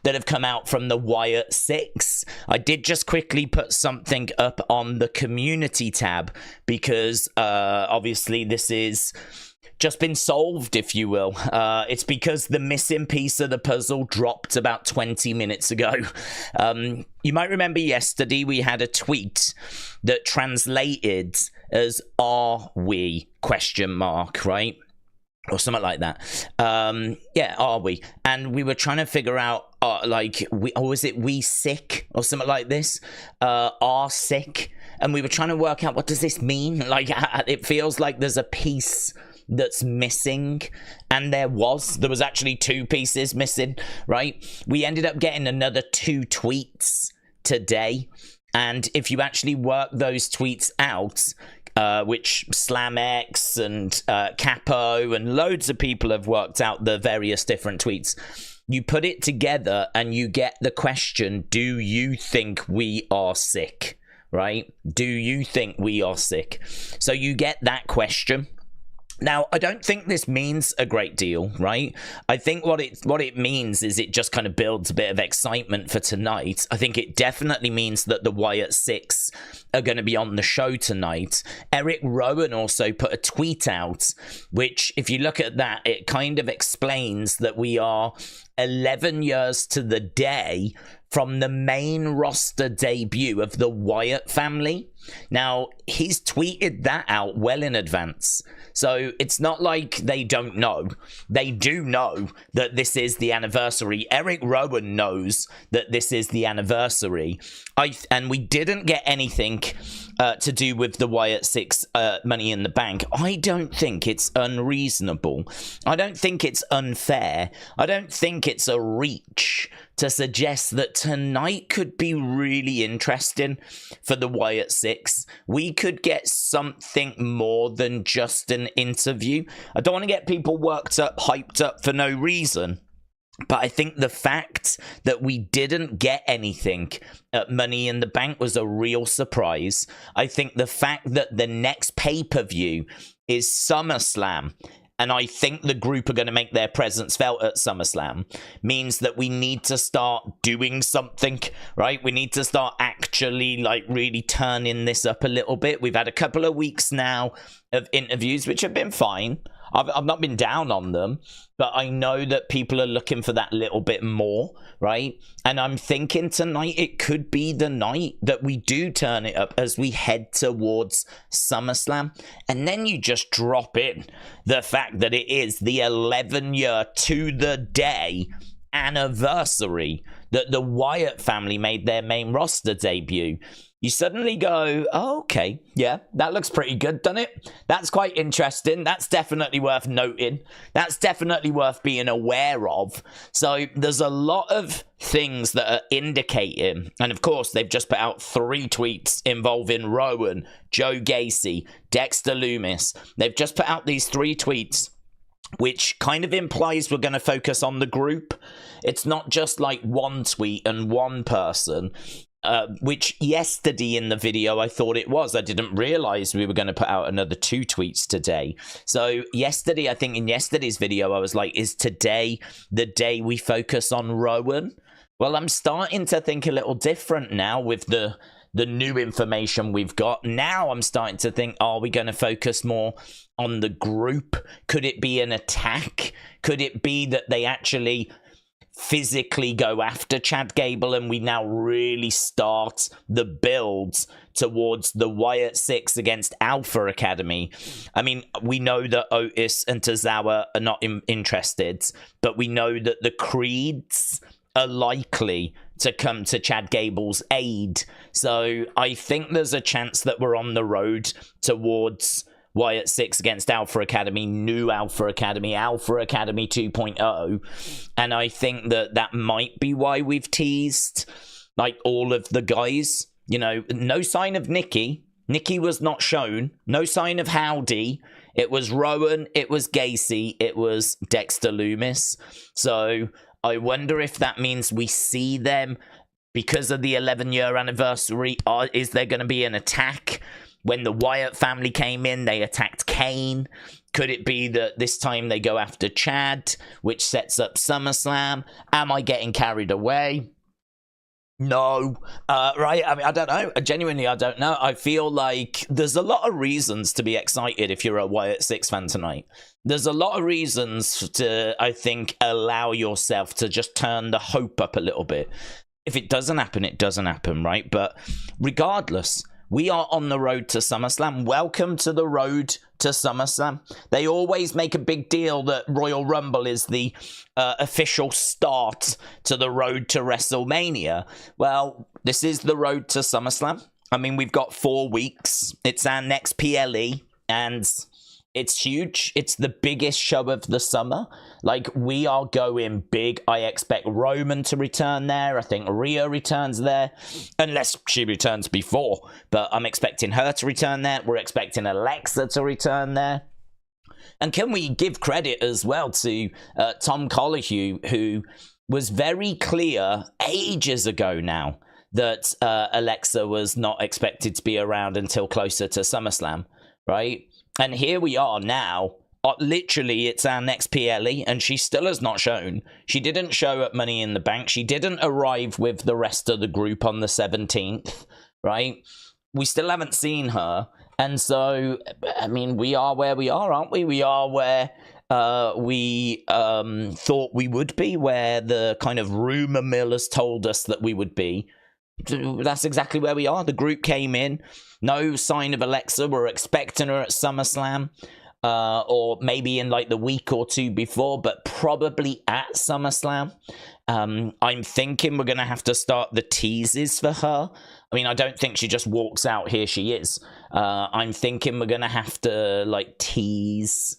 that have come out from the Wyatt 6. I did just quickly put something up on the community tab because obviously this is just been solved, if you will. It's because the missing piece of the puzzle dropped about 20 minutes ago. You might remember yesterday we had a tweet that translated as "Are we?" ? Right? Or something like that. Yeah, are we? And we were trying to figure out, was it we sick? Or something like this? Are sick? And we were trying to work out, what does this mean? Like, it feels like there's a piece that's missing, and there was actually 2 pieces missing, right? We ended up getting another 2 tweets today, and if you actually work those tweets out, which SlamX and Capo and loads of people have worked out the various different tweets, you put it together and you get the question, do you think we are sick? Right? Do you think we are sick? So you get that question. Now, I don't think this means a great deal, right? I think what it means is it just kind of builds a bit of excitement for tonight. I think it definitely means that the Wyatt 6 are going to be on the show tonight. Eric Rowan also put a tweet out, which, if you look at that, it kind of explains that we are 11 years to the day from the main roster debut of the Wyatt family. Now, he's tweeted that out well in advance. So it's not like they don't know. They do know that this is the anniversary. Eric Rowan knows that this is the anniversary. And we didn't get anything to do with the Wyatt 6 Money in the Bank. I don't think it's unreasonable. I don't think it's unfair. I don't think it's a reach to suggest that tonight could be really interesting for the Wyatt 6. We could get something more than just an interview. I don't want to get people worked up, hyped up for no reason. But I think the fact that we didn't get anything at Money in the Bank was a real surprise. I think the fact that the next pay-per-view is SummerSlam, and I think the group are going to make their presence felt at SummerSlam, means that we need to start doing something, right? We need to start actually, like, really turning this up a little bit. We've had a couple of weeks now of interviews, which have been fine. I've not been down on them, but I know that people are looking for that little bit more, right? And I'm thinking tonight it could be the night that we do turn it up as we head towards SummerSlam. And then you just drop in the fact that it is the 11-year to the day anniversary that the Wyatt family made their main roster debut. You suddenly go, oh, okay, yeah, that looks pretty good, doesn't it? That's quite interesting. That's definitely worth noting. That's definitely worth being aware of. So there's a lot of things that are indicating, and of course, they've just put out 3 tweets involving Rowan, Joe Gacy, Dexter Lumis. They've just put out these 3 tweets, which kind of implies we're going to focus on the group. It's not just like one tweet and one person. Which yesterday in the video I thought it was. I didn't realize we were going to put out another 2 tweets today. So yesterday, I think in yesterday's video, I was like, is today the day we focus on Rowan? Well, I'm starting to think a little different now with the new information we've got. Now I'm starting to think, are we going to focus more on the group? Could it be an attack? Could it be that they actually physically go after Chad Gable and we now really start the build towards the Wyatt 6 against Alpha Academy? I mean, we know that Otis and Tozawa are not interested, but we know that the Creeds are likely to come to Chad Gable's aid. So I think there's a chance that we're on the road towards Wyatt 6 against Alpha Academy, new Alpha Academy 2.0. And I think that that might be why we've teased, like, all of the guys. You know, no sign of Nikki. Nikki was not shown. No sign of Howdy. It was Rowan, it was Gacy, it was Dexter Lumis. So I wonder if that means we see them because of the 11-year anniversary. Is there going to be an attack? When the Wyatt family came in, they attacked Kane. Could it be that this time they go after Chad, which sets up SummerSlam? Am I getting carried away? No. Right? I mean, I don't know. Genuinely, I don't know. I feel like there's a lot of reasons to be excited if you're a Wyatt 6 fan tonight. There's a lot of reasons to, I think, allow yourself to just turn the hope up a little bit. If it doesn't happen, it doesn't happen, right? But regardless, we are on the road to SummerSlam. Welcome to the road to SummerSlam. They always make a big deal that Royal Rumble is the official start to the road to WrestleMania. Well, this is the road to SummerSlam. I mean, we've got 4 weeks. It's our next PLE, and it's huge. It's the biggest show of the summer. Like, we are going big. I expect Roman to return there. I think Rhea returns there, unless she returns before. But I'm expecting her to return there. We're expecting Alexa to return there. And can we give credit as well to Tom Colohue, who was very clear ages ago now that Alexa was not expected to be around until closer to SummerSlam, right? And here we are now. Literally, it's our next PLE, and she still has not shown. She didn't show at Money in the Bank. She didn't arrive with the rest of the group on the 17th, right? We still haven't seen her. And so, I mean, we are where we are, aren't we? We are where we thought we would be, where the kind of rumor mill has told us that we would be. That's exactly where we are. The group came in. No sign of Alexa. We're expecting her at SummerSlam. Or maybe in like the week or two before, but probably at SummerSlam. I'm thinking we're going to have to start the teases for her. I mean, I don't think she just walks out, here she is. I'm thinking we're going to have to like tease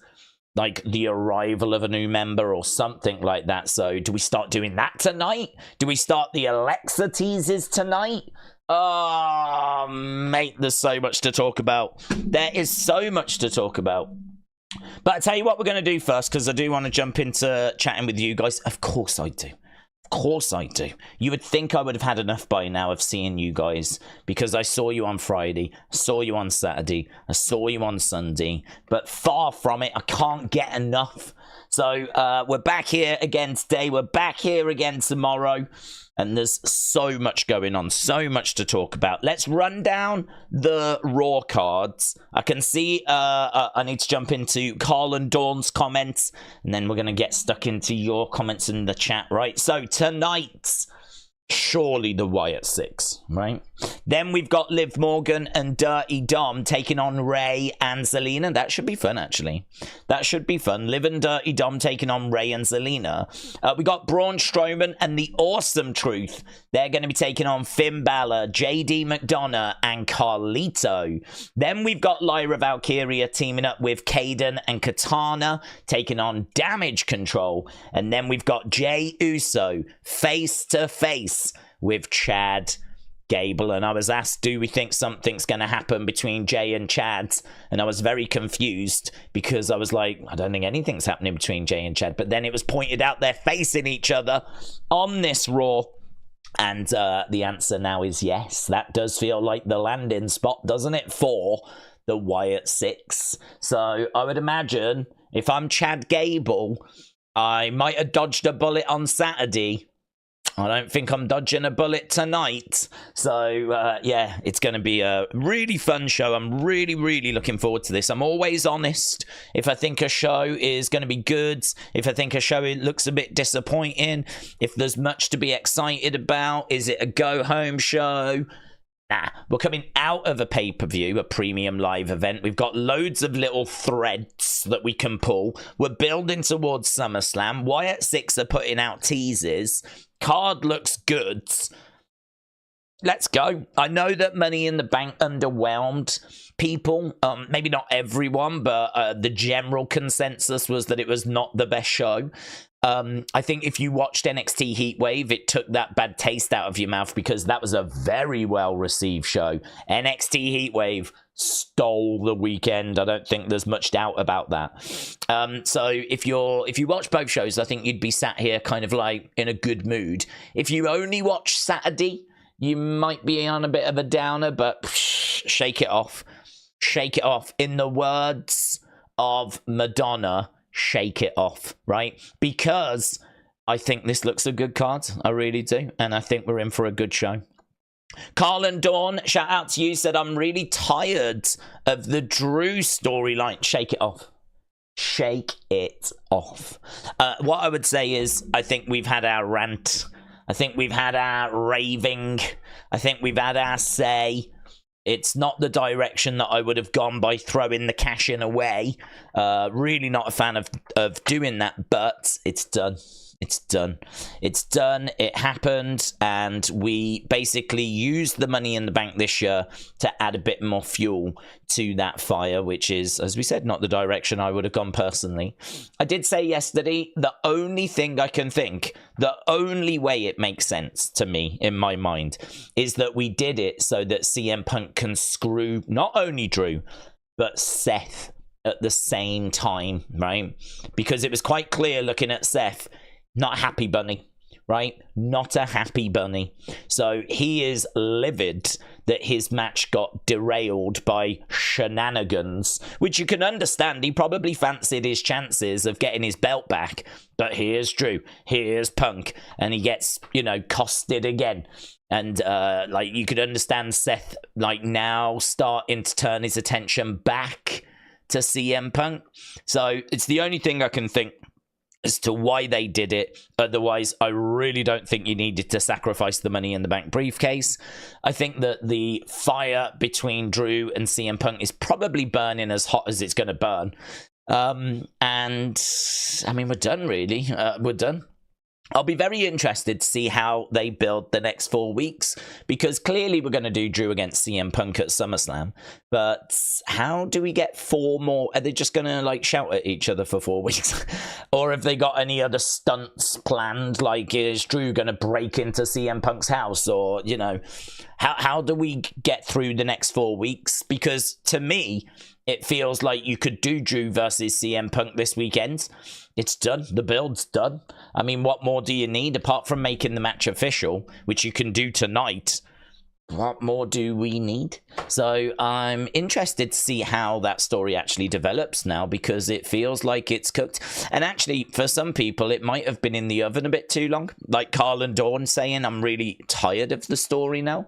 like the arrival of a new member or something like that. So do we start doing that tonight? Do we start the Alexa teases tonight? Oh, mate, there's so much to talk about. There is so much to talk about. But I tell you what we're going to do first, because I do want to jump into chatting with you guys. Of course I do. Of course I do. You would think I would have had enough by now of seeing you guys, because I saw you on Friday, I saw you on Saturday, I saw you on Sunday, but far from it. I can't get enough. So we're back here again today. We're back here again tomorrow. And there's so much going on, so much to talk about. Let's run down the Raw cards. I can see I need to jump into Carl and Dawn's comments, and then we're going to get stuck into your comments in the chat, right? So tonight, surely the Wyatt 6, right? Then we've got Liv Morgan and Dirty Dom taking on Ray and Zelina. That should be fun, actually. That should be fun. Liv and Dirty Dom taking on Ray and Zelina. We got Braun Strowman and the Awesome Truth. They're going to be taking on Finn Bálor, JD McDonagh, and Carlito. Then we've got Lyra Valkyria teaming up with Kayden and Katana, taking on Damage CTRL. And then we've got Jey Uso face to face with Chad Gable. And I was asked, do we think something's going to happen between Jey and Chad? And I was very confused, because I was like, I don't think anything's happening between Jey and Chad. But then it was pointed out they're facing each other on this Raw. And the answer now is yes. That does feel like the landing spot, doesn't it, for the Wyatt 6? So I would imagine if I'm Chad Gable, I might have dodged a bullet on Saturday. I don't think I'm dodging a bullet tonight. So, yeah, it's going to be a really fun show. I'm really, really looking forward to this. I'm always honest. If I think a show is going to be good, if I think a show looks a bit disappointing, if there's much to be excited about, is it a go-home show? Nah, we're coming out of a pay-per-view, a premium live event. We've got loads of little threads that we can pull. We're building towards SummerSlam. Wyatt 6 are putting out teases. Card looks good. Let's go. I know that Money in the Bank underwhelmed people. Maybe not everyone, but the general consensus was that it was not the best show. I think if you watched NXT Heatwave, it took that bad taste out of your mouth, because that was a very well-received show. NXT Heatwave stole the weekend. I don't think there's much doubt about that. So if you watch both shows, I think you'd be sat here kind of like in a good mood. If you only watch Saturday, you might be on a bit of a downer, but shake it off. shake it off. In the words of McDonagh, shake it off, right? Because I think this looks a good card. I really do. And I think we're in for a good show. Carl and Dawn, shout out to you, said, I'm really tired of the Drew storyline. Shake it off. Shake it off. What I would say is, I think we've had our rant. I think we've had our raving. I think we've had our say. It's not the direction that I would have gone by throwing the cash in away. Really not a fan of doing that, but it's done. It's done. It's done. It happened. And we basically used the money in the bank this year to add a bit more fuel to that fire, which is, as we said, not the direction I would have gone personally. I did say yesterday, the only thing I can think, the only way it makes sense to me in my mind is that we did it so that CM Punk can screw not only Drew, but Seth at the same time, right? Because it was quite clear looking at Seth, not a happy bunny, right? Not a happy bunny. So he is livid that his match got derailed by shenanigans, which you can understand. He probably fancied his chances of getting his belt back. But here's Drew, here's Punk, and he gets, you know, costed again. And like, you could understand Seth like now starting to turn his attention back to CM Punk. So it's the only thing I can think as to why they did it. Otherwise, I really don't think you needed to sacrifice the Money in the Bank briefcase. I think that the fire between Drew and CM Punk is probably burning as hot as it's going to burn. And, I mean, we're done, really. We're done. I'll be very interested to see how they build the next 4 weeks, because clearly we're going to do Drew against CM Punk at SummerSlam. But how do we get 4 more? Are they just going to like shout at each other for 4 weeks? Or have they got any other stunts planned? Like, is Drew going to break into CM Punk's house? Or, you know, how do we get through the next 4 weeks? Because to me, it feels like you could do Drew versus CM Punk this weekend. It's done. The build's done. I mean, what more do you need apart from making the match official, which you can do tonight? What more do we need? So I'm interested to see how that story actually develops now, because it feels like it's cooked. And actually, for some people, it might have been in the oven a bit too long. Like Carl and Dawn saying, I'm really tired of the story now.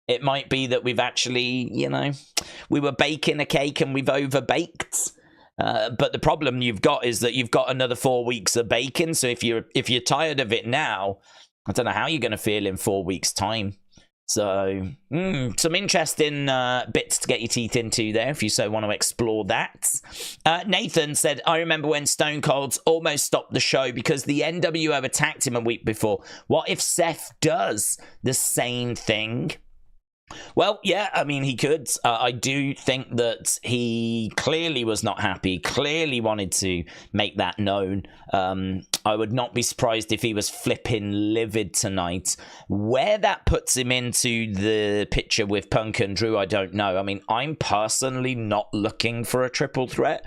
It might be that we've actually, you know, we were baking a cake and we've overbaked. But the problem you've got is that you've got another 4 weeks of baking. So if you're tired of it now, I don't know how you're going to feel in 4 weeks' time. So some interesting bits to get your teeth into there if you so want to explore that. Nathan said, I remember when Stone Cold almost stopped the show because the NWO attacked him a week before. What if Seth does the same thing? Well, yeah, I mean, he could. I do think that he clearly was not happy, clearly wanted to make that known. I would not be surprised if he was flipping livid tonight. Where that puts him into the picture with Punk and Drew, I don't know. I mean, I'm personally not looking for a triple threat.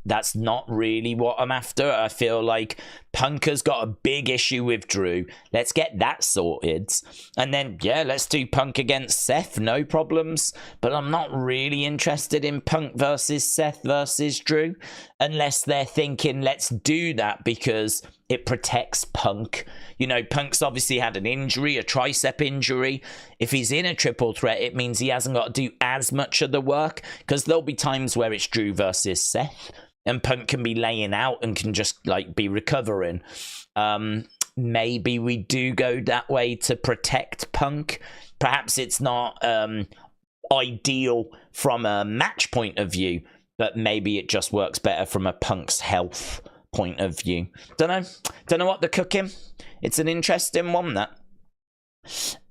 That's not really what I'm after. I feel like Punk has got a big issue with Drew. Let's get that sorted. And then, yeah, let's do Punk against Seth. No problems. But I'm not really interested in Punk versus Seth versus Drew. Unless they're thinking, let's do that because it protects Punk. You know, Punk's obviously had an injury, a tricep injury. If he's in a triple threat, it means he hasn't got to do as much of the work. Because there'll be times where it's Drew versus Seth. And Punk can be laying out and can just, like, be recovering. Maybe we do go that way to protect Punk. Perhaps it's not ideal from a match point of view, but maybe it just works better from a Punk's health point of view. Don't know what they're cooking. It's an interesting one, that.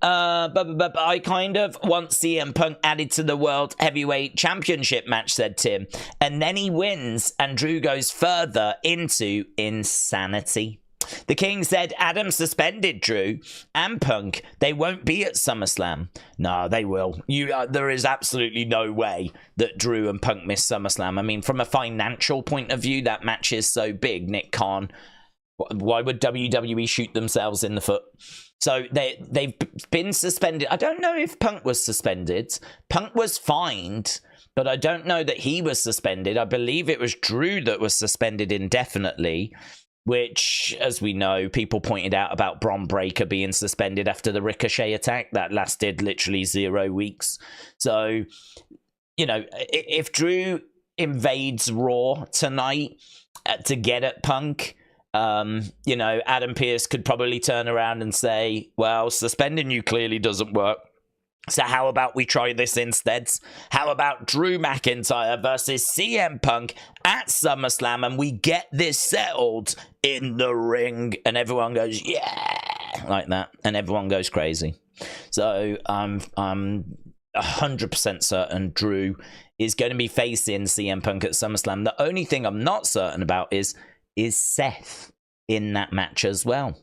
But I kind of want CM Punk added to the World Heavyweight Championship match, said Tim. And then he wins and Drew goes further into insanity. The King said Adam suspended Drew and Punk. They won't be at SummerSlam. No, they will. There is absolutely no way that Drew and Punk miss SummerSlam. I mean, from a financial point of view, that match is so big, Nick Khan. Why would WWE shoot themselves in the foot? So they've been suspended. I don't know if Punk was suspended. Punk was fined. but I don't know that he was suspended. I believe it was Drew that was suspended indefinitely, which, as we know, people pointed out about Braun Breaker being suspended after the Ricochet attack. That lasted literally 0 weeks. So, you know, if Drew invades Raw tonight to get at Punk, you know, Adam Pearce could probably turn around and say, well, suspending you clearly doesn't work. So how about we try this instead? How about Drew McIntyre versus CM Punk at SummerSlam, and we get this settled in the ring? And everyone goes, yeah, like that. And everyone goes crazy. So I'm 100% certain Drew is going to be facing CM Punk at SummerSlam. The only thing I'm not certain about is Seth in that match as well?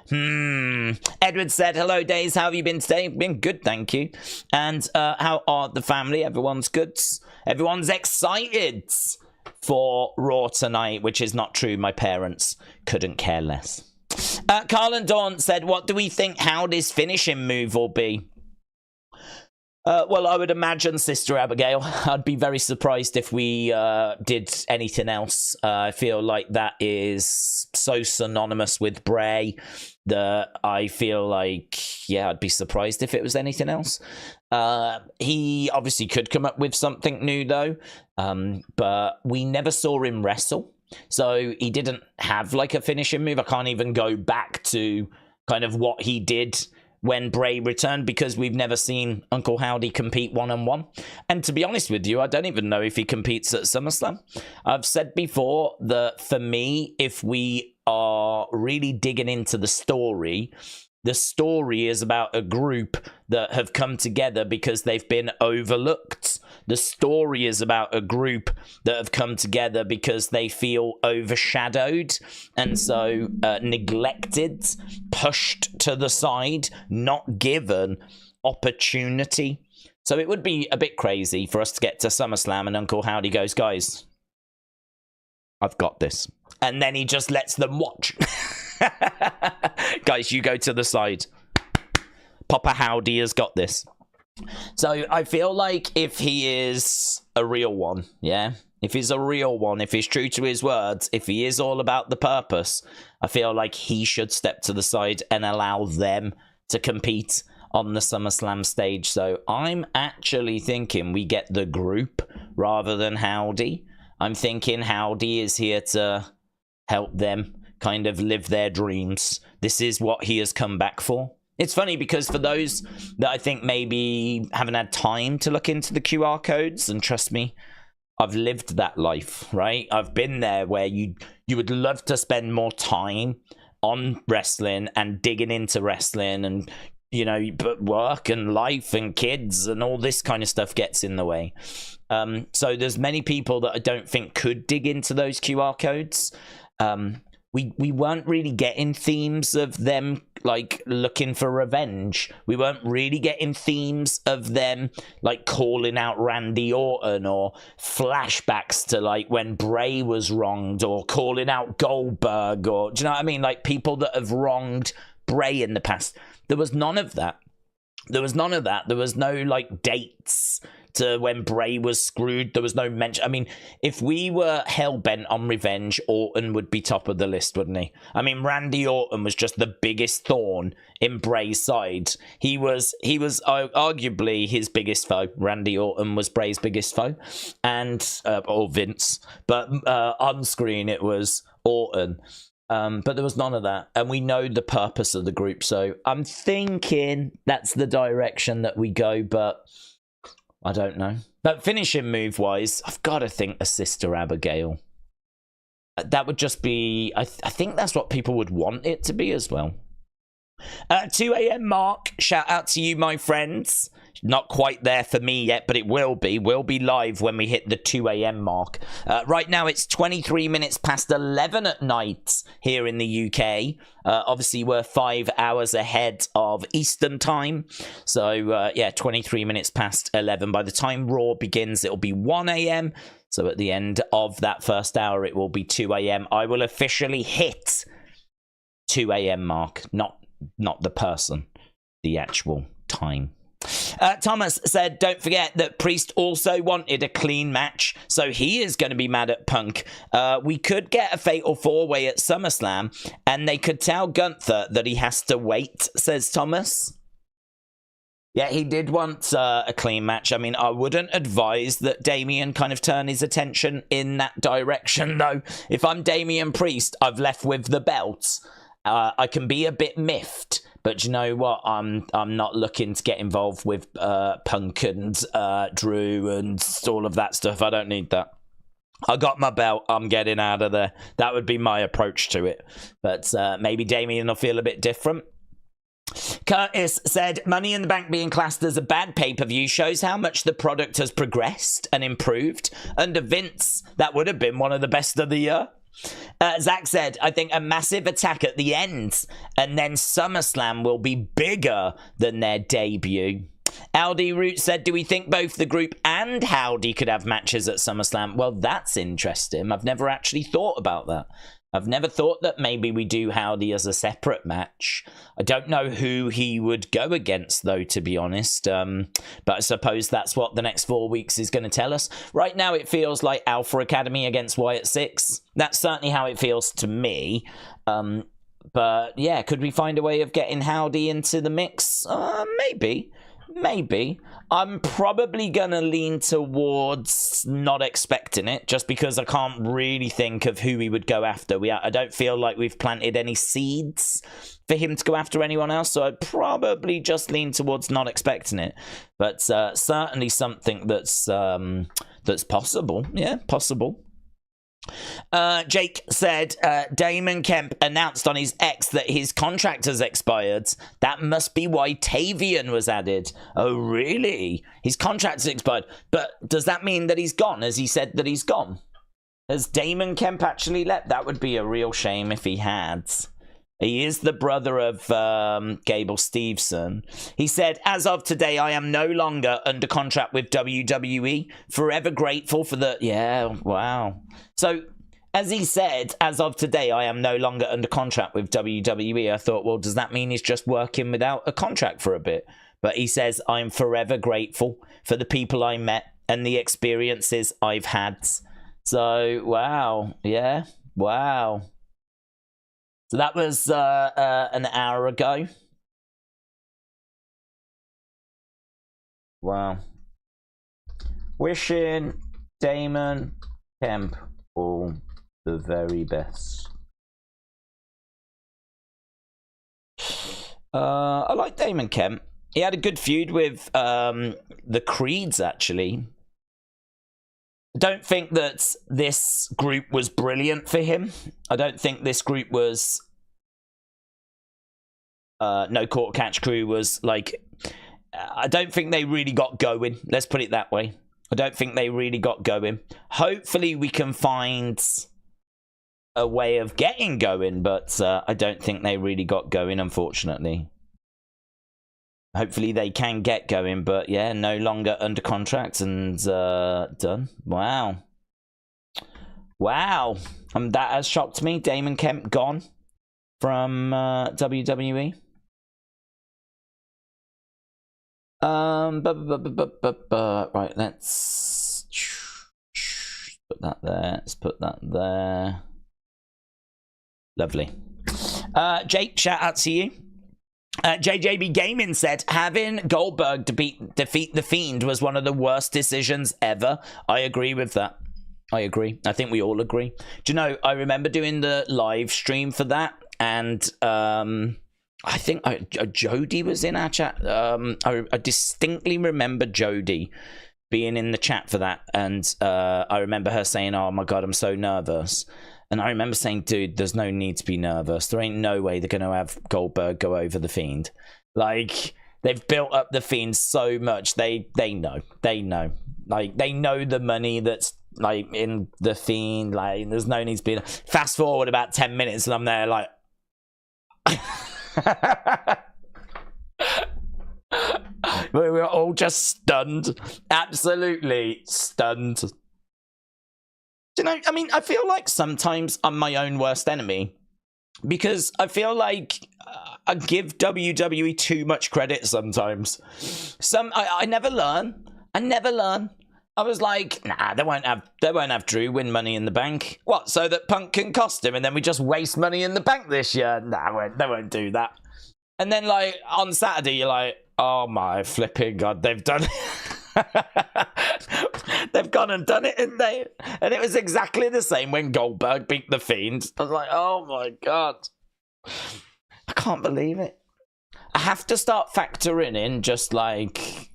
Edward said, hello, Days. How have you been today? Been good, thank you. And how are the family? Everyone's good. Everyone's excited for Raw tonight, which is not true. My parents couldn't care less. Carl and Dawn said, what do we think Howdy's finishing move will be? Well, I would imagine Sister Abigail. I'd be very surprised if we did anything else. I feel like that is so synonymous with Bray that I feel like, yeah, I'd be surprised if it was anything else. He obviously could come up with something new, though, but we never saw him wrestle. So he didn't have like a finishing move. I can't even go back to kind of what he did when Bray returned, because we've never seen Uncle Howdy compete one-on-one. And to be honest with you, I don't even know if he competes at SummerSlam. I've said before that for me, if we are really digging into the story is about a group that have come together because they've been overlooked. The story is about a group that have come together because they feel overshadowed and so neglected, pushed to the side, not given opportunity. So it would be a bit crazy for us to get to SummerSlam and Uncle Howdy goes, guys, I've got this. And then he just lets them watch. Guys, you go to the side. Papa Howdy has got this. So I feel like if he is a real one, yeah? If he's a real one, if he's true to his words, if he is all about the purpose, I feel like he should step to the side and allow them to compete on the SummerSlam stage. So I'm actually thinking we get the group rather than Howdy. I'm thinking Howdy is here to help them kind of live their dreams. This is what he has come back for. It's funny because for those that I think maybe haven't had time to look into the QR codes, and trust me, I've lived that life, right? I've been there where you would love to spend more time on wrestling and digging into wrestling, and you know, but work and life and kids and all this kind of stuff gets in the way. So there's many people that I don't think could dig into those QR codes. We weren't really getting themes of them like looking for revenge. We weren't really getting themes of them like calling out Randy Orton, or flashbacks to like when Bray was wronged, or calling out Goldberg, or do you know what I mean? Like people that have wronged Bray in the past. There was none of that. There was none of that. There was no like dates to when Bray was screwed. There was no mention. I mean, if we were hell-bent on revenge, Orton would be top of the list, wouldn't he? I mean, Randy Orton was just the biggest thorn in Bray's side. He was arguably his biggest foe. Randy Orton was Bray's biggest foe, and or Vince. But on screen, it was Orton. But there was none of that, and we know the purpose of the group, so I'm thinking that's the direction that we go, but I don't know. But finishing move wise, I've got to think a Sister Abigail. That would just be, I think that's what people would want it to be as well. 2 a.m. Mark, shout out to you, my friends. Not quite there for me yet, but it will be. We'll be live when we hit the 2 a.m. mark. Right now, it's 23 minutes past 11 at night here in the UK. Obviously, we're 5 hours ahead of Eastern time. So, yeah, 23 minutes past 11. By the time Raw begins, it'll be 1 a.m. So at the end of that first hour, it will be 2 a.m. I will officially hit 2 a.m. mark, not the person, the actual time. Thomas said, don't forget that Priest also wanted a clean match, so he is going to be mad at Punk. We could get a fatal four-way at SummerSlam, and they could tell Gunther that he has to wait, says Thomas. Yeah, he did want a clean match. I mean, I wouldn't advise that Damian kind of turn his attention in that direction, though. If I'm Damian Priest, I've left with the belt. I can be a bit miffed, but you know what? I'm not looking to get involved with Punk and Drew and all of that stuff. I don't need that. I got my belt. I'm getting out of there. That would be my approach to it. But maybe Damian will feel a bit different. Curtis said, Money in the Bank being classed as a bad pay-per-view shows how much the product has progressed and improved. Under Vince, that would have been one of the best of the year. Zach said, I think a massive attack at the end, and then SummerSlam will be bigger than their debut. Aldi Root said, do we think both the group and Howdy could have matches at SummerSlam? Well, that's interesting. I've never actually thought about that. I've never thought that maybe we do Howdy as a separate match. I don't know who he would go against, though, to be honest. But I suppose that's what the next 4 weeks is going to tell us. Right now, it feels like Alpha Academy against Wyatt 6. That's certainly how it feels to me. But, yeah, could we find a way of getting Howdy into the mix? Maybe. Maybe. I'm probably going to lean towards not expecting it, just because I can't really think of who we would go after. I don't feel like we've planted any seeds for him to go after anyone else, so I'd probably just lean towards not expecting it. But certainly something that's possible. Yeah, possible. Jake said, Damon Kemp announced on his X that his contract has expired. That must be why Tavian was added. Oh, really? His contract has expired. But does that mean that he's gone? Has he said that he's gone? Has Damon Kemp actually left? That would be a real shame if he had. He is the brother of Gable Steveson. He said, as of today, I am no longer under contract with WWE. Forever grateful for the... Yeah, wow. So, as he said, as of today, I am no longer under contract with WWE. I thought, well, does that mean he's just working without a contract for a bit? But he says, I'm forever grateful for the people I met and the experiences I've had. So, wow. Yeah, wow. So that was an hour ago. Wow. Wishing Damon Kemp all the very best. I like Damon Kemp. He had a good feud with the Creeds, actually. I don't think that this group was brilliant for him. I don't think this group was... No Quarter Catch Crew was like... I don't think they really got going. Let's put it that way. I don't think they really got going. Hopefully we can find a way of getting going, but I don't think they really got going, unfortunately. Hopefully they can get going, but yeah, no longer under contract and done. Wow. Wow. That has shocked me. Damon Kemp gone from WWE. Right, let's put that there. Let's put that there. Lovely. Jake, shout out to you. JJB Gaming said, having Goldberg defeat The Fiend was one of the worst decisions ever. I agree with that. I agree. I think we all agree. Do you know, I remember doing the live stream for that, and I think Jody was in our chat. I distinctly remember Jody being in the chat for that, and I remember her saying, oh my god, I'm so nervous. And I remember saying, dude, there's no need to be nervous. There ain't no way they're going to have Goldberg go over The Fiend. Like, they've built up The Fiend so much. They know. They know. Like, they know the money that's, like, in The Fiend. Like, there's no need to be... Fast forward about 10 minutes and I'm there, like... We were all just stunned. Absolutely stunned. You know, I mean, I feel like sometimes I'm my own worst enemy, because I feel like I give WWE too much credit sometimes. I never learn. I was like, nah, they won't have Drew win Money in the Bank. What? So that Punk can cost him, and then we just waste Money in the Bank this year? Nah, they won't do that. And then like on Saturday, you're like, oh my flipping god, they've done it. They've gone and done it, haven't they? And it was exactly the same when Goldberg beat The Fiend. I was like, oh my god. I can't believe it. I have to start factoring in just like,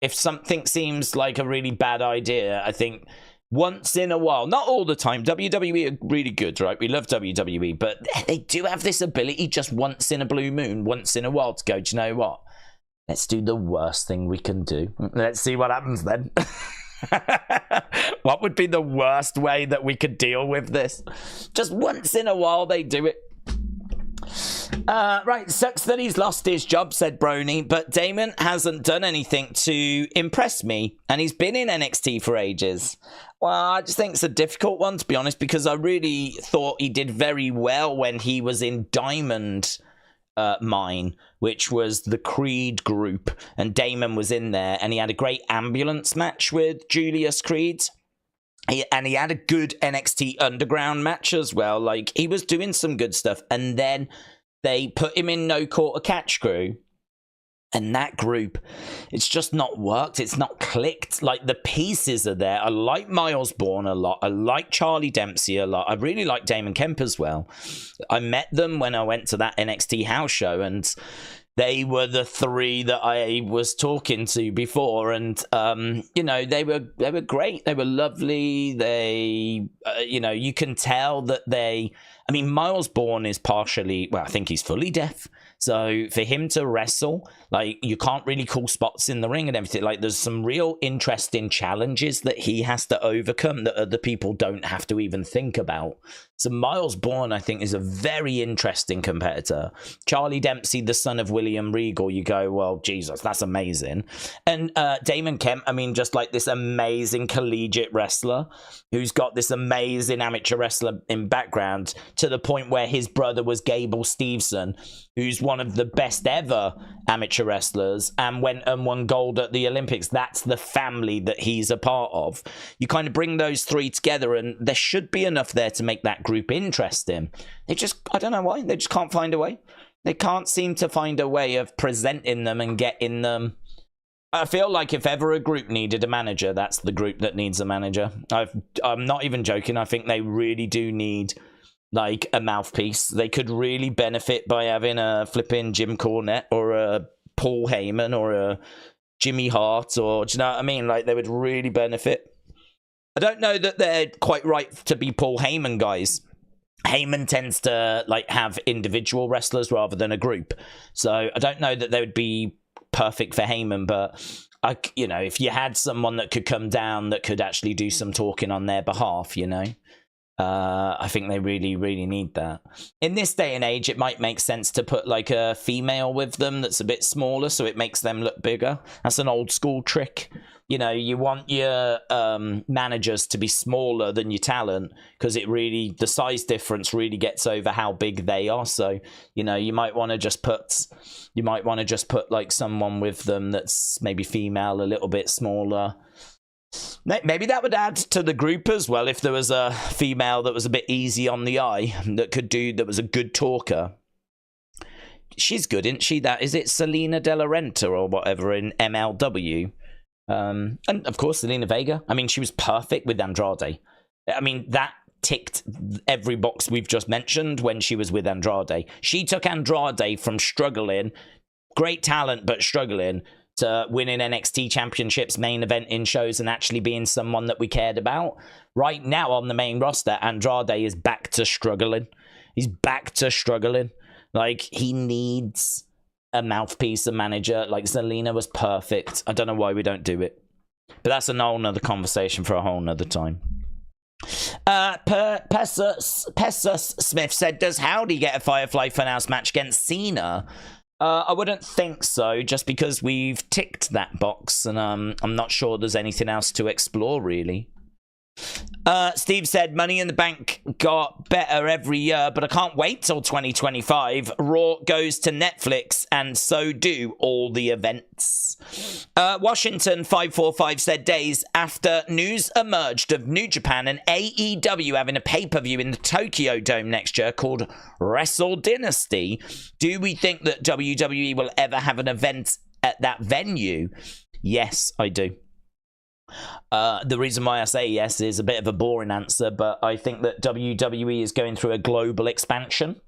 if something seems like a really bad idea, I think once in a while, not all the time, WWE are really good, right? We love WWE, but they do have this ability just once in a blue moon, once in a while to go, do you know what? Let's do the worst thing we can do. Let's see what happens then. What would be the worst way that we could deal with this? Just once in a while they do it. Right, sucks that he's lost his job, said Brony, but Damon hasn't done anything to impress me, and he's been in NXT for ages. Well, I just think it's a difficult one, to be honest, because I really thought he did very well when he was in Diamond Mine, which was the Creed group, and Damon was in there, and he had a great ambulance match with Julius Creed. And he had a good NXT Underground match as well. Like, he was doing some good stuff. And then they put him in No Quarter Catch Crew. And that group, it's just not worked. It's not clicked. Like, the pieces are there. I like Miles Bourne a lot. I like Charlie Dempsey a lot. I really like Damon Kemp as well. I met them when I went to that NXT house show. And they were the three that I was talking to before, and you know, they were great. They were lovely. They, you know, you can tell that they. I mean, Miles Bourne is partially, well, I think he's fully deaf. So for him to wrestle, like, you can't really call spots in the ring and everything. Like, there's some real interesting challenges that he has to overcome that other people don't have to even think about. So Miles Bourne, I think, is a very interesting competitor. Charlie Dempsey, the son of William Regal, you go, well, Jesus, that's amazing. And Damon Kemp, I mean, just like this amazing collegiate wrestler who's got this amazing amateur wrestler in background, to the point where his brother was Gable Steveson, who's one of the best ever amateur wrestlers and went and won gold at the Olympics. That's the family that he's a part of. You kind of bring those three together, and there should be enough there to make that group interesting. They just, I don't know why, they just can't find a way. They can't seem to find a way of presenting them and getting them. I feel like if ever a group needed a manager, that's the group that needs a manager. I'm not even joking. I think they really do need, like, a mouthpiece. They could really benefit by having a flipping Jim Cornette or a Paul Heyman or a Jimmy Hart, or, do you know what I mean? Like, they would really benefit. I don't know that they're quite right to be Paul Heyman guys. Heyman tends to, like, have individual wrestlers rather than a group. So I don't know that they would be perfect for Heyman, but you know, if you had someone that could come down that could actually do some talking on their behalf, you know, I think they really, really need that. In this day and age, it might make sense to put like a female with them that's a bit smaller, so it makes them look bigger. That's an old school trick. You know, you want your managers to be smaller than your talent, because it really, the size difference really gets over how big they are. So, you know, you might want to just put like someone with them that's maybe female, a little bit smaller. Maybe that would add to the group as well, if there was a female that was a bit easy on the eye, that was a good talker. She's good, isn't she? That is it, Zelina De La Renta or whatever in MLW. And of course, Zelina Vega. I mean, she was perfect with Andrade. I mean, that ticked every box we've just mentioned when she was with Andrade. She took Andrade from struggling, great talent, but struggling, to winning NXT championships, main event in shows, and actually being someone that we cared about. Right now on the main roster, Andrade is back to struggling. He's back to struggling. Like, he needs a mouthpiece, a manager. Like, Zelina was perfect. I don't know why we don't do it. But that's a whole nother conversation for a whole nother time. Pesus Smith said, does Howdy get a Firefly Funhouse match against Cena? I wouldn't think so, just because we've ticked that box, and I'm not sure there's anything else to explore, really. Steve said, Money in the Bank got better every year, but I can't wait till 2025. Raw goes to Netflix, and so do all the events. Washington 545 said, days after news emerged of New Japan and AEW having a pay-per-view in the Tokyo Dome next year called Wrestle Dynasty, do we think that WWE will ever have an event at that venue? Yes, I do. The reason why I say yes is a bit of a boring answer, but I think that WWE is going through a global expansion.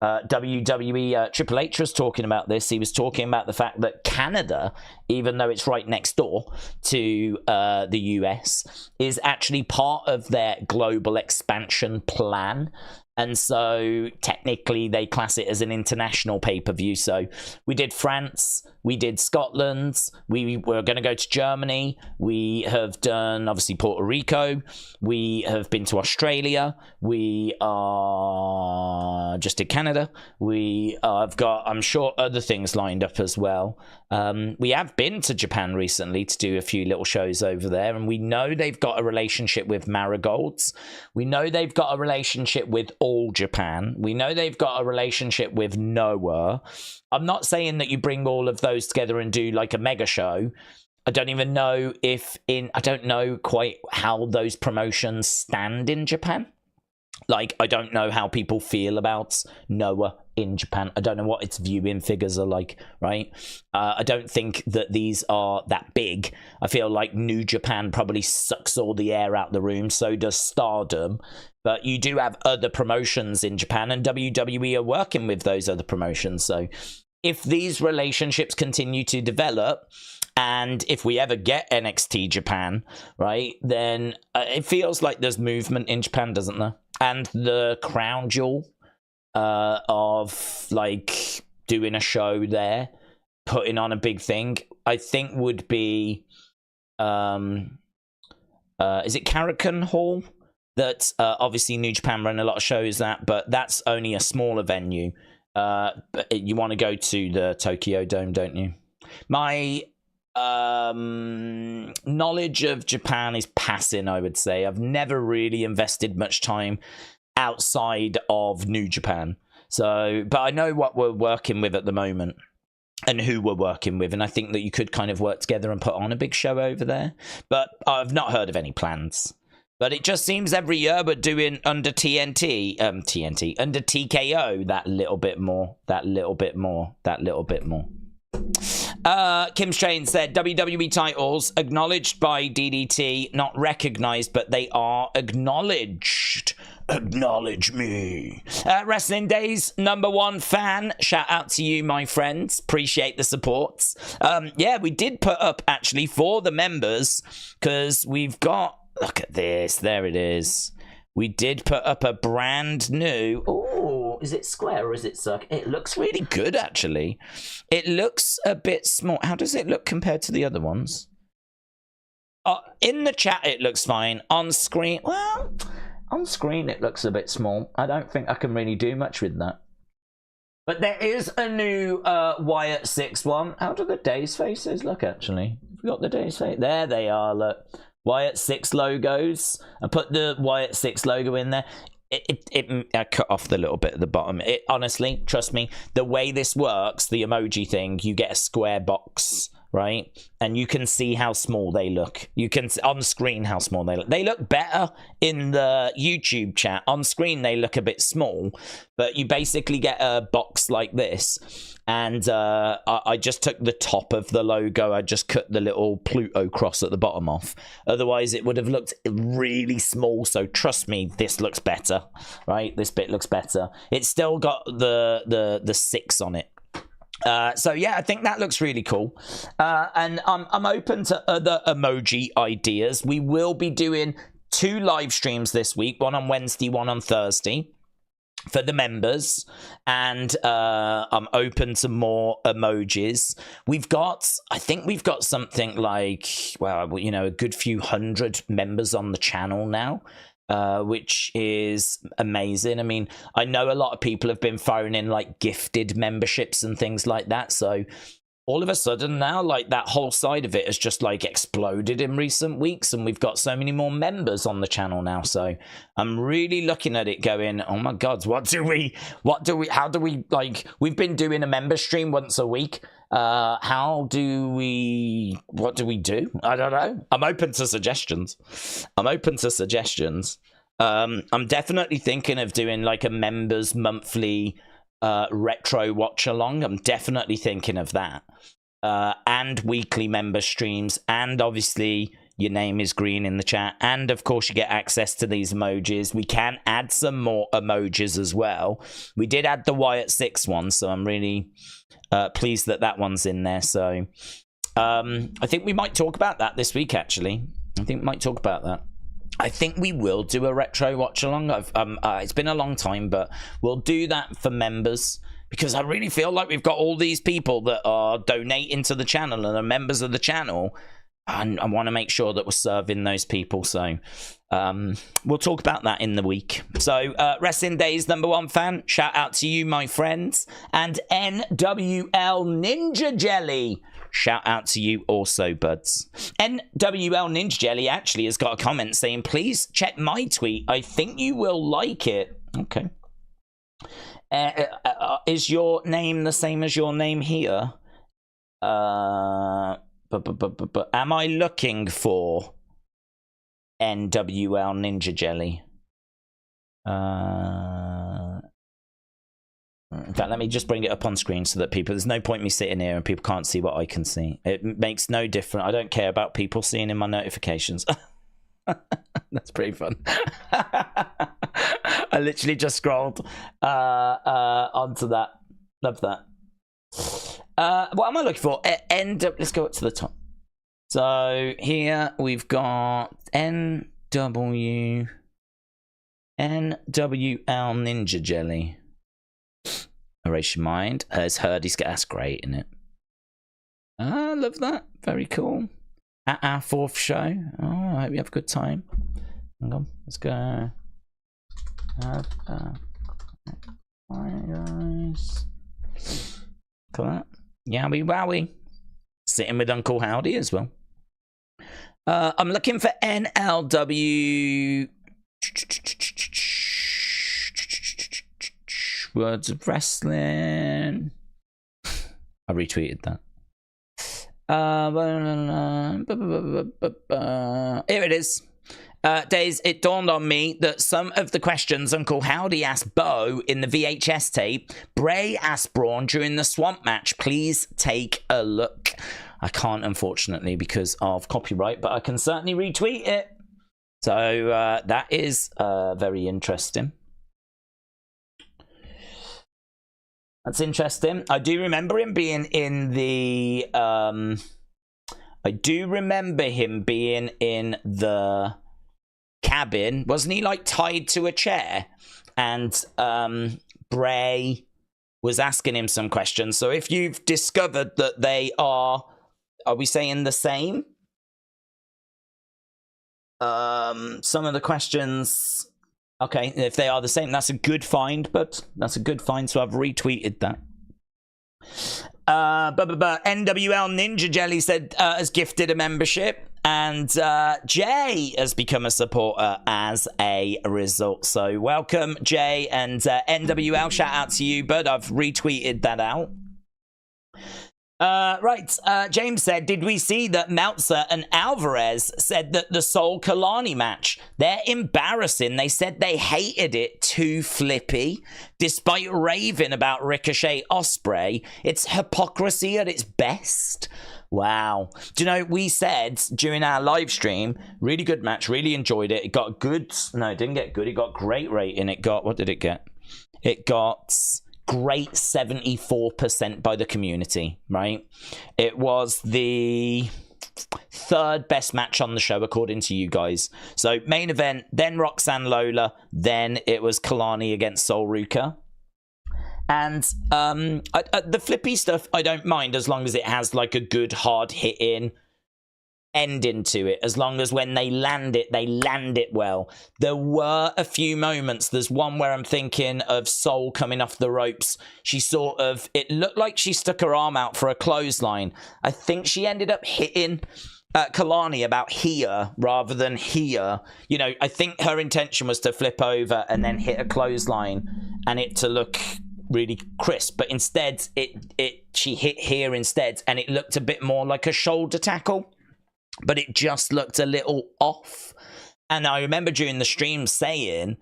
WWE, Triple H was talking about this. He was talking about the fact that Canada, even though it's right next door to the US, is actually part of their global expansion plan. And so technically they class it as an international pay-per-view. So we did France, we did Scotland, we were going to go to Germany, we have done obviously Puerto Rico, we have been to Australia, we are just did Canada, we have got, I'm sure, other things lined up as well. We have been to Japan recently to do a few little shows over there, and we know they've got a relationship with Marigolds. We know they've got a relationship with All Japan. We know they've got a relationship with Noah. I'm not saying that you bring all of those together and do like a mega show. I don't even know I don't know quite how those promotions stand in Japan. Like, I don't know how people feel about Noah in Japan. I don't know what its viewing figures are like, right? I don't think that these are that big. I feel like New Japan probably sucks all the air out the room. So does Stardom. But you do have other promotions in Japan, and WWE are working with those other promotions. So if these relationships continue to develop, and if we ever get NXT Japan, right, then it feels like there's movement in Japan, doesn't there? And the crown jewel of like doing a show there, putting on a big thing, I think would be is it Karakan Hall? That obviously New Japan run a lot of shows at, but that's only a smaller venue. But you want to go to the Tokyo Dome, don't you? My knowledge of Japan is passing, I would say. I've never really invested much time outside of New Japan. So, but I know what we're working with at the moment and who we're working with, and I think that you could kind of work together and put on a big show over there. But I've not heard of any plans. But it just seems every year we're doing under under TKO, that little bit more. Kim Strain said, WWE titles acknowledged by DDT, not recognized, but they are acknowledged. Acknowledge me. Wrestling Days #1 fan, shout out to you, my friends. Appreciate the support. Yeah, we did put up actually for the members, because we've got, look at this, there it is. We did put up a brand new, oh, is it square or is it circle? It looks really good, actually. It looks a bit small. How does it look compared to the other ones? In the chat, it looks fine. On screen, well, on screen, it looks a bit small. I don't think I can really do much with that. But there is a new Wyatt 6 one. How do the Days faces look, actually? We've got the Days face. There they are, look. Wyatt 6 logos. I put the Wyatt 6 logo in there. I cut off the little bit at the bottom. It honestly, trust me, the way this works, the emoji thing, you get a square box, right? And you can see how small they look. You can see on screen how small they look. They look better in the YouTube chat. On screen, they look a bit small, but you basically get a box like this. And I just took the top of the logo. I just cut the little Pluto cross at the bottom off. Otherwise, it would have looked really small. So trust me, this looks better, right? This bit looks better. It's still got the 6 on it. So yeah, I think that looks really cool. And I'm open to other emoji ideas. We will be doing 2 live streams this week, one on Wednesday, one on Thursday, for the members, and I'm open to more emojis. I think we've got something like, well, you know, a good few hundred members on the channel now, which is amazing. I mean, I know a lot of people have been firing in like gifted memberships and things like that, so all of a sudden now, like, that whole side of it has just, like, exploded in recent weeks, and we've got so many more members on the channel now. So I'm really looking at it going, oh my God, how do we, like, we've been doing a member stream once a week. What do we do? I don't know. I'm open to suggestions. I'm definitely thinking of doing, like, a members monthly retro watch along. I'm definitely thinking of that. And weekly member streams, and obviously your name is green in the chat, and of course you get access to these emojis. We can add some more emojis as well. We did add the Wyatt 6 one, so I'm really pleased that that one's in there. So I think we might talk about that this week, actually. I think we will do a retro watch along. It's been a long time, but we'll do that for members, because I really feel like we've got all these people that are donating to the channel and are members of the channel, and I want to make sure that we're serving those people. So we'll talk about that in the week. So Wrestling Days #1 fan, shout out to you, my friends. And NWL Ninja Jelly, shout out to you also, buds. NWL Ninja Jelly actually has got a comment saying, please check my tweet. I think you will like it. Okay. Is your name the same as your name here? Am I looking for NWL Ninja Jelly? In fact, let me just bring it up on screen so that people... There's no point me sitting here and people can't see what I can see. It makes no difference. I don't care about people seeing in my notifications. That's pretty fun. I literally just scrolled onto that. Love that. What am I looking for? Let's go up to the top. So here we've got NWL Ninja Jelly. Erase your mind. It's Hurdy's. That's great, isn't it? I love that. Very cool. At our 4th show. Oh, I hope you have a good time. Hang on. Let's go. Hi, guys. Look at that. Yowie wowie. Sitting with Uncle Howdy as well. I'm looking for NLW... Words of Wrestling. I retweeted that. Here it is. Days, it dawned on me that some of the questions Uncle Howdy asked Bo in the VHS tape, Bray asked Braun during the Swamp match. Please take a look. I can't, unfortunately, because of copyright, but I can certainly retweet it. So that is very interesting. That's interesting. I do remember him being in the... I do remember him being in the cabin. Wasn't he, like, tied to a chair? And Bray was asking him some questions. So if you've discovered that they are we saying the same? Some of the questions... Okay, if they are the same, that's a good find, but that's a good find, so I've retweeted that. NWL Ninja Jelly said has gifted a membership, and Jay has become a supporter as a result. So welcome, Jay, and NWL, shout out to you, bud. I've retweeted that out. James said, did we see that Meltzer and Alvarez said that the Sol Kalani match, they're embarrassing. They said they hated it, too flippy. Despite raving about Ricochet Ospreay, it's hypocrisy at its best. Wow. Do you know, we said during our live stream, really good match, really enjoyed it. It got good. No, it didn't get good. It got great rating. It got, what did it get? It got... great 74% by the community, right? It was the 3rd best match on the show, according to you guys. So main event, then Roxanne Lola, then it was Kalani against Sol Ruka. And the flippy stuff, I don't mind as long as it has like a good hard hitting ending to it, as long as when they land it well. There were a few moments. There's one where I'm thinking of Sol coming off the ropes. She sort of, it looked like she stuck her arm out for a clothesline. I think she ended up hitting Kalani about here rather than here. You know, I think her intention was to flip over and then hit a clothesline and it to look really crisp, but instead she hit here instead, and it looked a bit more like a shoulder tackle, but it just looked a little off. And I remember during the stream saying,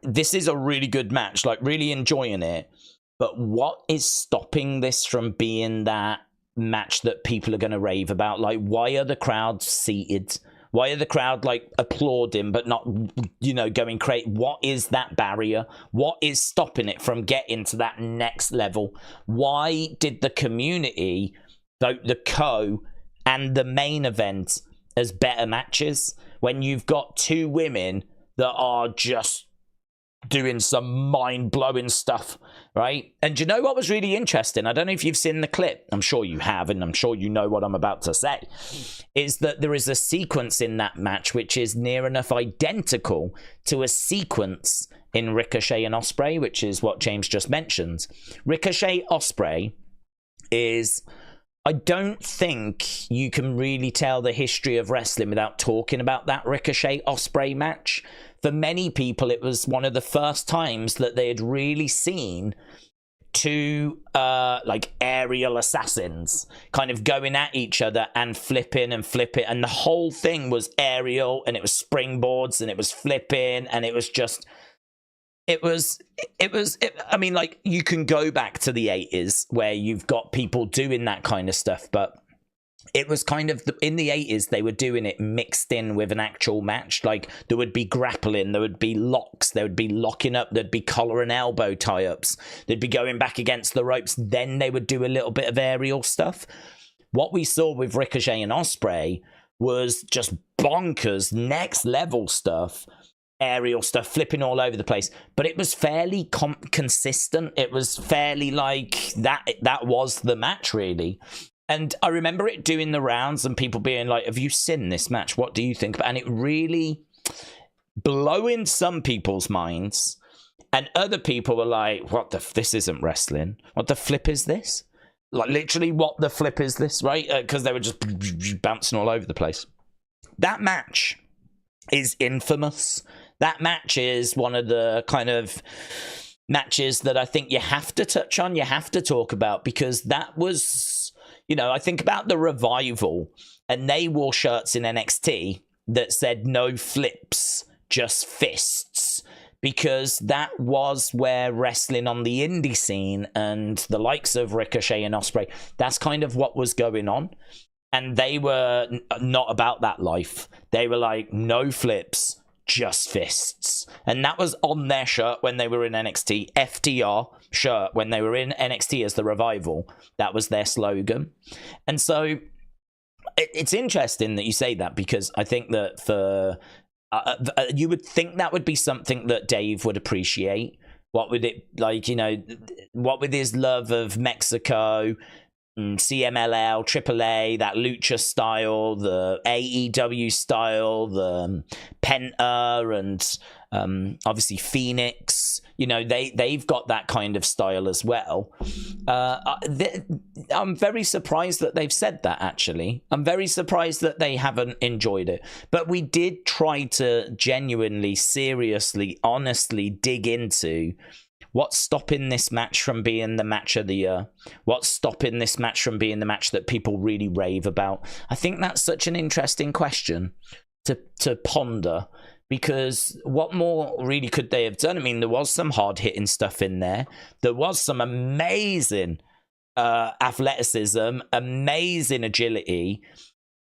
this is a really good match, like really enjoying it, but what is stopping this from being that match that people are going to rave about? Like, why are the crowd seated? Why are the crowd like applauding but not, you know, going crazy? What is that barrier? What is stopping it from getting to that next level? Why did the community vote the co and the main event as better matches when you've got two women that are just doing some mind-blowing stuff, right? And you know what was really interesting? I don't know if you've seen the clip. I'm sure you have, and I'm sure you know what I'm about to say, is that there is a sequence in that match which is near enough identical to a sequence in Ricochet and Ospreay, which is what James just mentioned. Ricochet Ospreay is... I don't think you can really tell the history of wrestling without talking about that Ricochet Ospreay match. For many people, it was one of the first times that they had really seen two like aerial assassins kind of going at each other and flipping, and the whole thing was aerial, and it was springboards, and it was flipping, and it was just... I mean, like, you can go back to the 80s where you've got people doing that kind of stuff, but it was kind of, in the 80s, they were doing it mixed in with an actual match. Like, there would be grappling, there would be locks, there would be locking up, there'd be collar and elbow tie-ups, they'd be going back against the ropes, then they would do a little bit of aerial stuff. What we saw with Ricochet and Ospreay was just bonkers, next level stuff. Aerial stuff, flipping all over the place, but it was fairly consistent. It was fairly like that was the match, really. And I remember it doing the rounds and people being like, have you seen this match? What do you think? And it really blowing some people's minds, and other people were like, this isn't wrestling. What the flip is this? Like, literally, what the flip is this, right? Because they were just bouncing all over the place. That match is infamous. That match is one of the kind of matches that I think you have to touch on, you have to talk about, because that was, you know, I think about the Revival, and they wore shirts in NXT that said no flips, just fists, because that was where wrestling on the indie scene and the likes of Ricochet and Ospreay, that's kind of what was going on. And they were not about that life. They were like, no flips, just fists. And that was on their shirt when they were in NXT. FTR shirt when they were in NXT as the Revival. That was their slogan. And so it's interesting that you say that, because I think that for... you would think that would be something that Dave would appreciate. What would it, like, you know, what with his love of Mexico... CMLL, AAA, that lucha style, the AEW style, the Penta, and obviously Phoenix. You know, they've got that kind of style as well. I'm very surprised that they've said that, actually. I'm very surprised that they haven't enjoyed it. But we did try to genuinely, seriously, honestly dig into... what's stopping this match from being the match of the year? What's stopping this match from being the match that people really rave about? I think that's such an interesting question to ponder, because what more really could they have done? I mean, there was some hard-hitting stuff in there. There was some amazing athleticism, amazing agility.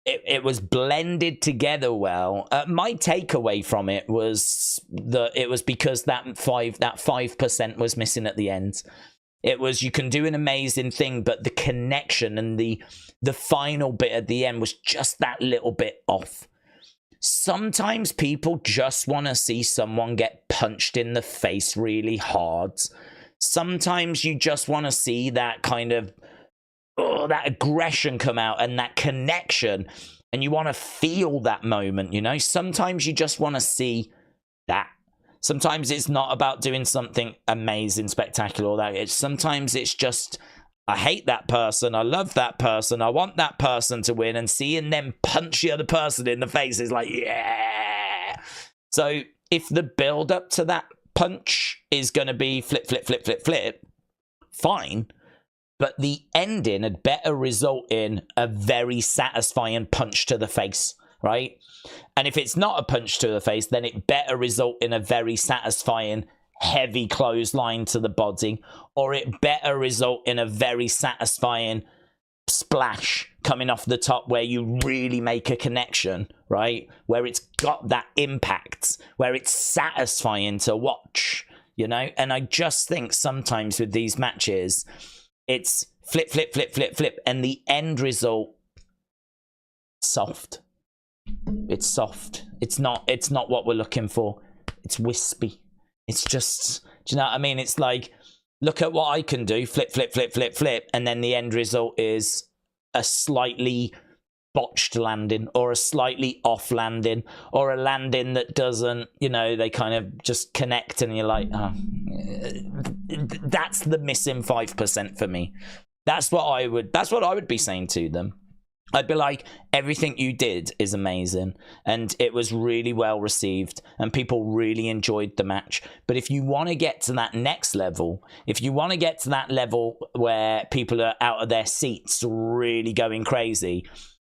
It was blended together well. My takeaway from it was that it was because that 5% was missing at the end. It was, you can do an amazing thing, but the connection and the final bit at the end was just that little bit off. Sometimes people just want to see someone get punched in the face really hard. Sometimes you just want to see that kind of that aggression come out and that connection. and you want to feel that moment, you know? Sometimes you just want to see that. Sometimes it's not about doing something amazing, spectacular, or that. Sometimes it's just, I hate that person, I love that person, I want that person to win, and seeing them punch the other person in the face is like, yeah. So if the build up to that punch is going to be flip, flip, flip, flip, flip, fine. But the ending had better result in a very satisfying punch to the face, right? And if it's not a punch to the face, then it better result in a very satisfying heavy clothesline to the body, or it better result in a very satisfying splash coming off the top where you really make a connection, right? Where it's got that impact, where it's satisfying to watch, you know? And I just think sometimes with these matches, it's flip, flip, flip, flip, flip, and the end result, soft. It's soft. It's not what we're looking for. It's wispy. It's just, do you know what I mean? It's like, look at what I can do, flip, flip, flip, flip, flip, and then the end result is a slightly botched landing, or a slightly off landing, or a landing that doesn't, you know, they kind of just connect and you're like, oh, that's the missing 5% for me. That's what I would be saying to them. I'd be like, everything you did is amazing, and it was really well received, and people really enjoyed the match. But if you want to get to that next level, if you want to get to that level where people are out of their seats really going crazy,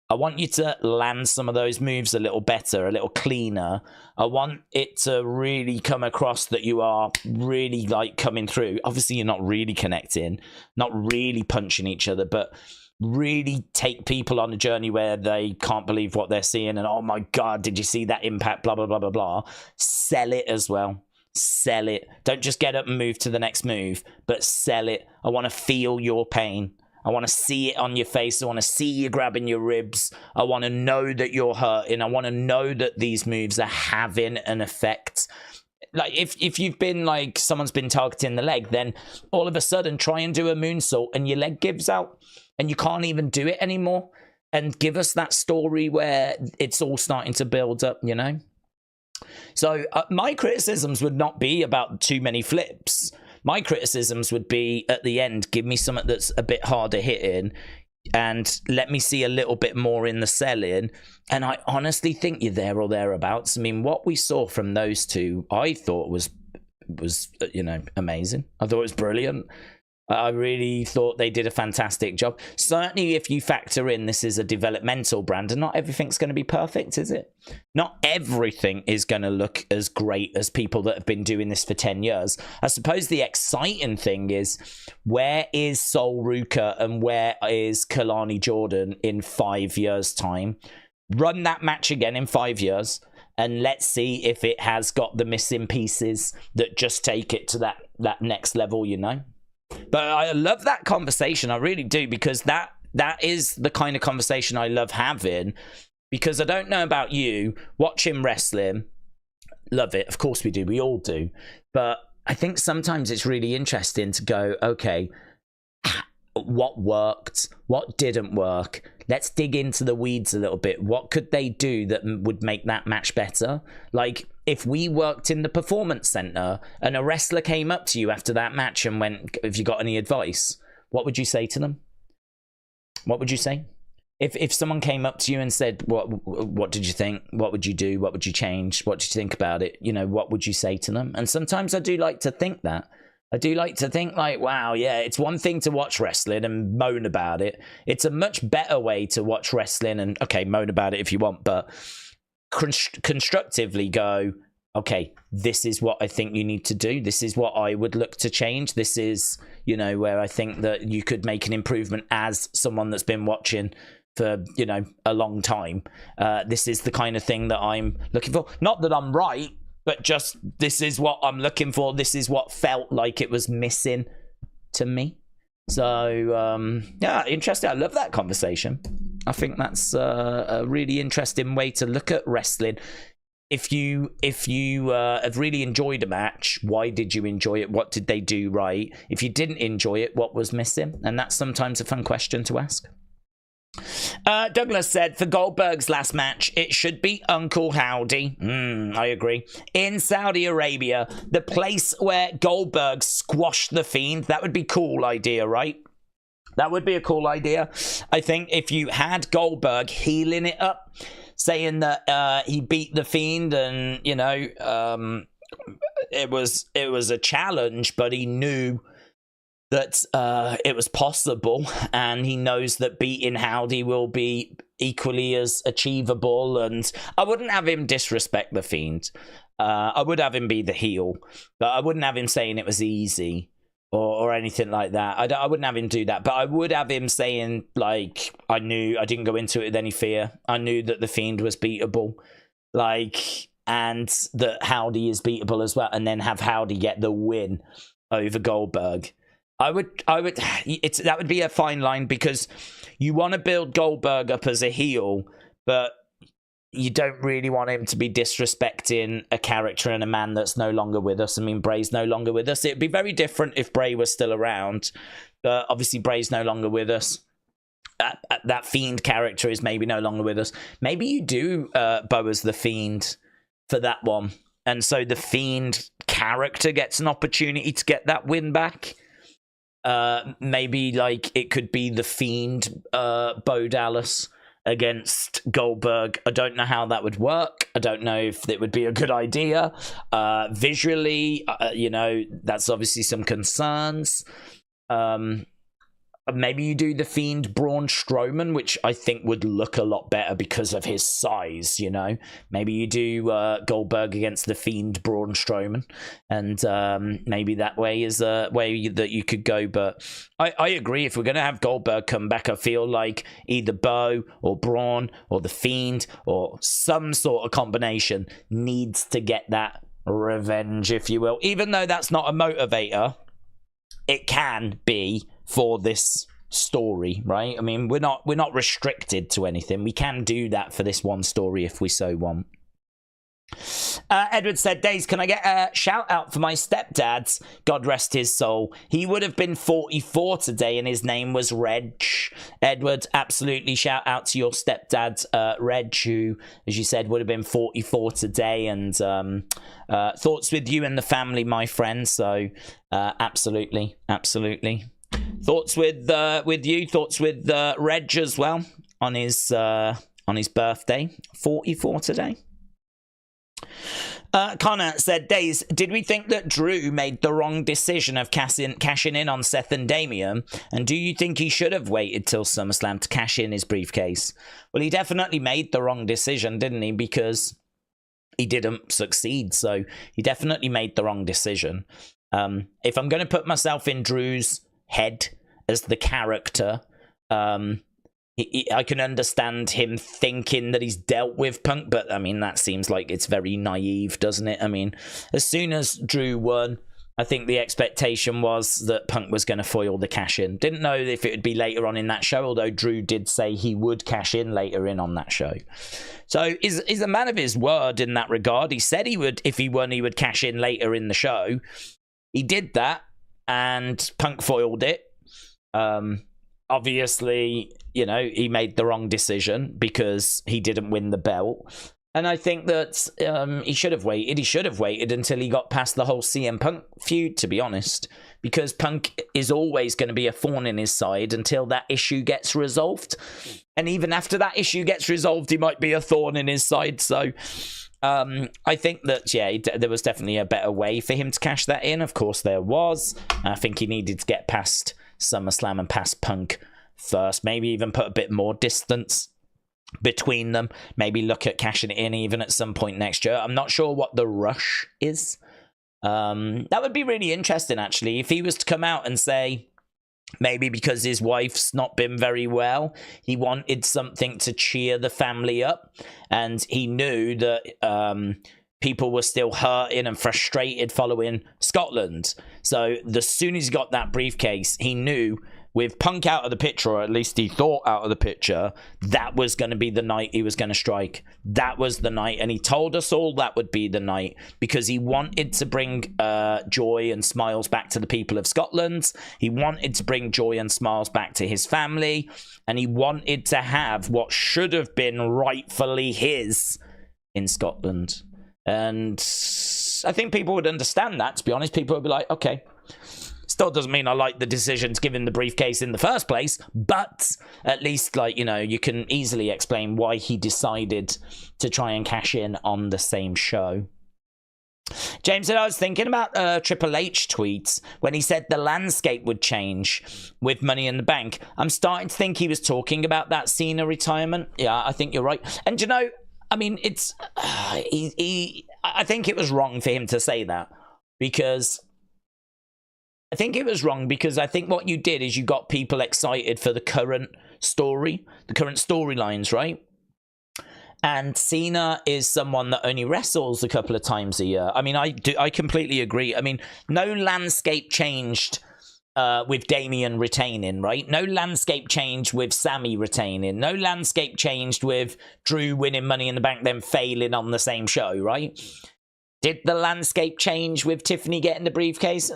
I want you to land some of those moves a little better, a little cleaner. I want it to really come across that you are really like coming through. Obviously, you're not really connecting, not really punching each other, but really take people on a journey where they can't believe what they're seeing. And, oh my God, did you see that impact? Blah, blah, blah, blah, blah. Sell it as well. Sell it. Don't just get up and move to the next move, but sell it. I want to feel your pain. I want to see it on your face. I want to see you grabbing your ribs. I want to know that you're hurting. I want to know that these moves are having an effect. Like, if you've been like, someone's been targeting the leg, then all of a sudden try and do a moonsault and your leg gives out and you can't even do it anymore. And give us that story where it's all starting to build up, you know? So my criticisms would not be about too many flips. My criticisms would be at the end, give me something that's a bit harder hitting and let me see a little bit more in the selling. And I honestly think you're there or thereabouts. I mean, what we saw from those two, I thought was you know, amazing. I thought it was brilliant. I really thought they did a fantastic job. Certainly, if you factor in this is a developmental brand, and not everything's going to be perfect, is it? Not everything is going to look as great as people that have been doing this for 10 years. I suppose the exciting thing is, where is Sol Ruka and where is Kalani Jordan in 5 years' time? Run that match again in 5 years, and let's see if it has got the missing pieces that just take it to that next level, you know? But I love that conversation. I really do, because that is the kind of conversation I love having. Because I don't know about you, watching wrestling, love it. Of course we do. We all do. But I think sometimes it's really interesting to go, okay, what worked? What didn't work? Let's dig into the weeds a little bit. What could they do that would make that match better? Like, if we worked in the performance center and a wrestler came up to you after that match and went, have you got any advice? What would you say to them? What would you say? If someone came up to you and said, what did you think? What would you do? What would you change? What did you think about it? You know, what would you say to them? And sometimes I do like to think that. I do like to think like, wow, yeah, it's one thing to watch wrestling and moan about it. It's a much better way to watch wrestling and, okay, moan about it if you want, but constructively go, okay, this is what I think you need to do. This is what I would look to change. This is, you know, where I think that you could make an improvement as someone that's been watching for, you know, a long time. This is the kind of thing that I'm looking for. Not that I'm right, but just this is what I'm looking for. This is what felt like it was missing to me. So, yeah, interesting. I love that conversation. I think that's a really interesting way to look at wrestling. If you have really enjoyed a match, why did you enjoy it? What did they do right? If you didn't enjoy it, what was missing? And that's sometimes a fun question to ask. Douglas said, for Goldberg's last match, it should be Uncle Howdy. I agree. In Saudi Arabia, the place where Goldberg squashed the Fiend, that would be a cool idea, right? That would be a cool idea. I think if you had Goldberg healing it up, saying that he beat the Fiend and, you know, it was a challenge, but he knew that it was possible, and he knows that beating Howdy will be equally as achievable. And I wouldn't have him disrespect the Fiend. I would have him be the heel, but I wouldn't have him saying it was easy or anything like that. I wouldn't have him do that, but I would have him saying, like, I didn't go into it with any fear. I knew that the Fiend was beatable, like, and that Howdy is beatable as well, and then have Howdy get the win over Goldberg. That would be a fine line, because you want to build Goldberg up as a heel, but you don't really want him to be disrespecting a character and a man that's no longer with us. I mean, Bray's no longer with us. It'd be very different if Bray was still around, but obviously Bray's no longer with us. That Fiend character is maybe no longer with us. Maybe you do Bo as the Fiend for that one, and so the Fiend character gets an opportunity to get that win back. Maybe, like, it could be the Fiend Bo Dallas against Goldberg. I don't know how that would work. I don't know if it would be a good idea. Visually, you know, that's obviously some concerns. Maybe you do the Fiend Braun Strowman, which I think would look a lot better because of his size, you know. Maybe you do Goldberg against the Fiend Braun Strowman, and maybe that way is a way that you could go. But I agree, if we're going to have Goldberg come back, I feel like either Bo or Braun or the Fiend or some sort of combination needs to get that revenge, if you will. Even though that's not a motivator, it can be for this story, right? I mean, we're not restricted to anything. We can do that for this one story if we so want. Edward said, Days, can I get a shout out for my stepdad? God rest his soul. He would have been 44 today and his name was Reg. Edward, absolutely shout out to your stepdad, Reg, who, as you said, would have been 44 today. And thoughts with you and the family, my friend. So absolutely. Thoughts with you, thoughts with Reg as well on his birthday, 44 today. Connor said, Days, did we think that Drew made the wrong decision of cashing in on Seth and Damian? And do you think he should have waited till SummerSlam to cash in his briefcase? Well, he definitely made the wrong decision, didn't he? Because he didn't succeed. So he definitely made the wrong decision. If I'm going to put myself in Drew's head as the character, I can understand him thinking that he's dealt with Punk, but I mean, that seems like it's very naive, doesn't it? I mean, as soon as Drew won, I think the expectation was that Punk was going to foil the cash in. Didn't know if it would be later on in that show, although Drew did say he would cash in later in on that show. So is a man of his word in that regard. He said he would, if he won, he would cash in later in the show. He did that, and Punk foiled it. Obviously, you know, he made the wrong decision because he didn't win the belt. And I think that he should have waited. He should have waited until he got past the whole CM Punk feud, to be honest. Because Punk is always going to be a thorn in his side until that issue gets resolved. And even after that issue gets resolved, he might be a thorn in his side. So I think that, yeah, there was definitely a better way for him to cash that in. Of course, there was. I think he needed to get past SummerSlam and past Punk first. Maybe even put a bit more distance between them. Maybe look at cashing it in even at some point next year. I'm not sure what the rush is. That would be really interesting, actually, if he was to come out and say, maybe because his wife's not been very well, he wanted something to cheer the family up, and he knew that people were still hurting and frustrated following Scotland. So as soon as he got that briefcase, he knew with Punk out of the picture, or at least he thought out of the picture, that was going to be the night he was going to strike. That was the night, and he told us all that would be the night because he wanted to bring joy and smiles back to the people of Scotland. He wanted to bring joy and smiles back to his family, and he wanted to have what should have been rightfully his in Scotland. And I think people would understand that, to be honest. People would be like, okay. Still doesn't mean I like the decision to give him the briefcase in the first place, but at least, like, you know, you can easily explain why he decided to try and cash in on the same show. James said, I was thinking about Triple H tweets when he said the landscape would change with Money in the Bank. I'm starting to think he was talking about that Cena retirement. Yeah, I think you're right. And, you know, I mean, it's... I think it was wrong for him to say that because... I think it was wrong because I think what you did is you got people excited for the current story, the current storylines, right? And Cena is someone that only wrestles a couple of times a year. I mean, I completely agree. I mean, no landscape changed with Damian retaining, right? No landscape changed with Sammy retaining. No landscape changed with Drew winning Money in the Bank, then failing on the same show, right? Did the landscape change with Tiffany getting the briefcase?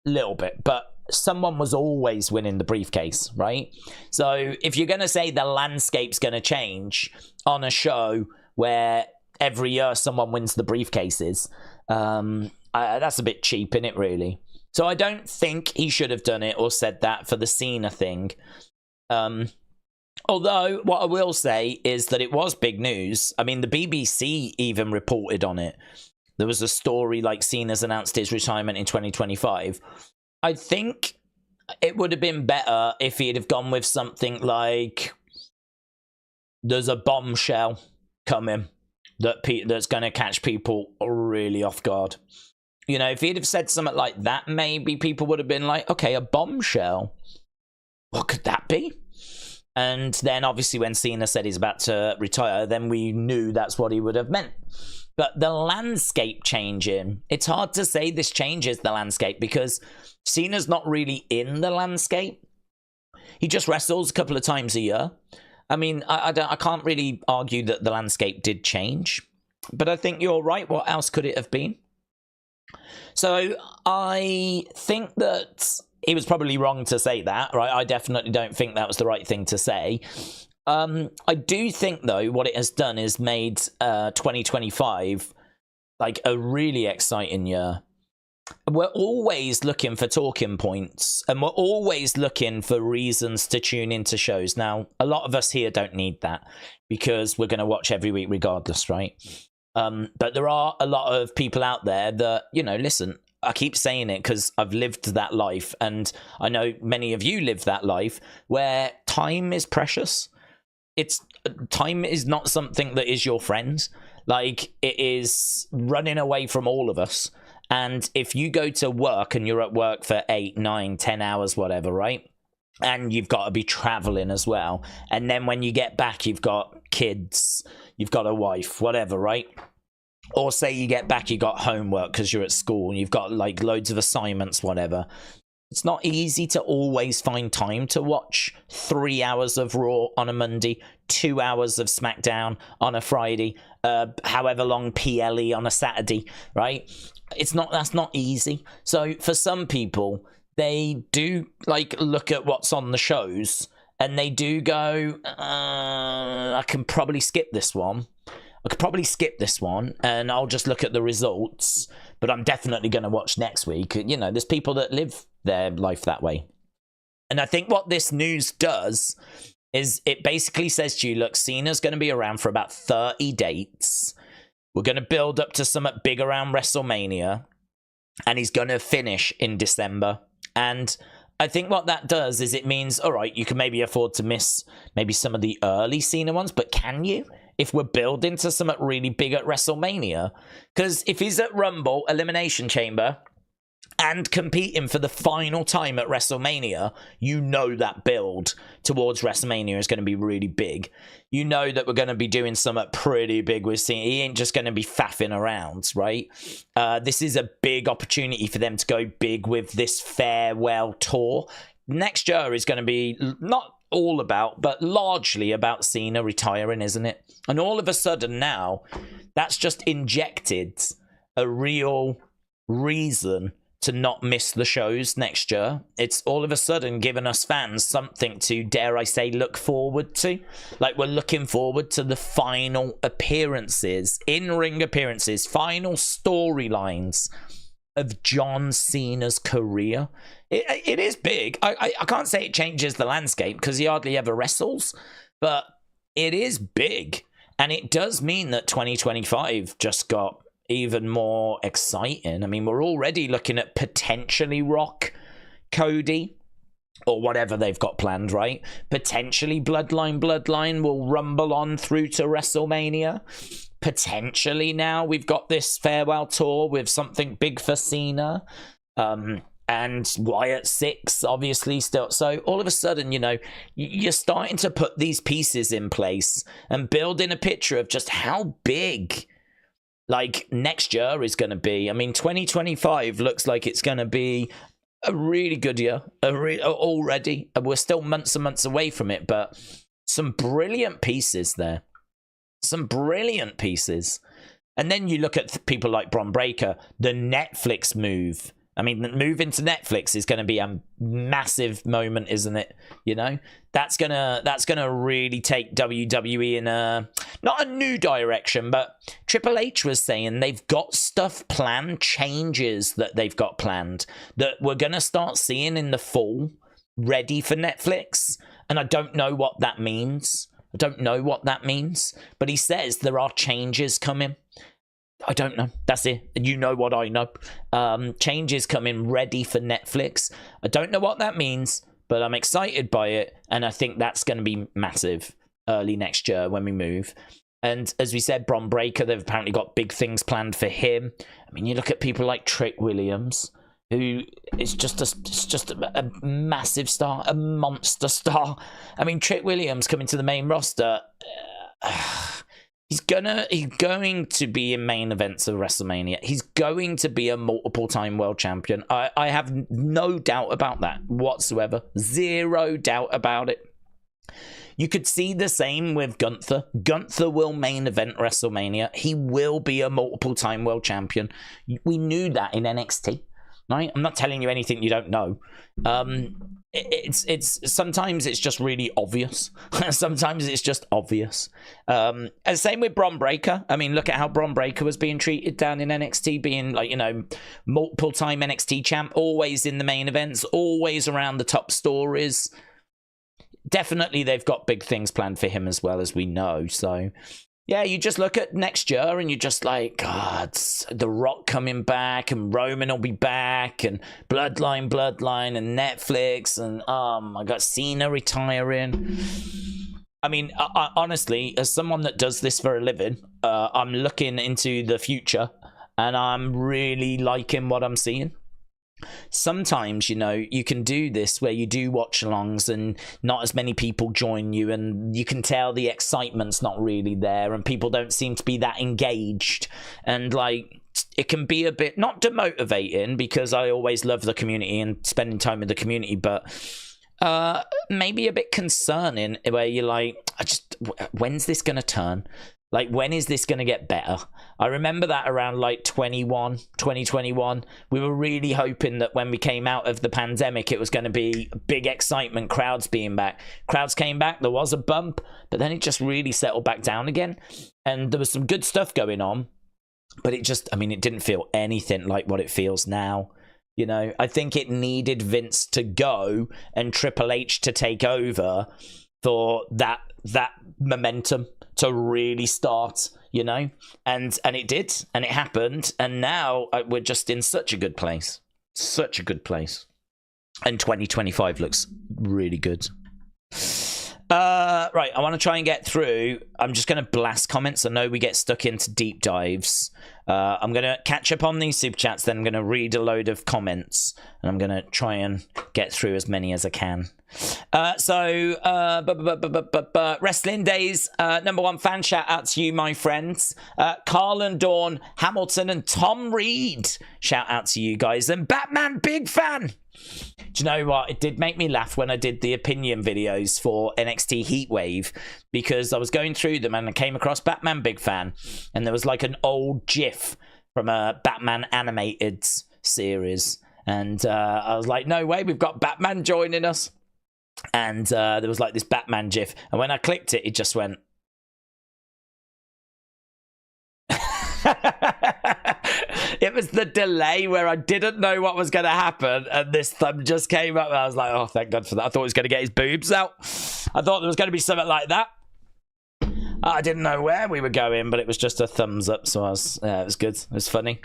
Little bit, but someone was always winning the briefcase, right? So if you're going to say the landscape's going to change on a show where every year someone wins the briefcases, that's a bit cheap, isn't it, really? So I don't think he should have done it or said that for the Cena thing. Although what I will say is that it was big news. I mean, the BBC even reported on it. There was a story like Cena's announced his retirement in 2025. I think it would have been better if he'd have gone with something like there's a bombshell coming that's going to catch people really off guard. You know, if he'd have said something like that, maybe people would have been like, okay, a bombshell. What could that be? And then obviously when Cena said he's about to retire, then we knew that's what he would have meant. But the landscape changing, it's hard to say this changes the landscape because Cena's not really in the landscape. He just wrestles a couple of times a year. I mean, I can't really argue that the landscape did change. But I think you're right. What else could it have been? So I think that he was probably wrong to say that, right? I definitely don't think that was the right thing to say. I do think, though, what it has done is made 2025 like a really exciting year. We're always looking for talking points, and we're always looking for reasons to tune into shows. Now, a lot of us here don't need that because we're going to watch every week regardless, right? But there are a lot of people out there that, you know, listen, I keep saying it because I've lived that life, and I know many of you live that life where time is precious. Time is not something that is your friend. Like, it is running away from all of us. And if you go to work and you're at work for 8, 9, 10 hours, whatever, right? And you've got to be traveling as well. And then when you get back, you've got kids, you've got a wife, whatever, right? Or say you get back, you got homework because you're at school and you've got like loads of assignments, whatever. It's not easy to always find time to watch 3 hours of Raw on a Monday, 2 hours of SmackDown on a Friday, however long PLE on a Saturday, right? That's not easy. So for some people, they do like look at what's on the shows and they do go, I can probably skip this one. I could probably skip this one and I'll just look at the results, but I'm definitely going to watch next week. You know, there's people that live their life that way. And I think what this news does is it basically says to you, look, Cena's going to be around for about 30 dates. We're going to build up to something big around WrestleMania, and he's going to finish in December. And I think what that does is it means, all right, you can maybe afford to miss maybe some of the early Cena ones, but can you? If we're building to something really big at WrestleMania? Because if he's at Rumble, Elimination Chamber, and competing for the final time at WrestleMania, you know that build towards WrestleMania is going to be really big. You know that we're going to be doing something pretty big with Cena. He ain't just going to be faffing around, right? This is a big opportunity for them to go big with this farewell tour. next year is going to be not all about, but largely about Cena retiring, isn't it? And all of a sudden now, that's just injected a real reason to not miss the shows next year. It's all of a sudden given us fans something to, dare I say, look forward to. Like, we're looking forward to the final appearances, in-ring appearances, final storylines of John Cena's career. It is big. I can't say it changes the landscape because he hardly ever wrestles, but it is big. And it does mean that 2025 just got even more exciting. I mean, we're already looking at potentially Rock, Cody, or whatever they've got planned, right? Potentially Bloodline will rumble on through to WrestleMania. Potentially now we've got this farewell tour with something big for Cena. And Wyatt 6, obviously, still. So all of a sudden, you know, you're starting to put these pieces in place and building a picture of just how big, like, next year is going to be. I mean, 2025 looks like it's going to be a really good year already. We're still months and months away from it, but some brilliant pieces there. Some brilliant pieces. And then you look at people like Braun Breaker, the Netflix move. I mean, the move into Netflix is going to be a massive moment, isn't it? You know, that's gonna really take WWE in not a new direction, but Triple H was saying they've got stuff planned, changes that they've got planned that we're gonna start seeing in the fall, ready for Netflix. And I don't know what that means. But he says there are changes coming. I don't know. That's it. You know what I know. Changes coming ready for Netflix. I don't know what that means, but I'm excited by it. And I think that's going to be massive early next year when we move. And as we said, Braun Breaker, they've apparently got big things planned for him. I mean, you look at people like Trick Williams, who is just a massive star, a monster star. I mean, Trick Williams coming to the main roster. He's going to be in main events of WrestleMania. He's going to be a multiple-time world champion. I have no doubt about that whatsoever. Zero doubt about it. You could see the same with Gunther. Gunther will main event WrestleMania. He will be a multiple-time world champion. We knew that in NXT, right? I'm not telling you anything you don't know. It's sometimes it's just really obvious. Sometimes it's just obvious. And same with Braun Breaker. I mean, look at how Braun Breaker was being treated down in NXT, being, like, you know, multiple time NXT champ, always in the main events, always around the top stories. Definitely they've got big things planned for him as well, as we know. So yeah, you just look at next year and you're just like, God, The Rock coming back and Roman will be back and Bloodline and Netflix and, oh my God, Cena retiring. I mean, I, honestly, as someone that does this for a living, I'm looking into the future and I'm really liking what I'm seeing. Sometimes, you know, you can do this where you do watch-alongs and not as many people join you and you can tell the excitement's not really there and people don't seem to be that engaged, and like it can be a bit not demotivating, because I always love the community and spending time with the community, but maybe a bit concerning where you're like, when's this gonna turn? Like, when is this going to get better? I remember that around like 2021, we were really hoping that when we came out of the pandemic, it was going to be big excitement, crowds being back. Crowds came back, there was a bump, but then it just really settled back down again. And there was some good stuff going on, but it just, I mean, it didn't feel anything like what it feels now. You know, I think it needed Vince to go and Triple H to take over for that momentum to really start, you know, and it did, and it happened, and now we're just in such a good place, and 2025 looks really good. Right, I want to try and get through. I'm just going to blast comments. I know we get stuck into deep dives. I'm going to catch up on these super chats, then I'm going to read a load of comments, and I'm going to try and get through as many as I can. Wrestling Days, #1 fan, shout out to you, my friends. Carl and Dawn Hamilton and Tom Reed, shout out to you guys. And Batman, big fan. Do you know what? It did make me laugh when I did the opinion videos for NXT Heatwave, because I was going through them and I came across Batman Big Fan, and there was like an old GIF from a Batman animated series, and I was like, no way, we've got Batman joining us. And there was like this Batman GIF, and when I clicked it, it just went. It was the delay where I didn't know what was going to happen, and this thumb just came up, and I was like, oh, thank God for that. I thought he was going to get his boobs out. I thought there was going to be something like that. I didn't know where we were going, but it was just a thumbs up, so it was good. It was funny.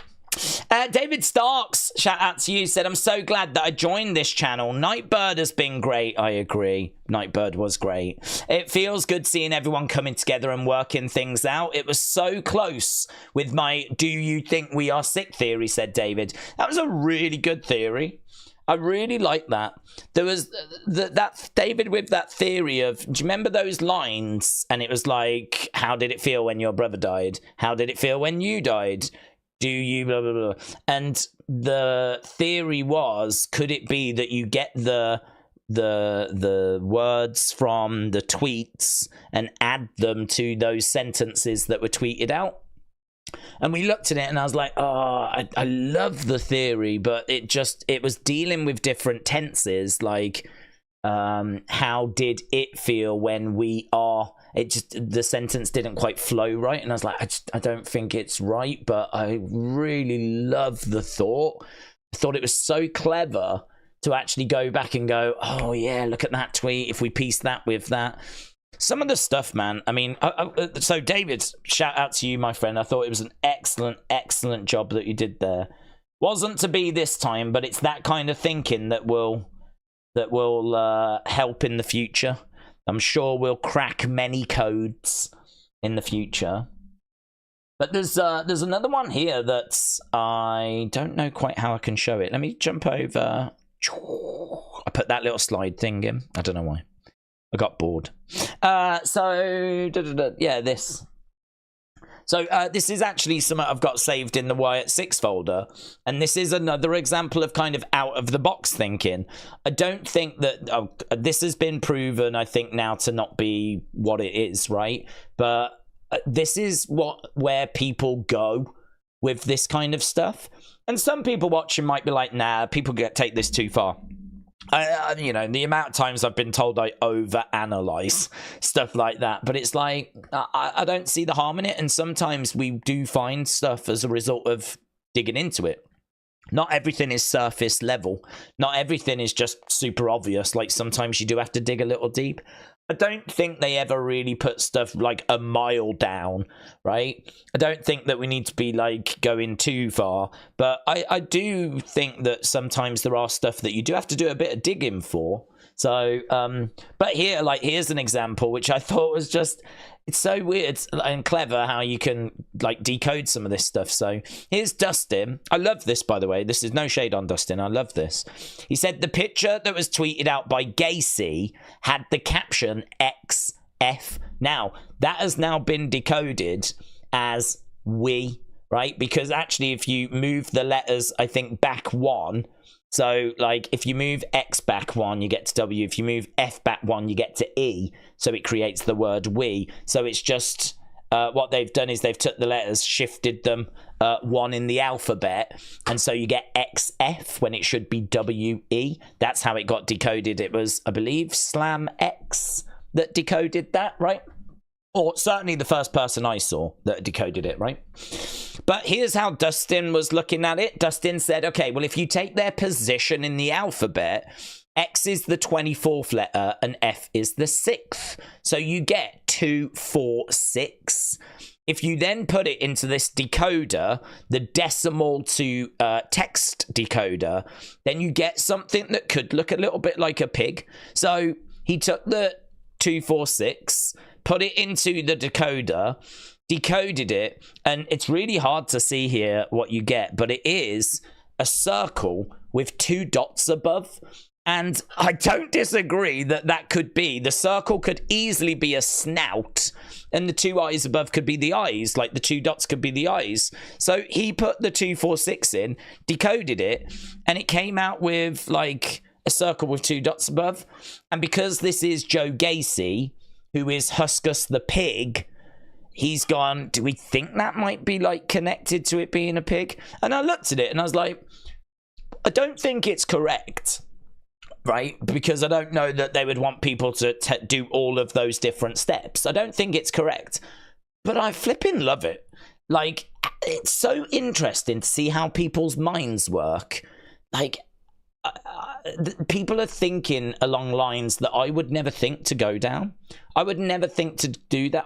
David Starks, shout out to you, said, I'm so glad that I joined this channel. Nightbird has been great. I agree. Nightbird was great. It feels good seeing everyone coming together and working things out. It was so close with my do you think we are sick theory, said David. That was a really good theory. I really like that. There was that David with that theory of, do you remember those lines? And it was like, how did it feel when your brother died? How did it feel when you died? Do you blah, blah, blah. And the theory was, could it be that you get the words from the tweets and add them to those sentences that were tweeted out? And we looked at it and I was like, oh, I love the theory, but it was dealing with different tenses, like how did it feel when we are, the sentence didn't quite flow right, and I was like, I don't think it's right, but I really love the thought. I thought it was so clever to actually go back and go, oh yeah, look at that tweet, if we piece that with that. Some of the stuff, man, I mean, so David, shout out to you, my friend. I thought it was an excellent job that you did there. Wasn't to be this time, but it's that kind of thinking that will help in the future. I'm sure we'll crack many codes in the future. But there's another one here that's, I don't know quite how I can show it. Let me jump over. I put that little slide thing in. I don't know why. I got bored. Yeah, this. So this is actually something I've got saved in the Wyatt 6 folder. And this is another example of kind of out-of-the-box thinking. I don't think that... this has been proven, I think, now to not be what it is, right? But this is where people go with this kind of stuff. And some people watching might be like, nah, people take this too far. You know, the amount of times I've been told I overanalyze stuff like that, but it's like, I don't see the harm in it. And sometimes we do find stuff as a result of digging into it. Not everything is surface level. Not everything is just super obvious. Like sometimes you do have to dig a little deep. I don't think they ever really put stuff like a mile down, right? I don't think that we need to be like going too far, but I do think that sometimes there are stuff that you do have to do a bit of digging for. So, but here, like, here's an example, which I thought was just, it's so weird and clever how you can like decode some of this stuff. So here's Dustin. I love this, by the way. This is no shade on Dustin. I love this. He said the picture that was tweeted out by Gacy had the caption XF. Now, that has now been decoded as we, right? Because actually, if you move the letters, I think, back one, so, like, if you move X back one, you get to W. If you move F back one, you get to E. So it creates the word we. So it's just what they've done is they've took the letters, shifted them one in the alphabet. And so you get XF when it should be WE. That's how it got decoded. It was, I believe, Slam X that decoded that, right? Or certainly the first person I saw that decoded it, right? But here's how Dustin was looking at it. Dustin said, okay, well, if you take their position in the alphabet, X is the 24th letter and F is the 6th. So you get 2, 4, 6. If you then put it into this decoder, the decimal to text decoder, then you get something that could look a little bit like a pig. So he took the 2, 4, 6, put it into the decoder, decoded it, and it's really hard to see here what you get, but it is a circle with 2 dots above, And I don't disagree that that could be. The circle could easily be a snout, and the 2 eyes above could be the eyes, like the 2 dots could be the eyes. So he put the 246 in, decoded it, and it came out with like a circle with 2 dots above. And because this is Joe Gacy, who is Huskus the pig, he's gone, do we think that might be like connected to it being a pig? And I looked at it and I was like, I don't think it's correct. Right? Because I don't know that they would want people to do all of those different steps. I don't think it's correct. But I flipping love it. Like, it's so interesting to see how people's minds work. Like, people are thinking along lines that I would never think to go down. I would never think to do that.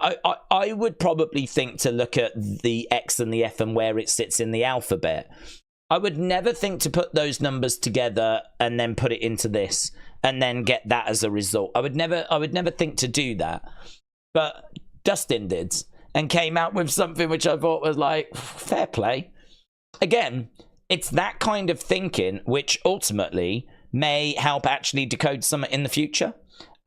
I would probably think to look at the X and the F and where it sits in the alphabet. I would never think to put those numbers together and then put it into this and then get that as a result. I would never think to do that. But Dustin did and came out with something which I thought was like, fair play. Again, it's that kind of thinking which ultimately may help actually decode something in the future.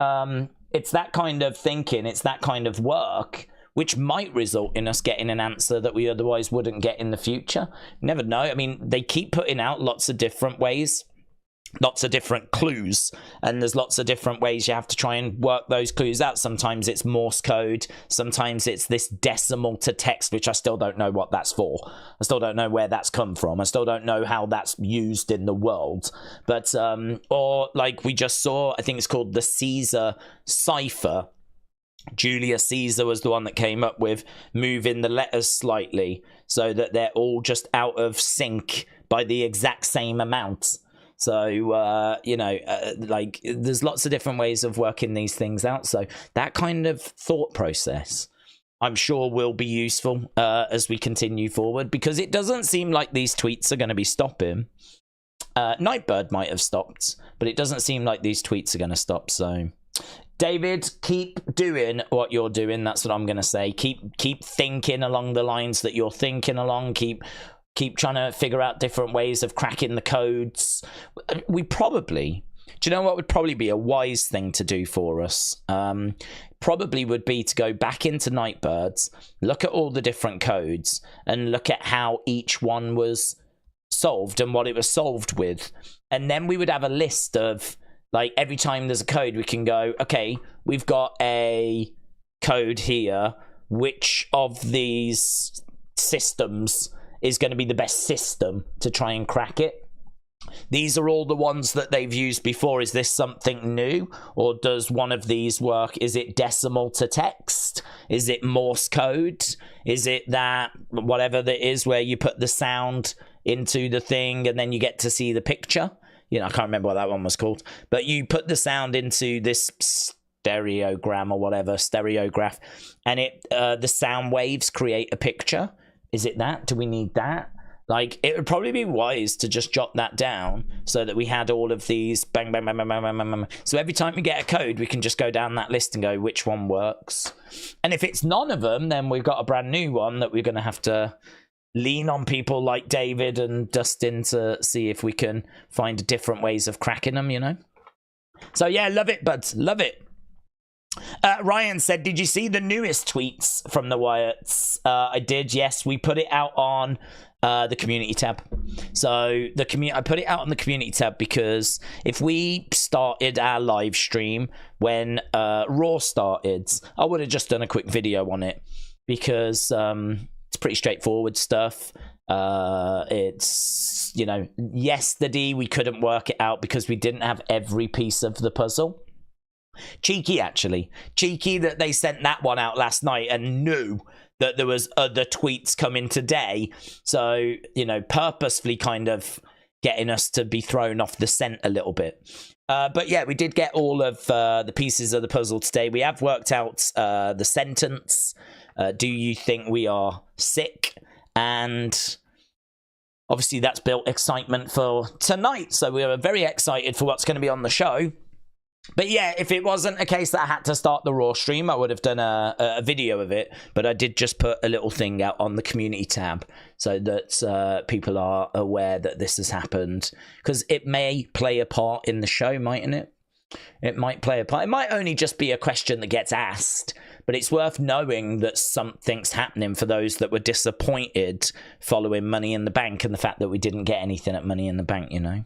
It's that kind of thinking, it's that kind of work which might result in us getting an answer that we otherwise wouldn't get in the future. Never know. I mean, they keep putting out lots of different ways, lots of different clues, and there's lots of different ways you have to try and work those clues out. Sometimes it's Morse code, sometimes it's this decimal to text, which I still don't know what that's for. I still don't know where that's come from. I still don't know how that's used in the world. But, or like we just saw, I think it's called the Caesar cipher. Julius Caesar was the one that came up with moving the letters slightly so that they're all just out of sync by the exact same amount. So, you know, like there's lots of different ways of working these things out. So that kind of thought process, I'm sure, will be useful as we continue forward, because it doesn't seem like these tweets are going to be stopping. Nightbird might have stopped, but it doesn't seem like these tweets are going to stop. So David, keep doing what you're doing. That's what I'm going to say. Keep thinking along the lines that you're thinking along. Keep trying to figure out different ways of cracking the codes. We probably, do you know what would probably be a wise thing to do for us? Probably would be to go back into Nightbirds, look at all the different codes, and look at how each one was solved and what it was solved with. And then we would have a list of, like, every time there's a code, we can go, okay, we've got a code here. Which of these systems is going to be the best system to try and crack it? These are all the ones that they've used before. Is this something new? Or does one of these work? Is it decimal to text? Is it Morse code? Is it that, whatever that is, where you put the sound into the thing and then you get to see the picture? You know, I can't remember what that one was called. But you put the sound into this stereogram or whatever, stereograph, and it the sound waves create a picture. Is it that? Do we need that? Like, it would probably be wise to just jot that down so that we had all of these bang, bang, bang, bang, bang, bang, bang, bang. So every time we get a code, we can just go down that list and go, which one works? And if it's none of them, then we've got a brand new one that we're going to have to lean on people like David and Dustin to see if we can find different ways of cracking them, you know? So yeah, love it, buds. Love it. Ryan said, did you see the newest tweets from the Wyatts? I did, yes. We put it out on the community tab. So I put it out on the community tab because if we started our live stream when Raw started, I would have just done a quick video on it, because it's pretty straightforward stuff. It's, you know, yesterday we couldn't work it out because we didn't have every piece of the puzzle. Cheeky, actually. Cheeky that they sent that one out last night and knew that there was other tweets coming today. So, you know, purposefully kind of getting us to be thrown off the scent a little bit. But yeah, we did get all of the pieces of the puzzle today. We have worked out the sentence. Do you think we are sick? And obviously that's built excitement for tonight. So we are very excited for what's going to be on the show. But yeah, if it wasn't a case that I had to start the Raw stream, I would have done a video of it. But I did just put a little thing out on the community tab so that people are aware that this has happened. Because it may play a part in the show, mightn't it? It might play a part. It might only just be a question that gets asked. But it's worth knowing that something's happening for those that were disappointed following Money in the Bank and the fact that we didn't get anything at Money in the Bank, you know?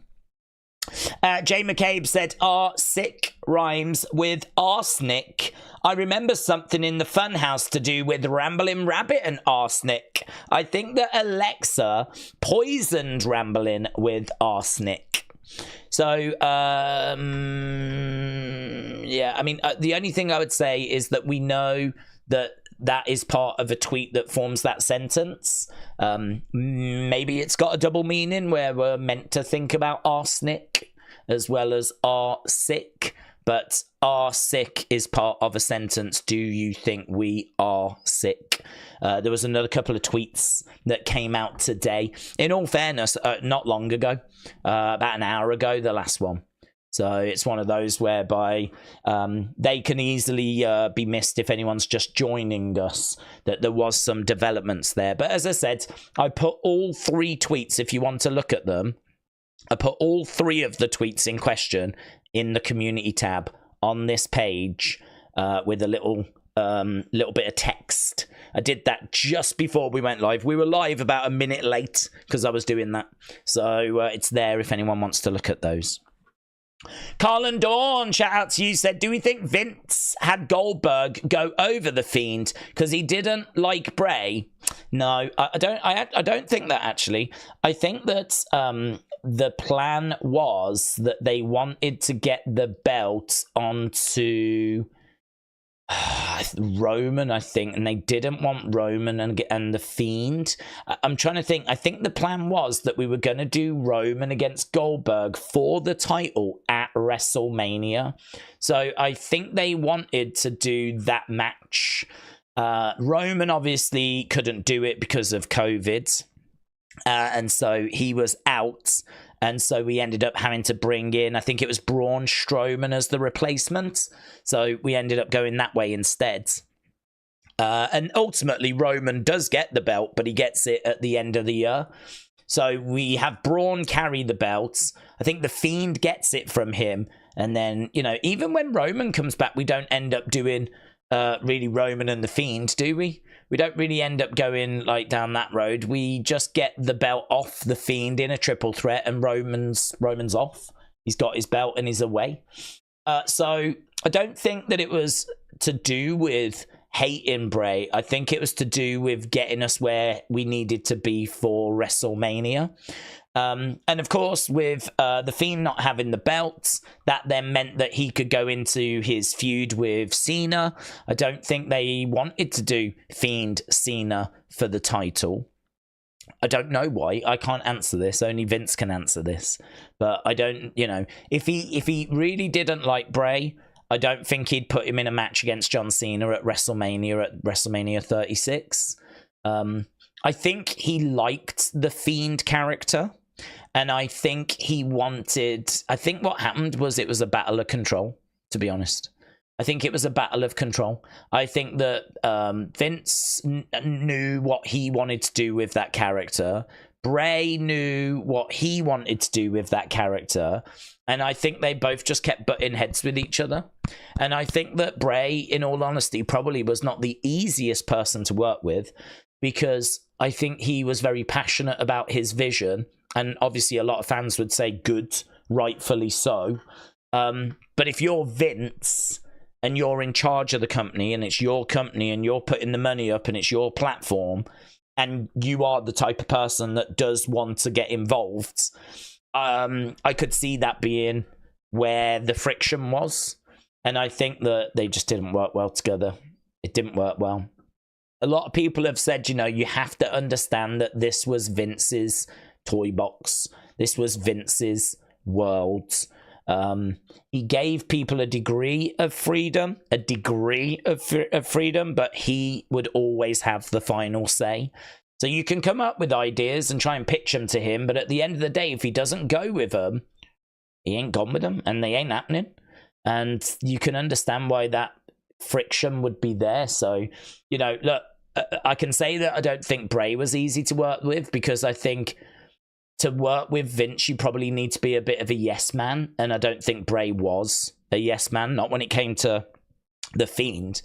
Jay McCabe said, sick rhymes with arsenic. I remember something in the Funhouse to do with Ramblin' Rabbit and arsenic. I think that Alexa poisoned Ramblin' with arsenic. So, yeah, I mean, the only thing I would say is that we know that that is part of a tweet that forms that sentence. Maybe it's got a double meaning where we're meant to think about arsenic as well as are sick, but are sick is part of a sentence. Do you think we are sick? There was another couple of tweets that came out today. In all fairness, not long ago, about an hour ago, the last one. So it's one of those whereby they can easily be missed if anyone's just joining us, that there was some developments there. But as I said, I put all 3 tweets, if you want to look at them, I put all 3 of the tweets in question in the community tab on this page with a little bit of text. I did that just before we went live. We were live about a minute late because I was doing that. So it's there if anyone wants to look at those. Carl and Dawn, shout out to you, said, do we think Vince had Goldberg go over the Fiend because he didn't like Bray? No, I don't think that, actually. I think that the plan was that they wanted to get the belt onto Roman, I think, and they didn't want Roman and the Fiend. I'm trying to think. I think the plan was that we were going to do Roman against Goldberg for the title at WrestleMania. So I think they wanted to do that match. Roman obviously couldn't do it because of COVID, and so he was out. And so we ended up having to bring in, I think it was Braun Strowman as the replacement. So we ended up going that way instead. And ultimately, Roman does get the belt, but he gets it at the end of the year. So we have Braun carry the belts. I think the Fiend gets it from him. And then, you know, even when Roman comes back, we don't end up doing really Roman and the Fiend, do we? We don't really end up going like down that road. We just get the belt off the Fiend in a triple threat, and Roman's off. He's got his belt and he's away. So I don't think that it was to do with hating Bray. I think it was to do with getting us where we needed to be for WrestleMania. And of course, with the Fiend not having the belts, that then meant that he could go into his feud with Cena. I don't think they wanted to do Fiend Cena for the title. I don't know why. I can't answer this. Only Vince can answer this. But I don't, you know, if he really didn't like Bray, I don't think he'd put him in a match against John Cena at WrestleMania 36. I think he liked the Fiend character. And I think I think what happened was it was a battle of control, to be honest. I think it was a battle of control. I think that Vince knew what he wanted to do with that character. Bray knew what he wanted to do with that character. And I think they both just kept butting heads with each other. And I think that Bray, in all honesty, probably was not the easiest person to work with, because I think he was very passionate about his vision. And obviously a lot of fans would say good, rightfully so. But if you're Vince and you're in charge of the company and it's your company and you're putting the money up and it's your platform and you are the type of person that does want to get involved, I could see that being where the friction was. And I think that they just didn't work well together. It didn't work well. A lot of people have said, you know, you have to understand that this was Vince's toy box. This was Vince's world. He gave people a degree of freedom, but he would always have the final say. So you can come up with ideas and try and pitch them to him, but at the end of the day, if he doesn't go with them, he ain't gone with them, and they ain't happening. And you can understand why that friction would be there. So, you know, look, I can say that I don't think Bray was easy to work with, because I think to work with Vince, you probably need to be a bit of a yes man. And I don't think Bray was a yes man, not when it came to The Fiend.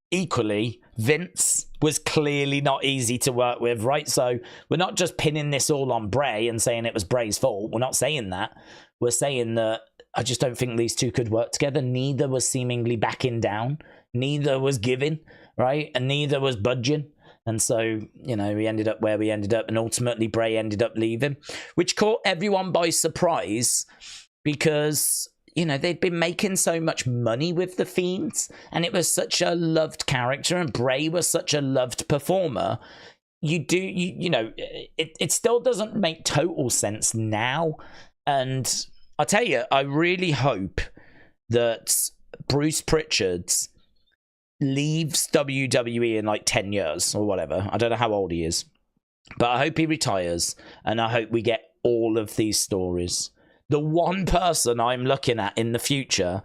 Equally, Vince was clearly not easy to work with, right? So we're not just pinning this all on Bray and saying it was Bray's fault. We're not saying that. We're saying that I just don't think these two could work together. Neither was seemingly backing down. Neither was giving, right? And neither was budging. And so, you know, we ended up where we ended up, and ultimately Bray ended up leaving, which caught everyone by surprise because, you know, they'd been making so much money with The Fiends, and it was such a loved character, and Bray was such a loved performer. You know, it still doesn't make total sense now. And I'll tell you, I really hope that Bruce Pritchard's leaves WWE in like 10 years or whatever. I don't know how old he is, but I hope he retires, and I hope we get all of these stories. The one person I'm looking at in the future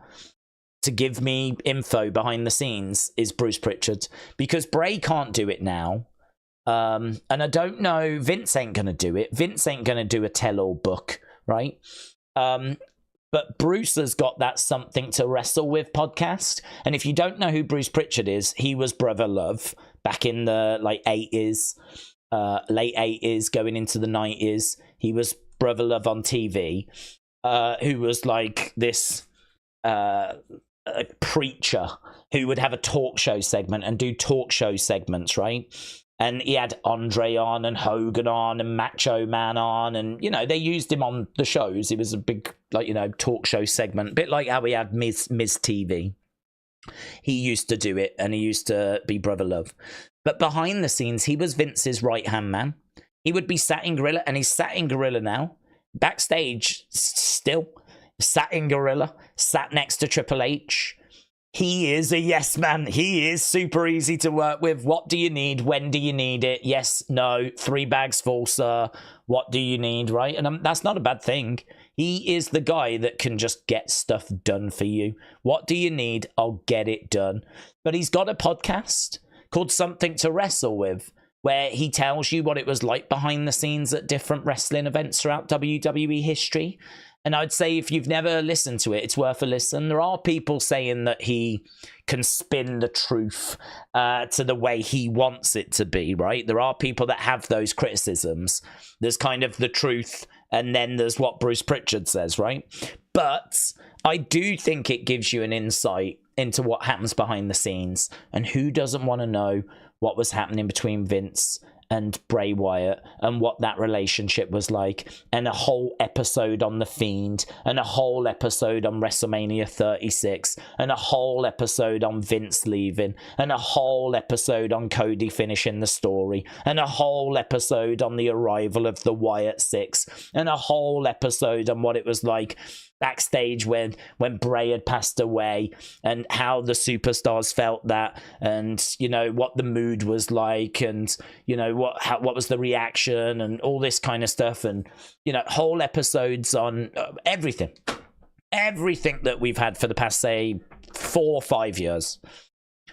to give me info behind the scenes is Bruce Pritchard, because Bray can't do it now. And I don't know, Vince ain't going to do it. Vince ain't going to do a tell-all book, right? But Bruce has got that Something to Wrestle With podcast. And if you don't know who Bruce Pritchard is, he was Brother Love back in the like 80s, late 80s, going into the 90s. He was Brother Love on TV, who was like this preacher who would have a talk show segment and do talk show segments, right? And he had Andre on and Hogan on and Macho Man on. And, you know, they used him on the shows. He was a big, like, you know, talk show segment. A bit like how we had Miz TV. He used to do it, and he used to be Brother Love. But behind the scenes, he was Vince's right-hand man. He would be sat in Gorilla, and he's sat in Gorilla now. Backstage, still. Sat in Gorilla. Sat next to Triple H. He is a yes man. He is super easy to work with. What do you need? When do you need it? Yes, no, 3 bags full, sir. What do you need, right? And that's not a bad thing. He is the guy that can just get stuff done for you. What do you need? I'll get it done. But he's got a podcast called Something to Wrestle With, where he tells you what it was like behind the scenes at different wrestling events throughout WWE history. And I'd say if you've never listened to it, it's worth a listen. There are people saying that he can spin the truth to the way he wants it to be, right? There are people that have those criticisms. There's kind of the truth, and then there's what Bruce Pritchard says, right? But I do think it gives you an insight into what happens behind the scenes, and who doesn't want to know what was happening between Vince and Bray Wyatt, and what that relationship was like, and a whole episode on The Fiend, and a whole episode on WrestleMania 36, and a whole episode on Vince leaving, and a whole episode on Cody finishing the story, and a whole episode on the arrival of the Wyatt Six, and a whole episode on what it was like backstage when Bray had passed away, and how the superstars felt that, and, you know, what the mood was like, and, you know, what was the reaction, and all this kind of stuff, and, you know, whole episodes on everything that we've had for the past, say, 4 or 5 years.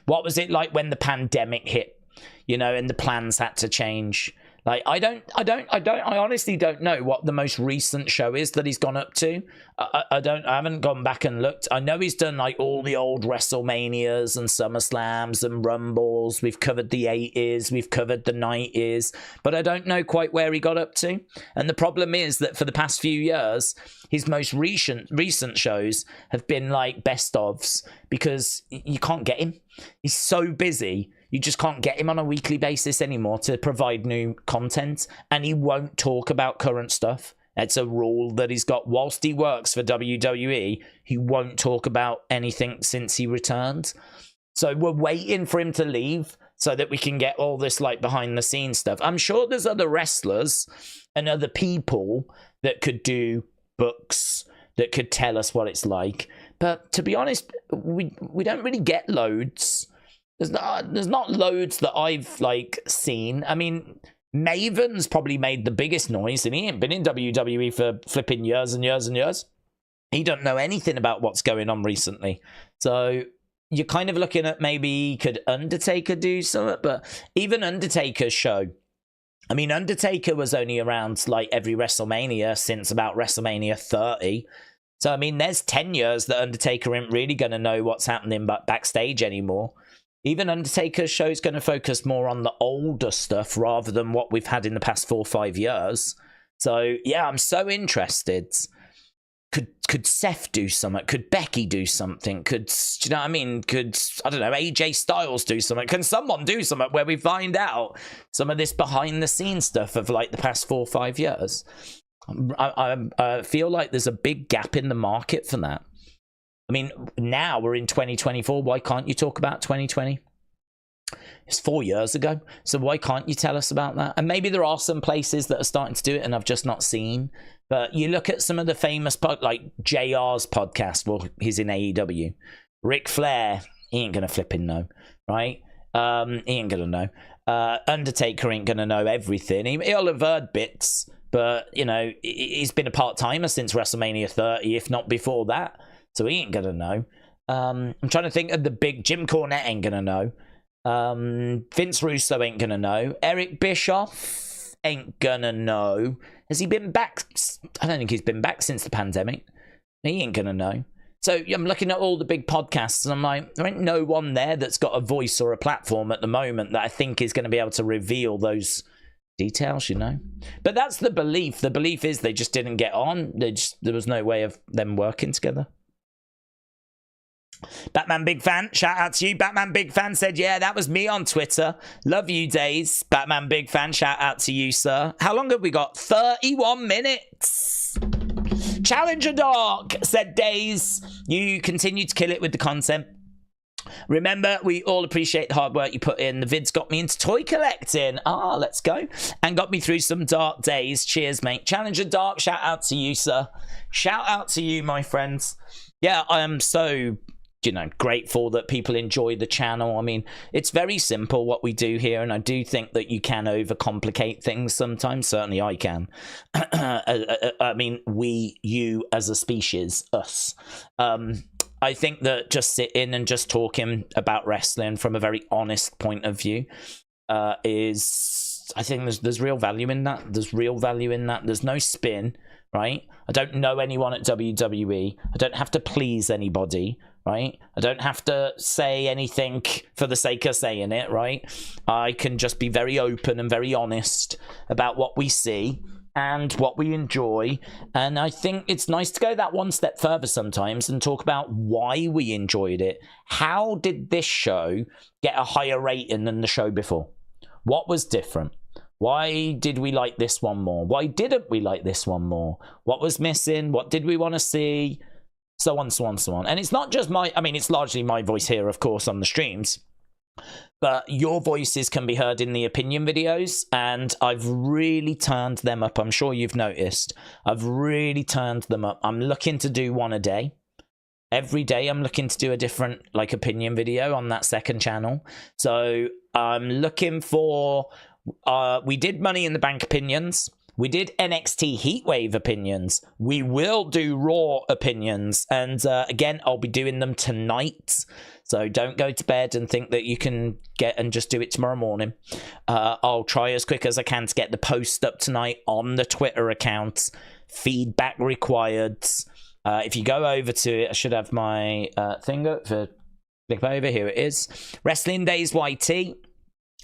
What was it like when the pandemic hit, you know, and the plans had to change? Like, I honestly don't know what the most recent show is that he's gone up to. I haven't gone back and looked. I know he's done like all the old WrestleManias and SummerSlams and Rumbles. We've covered the 80s, we've covered the 90s, but I don't know quite where he got up to. And the problem is that for the past few years, his most recent shows have been like best ofs, because you can't get him. He's so busy. You just can't get him on a weekly basis anymore to provide new content, and he won't talk about current stuff. It's a rule that he's got. Whilst he works for WWE, he won't talk about anything since he returned. So we're waiting for him to leave so that we can get all this like behind the scenes stuff. I'm sure there's other wrestlers and other people that could do books that could tell us what it's like. But to be honest, we don't really get loads. There's not loads that I've like seen. I mean, Maven's probably made the biggest noise, and he ain't been in WWE for flipping years and years and years. He don't know anything about what's going on recently. So you're kind of looking at maybe could Undertaker do something, but even Undertaker's show, I mean, Undertaker was only around like every WrestleMania since about WrestleMania 30. So, I mean, there's 10 years that Undertaker ain't really going to know what's happening backstage anymore. Even Undertaker's show is going to focus more on the older stuff rather than what we've had in the past 4 or 5 years. So, yeah, I'm so interested. Could Seth do something? Could Becky do something? Could, you know what I mean? Could, I don't know, AJ Styles do something? Can someone do something where we find out some of this behind the scenes stuff of like the past 4 or 5 years? I feel like there's a big gap in the market for that. I mean, now we're in 2024. Why can't you talk about 2020? It's 4 years ago. So why can't you tell us about that? And maybe there are some places that are starting to do it and I've just not seen. But you look at some of the famous, like JR's podcast. Well, he's in AEW. Ric Flair, he ain't going to flipping know, right? He ain't going to know. Undertaker ain't going to know everything. He'll have heard bits. But, you know, he's been a part-timer since WrestleMania 30, if not before that. So he ain't going to know. I'm trying to think of the big... Jim Cornette ain't going to know. Vince Russo ain't going to know. Eric Bischoff ain't going to know. Has he been back? I don't think he's been back since the pandemic. He ain't going to know. So I'm looking at all the big podcasts and I'm like, there ain't no one there that's got a voice or a platform at the moment that I think is going to be able to reveal those details, you know. But that's the belief. The belief is they just didn't get on. There was no way of them working together. Batman Big Fan, shout out to you. Batman Big Fan said, yeah, that was me on Twitter. Love you, Days. Batman Big Fan, shout out to you, sir. How long have we got? 31 minutes. Challenger Dark said, Days, you continue to kill it with the content. Remember, we all appreciate the hard work you put in. The vids got me into toy collecting. Let's go. And got me through some dark days. Cheers, mate. Challenger Dark, shout out to you, sir. Shout out to you, my friends. Yeah, I am so, you know, grateful that people enjoy the channel. I mean, it's very simple what we do here, and I do think that you can overcomplicate things sometimes. Certainly I can. I mean, you as a species, us. I think that just sitting and just talking about wrestling from a very honest point of view is, I think there's real value in that. There's real value in that. There's no spin, right? I don't know anyone at WWE. I don't have to please anybody, right? I don't have to say anything for the sake of saying it, right? I can just be very open and very honest about what we see and what we enjoy. And I think it's nice to go that one step further sometimes and talk about why we enjoyed it. How did this show get a higher rating than the show before? What was different? Why did we like this one more? Why didn't we like this one more? What was missing? What did we want to see? So on, so on, so on. And it's not just it's largely my voice here, of course, on the streams. But your voices can be heard in the opinion videos, and I've really turned them up. I'm sure you've noticed. I've really turned them up. I'm looking to do one a day. Every day I'm looking to do a different opinion video on that second channel. So I'm looking for... we did Money in the Bank opinions. We did NXT Heatwave opinions. We will do Raw opinions. And again, I'll be doing them tonight. So don't go to bed and think that you can get and just do it tomorrow morning. I'll try as quick as I can to get the post up tonight on the Twitter account. Feedback required. If you go over to it, I should have my thing up for click over. Here it is. Wrestling Days YT.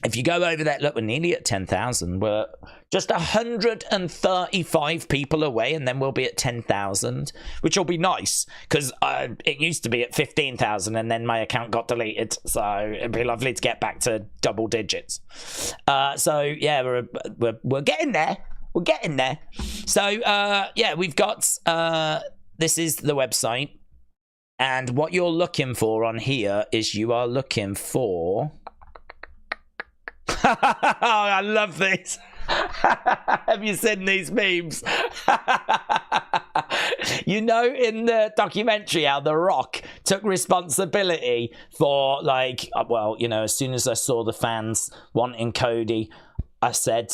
If you go over that, look, we're nearly at 10,000. We're just 135 people away, and then we'll be at 10,000, which will be nice, because it used to be at 15,000, and then my account got deleted, so it'd be lovely to get back to double digits. So, yeah, we're getting there. We're getting there. So, yeah, we've got... this is the website, and what you're looking for on here is you are looking for... I love these. Have you seen these memes? You know, in the documentary, how The Rock took responsibility for, as soon as I saw the fans wanting Cody, I said,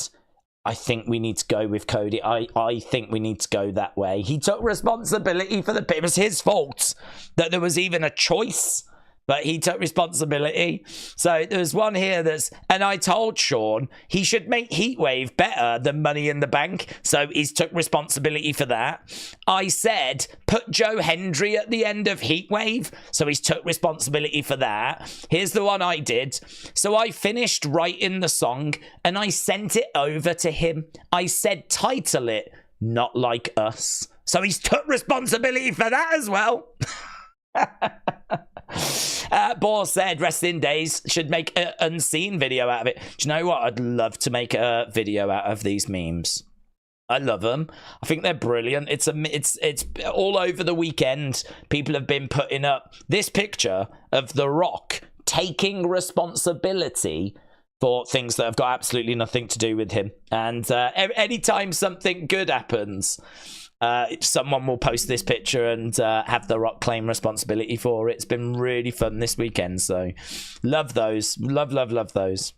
I think we need to go with Cody. I think we need to go that way. He took responsibility for it was his fault that there was even a choice, but he took responsibility. So there's one here and I told Sean he should make Heatwave better than Money in the Bank. So he's took responsibility for that. I said, put Joe Hendry at the end of Heatwave. So he's took responsibility for that. Here's the one I did. So I finished writing the song and I sent it over to him. I said, title it Not Like Us. So he's took responsibility for that as well. Bálor said Wrestling Days should make an unseen video out of it. Do you know what? I'd love to make a video out of these memes. I love them. I think they're brilliant. It's all over the weekend. People have been putting up this picture of The Rock taking responsibility for things that have got absolutely nothing to do with him. And anytime something good happens, someone will post this picture and have The Rock claim responsibility for it. It's been really fun this weekend, so love those. Love those.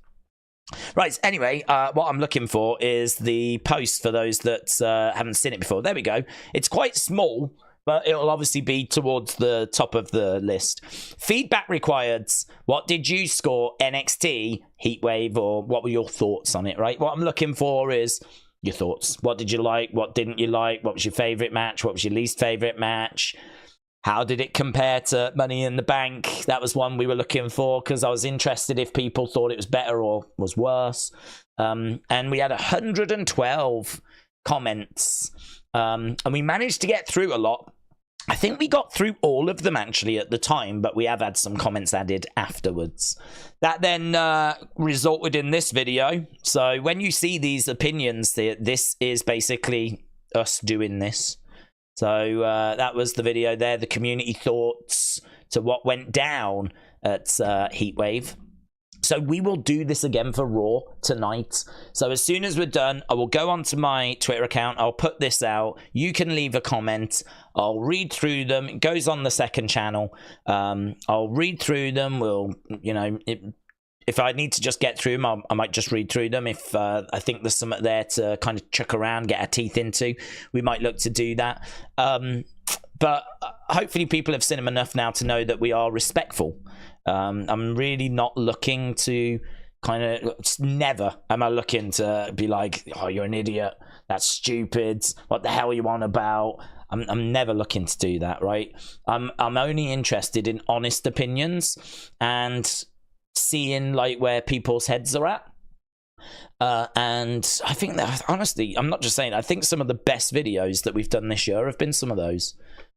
Right, anyway, what I'm looking for is the post for those that haven't seen it before. There we go. It's quite small, but it'll obviously be towards the top of the list. Feedback required. What did you score NXT, Heatwave, or what were your thoughts on it, right? What I'm looking for is your thoughts. What did you like? What didn't you like? What was your favourite match? What was your least favourite match? How did it compare to Money in the Bank? That was one we were looking for because I was interested if people thought it was better or was worse. And we had 112 comments. And we managed to get through a lot. I think we got through all of them actually at the time, but we have had some comments added afterwards. That then resulted in this video. So when you see these opinions, this is basically us doing this. So that was the video there, the community thoughts to what went down at Heatwave. So we will do this again for Raw tonight. So as soon as we're done, I will go onto my Twitter account. I'll put this out. You can leave a comment. I'll read through them. It goes on the second channel. I'll read through them. We'll, if I need to just get through them, I might just read through them. If I think there's something there to kind of chuck around, get our teeth into, we might look to do that. But hopefully people have seen them enough now to know that we are respectful. I'm really not looking to never am I looking to be like, oh, you're an idiot. That's stupid. What the hell are you on about? I'm never looking to do that, right? I'm only interested in honest opinions and seeing like where people's heads are at. And I think that, honestly, I'm not just saying, I think some of the best videos that we've done this year have been some of those.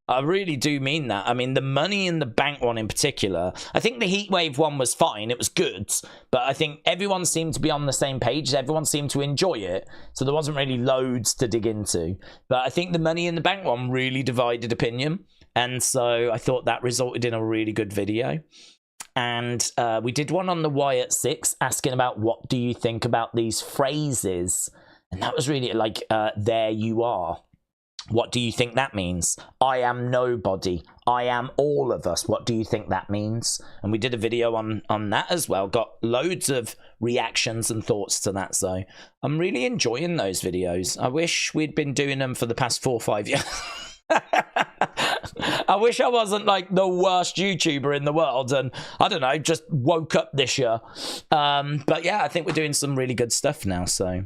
I really do mean that. I mean, the Money in the Bank one in particular, I think the Heatwave one was fine. It was good. But I think everyone seemed to be on the same page. Everyone seemed to enjoy it. So there wasn't really loads to dig into. But I think the Money in the Bank one really divided opinion. And so I thought that resulted in a really good video. And we did one on the Wyatt 6 asking about what do you think about these phrases. And that was really like, there you are. What do you think that means? I am nobody. I am all of us. What do you think that means? And we did a video on that as well. Got loads of reactions and thoughts to that. So I'm really enjoying those videos. I wish we'd been doing them for the past 4 or 5 years. I wish I wasn't like the worst YouTuber in the world and I don't know, just woke up this year. But yeah, I think we're doing some really good stuff now. So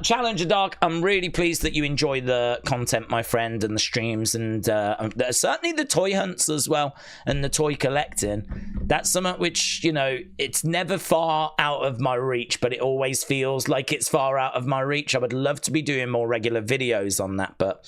Challenger Dark, I'm really pleased that you enjoy the content, my friend, and the streams, and certainly the toy hunts as well, and the toy collecting. That's something which, it's never far out of my reach, but it always feels like it's far out of my reach. I would love to be doing more regular videos on that, but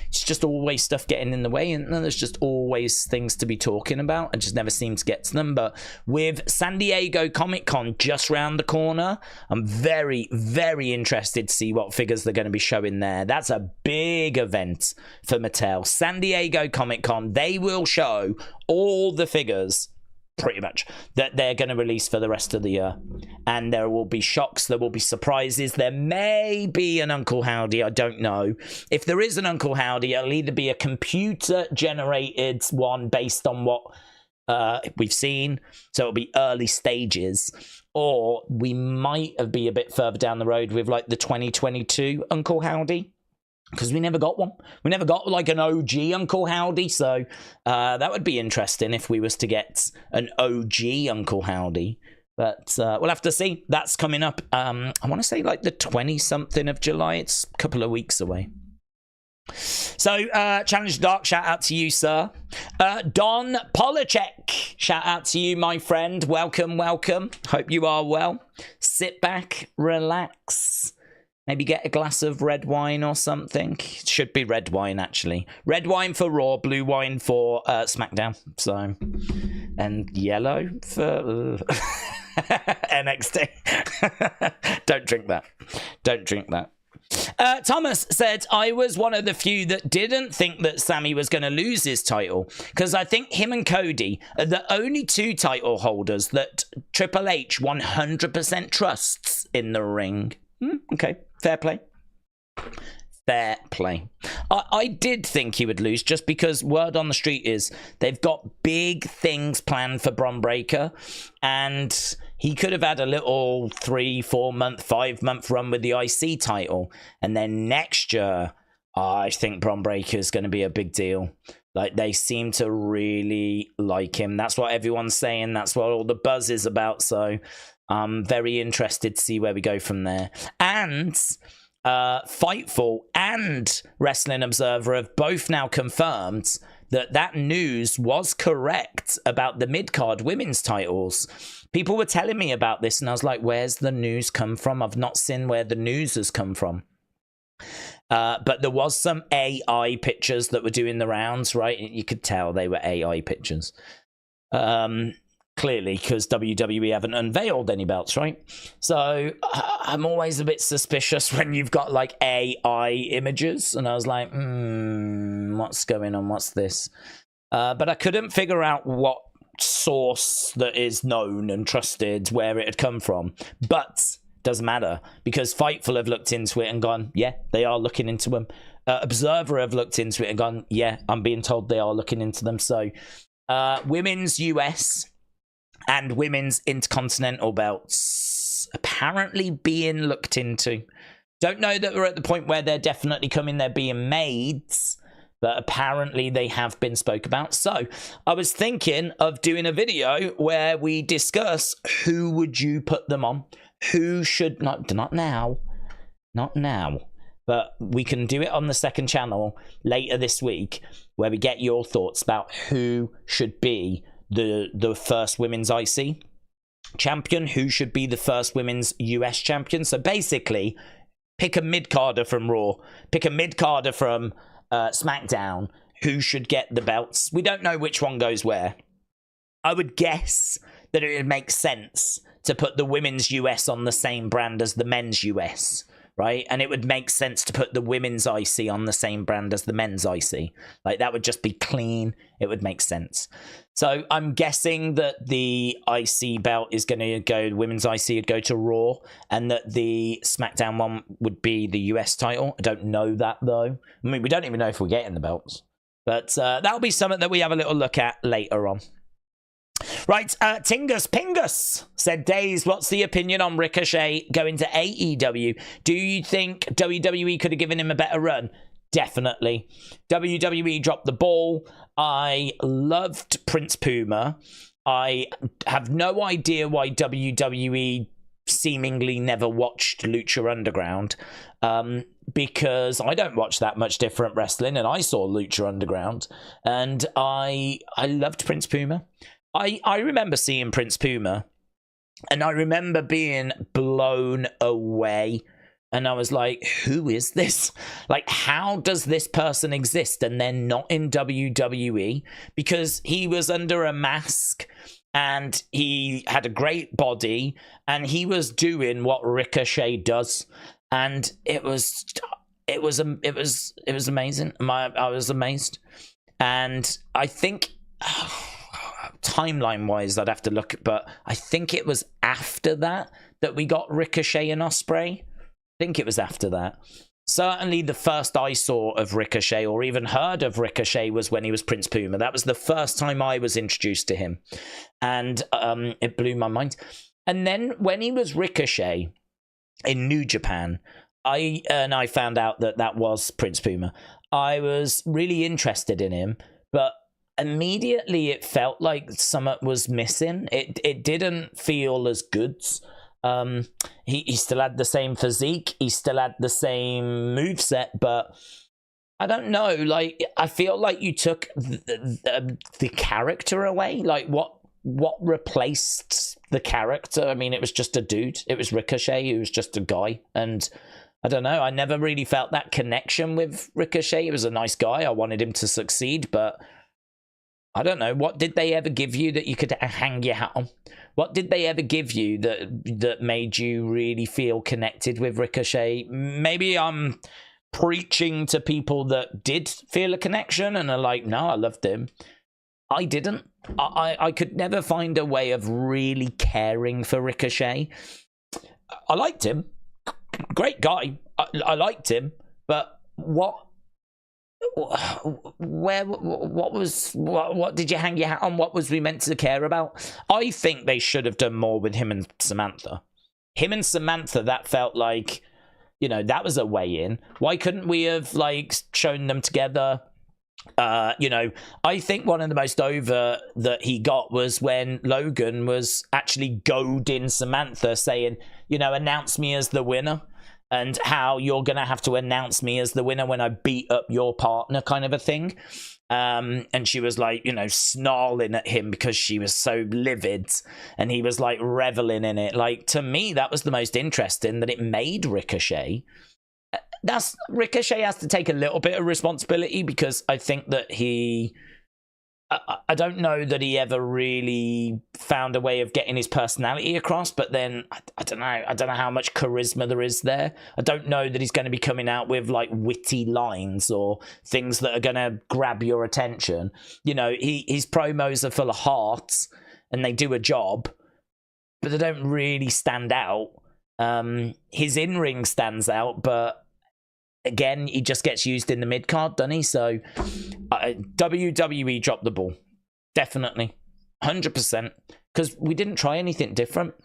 it's just always stuff getting in the way, and there's just always things to be talking about. I just never seem to get to them. But with San Diego Comic-Con just round the corner, I'm very, very interested to see what figures they're going to be showing there. That's a big event for Mattel. San Diego Comic-Con, they will show all the figures pretty much that they're going to release for the rest of the year, and there will be shocks, there will be surprises. There may be an Uncle Howdy, I don't know. If there is an Uncle Howdy, it'll either be a computer generated one based on what we've seen, so it'll be early stages, or we might be a bit further down the road with like the 2022 Uncle Howdy, because we never got one. We never got like an OG Uncle Howdy, so that would be interesting if we was to get an OG Uncle Howdy. But we'll have to see. That's coming up. I want to say like the 20-something of July. It's a couple of weeks away. So, Challenge Dark, shout out to you, sir. Don Polacek, shout out to you, my friend. Welcome, welcome. Hope you are well. Sit back, relax. Maybe get a glass of red wine or something. It should be red wine, actually. Red wine for Raw, blue wine for SmackDown. So, and yellow for NXT. Don't drink that. Don't drink that. Thomas said, I was one of the few that didn't think that Sami was going to lose his title, because I think him and Cody are the only two title holders that Triple H 100% trusts in the ring. Okay, fair play. Fair play. I did think he would lose, just because word on the street is they've got big things planned for Braun Breaker, and he could have had a little 3, 4 month, 5 month run with the IC title, and then next year I think Braun Breaker is going to be a big deal. Like, they seem to really like him. That's what everyone's saying. That's what all the buzz is about. So I'm very interested to see where we go from there. And Fightful and Wrestling Observer have both now confirmed that news was correct about the mid-card women's titles. People were telling me about this, and I was like, where's the news come from? I've not seen where the news has come from. But there was some AI pictures that were doing the rounds, right? You could tell they were AI pictures. Clearly, because WWE haven't unveiled any belts, right? So I'm always a bit suspicious when you've got like AI images, and I was like, what's going on? What's this? But I couldn't figure out what source that is known and trusted where it had come from. But doesn't matter, because Fightful have looked into it and gone, yeah, they are looking into them. Observer have looked into it and gone, yeah, I'm being told they are looking into them. So women's US and women's intercontinental belts apparently being looked into. Don't know that we're at the point where they're definitely coming, they're being made, but apparently they have been spoke about. So I was thinking of doing a video where we discuss who would you put them on, who should not now, but we can do it on the second channel later this week, where we get your thoughts about who should be the first women's IC champion, who should be the first women's US champion. So basically, pick a mid-carder from Raw, pick a mid-carder from SmackDown, who should get the belts. We don't know which one goes where. I would guess that it would make sense to put the women's US on the same brand as the men's US, right? And it would make sense to put the women's IC on the same brand as the men's IC. Like, that would just be clean. It would make sense. So I'm guessing that the IC belt is going to go, women's IC would go to Raw, and that the SmackDown one would be the US title. I don't know that, though. I mean, we don't even know if we're getting the belts. But that'll be something that we have a little look at later on. Right, Tingus Pingus said, Days, what's the opinion on Ricochet going to AEW? Do you think WWE could have given him a better run? Definitely. WWE dropped the ball. I loved Prince Puma. I have no idea why WWE seemingly never watched Lucha Underground, because I don't watch that much different wrestling, and I saw Lucha Underground, and I loved Prince Puma. I remember seeing Prince Puma, and I remember being blown away. And I was like, who is this? Like, how does this person exist and they're not in WWE? Because he was under a mask and he had a great body and he was doing what Ricochet does. And it was amazing. I was amazed. And I think, timeline wise, I'd have to look, but I think it was after that we got Ricochet and Ospreay. I think it was after that. certainly the first I saw of Ricochet or even heard of Ricochet was when he was Prince Puma. That was the first time I was introduced to him. And it blew my mind. And then when he was Ricochet in New Japan, I found out that was Prince Puma. I was really interested in him, but immediately it felt like something was missing. It didn't feel as good. He still had the same physique, he still had the same moveset, but I don't know, like, I feel like you took the character away. Like, what replaced the character? I mean, it was just a dude. It was Ricochet, he was just a guy, and I don't know, I never really felt that connection with Ricochet. He was a nice guy, I wanted him to succeed, but I don't know, what did they ever give you that you could hang your hat on? What did they ever give you that made you really feel connected with Ricochet? Maybe I'm preaching to people that did feel a connection and are like, no, I loved him. I didn't. I could never find a way of really caring for Ricochet. I liked him. Great guy. I liked him. But what did you hang your hat on? What was we meant to care about? I think they should have done more with him and Samantha. Him and Samantha, that felt like, you know, that was a way in. Why couldn't we have, like, shown them together? You know, I think one of the most over that he got was when Logan was actually goading Samantha, saying, you know, announce me as the winner. And how you're going to have to announce me as the winner when I beat up your partner, kind of a thing. And she was like, you know, snarling at him because she was so livid. And he was like reveling in it. Like, to me, that was the most interesting, that it made Ricochet. Ricochet has to take a little bit of responsibility, because I think that I don't know that he ever really found a way of getting his personality across, but then I don't know how much charisma there is there. I don't know that he's going to be coming out with like witty lines or things that are going to grab your attention. You know, his promos are full of heart and they do a job, but they don't really stand out. His in-ring stands out, but again, he just gets used in the mid-card, doesn't he? So, WWE dropped the ball. Definitely. 100%. Because we didn't try anything different.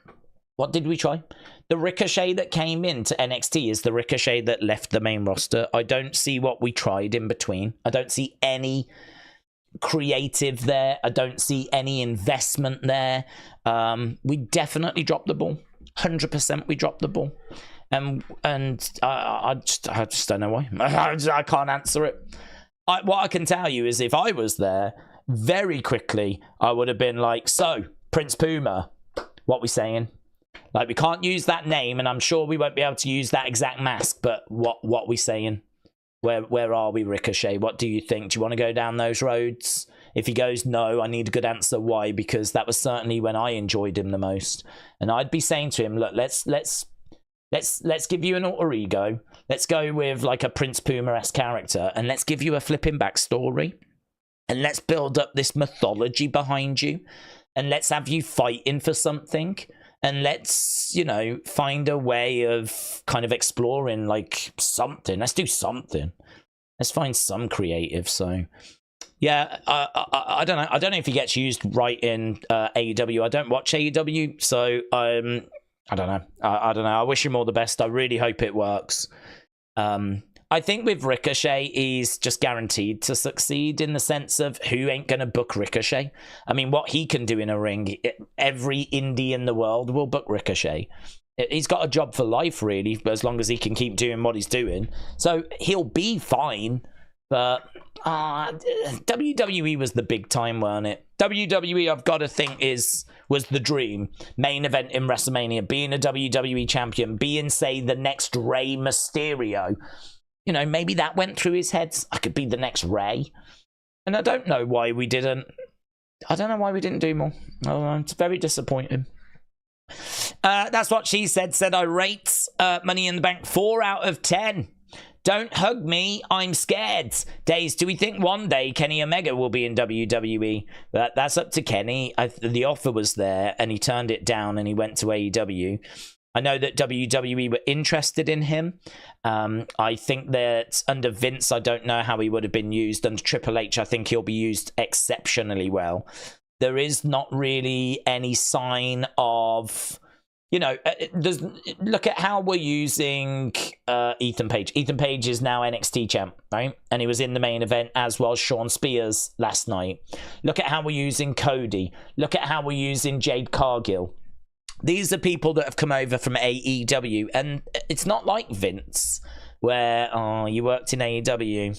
What did we try? The Ricochet that came into NXT is the Ricochet that left the main roster. I don't see what we tried in between. I don't see any creative there. I don't see any investment there. We definitely dropped the ball. 100% we dropped the ball. And I just don't know why. I can't answer it. What I can tell you is if I was there, very quickly, I would have been like, so, Prince Puma, what we saying? Like, we can't use that name, and I'm sure we won't be able to use that exact mask, but what we saying? Where are we, Ricochet? What do you think? Do you want to go down those roads? If he goes no, I need a good answer. Why? Because that was certainly when I enjoyed him the most. And I'd be saying to him, look, let's give you an alter ego. Let's go with like a Prince Puma-esque character, and let's give you a flipping backstory, and let's build up this mythology behind you, and let's have you fighting for something, and let's, you know, find a way of kind of exploring like something. Let's do something. Let's find some creative. So yeah, I don't know. I don't know if he gets used right in AEW. I don't watch AEW, so I don't know. I don't know. I wish him all the best. I really hope it works. I think with Ricochet, he's just guaranteed to succeed in the sense of who ain't going to book Ricochet. I mean, what he can do in a ring, every indie in the world will book Ricochet. He's got a job for life, really, but as long as he can keep doing what he's doing. So he'll be fine. But WWE was the big time, weren't it? WWE, I've got to think, was the dream. Main event in WrestleMania, being a WWE champion, being, say, the next Rey Mysterio. You know, maybe that went through his head. I could be the next Rey. And I don't know why we didn't. I don't know why we didn't do more. Oh, it's very disappointing. That's what she said. Said I rate Money in the Bank 4 out of 10. Don't hug me, I'm scared. Days, do we think one day Kenny Omega will be in WWE? That's up to Kenny. The offer was there, and he turned it down, and he went to AEW. I know that WWE were interested in him. I think that under Vince, I don't know how he would have been used. Under Triple H, I think he'll be used exceptionally well. There is not really any sign of, look at how we're using Ethan Page. Ethan Page is now NXT champ, right? And he was in the main event, as was Sean Spears last night. Look at how we're using Cody. Look at how we're using Jade Cargill. These are people that have come over from AEW, and it's not like Vince, where, oh, you worked in AEW.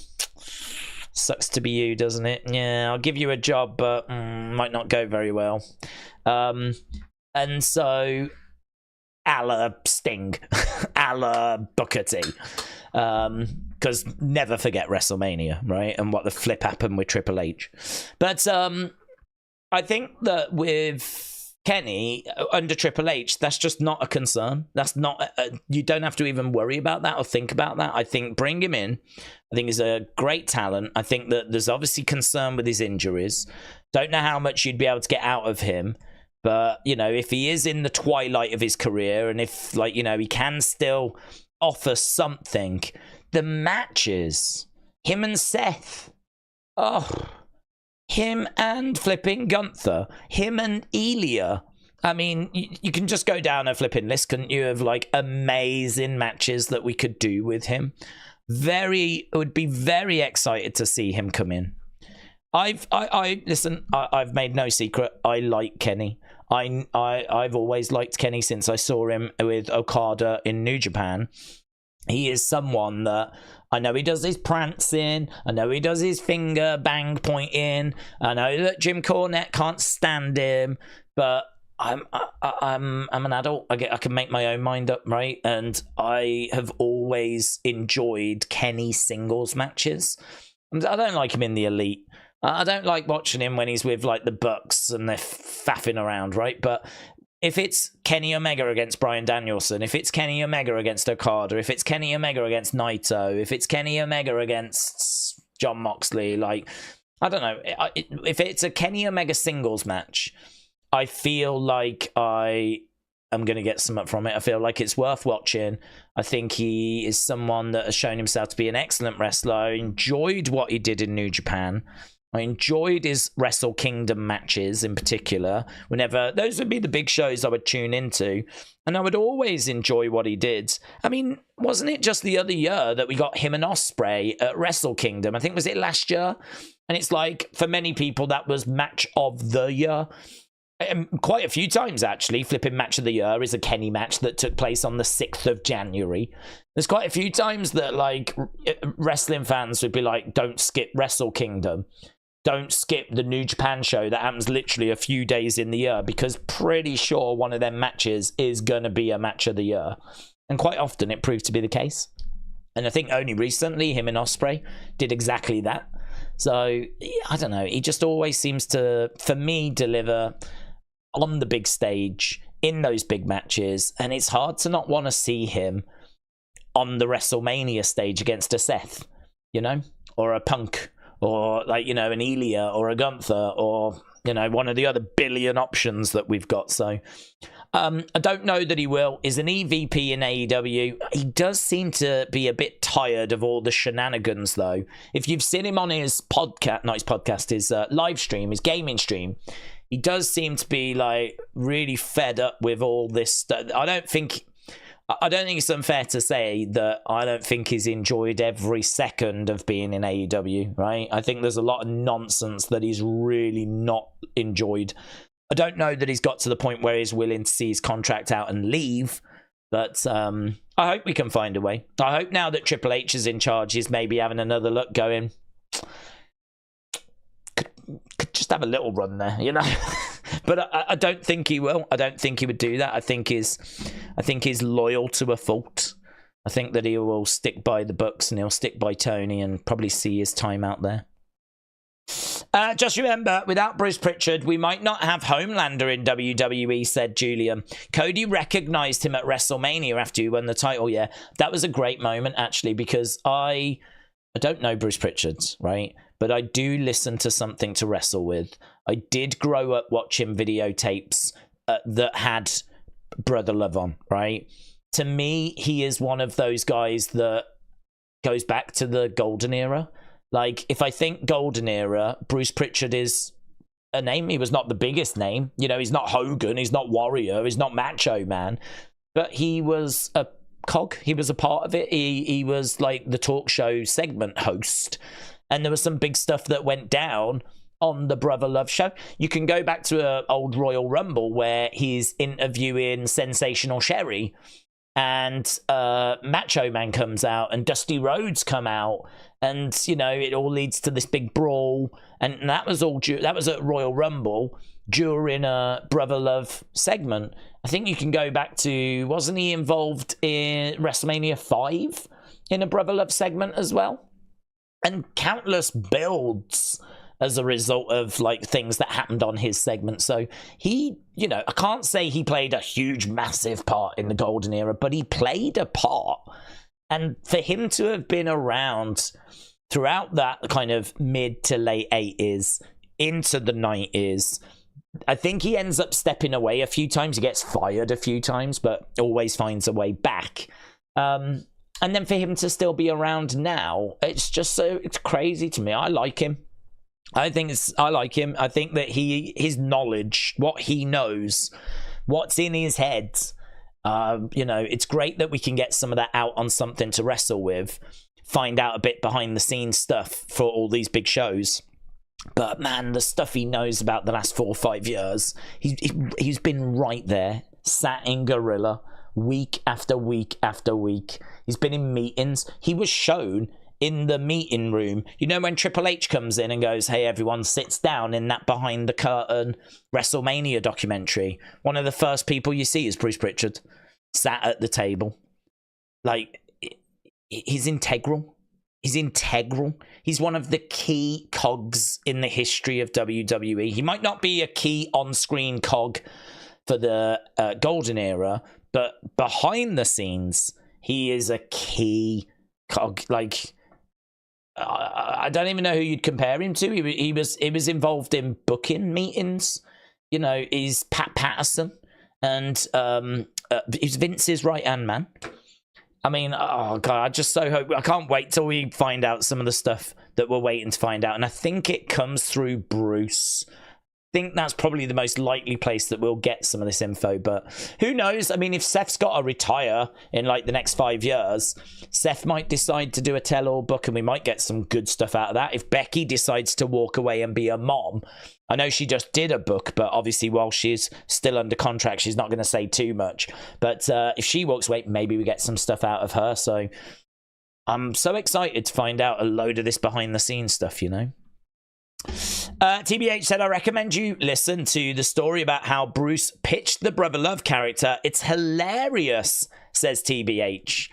Sucks to be you, doesn't it? Yeah, I'll give you a job, but might not go very well. And so, a la Sting, a la Booker T. Because never forget WrestleMania, right? And what the flip happened with Triple H. But I think that with Kenny under Triple H, that's just not a concern. That's not you don't have to even worry about that or think about that. I think bring him in. I think he's a great talent. I think that there's obviously concern with his injuries. Don't know how much you'd be able to get out of him, but if he is in the twilight of his career, and if he can still offer something, the matches, him and Seth, him and flipping Gunther, him and Ilya. I mean, you can just go down a flipping list, couldn't you, of amazing matches that we could do with him. Would be very excited to see him come in. I've made no secret. I like Kenny. I've always liked Kenny since I saw him with Okada in New Japan. He is someone that I know he does his prancing. I know he does his finger bang pointing. I know that Jim Cornette can't stand him, but I'm an adult. I can make my own mind up, right? And I have always enjoyed Kenny singles matches. I don't like him in the Elite. I don't like watching him when he's with the Bucks and they're faffing around, right? But if it's Kenny Omega against Bryan Danielson, if it's Kenny Omega against Okada, if it's Kenny Omega against Naito, if it's Kenny Omega against Jon Moxley, I don't know. If it's a Kenny Omega singles match, I feel like I am going to get something from it. I feel like it's worth watching. I think he is someone that has shown himself to be an excellent wrestler. I enjoyed what he did in New Japan. I enjoyed his Wrestle Kingdom matches in particular. Those would be the big shows I would tune into. And I would always enjoy what he did. I mean, wasn't it just the other year that we got him and Ospreay at Wrestle Kingdom? I think, was it last year? And it's for many people, that was match of the year. Quite a few times, actually, flipping match of the year is a Kenny match that took place on the 6th of January. There's quite a few times that, wrestling fans would be don't skip Wrestle Kingdom. Don't skip the New Japan show that happens literally a few days in the year, because pretty sure one of them matches is going to be a match of the year. And quite often it proved to be the case. And I think only recently him and Ospreay did exactly that. So, I don't know. He just always seems to, for me, deliver on the big stage in those big matches. And it's hard to not want to see him on the WrestleMania stage against a Seth, or a Punk, or an Ilya or a Gunther, or one of the other billion options that we've got. So I don't know that he will. Is an EVP in AEW. He does seem to be a bit tired of all the shenanigans, though. If you've seen him on his his live stream, his gaming stream, he does seem to be really fed up with all this stuff. I don't think it's unfair to say that I don't think he's enjoyed every second of being in AEW, right? I think there's a lot of nonsense that he's really not enjoyed. I don't know that he's got to the point where he's willing to see his contract out and leave, but I hope we can find a way. I hope now that Triple H is in charge, he's maybe having another look going, could just have a little run there, But I don't think he will. I don't think he would do that. I think he's loyal to a fault. I think that he will stick by the Bucks and he'll stick by Tony and probably see his time out there. Just remember, without Bruce Pritchard, we might not have Homelander in WWE, said Julian. Cody recognized him at WrestleMania after he won the title. Yeah, that was a great moment, actually, because I don't know Bruce Pritchard, right? But I do listen to Something to Wrestle With. I did grow up watching videotapes that had Brother Love on, right? To me, he is one of those guys that goes back to the golden era. Like, if I think golden era, Bruce Pritchard is a name. He was not the biggest name. You know, he's not Hogan, he's not Warrior, he's not Macho Man, but he was a cog. He was a part of it. He was like the talk show segment host. And there was some big stuff that went down on the Brother Love show. You can go back to an old Royal Rumble where he's interviewing Sensational Sherry, and Macho Man comes out and Dusty Rhodes come out, and you know, it all leads to this big brawl. And that was all that was at Royal Rumble during a Brother Love segment. I think you can go back to, wasn't he involved in WrestleMania 5 in a Brother Love segment as well? And countless builds as a result of like things that happened on his segment. So he, you know, I can't say he played a huge, massive part in the golden era, but he played a part. And for him to have been around throughout that kind of mid to late 80s into the 90s, I think he ends up stepping away a few times. He gets fired a few times, but always finds a way back. And then for him to still be around now, it's just it's crazy to me. I like him. I like him. I think that his knowledge, what he knows, what's in his head, you know, it's great that we can get some of that out on something to wrestle with, find out a bit behind the scenes stuff for all these big shows. But man, the stuff he knows about the last 4 or 5 years, he's been right there, sat in Gorilla, week after week after week. He's been in meetings. He was shown in the meeting room. You know, when Triple H comes in and goes, hey, everyone sits down, in that behind the curtain WrestleMania documentary, one of the first people you see is Bruce Pritchard, sat at the table. Like, he's integral. He's integral. He's one of the key cogs in the history of WWE. He might not be a key on-screen cog for the golden era, but behind the scenes, he is a key cog. Like, I don't even know who you'd compare him to. He was involved in booking meetings. You know, he's Pat Patterson, and he's Vince's right-hand man. I mean, oh God, I just so hope. I can't wait till we find out some of the stuff that we're waiting to find out. And I think it comes through Bruce. I think that's probably the most likely place that we'll get some of this info, but who knows? I mean, if Seth's got to retire in like the next 5 years, Seth might decide to do a tell-all book, and we might get some good stuff out of that. If Becky decides to walk away and be a mom, I know she just did a book, but obviously while she's still under contract, she's not going to say too much. But if she walks away, maybe we get some stuff out of her. So I'm so excited to find out a load of this behind-the-scenes stuff, you know? TBH said, I recommend you listen to the story about how Bruce pitched the Brother Love character. It's hilarious, says TBH.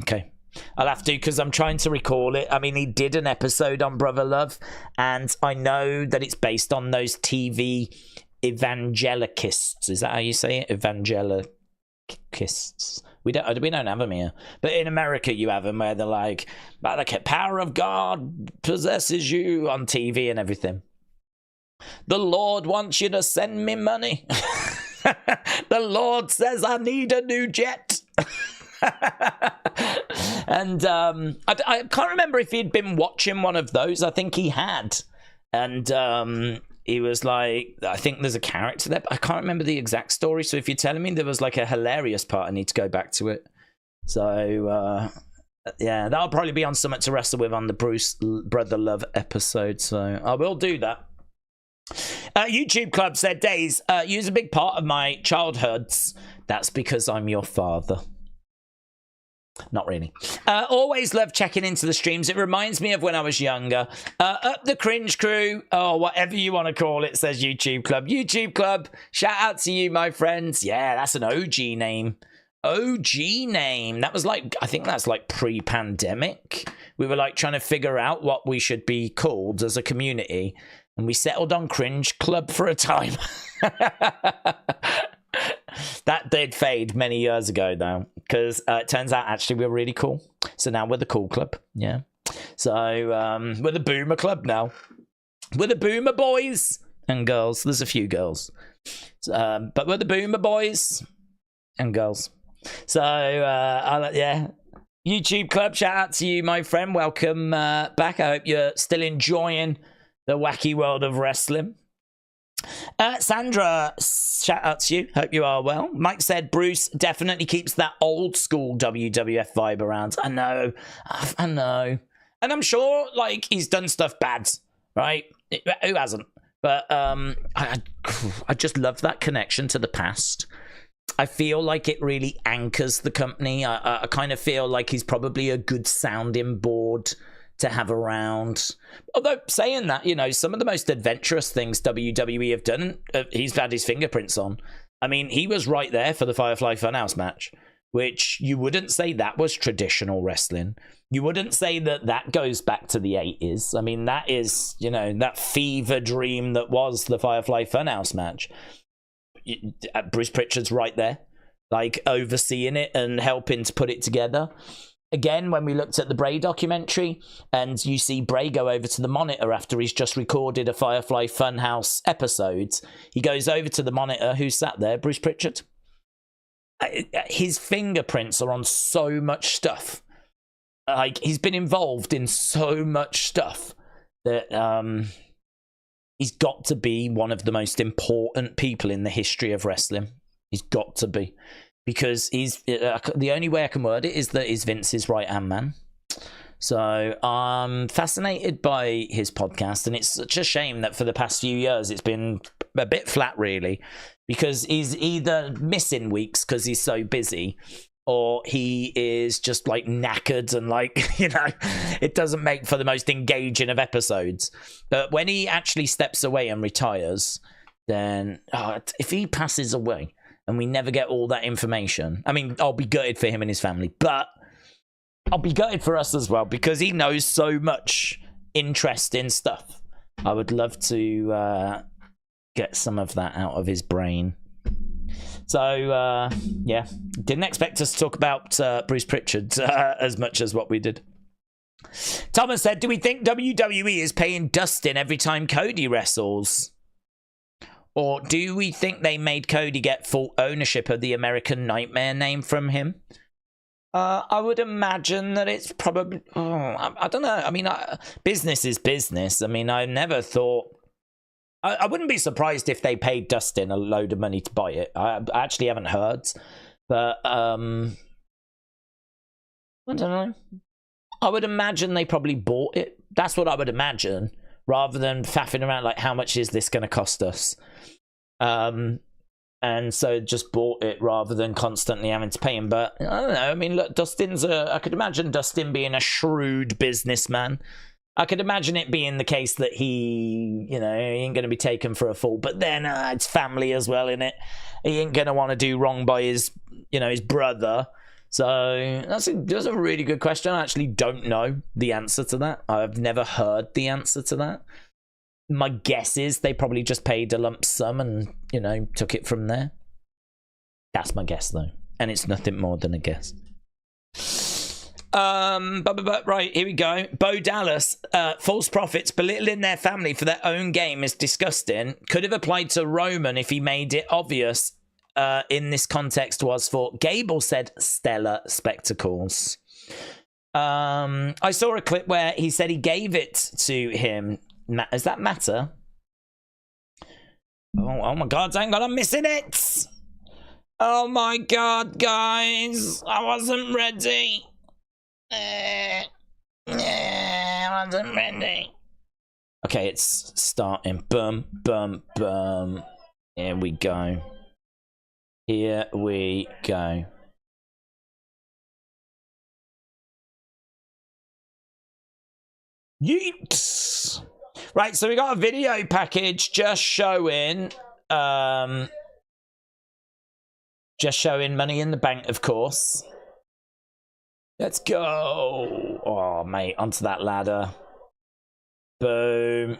Okay. I'll have to, because I'm trying to recall it. I mean, he did an episode on Brother Love, and I know that it's based on those TV evangelicists. Is that how you say it? Evangelicists. We don't have them here, but in America you have them where they're like, "But the power of God possesses you" on TV and everything. The Lord wants you to send me money. The Lord says I need a new jet. And I can't remember if he'd been watching one of those. I think he had, and he was like, I think there's a character there, but I can't remember the exact story. So if you're telling me there was like a hilarious part, I need to go back to it. So yeah, that'll probably be on Something to Wrestle With on the Bruce Brother Love episode. So I will do that. YouTube Club said, Days, you was a big part of my childhoods. That's because I'm your father. Not really. Always love checking into the streams. It reminds me of when I was younger. Up the cringe crew, or whatever you want to call it, says YouTube Club. YouTube Club, shout out to you, my friends. Yeah, that's an OG name. OG name. That was like, I think that's like pre-pandemic. We were like trying to figure out what we should be called as a community, and we settled on Cringe Club for a time. That did fade many years ago, though, because it turns out actually we're really cool. So now we're the cool club. Yeah. So we're the Boomer Club now. We're the Boomer Boys. and girls. There's a few girls. But we're the Boomer boys and girls. So, yeah. YouTube Club, shout out to you, my friend. Welcome back. I hope you're still enjoying the wacky world of wrestling. Sandra, shout out to you. Hope you are well. Mike said Bruce definitely keeps that old school WWF vibe around. I know. And I'm sure, like, he's done stuff bad, right? Who hasn't? But I just love that connection to the past. I feel like it really anchors the company. I kind of feel like he's probably a good sounding board to have around. Although, saying that, you know, some of the most adventurous things WWE have done, he's had his fingerprints on. I mean, he was right there for the Firefly Funhouse match, which you wouldn't say that was traditional wrestling. You wouldn't say that that goes back to the 80s. I mean, that is, you know, that fever dream that was the Firefly Funhouse match. Bruce Pritchard's right there, like, overseeing it and helping to put it together. Again, when we looked at the Bray documentary, and you see Bray go over to the monitor after he's just recorded a Firefly Funhouse episode, he goes over to the monitor. Who sat there? Bruce Pritchard. His fingerprints are on so much stuff. Like, he's been involved in so much stuff that he's got to be one of the most important people in the history of wrestling. He's got to be. Because he's the only way I can word it is that he's Vince's right-hand man. So I'm fascinated by his podcast, and it's such a shame that for the past few years it's been a bit flat, really, because he's either missing weeks because he's so busy, or he is just, like, knackered and, like, you know, it doesn't make for the most engaging of episodes. But when he actually steps away and retires, then if he passes away and we never get all that information, I mean, I'll be gutted for him and his family, but I'll be gutted for us as well, because he knows so much interesting stuff. I would love to get some of that out of his brain. So, yeah, didn't expect us to talk about Bruce Pritchard as much as what we did. Thomas said, do we think WWE is paying Dustin every time Cody wrestles? Or do we think they made Cody get full ownership of the American Nightmare name from him? I would imagine that it's probably... I don't know. I mean, business is business. I mean, I never thought... I wouldn't be surprised if they paid Dustin a load of money to buy it. I actually haven't heard. But, I don't know. I would imagine they probably bought it. That's what I would imagine. Rather than faffing around like, how much is this going to cost us? And so just bought it rather than constantly having to pay him. But, I don't know. I mean, look, I could imagine Dustin being a shrewd businessman. I could imagine it being the case that he, you know, he ain't going to be taken for a fool. But then it's family as well, innit? He ain't going to want to do wrong by his, you know, his brother. So that's a really good question. I actually don't know the answer to that. I've never heard the answer to that. My guess is they probably just paid a lump sum and, you know, took it from there. That's my guess, though. And it's nothing more than a guess. Right, here we go. Bo Dallas, false prophets belittling their family for their own game is disgusting. Could have applied to Roman if he made it obvious in this context was for. Gable said stellar spectacles. I saw a clip where he said he gave it to him. Does that matter? Oh my god, thank god I'm missing it! Oh my god, guys! I wasn't ready! I wasn't ready. Okay, it's starting. Boom, boom, boom. Here we go. Here we go. Yeet! Right, so we got a video package just showing Money in the Bank, of course. Let's go. Oh, mate, onto that ladder. Boom.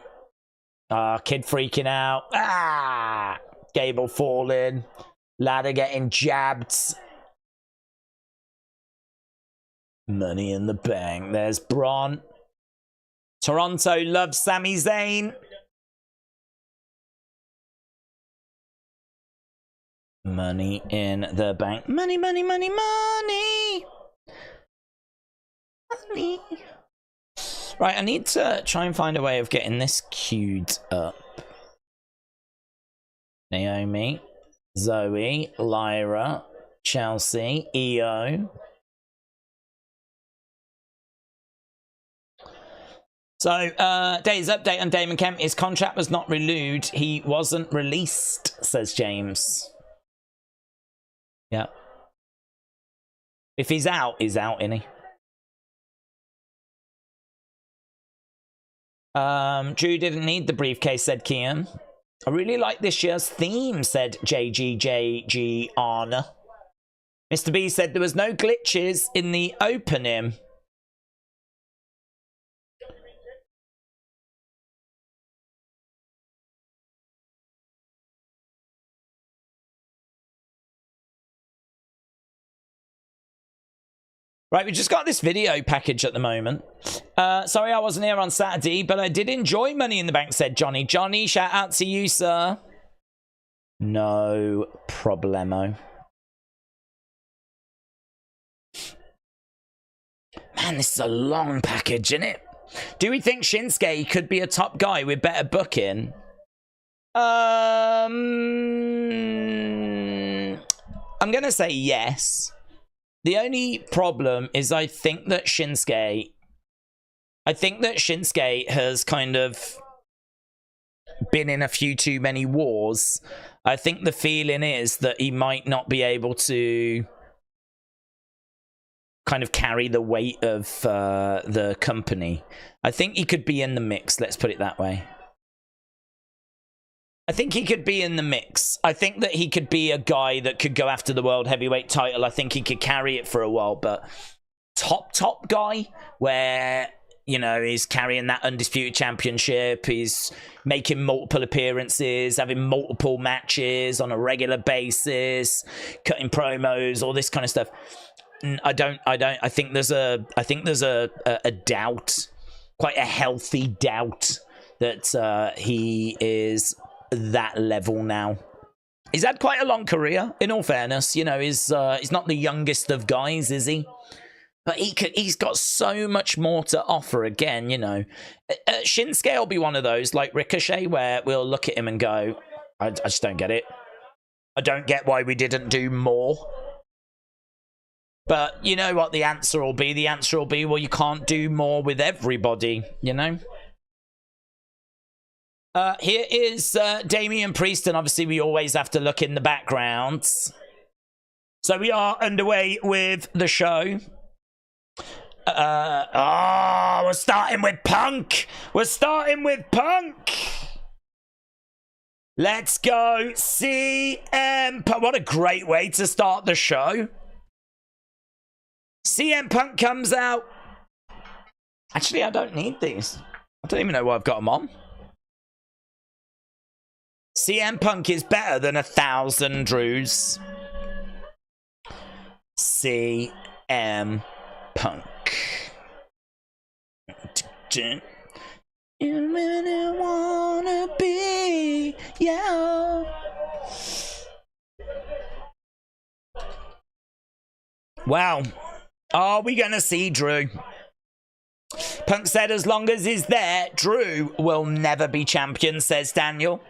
Kid freaking out. Ah! Gable falling. Ladder getting jabbed. Money in the Bank. There's Braun. Toronto loves Sami Zayn. Money in the bank. Money, money, money, money. Money. Right, I need to try and find a way of getting this queued up. Naomi, Zoe, Lyra, Chelsea, Io. So, Day's update on Damon Kemp. His contract was not renewed. He wasn't released, says James. Yeah. If he's out, isn't he? Drew didn't need the briefcase, said Kian. I really like this year's theme, said JGJG Arna. Mr. B said there was no glitches in the opening. Right, we just got this video package at the moment. Sorry I wasn't here on Saturday, but I did enjoy Money in the Bank, said Johnny. Johnny, shout out to you, sir. No problemo. Man, this is a long package, isn't it? Do we think Shinsuke could be a top guy with better booking? I'm going to say yes. The only problem is I think that Shinsuke has kind of been in a few too many wars. I think the feeling is that he might not be able to kind of carry the weight of the company. I think he could be in the mix, let's put it that way. I think he could be in the mix. I think that he could be a guy that could go after the World Heavyweight title. I think he could carry it for a while, but top guy where, you know, he's carrying that Undisputed Championship, he's making multiple appearances, having multiple matches on a regular basis, cutting promos, all this kind of stuff. I think there's a doubt, quite a healthy doubt that he is that level now. He's had quite a long career, in all fairness. You know, he's not the youngest of guys, is he? But he's got so much more to offer again, you know. Shinsuke will be one of those, like Ricochet, where we'll look at him and go, I just don't get it. I don't get why we didn't do more. But you know what the answer will be? The answer will be, well, you can't do more with everybody, you know? Here is Damian Priest, and obviously we always have to look in the background. So we are underway with the show. We're starting with Punk. We're starting with Punk. Let's go CM Punk. What a great way to start the show. CM Punk comes out. Actually, I don't need these. I don't even know why I've got them on. CM Punk is better than 1,000 Drews. CM Punk. You really wanna be, yeah. Wow. Are we gonna see Drew? Punk said as long as he's there, Drew will never be champion, says Daniel.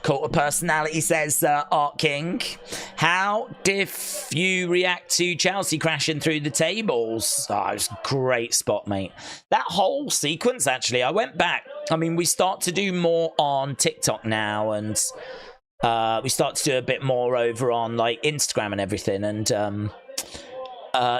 Cult of Personality says Art King. How diff you react to Chelsea crashing through the tables? Oh, it was a great spot, mate. That whole sequence, actually, I went back. I mean, we start to do more on TikTok now, and we start to do a bit more over on like Instagram and everything, and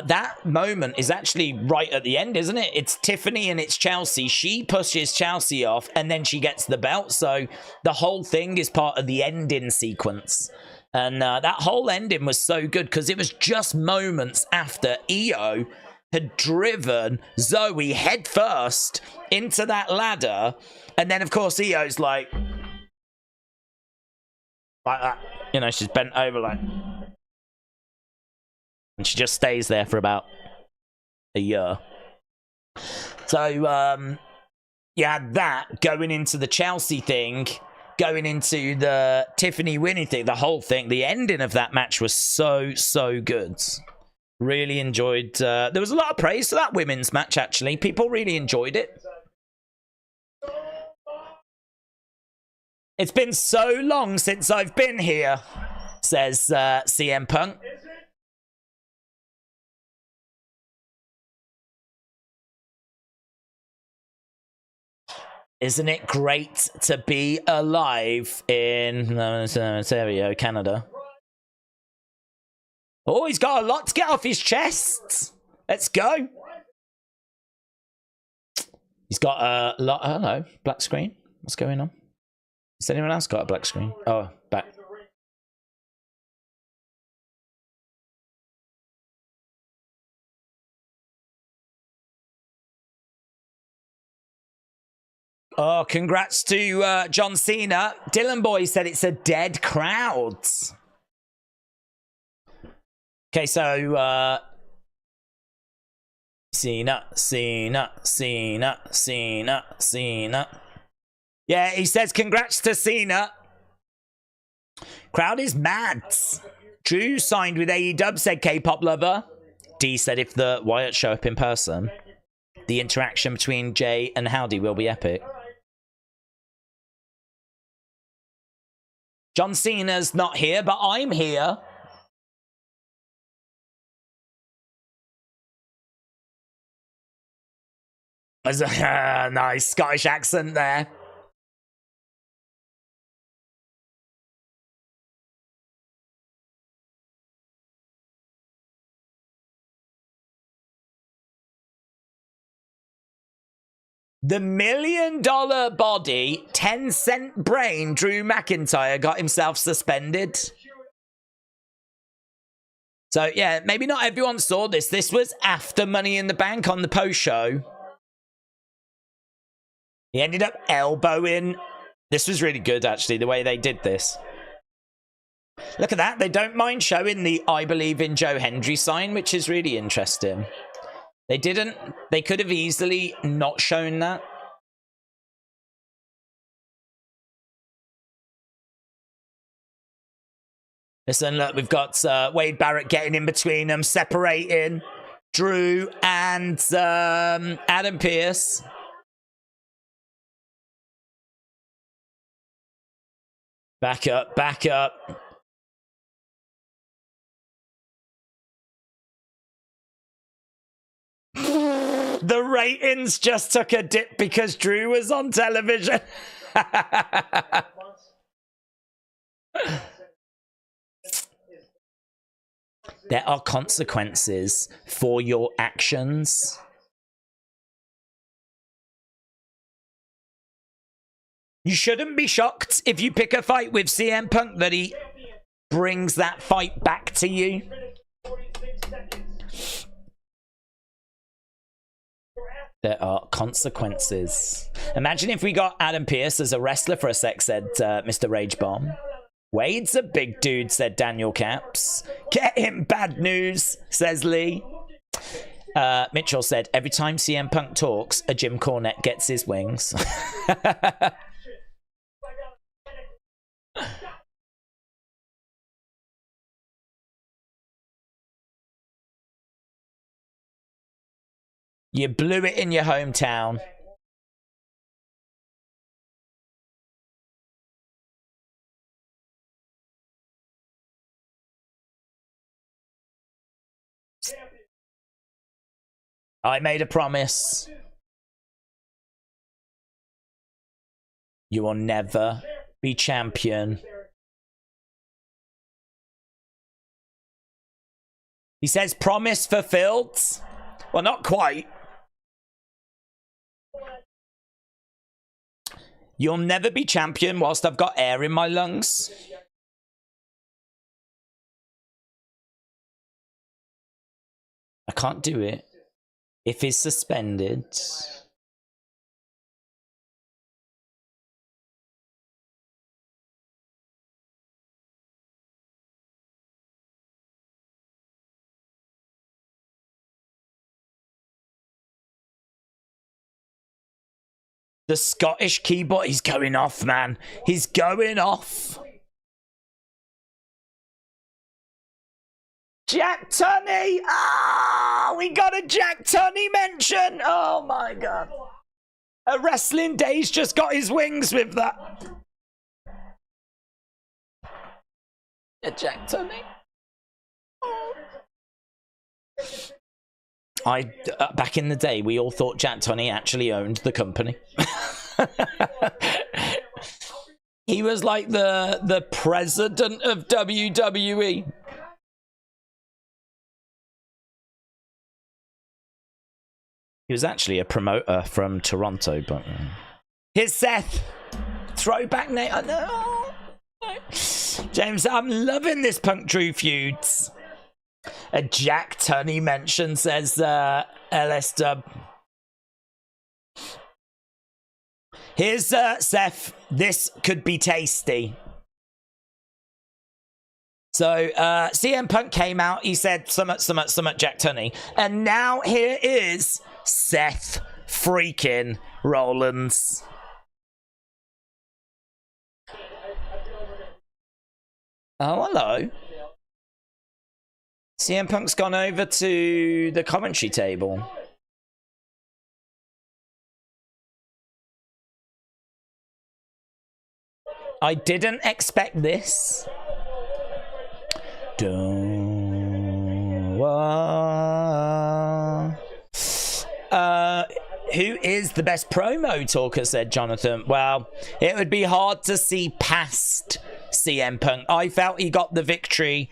that moment is actually right at the end, isn't it? It's Tiffany and it's Chelsea. She pushes Chelsea off and then she gets the belt. So the whole thing is part of the ending sequence. And that whole ending was so good because it was just moments after Io had driven Zoe headfirst into that ladder. And then, of course, Io's like that. You know, she's bent over like... And she just stays there for about a year. So, you had that going into the Chelsea thing. going into the Tiffany winning thing, the whole thing, the ending of that match was so good. Really enjoyed. There was a lot of praise for that women's match, actually. People really enjoyed it. It's been so long since I've been here, says CM Punk. Isn't it great to be alive in Ontario, Canada? Oh, he's got a lot to get off his chest. Let's go. He's got a lot. I don't know. Black screen. What's going on? Has anyone else got a black screen? Oh, back. Oh, congrats to John Cena. Dylan Boy said it's a dead crowd. Okay, so Cena. Yeah, he says congrats to Cena. Crowd is mad. Drew signed with AEW, said K-pop lover. D said if the Wyatt show up in person, the interaction between Jey and Howdy will be epic. John Cena's not here, but I'm here. There's a nice Scottish accent there. The $1 million body, 10-cent brain Drew McIntyre got himself suspended. So, yeah, maybe not everyone saw this. This was after Money in the Bank on the post-show. He ended up elbowing. This was really good, actually, the way they did this. Look at that. They don't mind showing the I Believe in Joe Hendry sign, which is really interesting. They didn't. They could have easily not shown that. Listen, look, we've got Wade Barrett getting in between them, separating Drew and Adam Pearce. Back up, back up. The ratings just took a dip because Drew was on television. There are consequences for your actions. You shouldn't be shocked if you pick a fight with CM Punk that he brings that fight back to you. There are consequences. Imagine if we got Adam Pearce as a wrestler for a sec, said Mr. Rage Bomb. Wade's a big dude, said Daniel Caps. Get him, bad news, says Lee. Mitchell said, every time CM Punk talks, a Jim Cornette gets his wings. You blew it in your hometown. I made a promise. You will never be champion. He says promise fulfilled. Well, not quite. You'll never be champion whilst I've got air in my lungs. I can't do it. If he's suspended. The Scottish keyboard, he's going off, man. He's going off. Jack Tunney! Ah, we got a Jack Tunney mention! Oh my god. A Wrestling Days just got his wings with that. A Jack Tunney. Oh. Back in the day, we all thought Jack Tunney actually owned the company. He was like the president of WWE. He was actually a promoter from Toronto, but... Here's Seth! Throwback name. Oh, no. James, I'm loving this Punk Drew feuds. A Jack Tunney mention, says LS Dub. Here's Seth. This could be tasty. So CM Punk came out. He said somewhat Jack Tunney. And now here is Seth freaking Rollins. Oh, hello. CM Punk's gone over to the commentary table. I didn't expect this. Who is the best promo talker, said Jonathan. Well, it would be hard to see past CM Punk. I felt he got the victory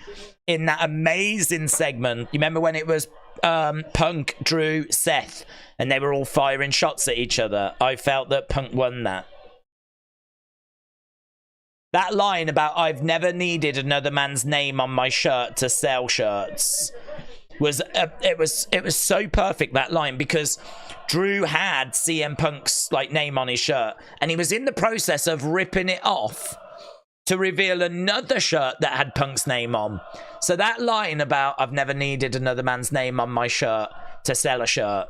in that amazing segment. You remember when it was Punk, Drew, Seth, and they were all firing shots at each other? I felt that Punk won that. That line about I've never needed another man's name on my shirt to sell shirts was it was so perfect, that line, because Drew had CM Punk's like name on his shirt and he was in the process of ripping it off to reveal another shirt that had Punk's name on. So that line about I've never needed another man's name on my shirt to sell a shirt,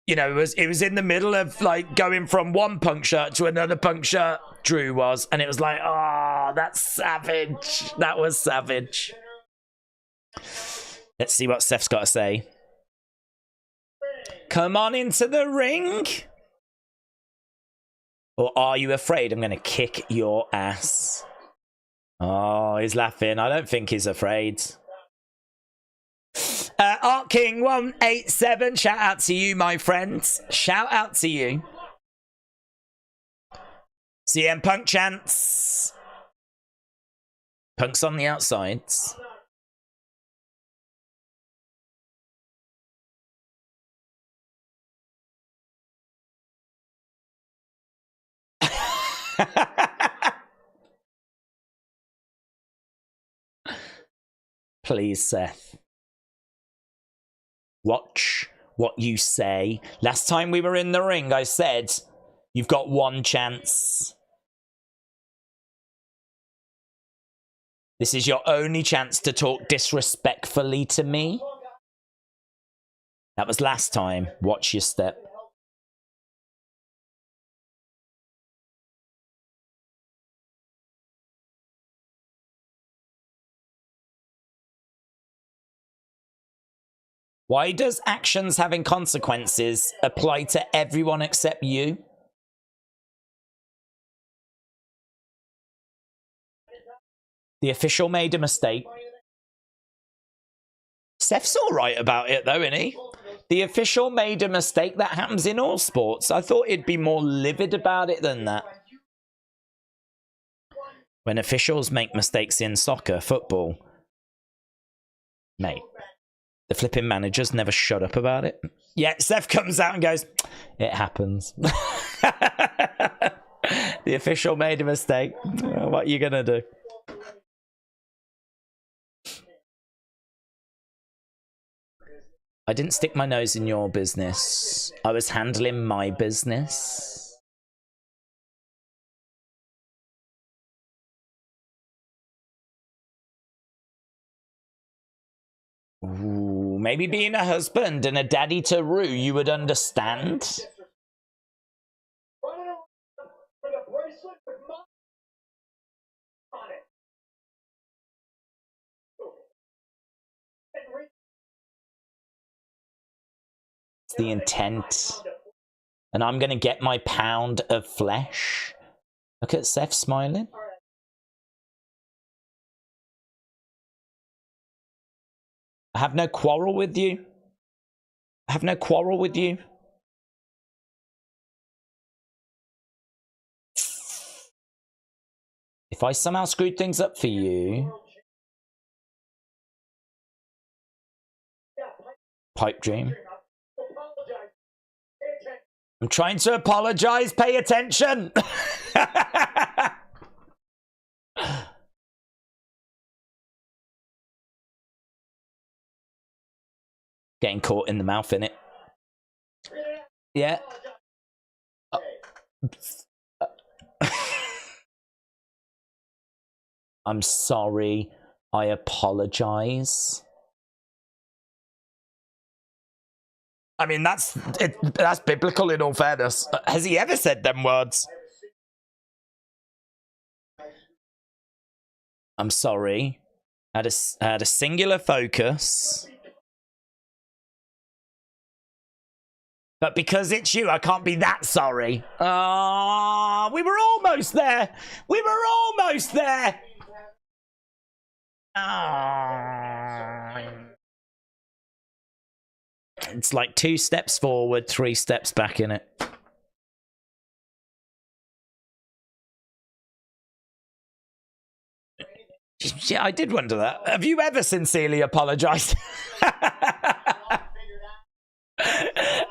you know, it was in the middle of like going from one Punk shirt to another Punk shirt, Drew was, and it was like, oh, that's savage. That was savage. Let's see what Seth's got to say. Come on into the ring. Or are you afraid I'm going to kick your ass? Oh, he's laughing. I don't think he's afraid. Art King 187, shout out to you, my friends. Shout out to you. CM Punk chants. Punk's on the outsides. Please, Seth. Watch what you say. Last time we were in the ring, I said, you've got one chance. This is your only chance to talk disrespectfully to me. That was last time. Watch your step. Why does actions having consequences apply to everyone except you? The official made a mistake. Seth's all right about it, though, isn't he? The official made a mistake. That happens in all sports. I thought he'd be more livid about it than that. When officials make mistakes in soccer, football, mate, the flipping managers never shut up about it. Yeah, Seth comes out and goes, it happens. The official made a mistake. What are you going to do? I didn't stick my nose in your business. I was handling my business. Ooh, maybe being a husband and a daddy to Rue, you would understand. It's the intent. And I'm going to get my pound of flesh. Look at Seth smiling. I have no quarrel with you. I have no quarrel with you. If I somehow screwed things up for you... Pipe dream. I'm trying to apologize. Pay attention. Getting caught in the mouth, innit? Yeah. I'm sorry. I apologize. I mean, that's biblical in all fairness. Has he ever said them words? I'm sorry. I had a singular focus. But because it's you, I can't be that sorry. Oh, we were almost there. We were almost there. Oh. It's like 2 steps forward, 3 steps back in it. Yeah, I did wonder that. Have you ever sincerely apologized?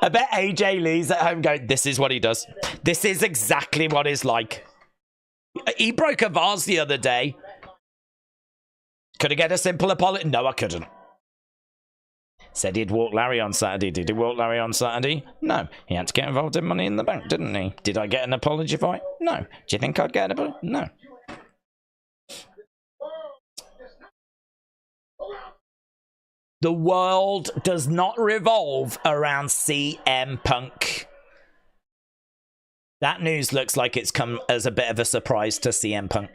I bet AJ Lee's at home going, this is what he does. This is exactly what he's like. He broke a vase the other day. Could I get a simple apology? No, I couldn't. Said he'd walk Larry on Saturday. Did he walk Larry on Saturday? No. He had to get involved in Money in the Bank, didn't he? Did I get an apology for it? No. Do you think I'd get an apology? No. The world does not revolve around CM Punk. That news looks like it's come as a bit of a surprise to CM Punk.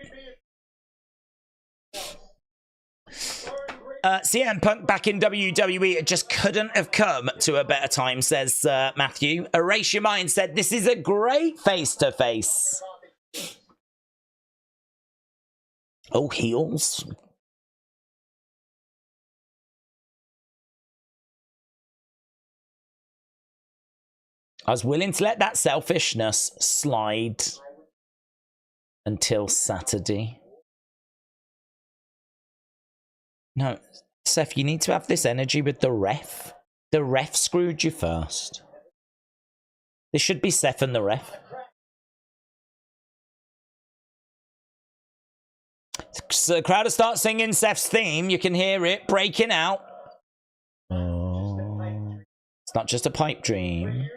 CM Punk back in WWE, it just couldn't have come to a better time, says Matthew. Erase Your Mind said, this is a great face-to-face. Oh, heels. I was willing to let that selfishness slide until Saturday. No, Seth, you need to have this energy with the ref. The ref screwed you first. This should be Seth and the ref. So the crowd will start singing Seth's theme. You can hear it breaking out. Oh, it's not just a pipe dream.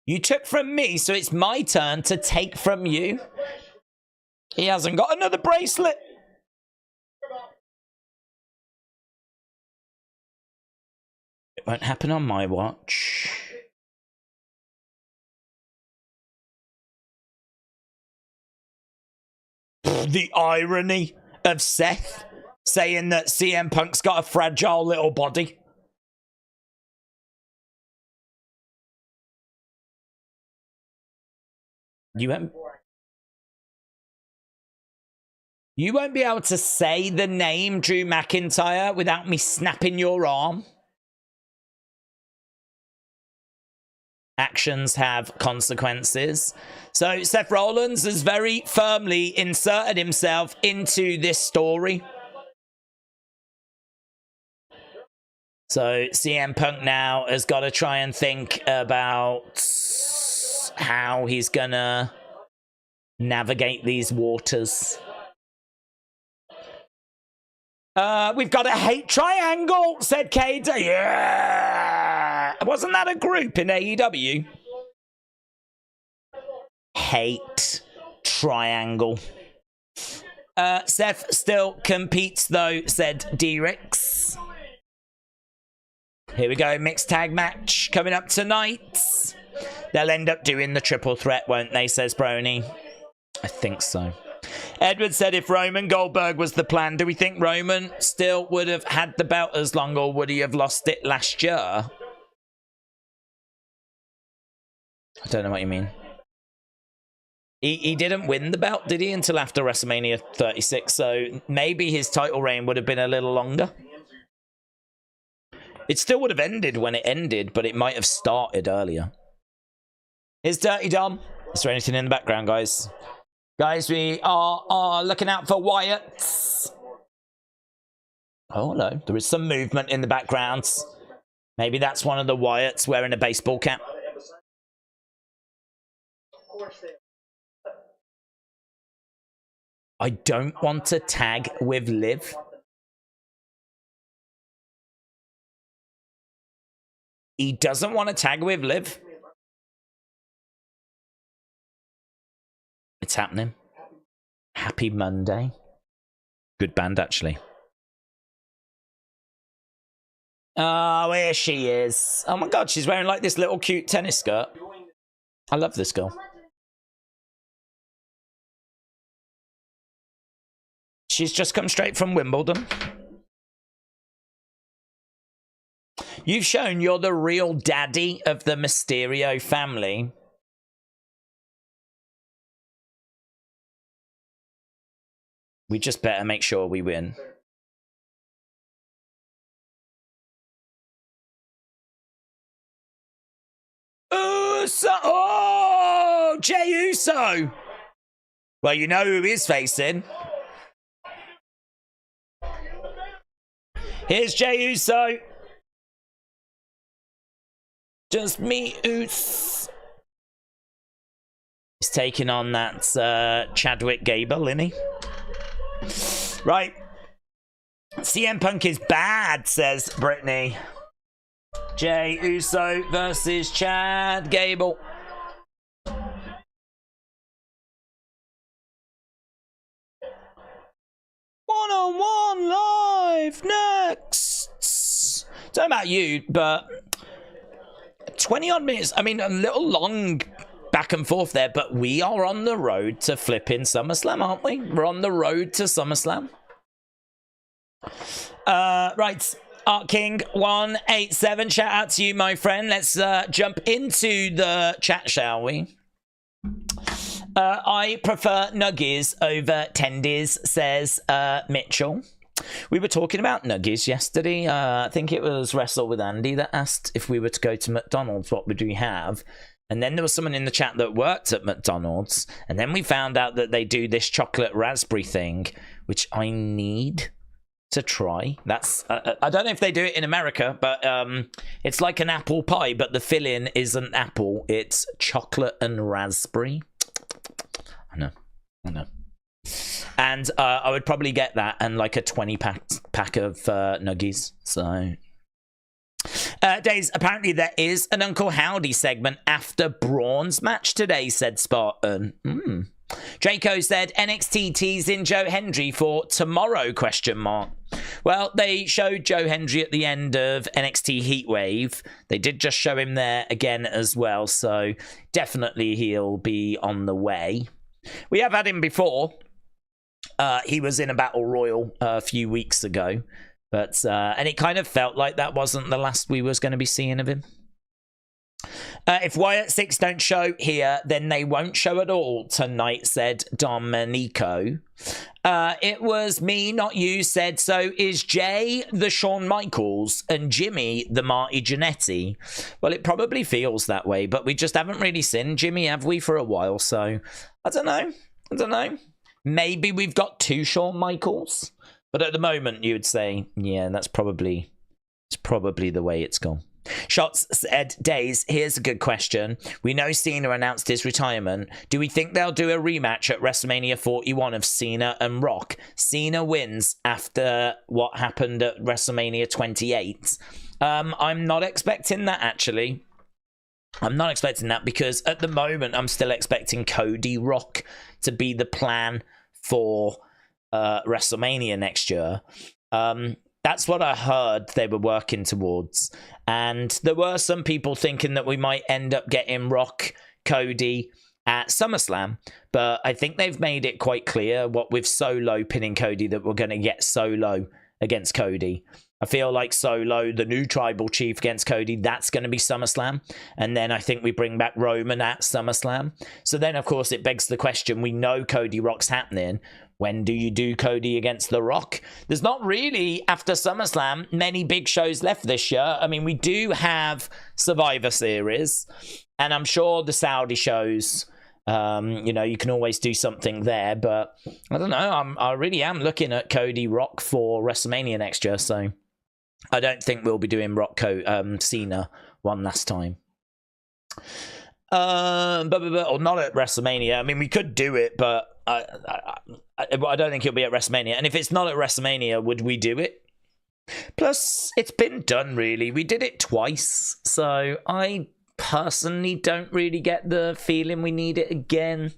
You took from me, so it's my turn to take from you. He hasn't got another bracelet. It won't happen on my watch. The irony of Seth saying that CM Punk's got a fragile little body. You won't be able to say the name Drew McIntyre without me snapping your arm. Actions have consequences. So Seth Rollins has very firmly inserted himself into this story. So CM Punk now has got to try and think about how he's gonna navigate these waters. We've got a hate triangle, said Kayden. Yeah! Wasn't that a group in AEW? Hate triangle. Seth still competes though, said D-Rex. Here we go, mixed tag match coming up tonight. They'll end up doing the triple threat, won't they, says Brony. I think so. Edward said if Roman Goldberg was the plan, do we think Roman still would have had the belt as long, or would he have lost it last year? I don't know what you mean. He didn't win the belt, did he, until after WrestleMania 36, so maybe his title reign would have been a little longer. It still would have ended when it ended, but it might have started earlier. Here's Dirty Dom. Is there anything in the background, guys? Guys, we are looking out for Wyatt. Oh, no. There is some movement in the background. Maybe that's one of the Wyatts wearing a baseball cap. I don't want to tag with Liv. He doesn't want to tag with Liv. It's happening. Happy Monday. Good band, actually. Oh, here she is. Oh my god, she's wearing like this little cute tennis skirt. I love this girl. She's just come straight from Wimbledon. You've shown you're the real daddy of the Mysterio family. We just better make sure we win. Oh, Jey Uso. Well, you know who he's facing. Here's Jey Uso. Just me, Us. He's taking on that Chadwick Gable, isn't he? Right. CM Punk is bad, says Brittany. Jey Uso versus Chad Gable. One-on-one live next. Don't know about you, but 20 odd minutes. I mean, a little long back and forth there, but we are on the road to flipping SummerSlam, aren't we? We're on the road to SummerSlam. Right. Art King 187. Shout out to you, my friend. Let's jump into the chat, shall we? I prefer nuggies over tendies, says Mitchell. We were talking about nuggies yesterday. I think it was Wrestle with Andy that asked if we were to go to McDonald's, what would we have? And then there was someone in the chat that worked at McDonald's. And then we found out that they do this chocolate raspberry thing, which I need to try. That's I don't know if they do it in America, but it's like an apple pie, but the filling isn't apple, it's chocolate and raspberry. I know. And I would probably get that and like a 20 pack of nuggies. So Days, apparently there is an Uncle Howdy segment after Braun's match today, said Spartan. Draco said NXT teasing Joe Hendry for tomorrow, ? Well, they showed Joe Hendry at the end of NXT Heatwave. They did just show him there again as well, so definitely he'll be on the way. We have had him before. He was in a Battle Royal a few weeks ago, but and it kind of felt like that wasn't the last we was going to be seeing of him. If Wyatt 6 don't show here, then they won't show at all tonight, said Domenico. It was me, not you, said, so is Jay the Shawn Michaels and Jimmy the Marty Jannetty? Well, it probably feels that way, but we just haven't really seen Jimmy, have we, for a while, so I don't know. Maybe we've got 2 Shawn Michaels, but at the moment you would say, yeah, it's probably the way it's gone. Shots said, Days, here's a good question. We know Cena announced his retirement. Do we think they'll do a rematch at WrestleMania 41 of Cena and Rock? Cena wins after what happened at WrestleMania 28. I'm not expecting that, actually. I'm not expecting that because at the moment I'm still expecting Cody Rock to be the plan for WrestleMania next year. That's what I heard they were working towards. And there were some people thinking that we might end up getting Rock, Cody, at SummerSlam. But I think they've made it quite clear, what with Solo pinning Cody, that we're going to get Solo against Cody. I feel like Solo, the new tribal chief against Cody, that's going to be SummerSlam. And then I think we bring back Roman at SummerSlam. So then, of course, it begs the question, we know Cody Rock's happening. When do you do Cody against The Rock? There's not really, after SummerSlam, many big shows left this year. I mean, we do have Survivor Series, and I'm sure the Saudi shows, you know, you can always do something there. But I don't know. I really am looking at Cody Rock for WrestleMania next year. So I don't think we'll be doing Cena one last time. Or not at WrestleMania. I mean, we could do it, but I don't think it'll be at WrestleMania. And if it's not at WrestleMania, would we do it? Plus, it's been done, really. We did it twice. So I personally don't really get the feeling we need it again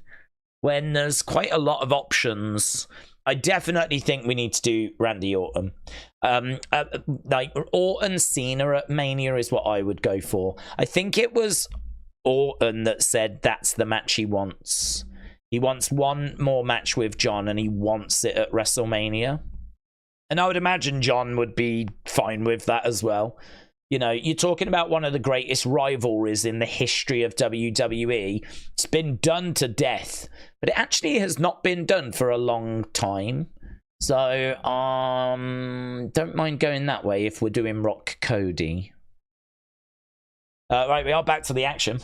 when there's quite a lot of options. I definitely think we need to do Randy Orton. Like Orton Cena at Mania is what I would go for. I think it was Orton that said that's the match he wants. He wants one more match with John, and he wants it at WrestleMania. And I would imagine John would be fine with that as well. You know, you're talking about one of the greatest rivalries in the history of WWE. It's been done to death, but it actually has not been done for a long time. So, don't mind going that way if we're doing Rock Cody. Right, we are back to the action.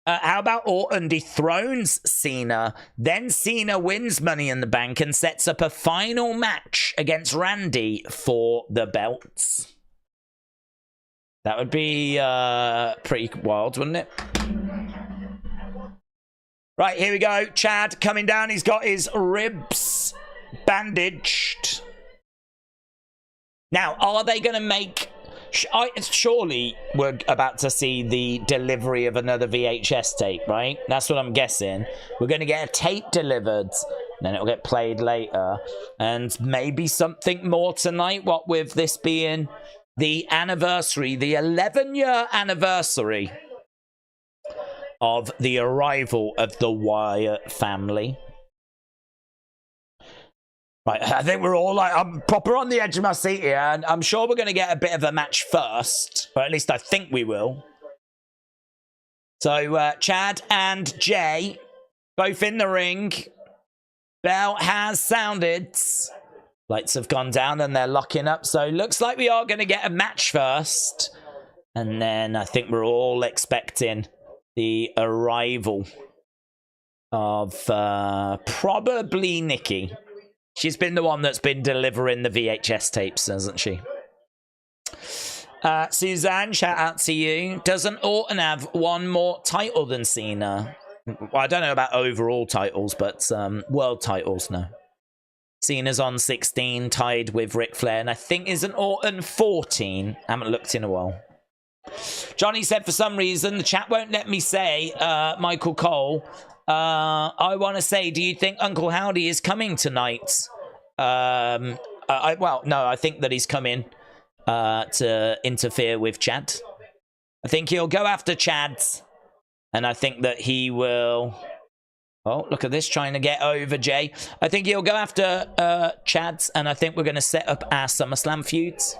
How about Orton dethrones Cena, then Cena wins Money in the Bank and sets up a final match against Randy for the belts? That would be pretty wild, wouldn't it? Right, here we go. Chad coming down. He's got his ribs bandaged. Now, are they going to make... Surely we're about to see the delivery of another VHS tape, right? That's what I'm guessing. We're going to get a tape delivered, then it'll get played later. And maybe something more tonight, what with this being the anniversary, the 11-year anniversary of the arrival of the Wyatt family. Right, I think we're all like, I'm proper on the edge of my seat here, and I'm sure we're going to get a bit of a match first, or at least I think we will. So, Chad and Jey, both in the ring. Bell has sounded. Lights have gone down and they're locking up, so looks like we are going to get a match first. And then I think we're all expecting the arrival of probably Nikki. She's been the one that's been delivering the VHS tapes, hasn't she? Suzanne, shout out to you. Doesn't Orton have one more title than Cena? Well, I don't know about overall titles, but world titles, no. Cena's on 16, tied with Ric Flair, and I think isn't Orton 14? I haven't looked in a while. Johnny said, for some reason, the chat won't let me say, Michael Cole, I want to say, do you think Uncle Howdy is coming tonight? Well, no, I think that he's coming to interfere with Chad. I think he'll go after Chad, and I think that he will... Oh, look at this, trying to get over Jey. I think he'll go after Chad, and I think we're going to set up our SummerSlam feuds.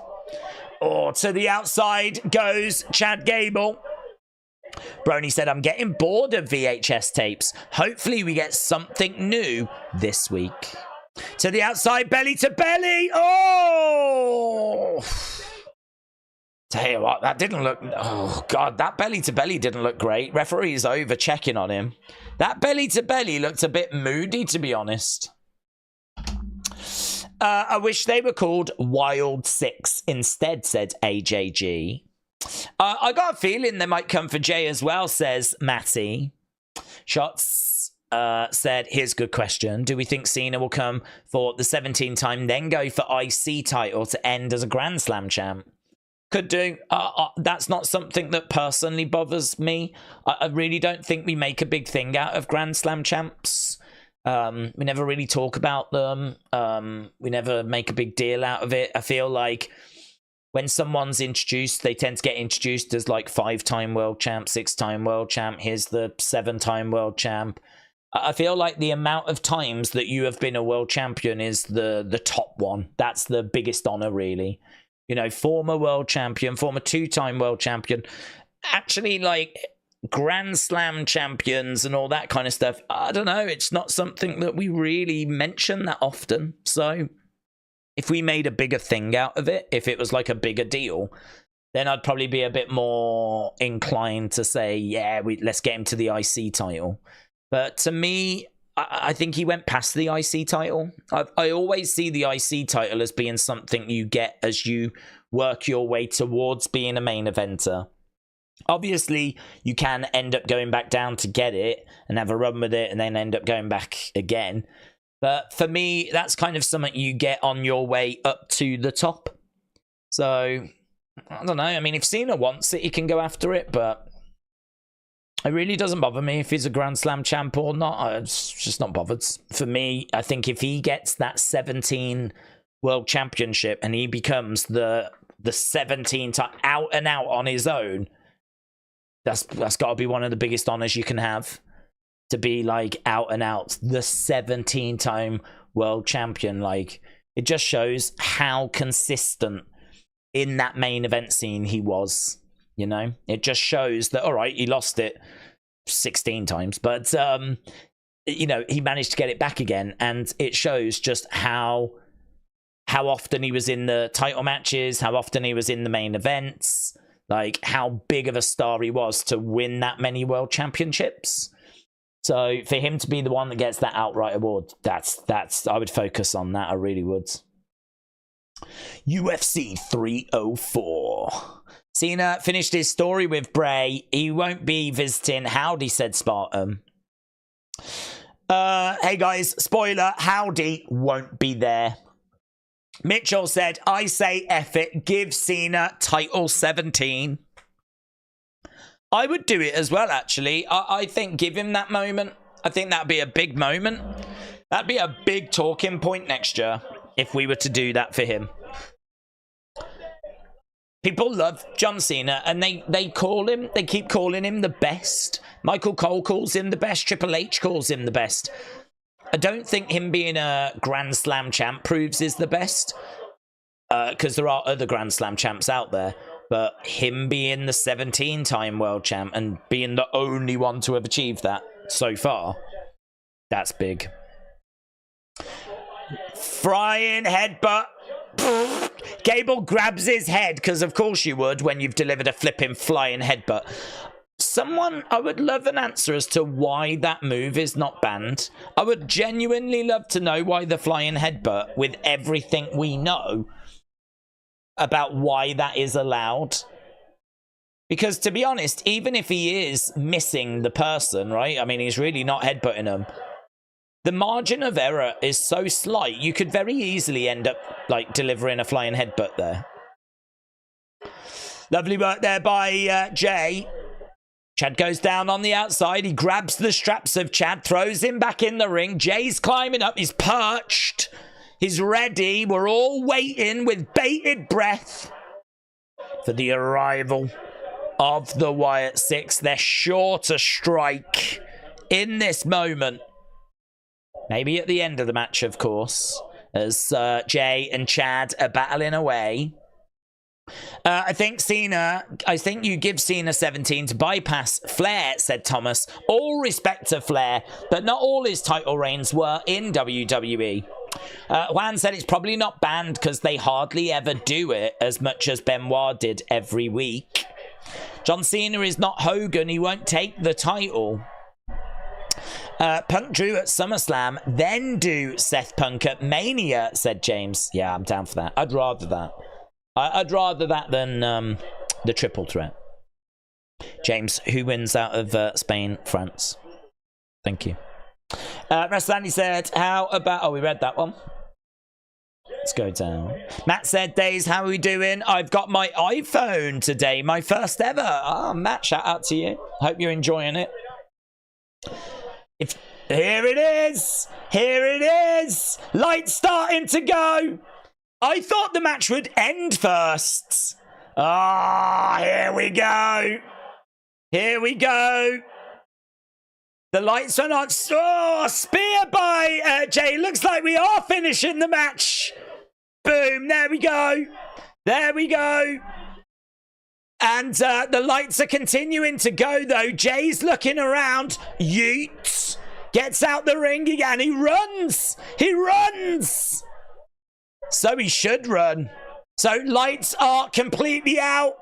Oh, to the outside goes Chad Gable. Brony said, I'm getting bored of VHS tapes. Hopefully we get something new this week. To the outside, belly to belly. Oh! Tell you what, that didn't look... Oh, God, that belly to belly didn't look great. Referee's over checking on him. That belly to belly looked a bit moody, to be honest. I wish they were called Wild Six instead, said AJG. I got a feeling they might come for Jey as well, says Matty. Shots said, here's a good question. Do we think Cena will come for the 17th time, then go for IC title to end as a Grand Slam champ? Could do. That's not something that personally bothers me. I really don't think we make a big thing out of Grand Slam champs. We never really talk about them. We never make a big deal out of it. I feel like when someone's introduced, they tend to get introduced as like 5-time world champ, 6-time world champ. Here's the 7-time world champ. I feel like the amount of times that you have been a world champion is the top one. That's the biggest honor, really. You know, former world champion, former 2-time world champion. Actually, like Grand Slam champions and all that kind of stuff. I don't know. It's not something that we really mention that often. So if we made a bigger thing out of it, if it was like a bigger deal, then I'd probably be a bit more inclined to say, yeah, let's get him to the IC title. But to me, I think he went past the IC title. I always see the IC title as being something you get as you work your way towards being a main eventer. Obviously, you can end up going back down to get it and have a run with it and then end up going back again. But for me, that's kind of something you get on your way up to the top. So, I don't know. I mean, if Cena wants it, he can go after it, but it really doesn't bother me if he's a Grand Slam champ or not. I'm just not bothered. For me, I think if he gets that 17 World Championship and he becomes the 17 time out and out on his own, that's got to be one of the biggest honors you can have. To be like out and out the 17-time world champion. Like, it just shows how consistent in that main event scene he was. You know, it just shows that, all right, he lost it 16 times, but you know, he managed to get it back again, and it shows just how often he was in the title matches, how often he was in the main events, like how big of a star he was to win that many world championships. So for him to be the one that gets that outright award, that's I would focus on that. I really would. UFC 304. Cena finished his story with Bray. He won't be visiting Howdy, said Spartan. Hey guys, spoiler, Howdy won't be there. Mitchell said, I say F it, give Cena title 17. I would do it as well, actually. I think give him that moment. I think that'd be a big moment. That'd be a big talking point next year if we were to do that for him. People love John Cena, and they keep calling him the best. Michael Cole calls him the best. Triple H calls him the best. I don't think him being a Grand Slam champ proves he's the best, because there are other Grand Slam champs out there. But him being the 17-time world champ and being the only one to have achieved that so far, that's big. Frying headbutt. Gable grabs his head, because of course you would when you've delivered a flipping flying headbutt. I would love an answer as to why that move is not banned. I would genuinely love to know why the flying headbutt, with everything we know about why that is allowed. Because to be honest, even if he is missing the person, right? I mean, he's really not headbutting them. The margin of error is so slight, you could very easily end up like delivering a flying headbutt there. Lovely work there by Jey. Chad goes down on the outside. He grabs the straps of Chad, throws him back in the ring. Jay's climbing up. He's perched. He's ready. We're all waiting with bated breath for the arrival of the Wyatt Six. They're sure to strike in this moment. Maybe at the end of the match, of course, as Jey and Chad are battling away. I think you give Cena 17 to bypass Flair, said Thomas. All respect to Flair, but not all his title reigns were in WWE. Juan said it's probably not banned because they hardly ever do it as much as Benoit did every week. John Cena is not Hogan. He won't take the title. Punk Drew at SummerSlam, then do Seth Punk at Mania, said James. Yeah, I'm down for that. I'd rather that. I'd rather that than the triple threat. James, who wins out of Spain, France? Thank you. Wrestlandy said, how about... Oh, we read that one. Let's go down. Matt said, Days, how are we doing? I've got my iPhone today, my first ever. Oh, Matt, shout out to you. Hope you're enjoying it. Here it is. Here it is. Lights starting to go. I thought the match would end first. Ah, here we go. Here we go. The lights are not... Oh, spear by Jey. Looks like we are finishing the match. Boom. There we go. There we go. And the lights are continuing to go, though. Jey's looking around. Yeet. Gets out the ring again. He runs. He runs. So he should run. So lights are completely out.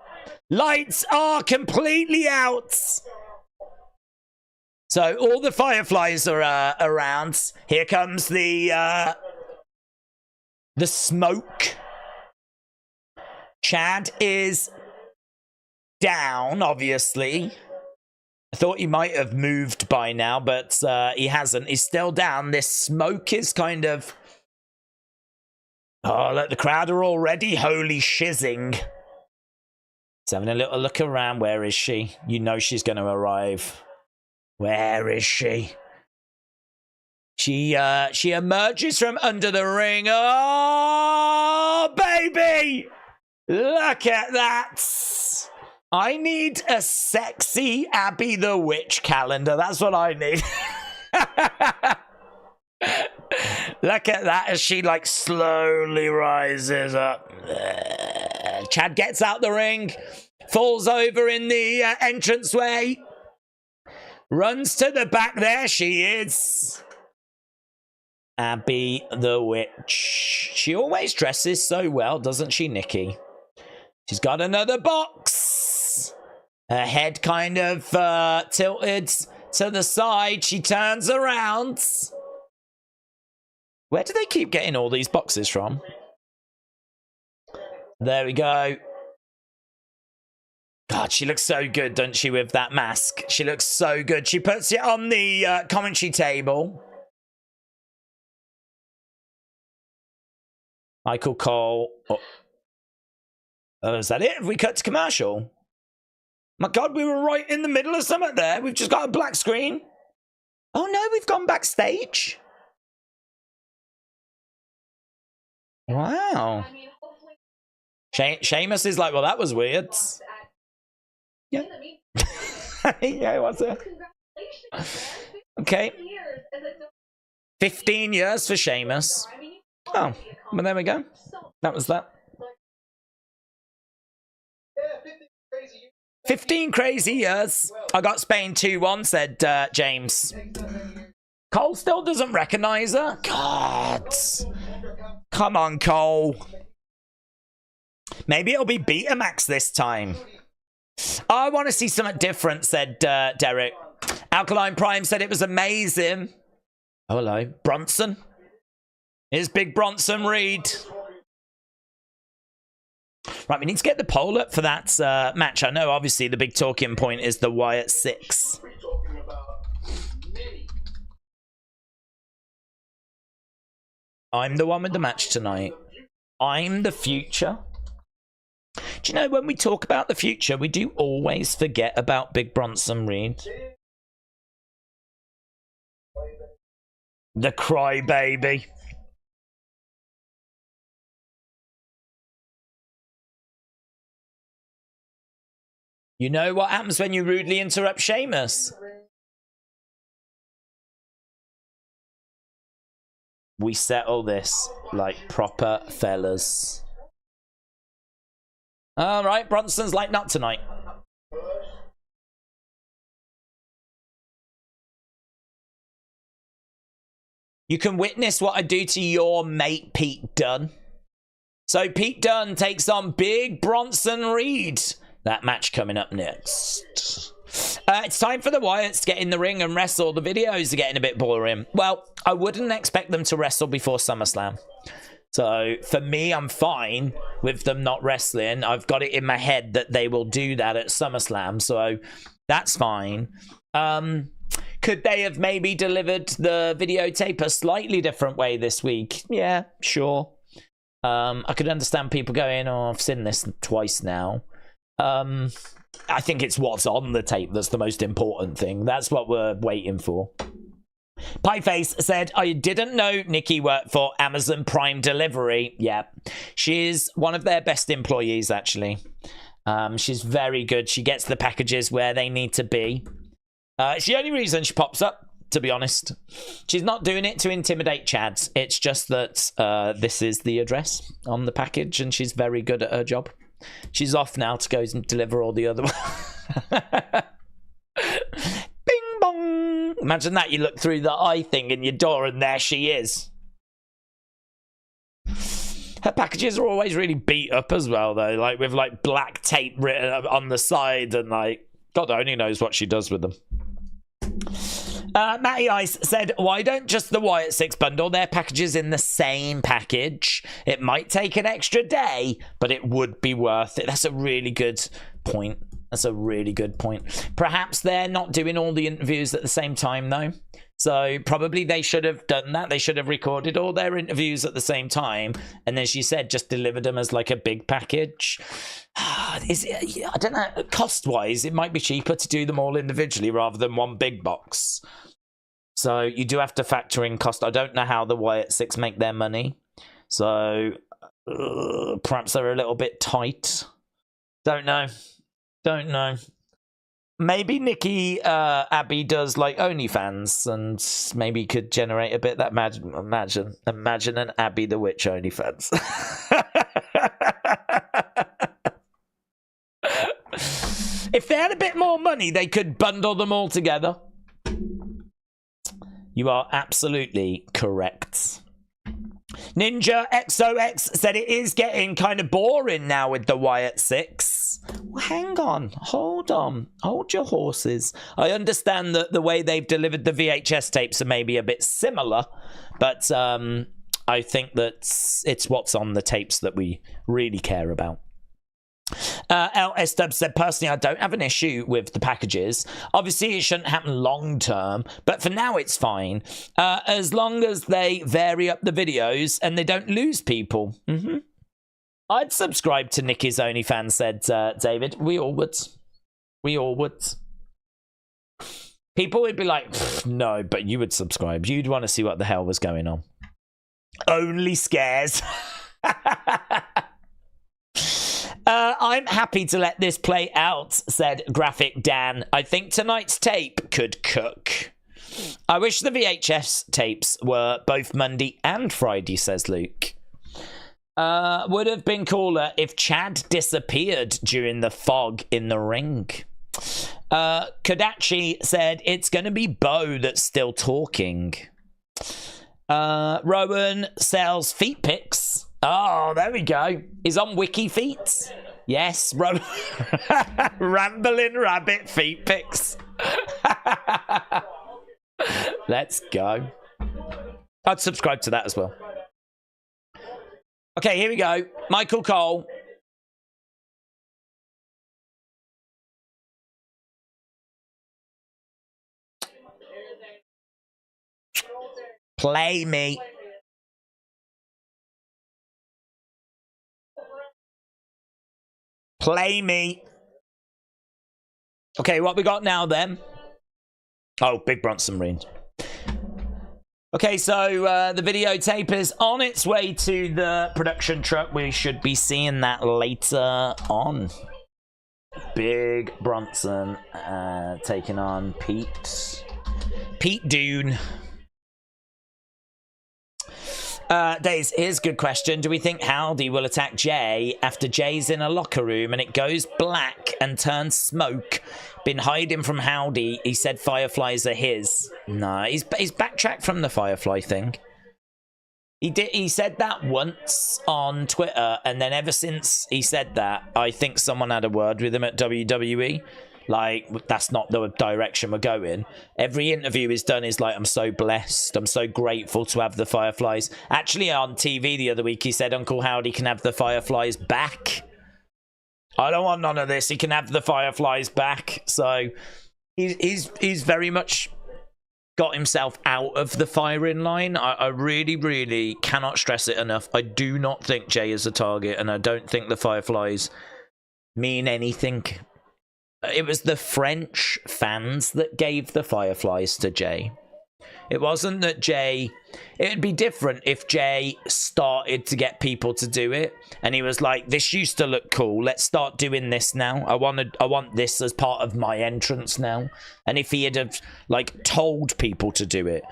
Lights are completely out. So all the fireflies are around. Here comes the smoke. Chad is down, obviously. I thought he might have moved by now, but he hasn't. He's still down. This smoke is kind of... Oh, look, the crowd are already holy shizzing. He's having a little look around. Where is she? You know she's going to arrive. Where is she? She emerges from under the ring. Oh, baby! Look at that. I need a sexy Abby the Witch calendar. That's what I need. Look at that as she like slowly rises up. Chad gets out the ring, falls over in the entranceway, runs to the back. There she is. Abby the Witch. She always dresses so well, doesn't she, Nikki? She's got another box. Her head kind of tilted to the side. She turns around. Where do they keep getting all these boxes from? There we go. God, she looks so good, doesn't she, with that mask? She looks so good. She puts it on the commentary table. Michael Cole. Oh, is that it? Have we cut to commercial? My God, we were right in the middle of something there. We've just got a black screen. Oh, no, we've gone backstage. Wow. Sheamus is like, well, that was weird. Yeah. Yeah, what's it? Okay. 15 years for Sheamus. Oh, well, there we go. That was that. 15 crazy years. I got Spain 2-1, said James. Cole still doesn't recognize her. God. Come on, Cole. Maybe it'll be Betamax this time. I want to see something different, said Derek. Alkaline Prime said it was amazing. Oh, hello. Bronson. Here's Big Bronson Reed. Right, we need to get the poll up for that match. I know, obviously, the big talking point is the Wyatt 6. I'm the one with the match tonight. I'm the future. Do you know, when we talk about the future, we do always forget about Big Bronson Reed. The crybaby. You know what happens when you rudely interrupt Sheamus? We settle this like proper fellas. All right, Bronson's like, not tonight. You can witness what I do to your mate, Pete Dunne. So Pete Dunne takes on Big Bronson Reed. That match coming up next. It's time for the Wyatts to get in the ring and wrestle. The videos are getting a bit boring. Well, I wouldn't expect them to wrestle before SummerSlam. So for me, I'm fine with them not wrestling. I've got it in my head that they will do that at SummerSlam. So that's fine. Could they have maybe delivered the videotape a slightly different way this week? Yeah, sure. I could understand people going, oh, I've seen this twice now. I think it's what's on the tape that's the most important thing. That's what we're waiting for. Pieface said, I didn't know Nikki worked for Amazon Prime Delivery. Yeah, she's one of their best employees, actually. She's very good. She gets the packages where they need to be. It's the only reason she pops up, to be honest. She's not doing it to intimidate Chads. It's just that this is the address on the package, and she's very good at her job. She's off now to go and deliver all the other ones. Bing bong! Imagine that, you look through the eye thing in your door and there she is. Her packages are always really beat up as well, though, like with like black tape written on the side, and like God only knows what she does with them. Matty Ice said, why don't just the Wyatt 6 bundle their packages in the same package? It might take an extra day, but it would be worth it. That's a really good point. That's a really good point. Perhaps they're not doing all the interviews at the same time, though. So probably they should have done that. They should have recorded all their interviews at the same time. And as you said, just delivered them as like a big package. Is it, I don't know, cost-wise, it might be cheaper to do them all individually rather than one big box. So you do have to factor in cost. I don't know how the Wyatt 6 make their money. So perhaps they're a little bit tight. Don't know. Don't know. Maybe Nikki Abby does like OnlyFans and maybe could generate a bit. That imagine an Abby the Witch OnlyFans. If they had a bit more money, they could bundle them all together. You are absolutely correct. Ninja XOX said it is getting kind of boring now with the Wyatt 6. Well, hang on. Hold your horses. I understand that the way they've delivered the VHS tapes are maybe a bit similar, but I think that it's what's on the tapes that we really care about. LS Dub said, personally, I don't have an issue with the packages. Obviously, it shouldn't happen long term, but for now, it's fine. As long as they vary up the videos and they don't lose people. I'd subscribe to Nikki's OnlyFans, said David. We all would. We all would. People would be like, no, but you would subscribe. You'd want to see what the hell was going on. Only scares. I'm happy to let this play out, said Graphic Dan. I think tonight's tape could cook. I wish the VHS tapes were both Monday and Friday, says Luke. Would have been cooler if Chad disappeared during the fog in the ring. Kodachi said it's going to be Bo that's still talking. Rowan sells feet pics. Oh, there we go. He's on Wiki Feet. Yes, Rambling Rabbit feet pics. Let's go. I'd subscribe to that as well. Okay, here we go. Michael Cole. Play me. Play me. Okay, what we got now then? Oh, Big Bronson Marine. Okay, so the videotape is on its way to the production truck. We should be seeing that later on. Big Bronson taking on Pete Dune. Days, here's a good question. Do we think Howdy will attack Jey after Jey's in a locker room and it goes black and turns smoke? Been hiding from Howdy. He said Fireflies are his. No, he's backtracked from the Firefly thing. He said that once on Twitter, and then ever since he said that, I think someone had a word with him at WWE. Like, that's not the direction we're going. Every interview he's done is like, I'm so blessed. I'm so grateful to have the Fireflies. Actually, on TV the other week, he said Uncle Howdy can have the Fireflies back. I don't want none of this. He can have the Fireflies back. So he's very much got himself out of the firing line. I really, really cannot stress it enough. I do not think Jey is a target, and I don't think the Fireflies mean anything. It was the French fans that gave the Fireflies to Jey. It wasn't that Jey... It'd be different if Jey started to get people to do it. And he was like, this used to look cool. Let's start doing this now. I want this as part of my entrance now. And if he had have, like, told people to do it.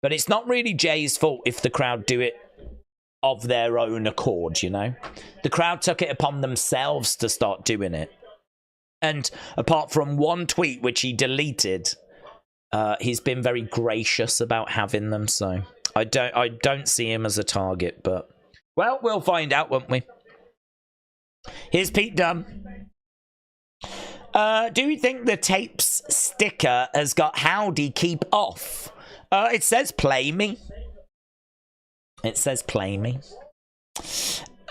But it's not really Jey's fault if the crowd do it of their own accord, you know? The crowd took it upon themselves to start doing it. And apart from one tweet, which he deleted... he's been very gracious about having them, so I don't see him as a target, but well, we'll find out, won't we? Here's Pete Dunne. Do we think the tapes sticker has got Howdy keep off? It says play me. It says play me.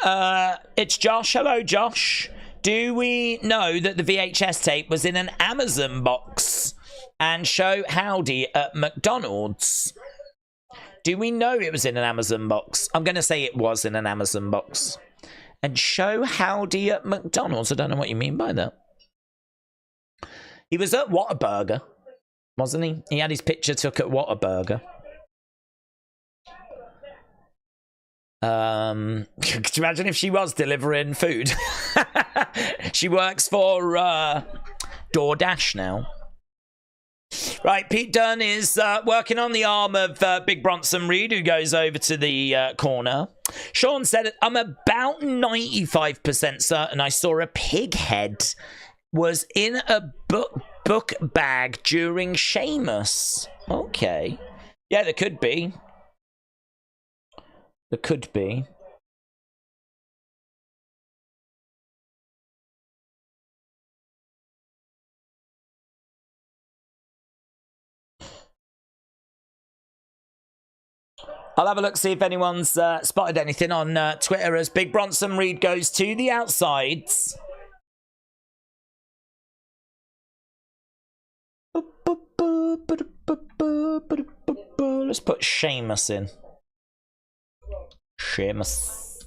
It's Josh. Hello, Josh. Do we know that the VHS tape was in an Amazon box? And show Howdy at McDonald's. Do we know it was in an Amazon box? I'm going to say it was in an Amazon box. And show Howdy at McDonald's. I don't know what you mean by that. He was at Whataburger, wasn't he? He had his picture took at Whataburger. Could you imagine if she was delivering food? She works for DoorDash now. Right, Pete Dunne is working on the arm of Big Bronson Reed, who goes over to the corner. Sean said, I'm about 95% certain I saw a pig head was in a book bag during Sheamus. Okay. Yeah, there could be. There could be. I'll have a look, see if anyone's spotted anything on Twitter as Big Bronson Reed goes to the outsides. Let's put Sheamus in. Sheamus.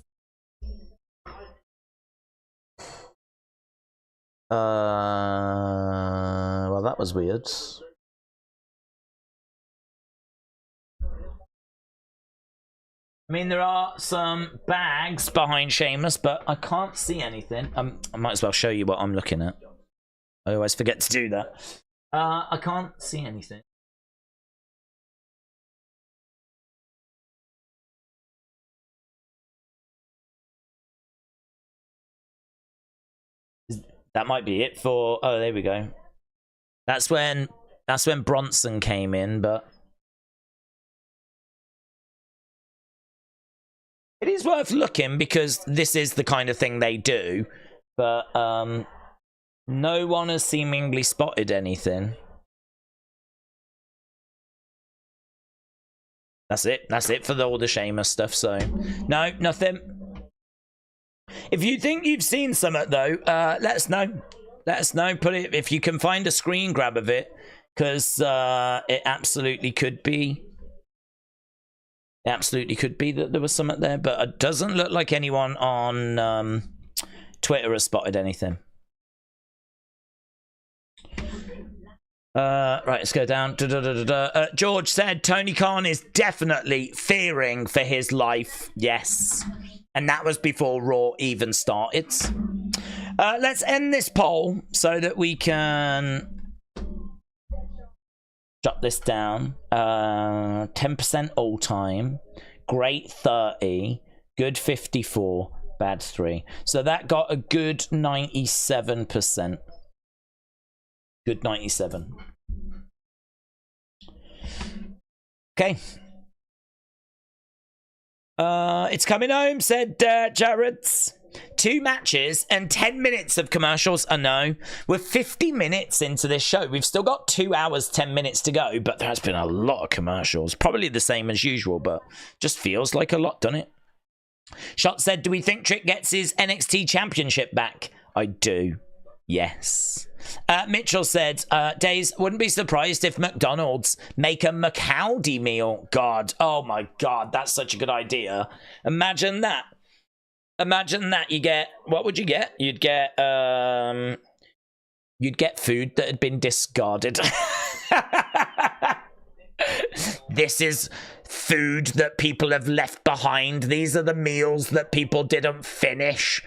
Well, that was weird. I mean, there are some bags behind Sheamus, but I can't see anything. I might as well show you what I'm looking at. I always forget to do that. I can't see anything. That might be it for... Oh, there we go. That's when Bronson came in, but... It is worth looking because this is the kind of thing they do, but no one has seemingly spotted anything. That's it. That's it for all the Sheamus stuff, so... No, nothing. If you think you've seen something, though, let us know. Let us know. Put it if you can find a screen grab of it, because it absolutely could be... It absolutely could be that there was something there, but it doesn't look like anyone on Twitter has spotted anything. Right, let's go down. George said Tony Khan is definitely fearing for his life. Yes. And that was before Raw even started. Let's end this poll so that we can... Jot this down. 10% all time. Great 30. Good 54. Bad 3. So that got a good 97%. Good 97. Okay. It's coming home, said Jared. 2 matches and 10 minutes of commercials. I know. We're 50 minutes into this show. We've still got 2 hours, 10 minutes to go, but there has been a lot of commercials. Probably the same as usual, but just feels like a lot, doesn't it? Shot said, do we think Trick gets his NXT championship back? I do. Yes. Mitchell said, Days, wouldn't be surprised if McDonald's make a McHowdy meal. God. Oh my God. That's such a good idea. Imagine that. Imagine that. You get, what would you get? You'd get food that had been discarded. this is food that people have left behind. These are the meals that people didn't finish.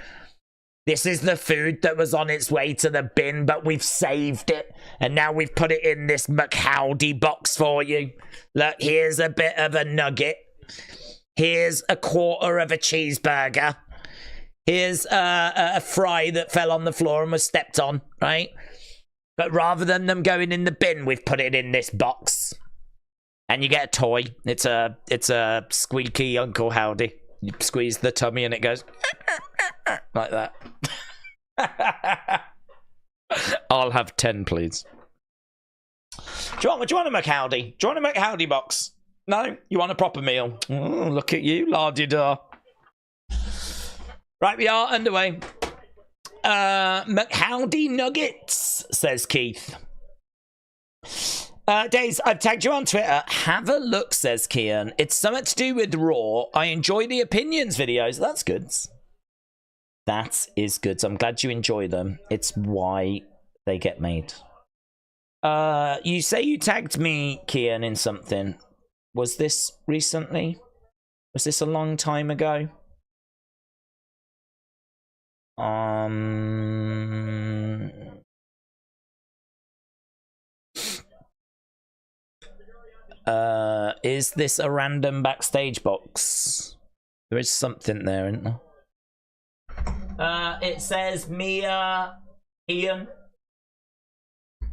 This is the food that was on its way to the bin, but we've saved it. And now we've put it in this McHowdy box for you. Look, here's a bit of a nugget. Here's a quarter of a cheeseburger. Here's a fry that fell on the floor and was stepped on, right? But rather than them going in the bin, we've put it in this box. And you get a toy. It's a squeaky Uncle Howdy. You squeeze the tummy and it goes like that. I'll have 10, please. Do you want a McHowdy? Do you want a McHowdy box? No? You want a proper meal? Oh, look at you, la-di-da. Right, we are underway. McHowdy Nuggets, says Keith. Days, I've tagged you on Twitter. Have a look, says Kian. It's something to do with Raw. I enjoy the opinions videos. That's good. That is good. So I'm glad you enjoy them. It's why they get made. You say you tagged me, Kian, in something. Was this recently? Was this a long time ago? Is this a random backstage box? There is something there, isn't there? It says Mia Ian.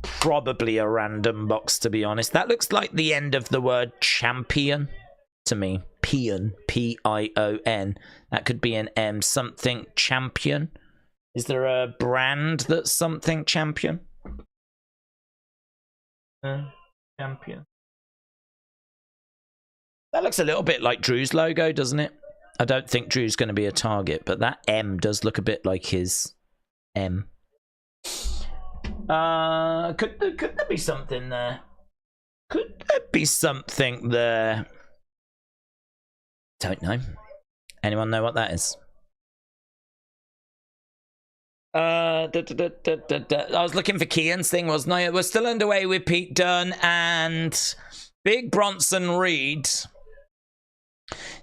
Probably a random box, to be honest. That looks like the end of the word champion to me. Pion, P-I-O-N. That could be an M. Something champion. Is there a brand that's something champion? Champion. That looks a little bit like Drew's logo, doesn't it? I don't think Drew's going to be a target, but that M does look a bit like his M. Could there be something there? Could there be something there? Don't know. Anyone know what that is? I was looking for Kian's thing, wasn't I? We're still underway with Pete Dunne and Big Bronson Reed.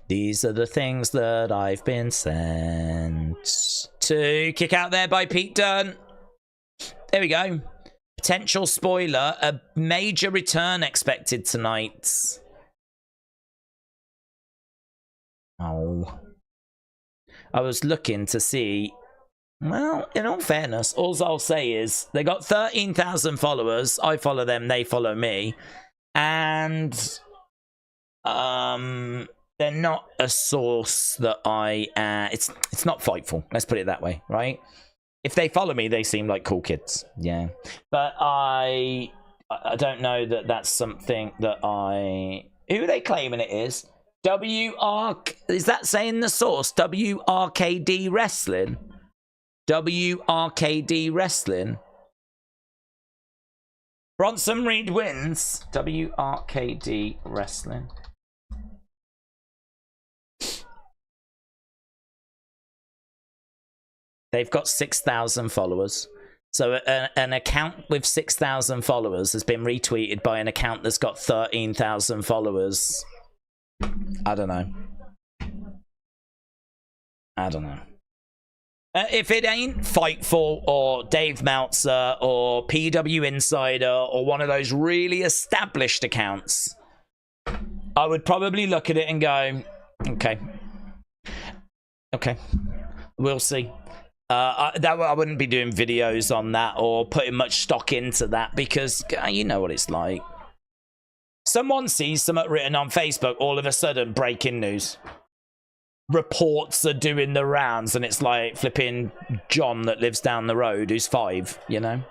These are the things that I've been sent to. Kick out there by Pete Dunne. There we go. Potential spoiler. A major return expected tonight. Oh. I was looking to see. Well, in all fairness, all I'll say is they got 13,000 followers. I follow them, they follow me. And they're not a source that I it's not Fightful, let's put it that way, right? If they follow me, they seem like cool kids. Yeah. But I don't know that that's something that who are they claiming it is? Is that saying the source? WRKD Wrestling? WRKD Wrestling. Bronson Reed wins. WRKD Wrestling. They've got 6,000 followers. So an account with 6,000 followers has been retweeted by an account that's got 13,000 followers. I don't know. If it ain't Fightful or Dave Meltzer or PW Insider or one of those really established accounts, I would probably look at it and go, okay, we'll see. I wouldn't be doing videos on that or putting much stock into that because you know what it's like. Someone sees something written on Facebook, all of a sudden, breaking news. Reports are doing the rounds, and it's like flipping John that lives down the road who's 5, you know?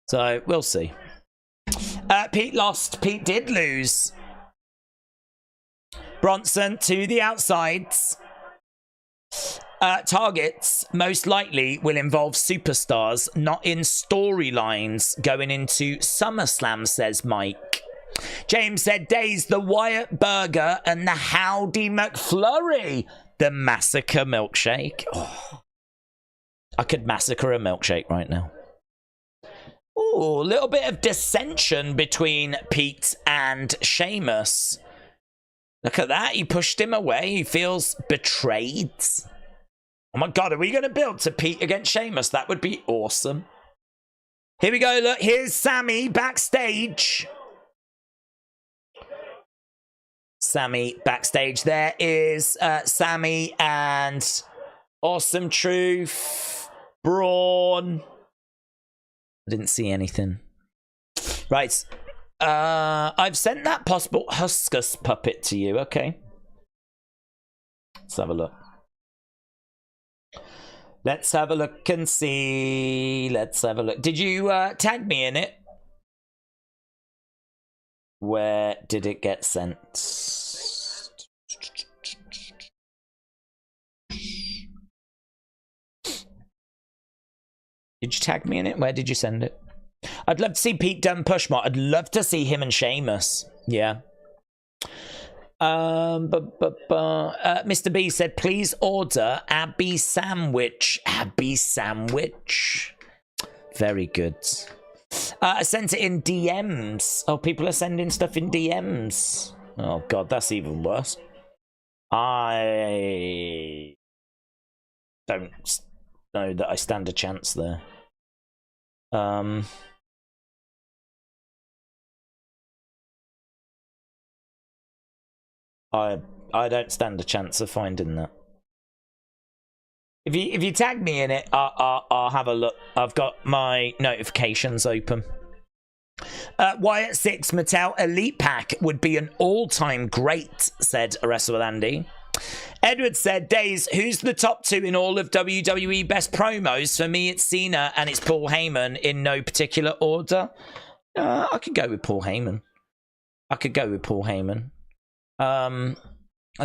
So, we'll see. Pete lost. Pete did lose. Bronson to the outsides. Targets most likely will involve superstars, not in storylines going into SummerSlam, says Mike. James said, Days, the Wyatt Burger and the Howdy McFlurry. The Massacre Milkshake. Oh, I could massacre a milkshake right now. Ooh, a little bit of dissension between Pete and Sheamus. Look at that. He pushed him away. He feels betrayed. Oh my God, are we going to build to Pete against Sheamus? That would be awesome. Here we go. Look, here's Sammy backstage. Sammy backstage. There is Sammy and Awesome Truth. Braun. I didn't see anything. Right. I've sent that possible Huskus puppet to you. Okay. Let's have a look. Let's have a look and see. Let's have a look. Did you tag me in it? Where did it get sent? Did you tag me in it? Where did you send it? I'd love to see Pete Dunne push more. I'd love to see him and Sheamus. Yeah. Mr. B said, please order Abby sandwich. Abby sandwich. Very good. I sent it in DMs. Oh, people are sending stuff in DMs. Oh, God, that's even worse. I don't know that I stand a chance there. I don't stand a chance of finding that. If you tag me in it, I'll have a look. I've got my notifications open. Wyatt 6 Mattel Elite Pack would be an all-time great, said Wrestle with Andy. Edward said, Days, who's the top 2 in all of WWE best promos? For me, it's Cena and it's Paul Heyman in no particular order. I could go with Paul Heyman. I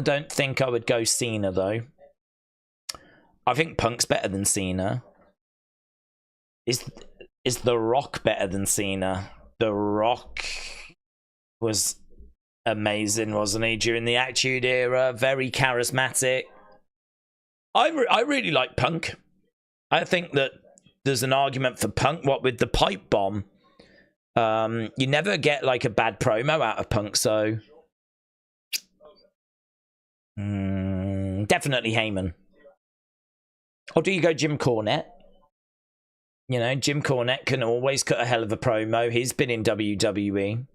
don't think I would go Cena, though. I think Punk's better than Cena. Is The Rock better than Cena? The Rock was amazing, wasn't he? During the Attitude Era, very charismatic. I really like Punk. I think that there's an argument for Punk. What with the pipe bomb, you never get like a bad promo out of Punk. So definitely Heyman. Or do you go Jim Cornette? You know, Jim Cornette can always cut a hell of a promo. He's been in WWE.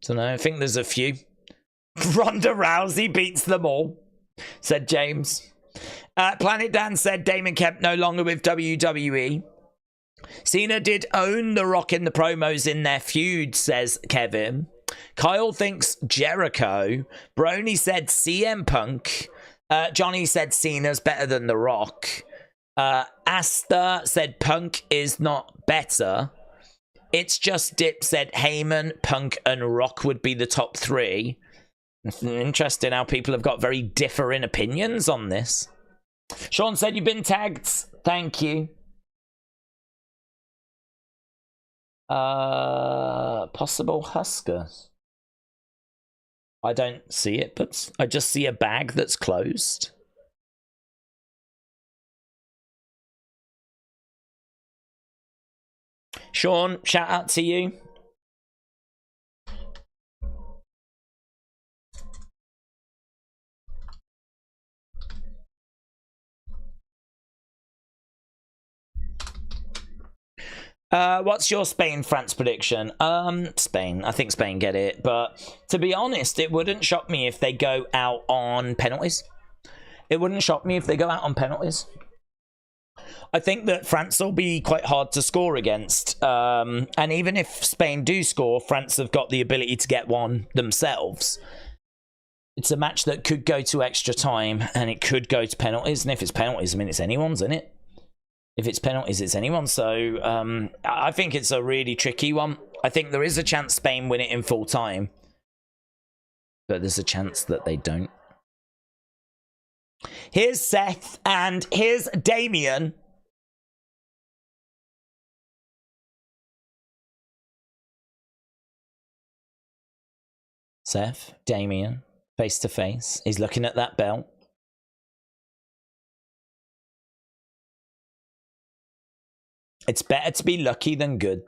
Don't know. I think there's a few. Ronda Rousey beats them all, said James. Planet Dan said Damon Kemp no longer with WWE. Cena did own The Rock in the promos in their feud, says Kevin. Kyle thinks Jericho. Brony said CM Punk. Johnny said Cena's better than The Rock. Asta said Punk is not better. It's Just Dip said Heyman, Punk, and Rock would be the top 3. Interesting how people have got very differing opinions on this. Sean said you've been tagged. Thank you. Possible Huskers. I don't see it, but I just see a bag that's closed. Sean, shout out to you. What's your Spain-France prediction? Spain. I think Spain get it. But to be honest, it wouldn't shock me if they go out on penalties. It wouldn't shock me if they go out on penalties. I think that France will be quite hard to score against. And even if Spain do score, France have got the ability to get one themselves. It's a match that could go to extra time and it could go to penalties. And if it's penalties, I mean, it's anyone's, isn't it? If it's penalties, it's anyone. So I think it's a really tricky one. I think there is a chance Spain win it in full time. But there's a chance that they don't. Here's Seth and here's Damien. Seth, Damien, face to face. He's looking at that belt. It's better to be lucky than good.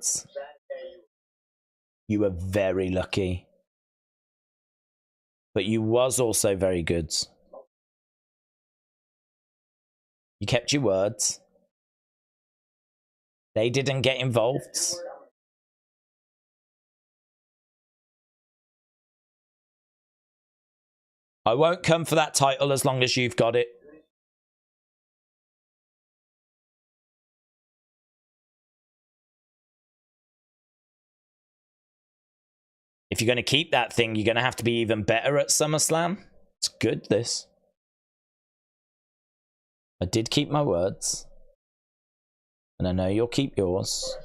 You were very lucky. But you was also very good. You kept your words. They didn't get involved. I won't come for that title as long as you've got it. If you're going to keep that thing, you're going to have to be even better at SummerSlam. It's good, this. I did keep my words. And I know you'll keep yours.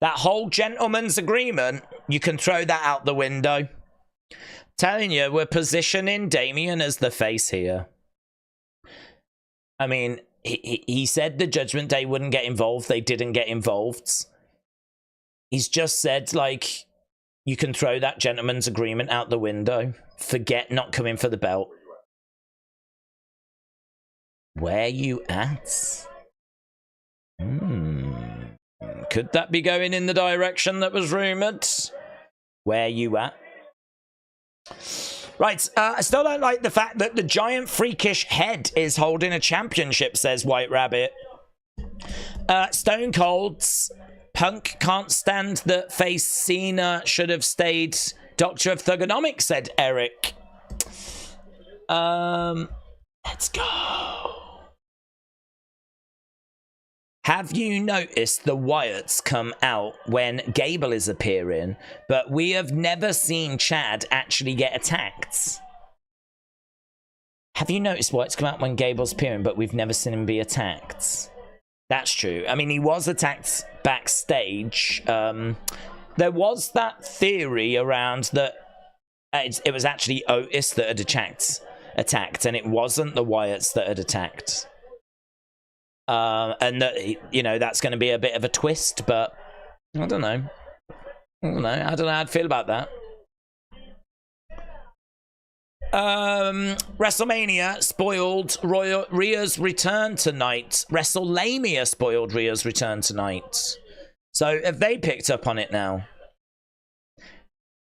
That whole gentleman's agreement, you can throw that out the window. Telling you, we're positioning Damian as the face here. I mean, he said the Judgment Day wouldn't get involved. They didn't get involved. He's just said, like, you can throw that gentleman's agreement out the window. Forget not coming for the belt. Where you at? Could that be going in the direction that was rumoured? Where you at? Right, I still don't like the fact that the giant freakish head is holding a championship, says White Rabbit. Stone Cold's Punk can't stand that face Cena should have stayed Doctor of Thugonomics, said Eric. Let's go. Have you noticed the Wyatts come out when Gable is appearing, but we have never seen Chad actually get attacked? Have you noticed Wyatts come out when Gable's appearing, but we've never seen him be attacked? That's true. I mean, he was attacked backstage. There was that theory around that it was actually Otis that had attacked, and it wasn't the Wyatts that had attacked. And that, you know, that's going to be a bit of a twist, but I don't know. I don't know how I'd feel about that. WrestleMania spoiled Rhea's return tonight. WrestleLamia spoiled Rhea's return tonight. So have they picked up on it now?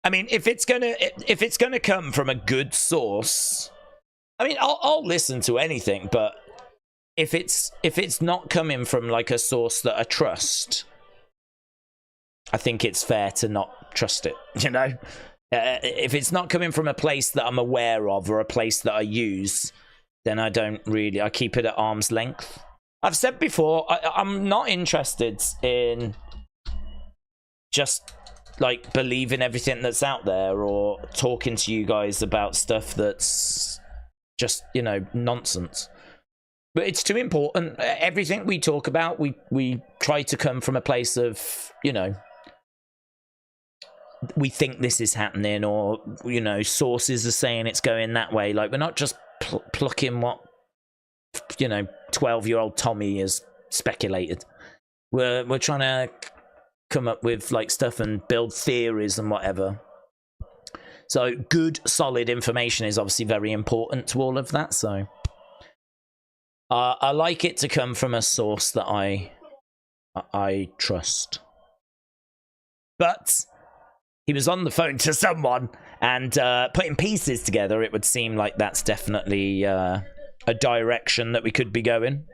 I mean, if it's gonna come from a good source, I mean, I'll listen to anything, but if it's not coming from like a source that I trust, I think it's fair to not trust it, you know? If it's not coming from a place that I'm aware of or a place that I use, then I keep it at arm's length. I've said before, I'm not interested in just like believing everything that's out there or talking to you guys about stuff that's just, you know, nonsense. But it's too important. Everything we talk about, we try to come from a place of, you know, we think this is happening, or, you know, sources are saying it's going that way. Like, we're not just plucking what, you know, 12-year-old Tommy has speculated. We're trying to come up with like stuff and build theories and whatever. So good, solid information is obviously very important to all of that. So I like it to come from a source that I trust. But he was on the phone to someone, and putting pieces together, it would seem like that's definitely a direction that we could be going.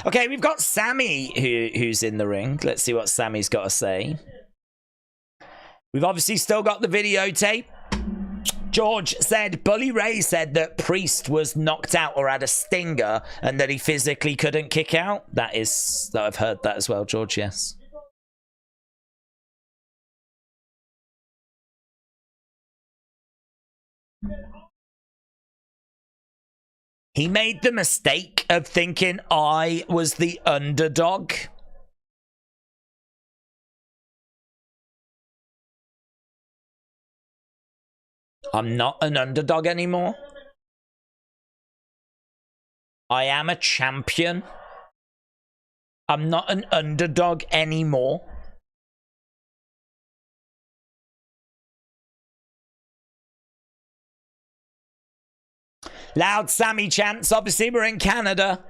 Okay, we've got Sammy who's in the ring. Let's see what Sammy's got to say. We've obviously still got the videotape. George said, Bully Ray said that Priest was knocked out or had a stinger and that he physically couldn't kick out. That I've heard that as well, George, yes. He made the mistake of thinking I was the underdog. I'm not an underdog anymore. I am a champion. I'm not an underdog anymore. Loud Sammy chants. Obviously, we're in Canada.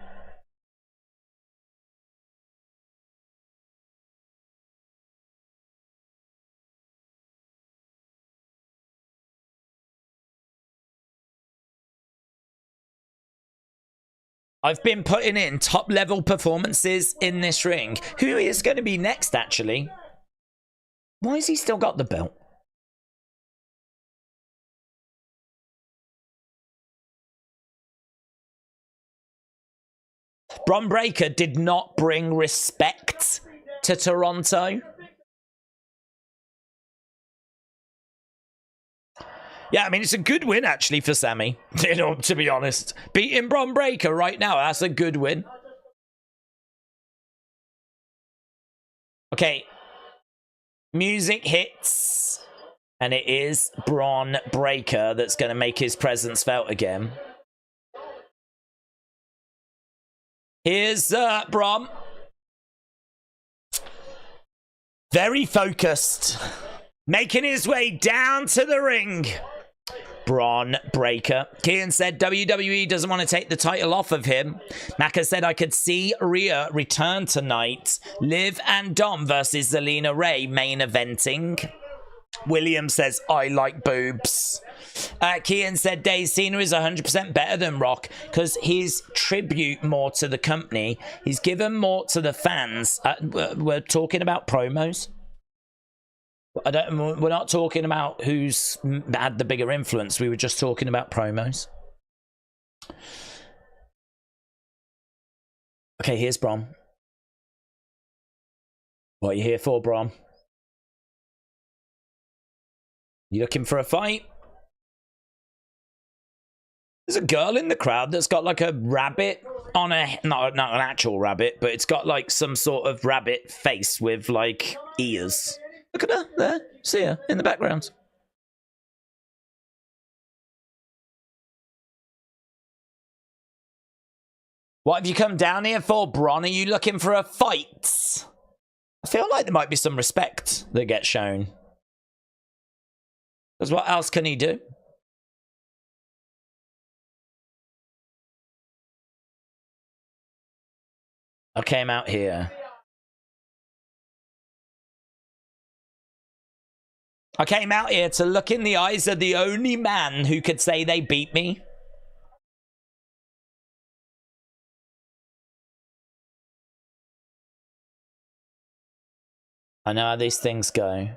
I've been putting in top-level performances in this ring. Who is going to be next, actually? Why has he still got the belt? Braun Breaker did not bring respect to Toronto. Yeah, I mean, it's a good win, actually, for Sammy. You know, to be honest. Beating Braun Breaker right now, that's a good win. Okay. Music hits. And it is Braun Breaker that's going to make his presence felt again. Here's Braun. Very focused. Making his way down to the ring. Braun Breaker. Kian said WWE doesn't want to take the title off of him. Maka said I could see Rhea return tonight. Liv and Dom versus Zelina Ray main eventing. William says I like boobs. Kian said Dave Cena is 100% better than Rock because he's tribute more to the company. He's given more to the fans. We're talking about promos. We're not talking about who's had the bigger influence. We were just talking about promos. Okay, here's Braun. What are you here for, Braun? You looking for a fight? There's a girl in the crowd that's got like a rabbit on a... Not an actual rabbit, but it's got like some sort of rabbit face with like ears. Look at her there. See her in the background. What have you come down here for, Braun? Are you looking for a fight? I feel like there might be some respect that gets shown. Because what else can he do? I came out here. I came out here to look in the eyes of the only man who could say they beat me. I know how these things go.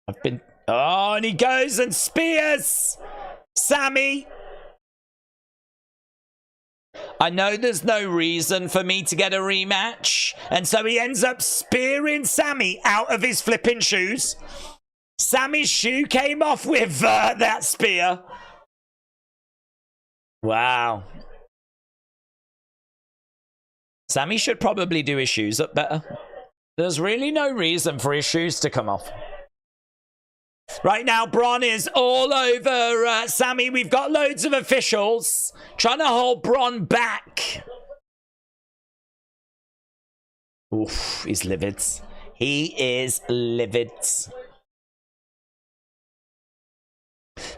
I've been... Oh, and he goes and spears Sammy. I know there's no reason for me to get a rematch. And so he ends up spearing Sammy out of his flipping shoes. Sammy's shoe came off with that spear. Wow. Sammy should probably do his shoes up better. There's really no reason for his shoes to come off. Right now, Braun is all over Sammy. We've got loads of officials trying to hold Braun back. Oof, he's livid. He is livid.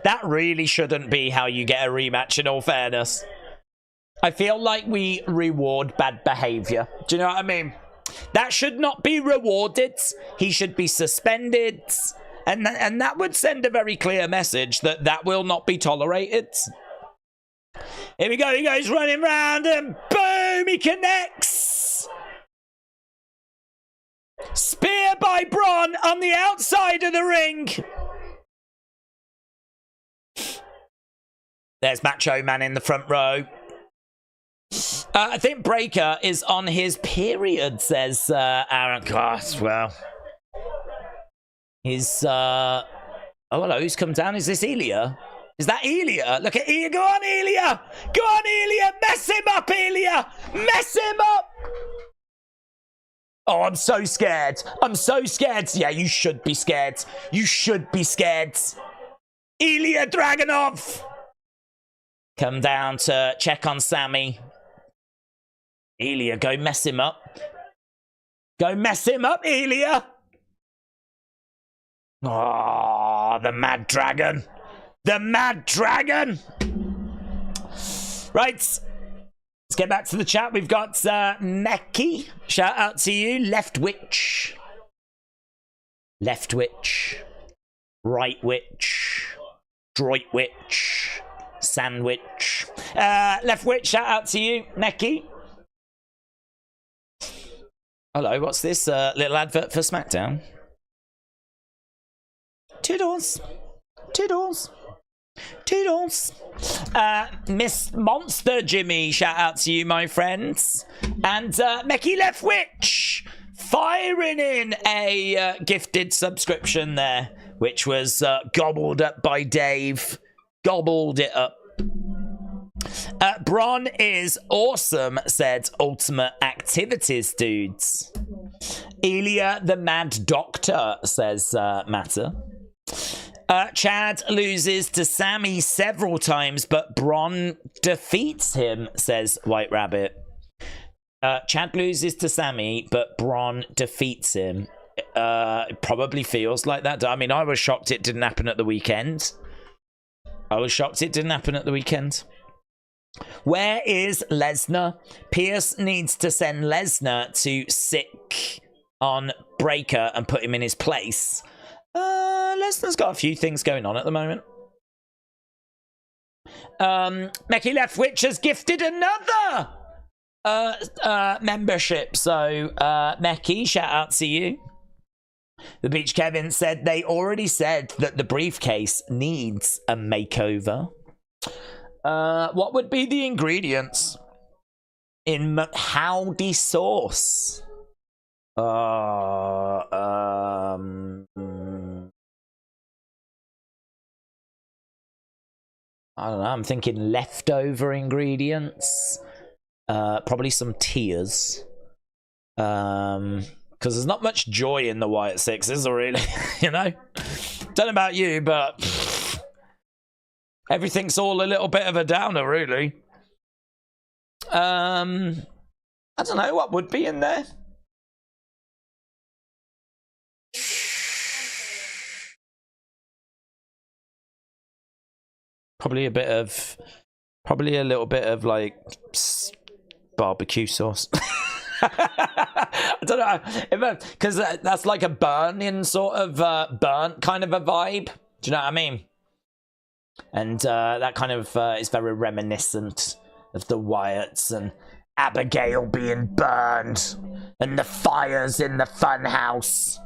That really shouldn't be how you get a rematch, in all fairness. I feel like we reward bad behavior. Do you know what I mean? That should not be rewarded. He should be suspended. And that would send a very clear message that that will not be tolerated. Here we go. He goes running round and boom, he connects. Spear by Braun on the outside of the ring. There's Macho Man in the front row. I think Breaker is on his period, says Aaron. Gosh, well... He's, oh, hello, who's come down? Is this Elia? Is that Elia? Look at Elia. Go on, Elia. Go on, Elia. Mess him up, Elia. Mess him up. Oh, I'm so scared. I'm so scared. Yeah, you should be scared. You should be scared. Ilya Dragunov. Come down to check on Sammy. Elia, go mess him up. Go mess him up, Ilya. Oh, the Mad Dragon. The Mad Dragon. Right. Let's get back to the chat. We've got Meki. Shout out to you. Left witch. Left witch. Right witch. Droit witch. Sandwich. Left witch. Shout out to you. Meki. Hello, what's this? Little advert for SmackDown. Toodles. Toodles. Toodles. Miss Monster Jimmy, shout out to you, my friends. And Meki Left Witch firing in a gifted subscription there, which was gobbled up by Dave. Gobbled it up. Braun is awesome, said Ultimate Activities Dudes. Ilya the Mad Doctor, says Matter. Chad loses to Sammy several times, but Braun defeats him, says White Rabbit. Chad loses to Sammy, but Braun defeats him. It probably feels like that. I mean, I was shocked it didn't happen at the weekend. Where is Lesnar? Pierce needs to send Lesnar to sick on Breaker and put him in his place. Lesnar's got a few things going on at the moment. Meki Left Witch has gifted another membership. So, Meki, shout out to you. The Beach Kevin said they already said that the briefcase needs a makeover. What would be the ingredients in Howdy sauce? I don't know. I'm thinking leftover ingredients. Probably some tears. Because there's not much joy in the Wyatt Six, is there really? You know? Don't know about you, but everything's all a little bit of a downer, really. I don't know what would be in there. Probably a little bit of like barbecue sauce. I don't know, because that's like a burning sort of burnt kind of a vibe. Do you know what I mean? And that kind of is very reminiscent of the Wyatts and Abigail being burned and the fires in the funhouse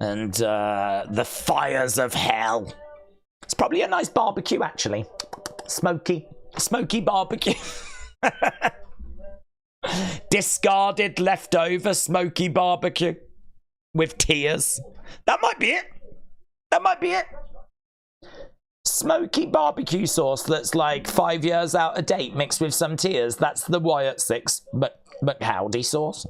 and the fires of hell. It's probably a nice barbecue, actually. Smoky barbecue. Discarded leftover smoky barbecue with tears. That might be it. Smoky barbecue sauce that's like 5 years out of date mixed with some tears. That's the Wyatt Six, but howdy sauce.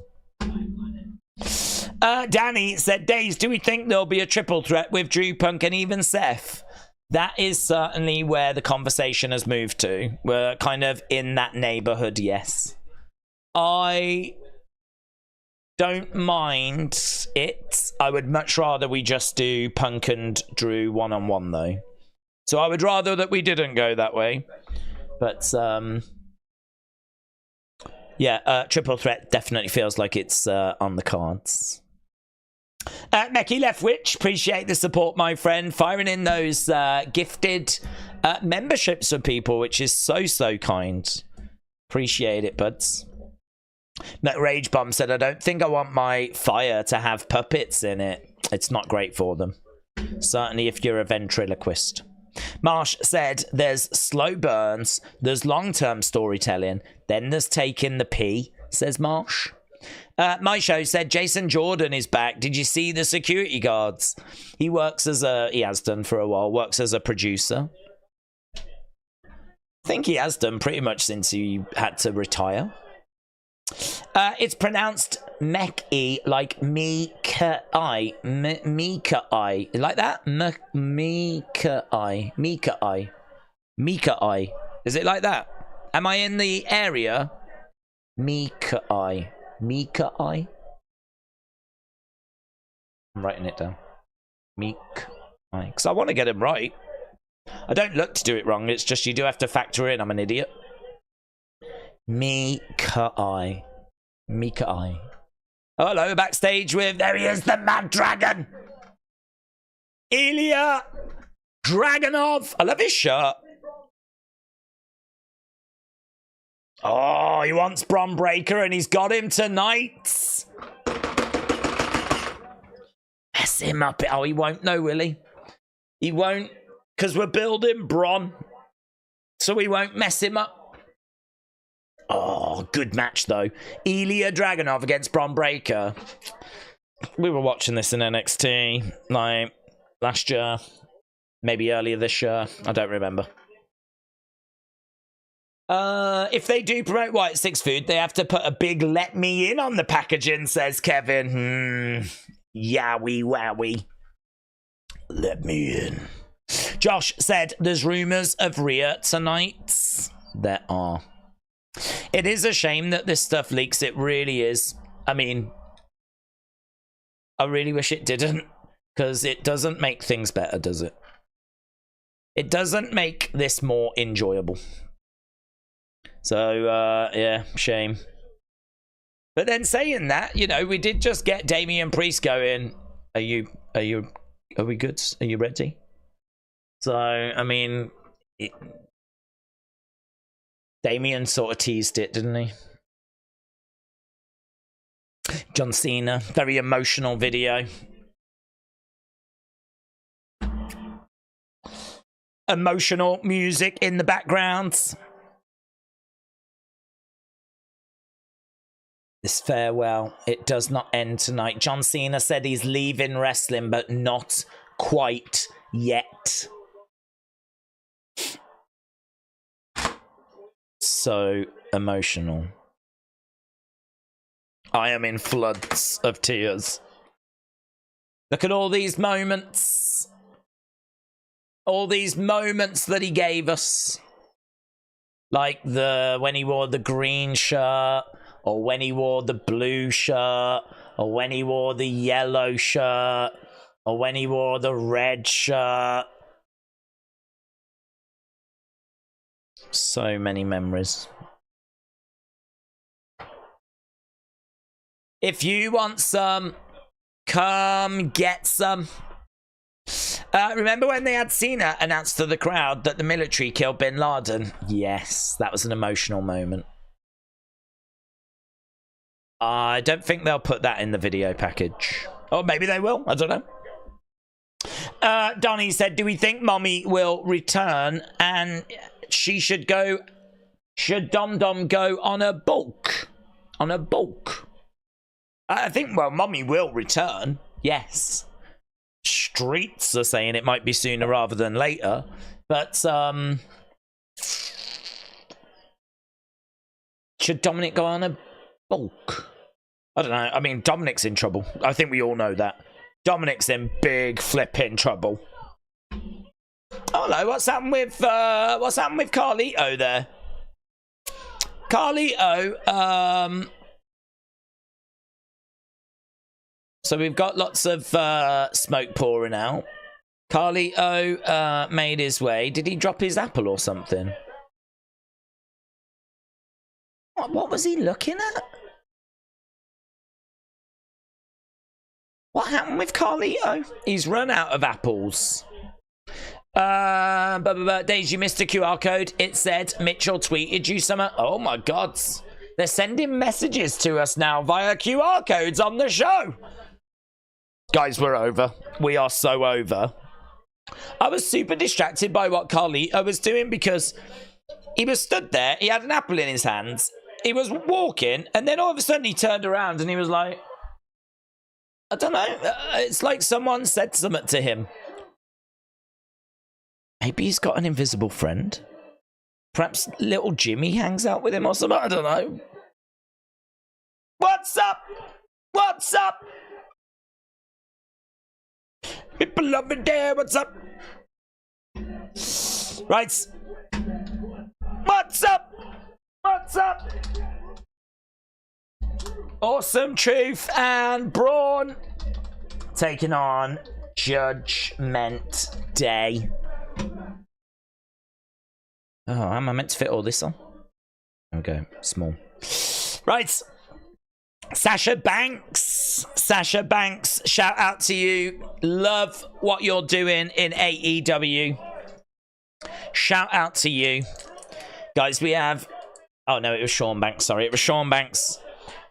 Danny said, Days, do we think there'll be a triple threat with Drew, Punk and even Seth? That is certainly where the conversation has moved to. We're kind of in that neighborhood, yes. I don't mind it. I would much rather we just do Punk and Drew one-on-one, though. So I would rather that we didn't go that way. But, yeah, triple threat definitely feels like it's on the cards. Meki Left Witch, appreciate the support, my friend. Firing in those gifted memberships for people, which is so kind. Appreciate it, buds. Rage Bomb said, I don't think I want my fire to have puppets in it. It's not great for them. Certainly if you're a ventriloquist. Marsh said, there's slow burns, there's long-term storytelling, then there's taking the pee, says Marsh. My show said Jason Jordan is back. Did you see the security guards? He has done for a while, works as a producer. I think he has done pretty much since he had to retire. It's pronounced Meki, like Mika-I. Mika-I. Like that? Mika-I. Mika-I. Mika-I. Is it like that? Am I in the area? Mika-I. Mika-I? I'm writing it down. Meek. Because I want to get him right. I don't look to do it wrong. It's just you do have to factor in I'm an idiot. Mika-I. Mika-I. Oh, hello, backstage with... There he is, the Mad Dragon. Ilya Dragunov. I love his shirt. Oh, he wants Braun Breaker and he's got him tonight. Mess him up. Oh, he won't know, will he? He won't, because we're building Braun. So we won't mess him up. Oh, good match, though. Ilya Dragunov against Braun Breaker. We were watching this in NXT, like, last year. Maybe earlier this year. I don't remember. If they do promote White Six Food, they have to put a big let me in on the packaging, says Kevin. Yowie wowie. Let me in. Josh said there's rumours of Rhea tonight. There are. It is a shame that this stuff leaks. It really is. I mean, I really wish it didn't, because it doesn't make things better, does it? It doesn't make this more enjoyable. So, yeah, shame. But then saying that, you know, we did just get Damian Priest going. Are we good? Are you ready? So, I mean, Damian sort of teased it, didn't he? John Cena, very emotional video. Emotional music in the background. This farewell, it does not end tonight. John Cena said he's leaving wrestling, but not quite yet. So emotional. I am in floods of tears. Look at all these moments. All these moments that he gave us. Like when he wore the green shirt, or when he wore the blue shirt, or when he wore the yellow shirt, or when he wore the red shirt. So many memories. If you want some, come get some. Remember when they had Cena announce to the crowd that the military killed Bin Laden? Yes, that was an emotional moment. I don't think they'll put that in the video package. Or maybe they will. I don't know. Donnie said, do we think Mommy will return and she should go... Should Dom Dom go on a bulk? On a bulk? I think, well, Mommy will return. Yes. Streets are saying it might be sooner rather than later. But, should Dominic go on a bulk? I don't know. I mean, Dominic's in trouble. I think we all know that. Dominic's in big flipping trouble. Oh, hello. What's happened with Carlito there? Carlito, so we've got lots of smoke pouring out. Carlito made his way. Did he drop his apple or something? What was he looking at? What happened with Carlito? He's run out of apples. Daisy, you missed a QR code. It said Mitchell tweeted you some. Oh my God. They're sending messages to us now via QR codes on the show. Guys, we're over. We are so over. I was super distracted by what Carlito was doing because he was stood there. He had an apple in his hands. He was walking, and then all of a sudden he turned around and he was like, I don't know. It's like someone said something to him. Maybe he's got an invisible friend. Perhaps little Jimmy hangs out with him or something. I don't know. What's up? What's up? People love me there. What's up? Right. What's up? What's up? Awesome Truth and Braun taking on Judgment Day. Oh, how am I meant to fit all this on? There we go. Small. Right. Sasha Banks. Sasha Banks, shout out to you. Love what you're doing in AEW. Shout out to you. Guys, we have... Oh, no, it was Sean Banks. Sorry, it was Sean Banks.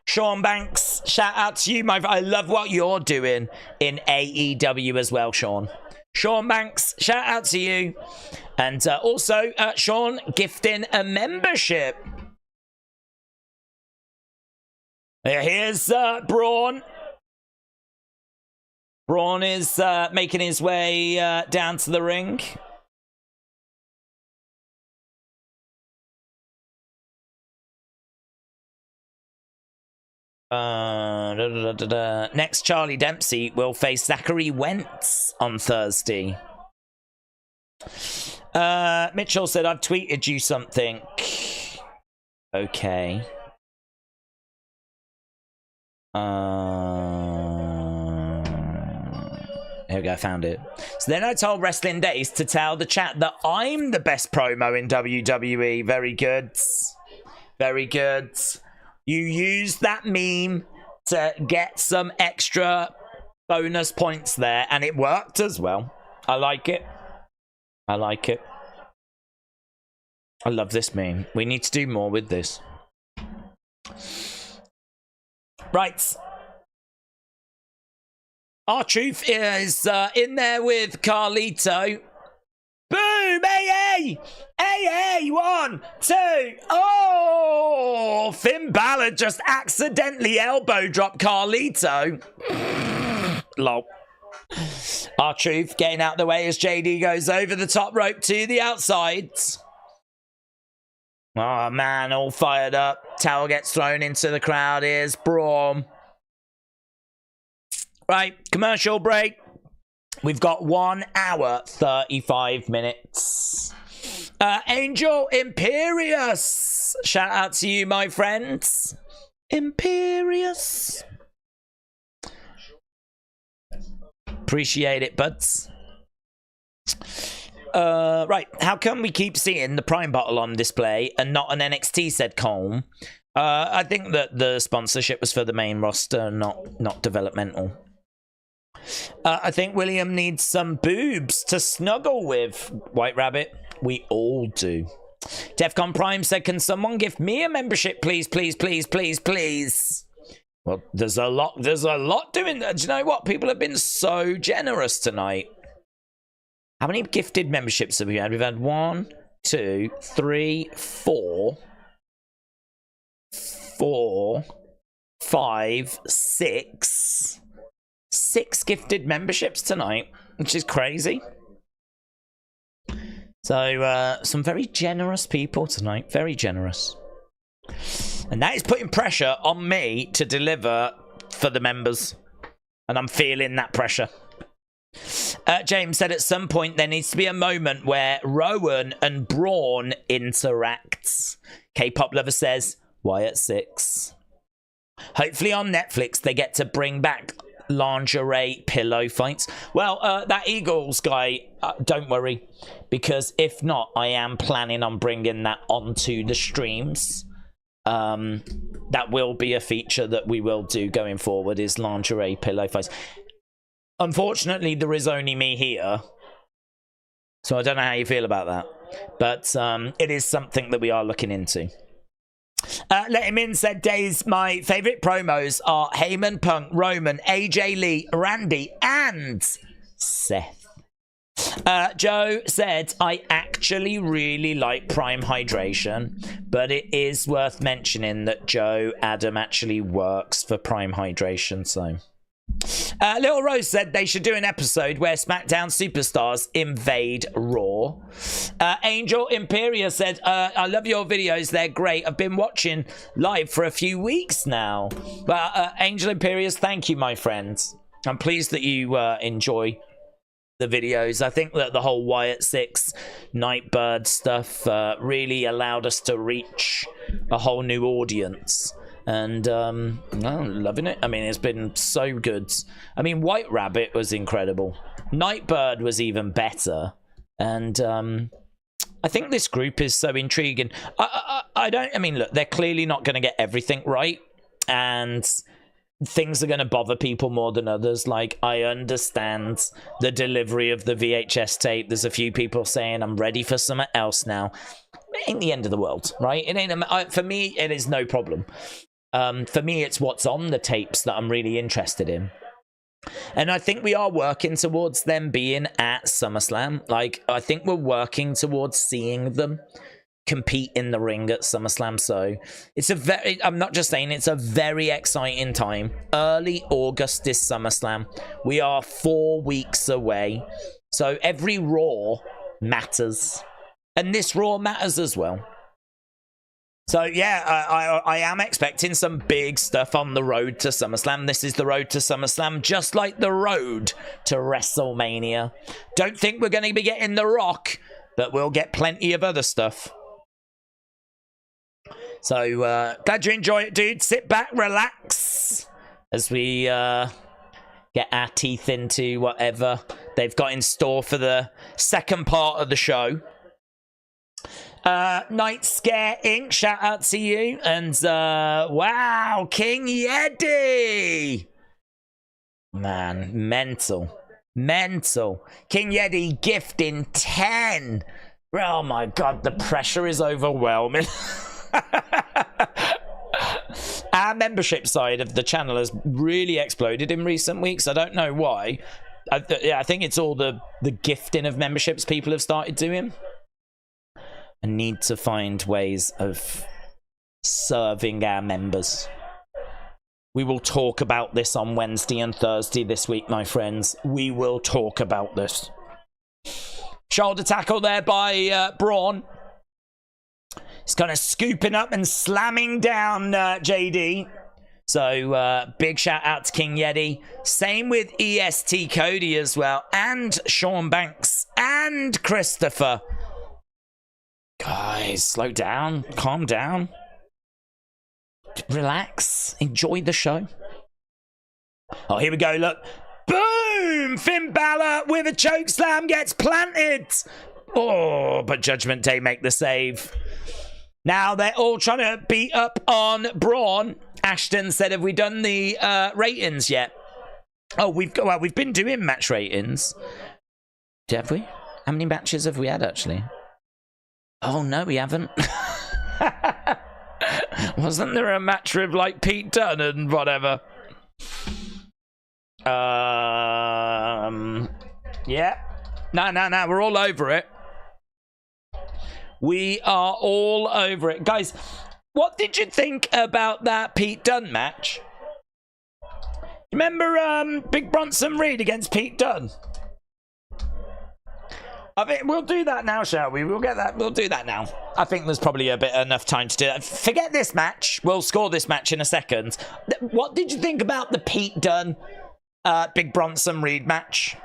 Sean Banks, shout out to you, my... I love what you're doing in AEW as well, Sean. Sean Banks, shout out to you. And also, Sean gifting a membership. Here's Braun. Braun is making his way down to the ring. Next, Charlie Dempsey will face Zachary Wentz on Thursday. Mitchell said, I've tweeted you something. Okay. Here we go, I found it. So then I told Wrestling Days to tell the chat that I'm the best promo in WWE. Very good. Very good. You used that meme to get some extra bonus points there, and it worked as well. I like it. I like it. I love this meme. We need to do more with this. Right. R-Truth is in there with Carlito. Boom! AA! AA! 1, 2. Oh! Finn Balor just accidentally elbow dropped Carlito. Lol. R-Truth getting out the way as JD goes over the top rope to the outside. Oh man, all fired up. Towel gets thrown into the crowd. Here's Braun. Right, commercial break. We've got 1 hour, 35 minutes. Angel Imperious. Shout out to you, my friends. Imperious. Appreciate it, buds. Right, how come we keep seeing the Prime bottle on display and not an NXT, said Colm. I think that the sponsorship was for the main roster, not developmental. I think William needs some boobs to snuggle with, White Rabbit. We all do. Defcon Prime said, can someone give me a membership, please, please, please, please, please? Well, there's a lot doing that. Do you know what? People have been so generous tonight. How many gifted memberships have we had? We've had 1, 2, 3, 4, 5, 6. 6 gifted memberships tonight, which is crazy. So, some very generous people tonight. Very generous. And that is putting pressure on me to deliver for the members. And I'm feeling that pressure. James said at some point there needs to be a moment where Rowan and Braun interacts. K-Pop Lover says, Wyatt 6. Hopefully on Netflix they get to bring back lingerie pillow fights. Well, that Eagles guy, don't worry, because if not, I am planning on bringing that onto the streams. That will be a feature that we will do going forward, is lingerie pillow fights. Unfortunately, there is only me here, so I don't know how you feel about that, but it is something that we are looking into. Let Him In said, Days, my favourite promos are Heyman, Punk, Roman, AJ Lee, Randy, and Seth. Joe said, I actually really like Prime Hydration, but it is worth mentioning that Joe Adam actually works for Prime Hydration, so... Little Rose said they should do an episode where SmackDown superstars invade Raw. Angel Imperia said, I love your videos, they're great. I've been watching live for a few weeks now. Well, Angel Imperius, thank you, my friends. I'm pleased that you enjoy the videos. I think that the whole Wyatt 6 Nightbird stuff really allowed us to reach a whole new audience. And I'm loving it. I mean, it's been so good. I mean, White Rabbit was incredible. Nightbird was even better. And I think this group is so intriguing. I mean, look, they're clearly not going to get everything right. And things are going to bother people more than others. Like, I understand the delivery of the VHS tape. There's a few people saying, I'm ready for something else now. It ain't the end of the world, right? It ain't. For me, it is no problem. For me, it's what's on the tapes that I'm really interested in. And I think we are working towards them being at SummerSlam. Like, I think we're working towards seeing them compete in the ring at SummerSlam. So it's I'm not just saying, it's a very exciting time. Early August is SummerSlam. We are 4 weeks away. So every Raw matters. And this Raw matters as well. So, yeah, I am expecting some big stuff on the road to SummerSlam. This is the road to SummerSlam, just like the road to WrestleMania. Don't think we're going to be getting The Rock, but we'll get plenty of other stuff. So, glad you enjoy it, dude. Sit back, relax, as we get our teeth into whatever they've got in store for the second part of the show. Night Scare Inc., shout out to you. And wow, King Yeti, man, mental King Yeti gifting 10. Oh my god, the pressure is overwhelming. Our membership side of the channel has really exploded in recent weeks. I don't know why. I think it's all the gifting of memberships people have started doing. I need to find ways of serving our members. We will talk about this on Wednesday and Thursday this week, my friends. We will talk about this. Shoulder tackle there by Braun. He's kind of scooping up and slamming down JD. So big shout out to King Yeti. Same with EST Cody as well. And Sean Banks. And Christopher. Guys, slow down. Calm down. Relax. Enjoy the show. Oh, here we go. Look. Boom! Finn Balor with a chokeslam gets planted. Oh, but Judgment Day make the save. Now they're all trying to beat up on Braun. Ashton said, have we done the ratings yet? Oh, we've been doing match ratings. Have we? How many matches have we had, actually? Oh, no, we haven't. Wasn't there a match with, like, Pete Dunne and whatever? Yeah. No, we're all over it. We are all over it. Guys, what did you think about that Pete Dunne match? Remember Big Bronson Reed against Pete Dunne? I think we'll do that now, shall we? We'll do that now. I think there's probably enough time to do that. Forget this match. We'll score this match in a second. What did you think about the Pete Dunne Big Bronson Reed match?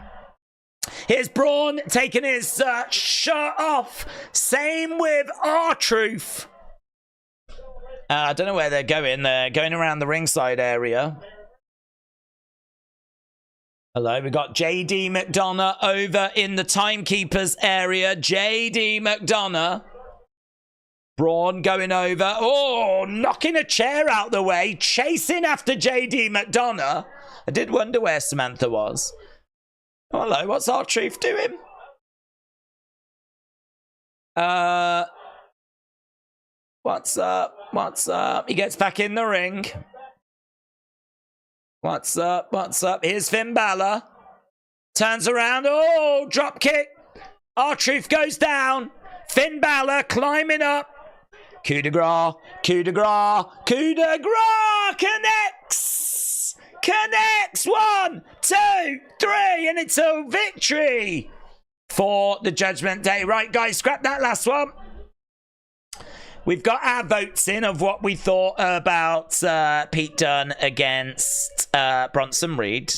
Here's Braun taking his shirt off. Same with R-Truth. I don't know where they're going. They're going around the ringside area. Hello, we got JD McDonagh over in the Timekeepers area. JD McDonagh. Braun going over. Oh, knocking a chair out the way. Chasing after JD McDonagh. I did wonder where Samantha was. Oh, hello, what's R-Truth doing? What's up? What's up? He gets back in the ring. What's up? What's up? Here's Finn Balor. Turns around. Oh, drop kick. R-Truth goes down. Finn Balor climbing up. Coup de grace. Coup de grace. Coup de grace. Connects. Connects. 1, 2, 3. And it's a victory for the Judgment Day. Right, guys, scrap that last one. We've got our votes in of what we thought about Pete Dunne against Bronson Reed.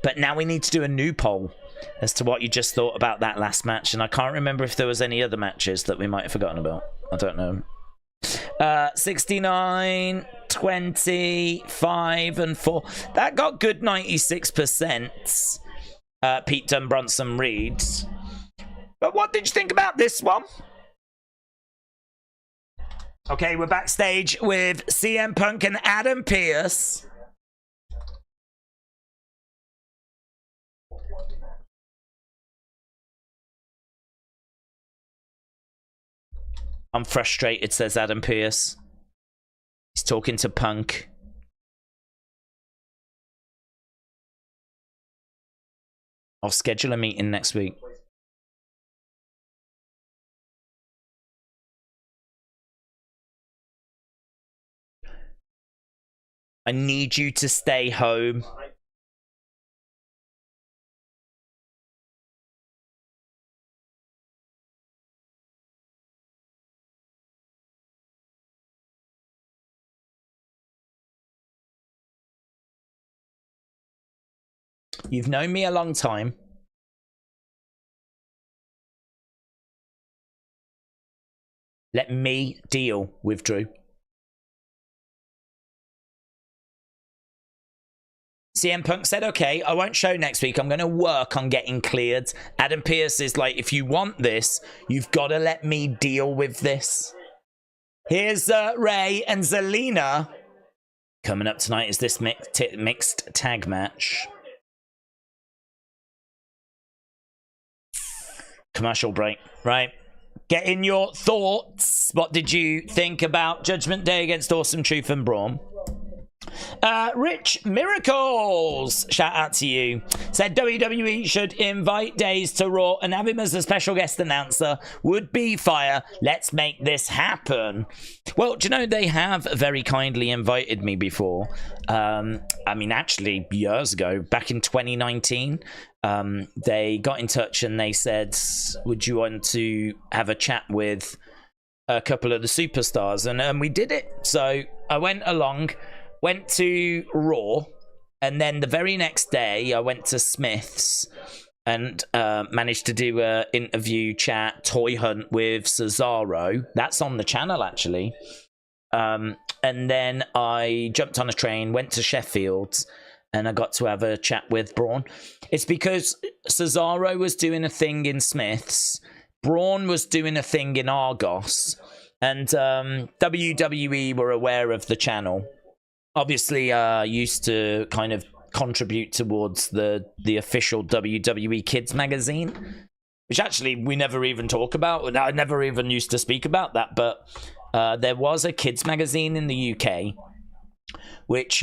But now we need to do a new poll as to what you just thought about that last match. And I can't remember if there was any other matches that we might have forgotten about. I don't know. 69, 25 and 4. That got good 96%. Pete Dunne, Bronson Reed. But what did you think about this one? Okay, we're backstage with CM Punk and Adam Pearce. I'm frustrated, says Adam Pearce. He's talking to Punk. I'll schedule a meeting next week. I need you to stay home. You've known me a long time. Let me deal with Drew. CM Punk said, okay, I won't show next week. I'm going to work on getting cleared. Adam Pearce is like, if you want this, you've got to let me deal with this. Here's Ray and Zelina. Coming up tonight is this mixed tag match. Commercial break, right? Get in your thoughts. What did you think about Judgment Day against Awesome Truth and Braun? Rich Miracles, shout out to you, said WWE should invite Days to Raw and have him as a special guest announcer. Would be fire. Let's make this happen. Well, do you know, they have very kindly invited me before. I mean, actually years ago, back in 2019, they got in touch and they said, would you want to have a chat with a couple of the superstars? And we did it. So I went along, went to Raw, and then the very next day I went to Smith's and managed to do a interview chat toy hunt with Cesaro. That's on the channel, actually. And then I jumped on a train, went to Sheffield, and I got to have a chat with Braun. It's because Cesaro was doing a thing in Smith's, Braun was doing a thing in Argos, and WWE were aware of the channel. Obviously, used to kind of contribute towards the official WWE Kids magazine, which actually we never even talk about. I never even used to speak about that, but there was a kids magazine in the UK, which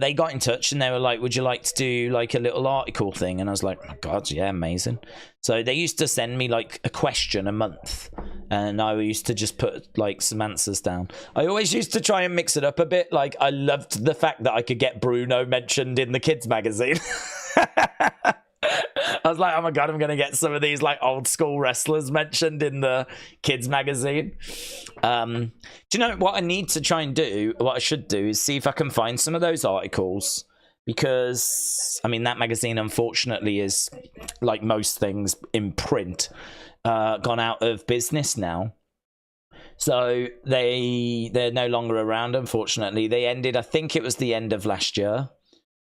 they got in touch and they were like, would you like to do like a little article thing? And I was like, oh God, yeah, amazing. So they used to send me like a question a month, and I used to just put like some answers down. I always used to try and mix it up a bit. Like, I loved the fact that I could get Bruno mentioned in the kids magazine. I was like, oh my God, I'm going to get some of these like old school wrestlers mentioned in the kids magazine. Do you know what I need to try and do? What I should do is see if I can find some of those articles, because I mean, that magazine unfortunately is, like most things in print, gone out of business now. So they're no longer around, unfortunately. They ended, I think it was the end of last year.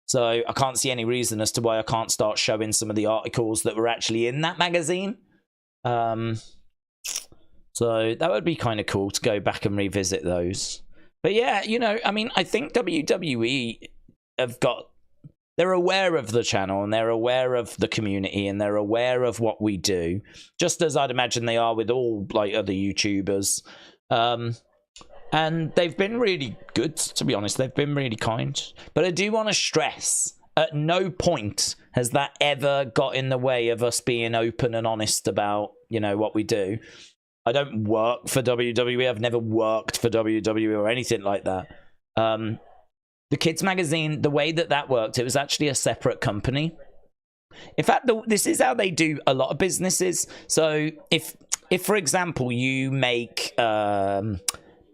So I can't see any reason as to why I can't start showing some of the articles that were actually in that magazine. So that would be kind of cool to go back and revisit those. But yeah, you know, I mean, I think WWE they're aware of the channel, and they're aware of the community, and they're aware of what we do, just as I'd imagine they are with all like other YouTubers. And they've been really good, to be honest. They've been really kind. But I do want to stress, at no point has that ever got in the way of us being open and honest about, you know, what we do. I don't work for WWE. I've never worked for WWE or anything like that. The kids magazine, the way that worked, it was actually a separate company. In fact, this is how they do a lot of businesses. So if for example, you make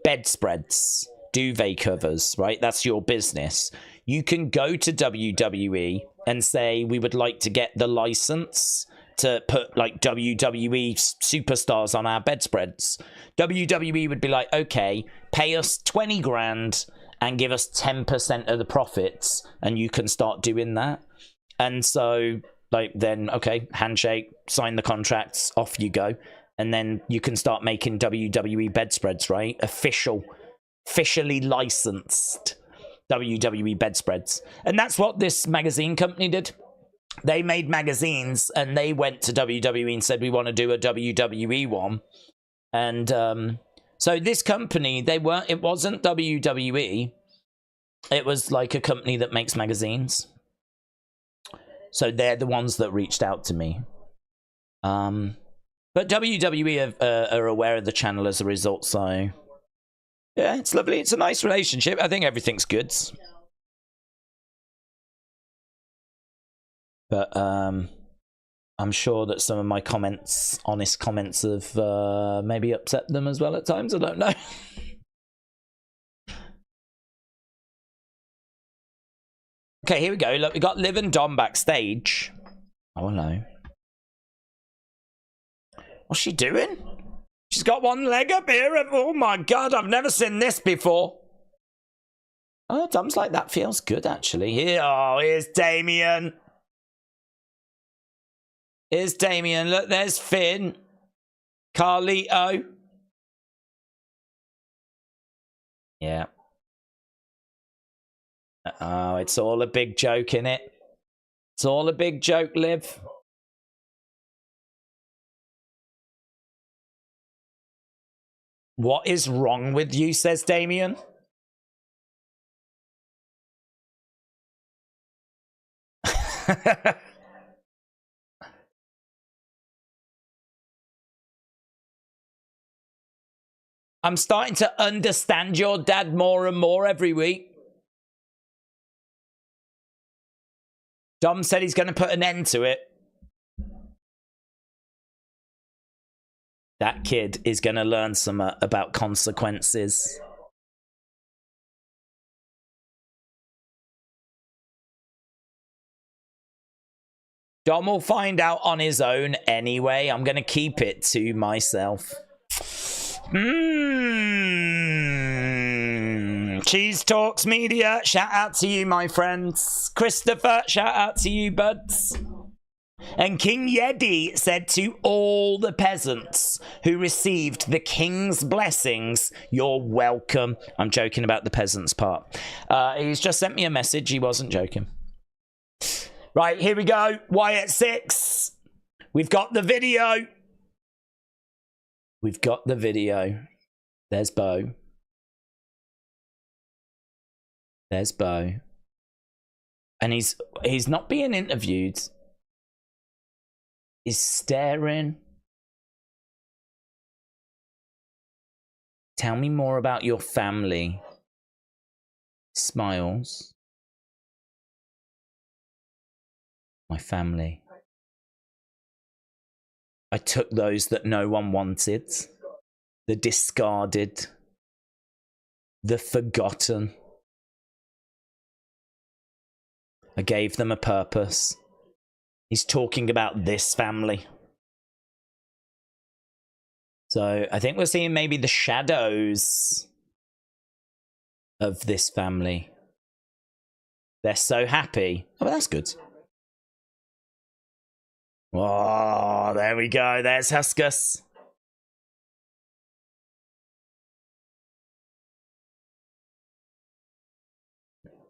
bedspreads, duvet covers, right? That's your business. You can go to WWE and say, we would like to get the license to put like WWE superstars on our bedspreads. WWE would be like, okay, pay us 20 grand and give us 10% of the profits, and you can start doing that. And so, like, then, okay, handshake, sign the contracts, off you go. And then you can start making WWE bedspreads, right? Officially licensed WWE bedspreads. And that's what this magazine company did. They made magazines and they went to WWE and said, we want to do a WWE one. And so this company, it wasn't WWE. It was like a company that makes magazines. So they're the ones that reached out to me. But WWE are aware of the channel as a result, so yeah, it's lovely. It's a nice relationship. I think everything's good. But I'm sure that some of my comments, honest comments, have maybe upset them as well at times. I don't know. Okay, here we go. Look, we got Liv and Dom backstage. Oh, hello. What's she doing? She's got one leg up here. Oh my god, I've never seen this before. Oh, Dom's like, that feels good, actually. Here's Damien. Here's Damien. Look, there's Finn. Carlito. Yeah. Oh, it's all a big joke, innit? It's all a big joke, Liv. What is wrong with you, says Damien. I'm starting to understand your dad more and more every week. Dom said he's going to put an end to it. That kid is going to learn some about consequences. Dom will find out on his own anyway. I'm going to keep it to myself. Cheese Talks Media, shout out to you, my friends. Christopher, shout out to you, buds. And King Yedi said to all the peasants who received the king's blessings, you're welcome. I'm joking about the peasants part. He's just sent me a message. He wasn't joking. Right, here we go. Wyatt 6. We've got the video. We've got the video. There's Bo. There's Bo. And he's not being interviewed. He's staring. Tell me more about your family. Smiles. My family. I took those that no one wanted. The discarded. The forgotten. I gave them a purpose. He's talking about this family. So I think we're seeing maybe the shadows of this family. They're so happy. Oh, well, that's good. Oh, there we go. There's Huskus.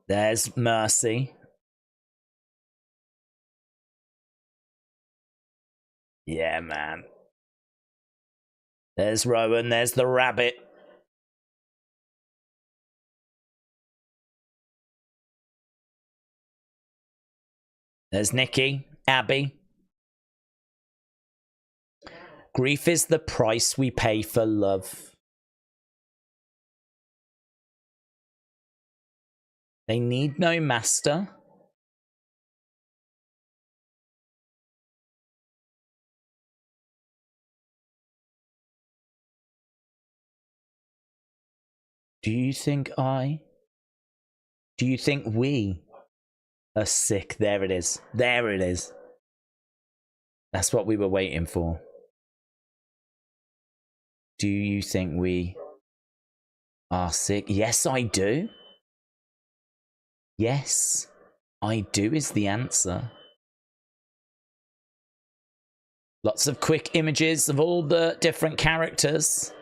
There's Mercy. Yeah, man. There's Rowan. There's the rabbit. There's Nikki. Abby. Grief is the price we pay for love. They need no master. Do you think we are sick? There it is. There it is. That's what we were waiting for. Do you think we are sick? Yes, I do. Yes, I do is the answer. Lots of quick images of all the different characters.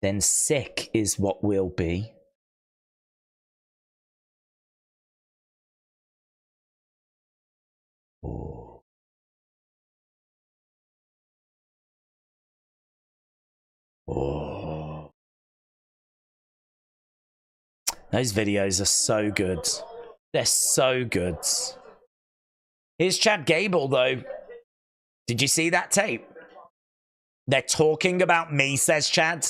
Then sick is what we'll be. Oh. Oh. Those videos are so good. They're so good. Here's Chad Gable, though. Did you see that tape? They're talking about me, says Chad.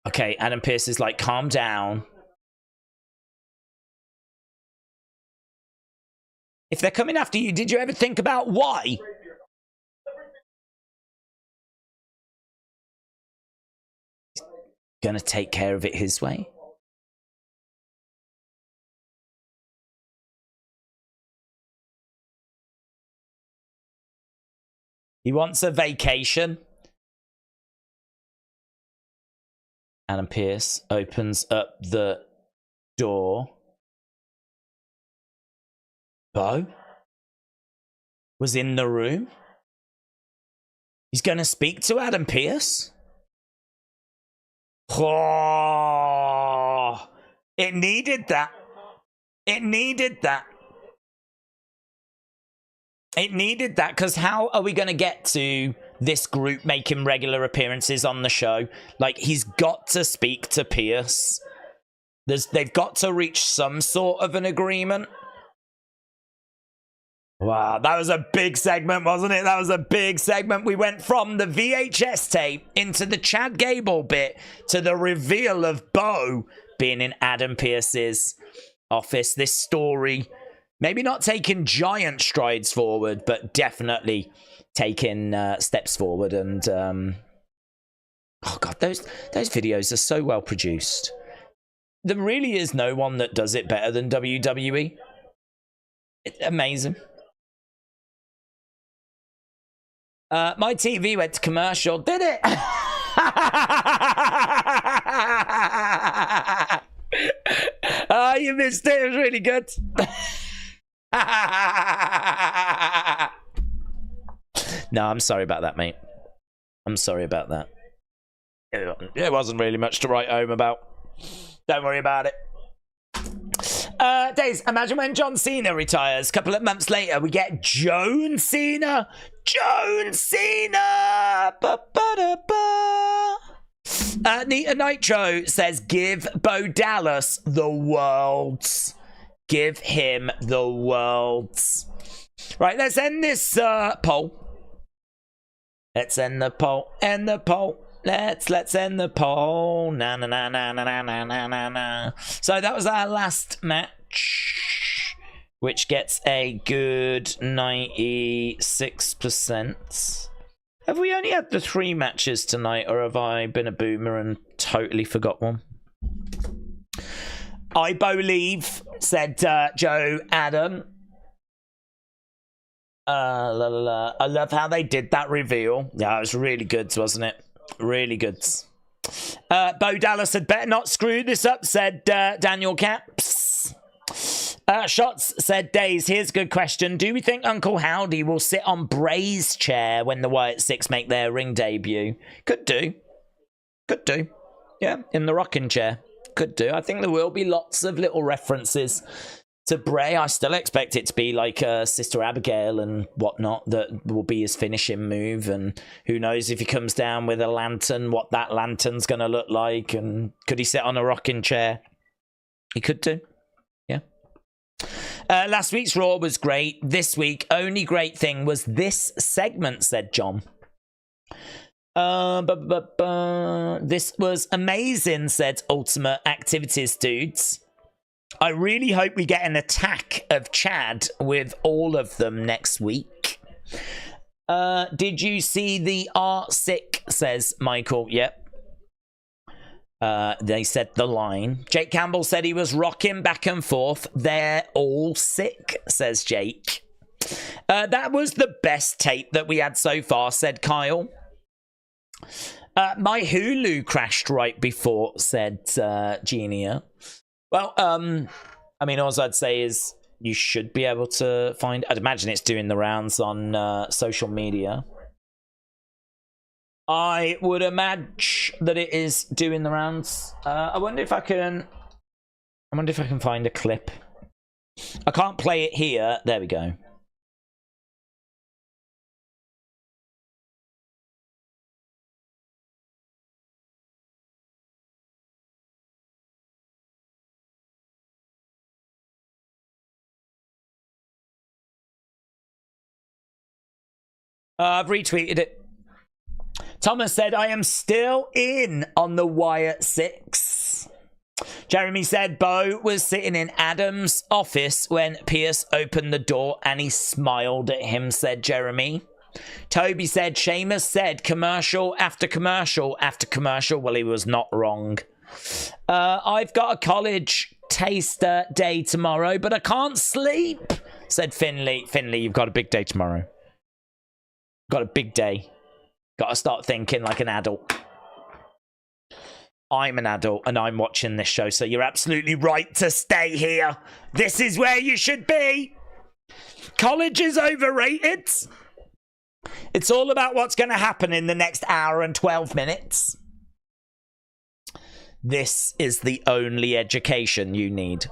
Okay, Adam Pearce is like, calm down. If they're coming after you, did you ever think about why? Gonna take care of it his way? He wants a vacation. Adam Pearce opens up the door. Bo was in the room. He's going to speak to Adam Pearce. Oh, it needed that. It needed that. It needed that, because how are we going to get to this group making regular appearances on the show? Like, he's got to speak to Pearce. They've got to reach some sort of an agreement. Wow, that was a big segment, wasn't it? That was a big segment. We went from the VHS tape into the Chad Gable bit to the reveal of Bo being in Adam Pearce's office. This story, maybe not taking giant strides forward, but definitely taking steps forward. And oh god, those videos are so well produced. There really is no one that does it better than WWE. It's amazing. My TV went to commercial. Did it? Oh, you missed it. It was really good. No, I'm sorry about that, mate. I'm sorry about that. It wasn't really much to write home about. Don't worry about it. Days, imagine when John Cena retires. A couple of months later, we get Joan Cena. Joan Cena! Ba-ba-da-ba. Nita Nitro says, give Bo Dallas the worlds. Give him the worlds. Right, let's end this poll. Let's end the poll. End the poll. Let's end the poll. Na na na na na na na na na. So that was our last match, which gets a good 96%. Have we only had the 3 matches tonight, or have I been a boomer and totally forgot one? I believe, said Joe Adam. I love how they did that reveal. Yeah, it was really good, wasn't it? Really good. Bo Dallas had better not screw this up, said Daniel Caps. Shots said, Days, here's a good question. Do we think Uncle Howdy will sit on Bray's chair when the Wyatt Six make their ring debut? Could do. Could do. Yeah, in the rocking chair. Could do. I think there will be lots of little references to Bray. I still expect it to be like Sister Abigail and whatnot that will be his finishing move, and who knows if he comes down with a lantern, what that lantern's going to look like, and could he sit on a rocking chair? He could do. Yeah. Last week's Raw was great. This week, only great thing was this segment, said John. This was amazing, said Ultimate Activities Dudes. I really hope we get an attack of Chad with all of them next week. Did you see the R-Sick, says Michael. Yep. They said the line. Jake Campbell said he was rocking back and forth. They're all sick, says Jake. That was the best tape that we had so far, said Kyle. My Hulu crashed right before, said Genia. Well, I mean, all I'd say is you should be able to find... I'd imagine it's doing the rounds on social media. I would imagine that it is doing the rounds. I wonder if I can find a clip. I can't play it here. There we go. I've retweeted it. Thomas said, I am still in on the Wyatt 6. Jeremy said, Bo was sitting in Adam's office when Pierce opened the door and he smiled at him, said Jeremy. Toby said, Sheamus said commercial after commercial after commercial. Well, he was not wrong. I've got a college taster day tomorrow, but I can't sleep, said Finley. Finley, you've got a big day tomorrow. Got a big day. Got to start thinking like an adult. I'm an adult and I'm watching this show, so you're absolutely right to stay here. This is where you should be. College is overrated. It's all about what's going to happen in the next hour and 12 minutes. This is the only education you need.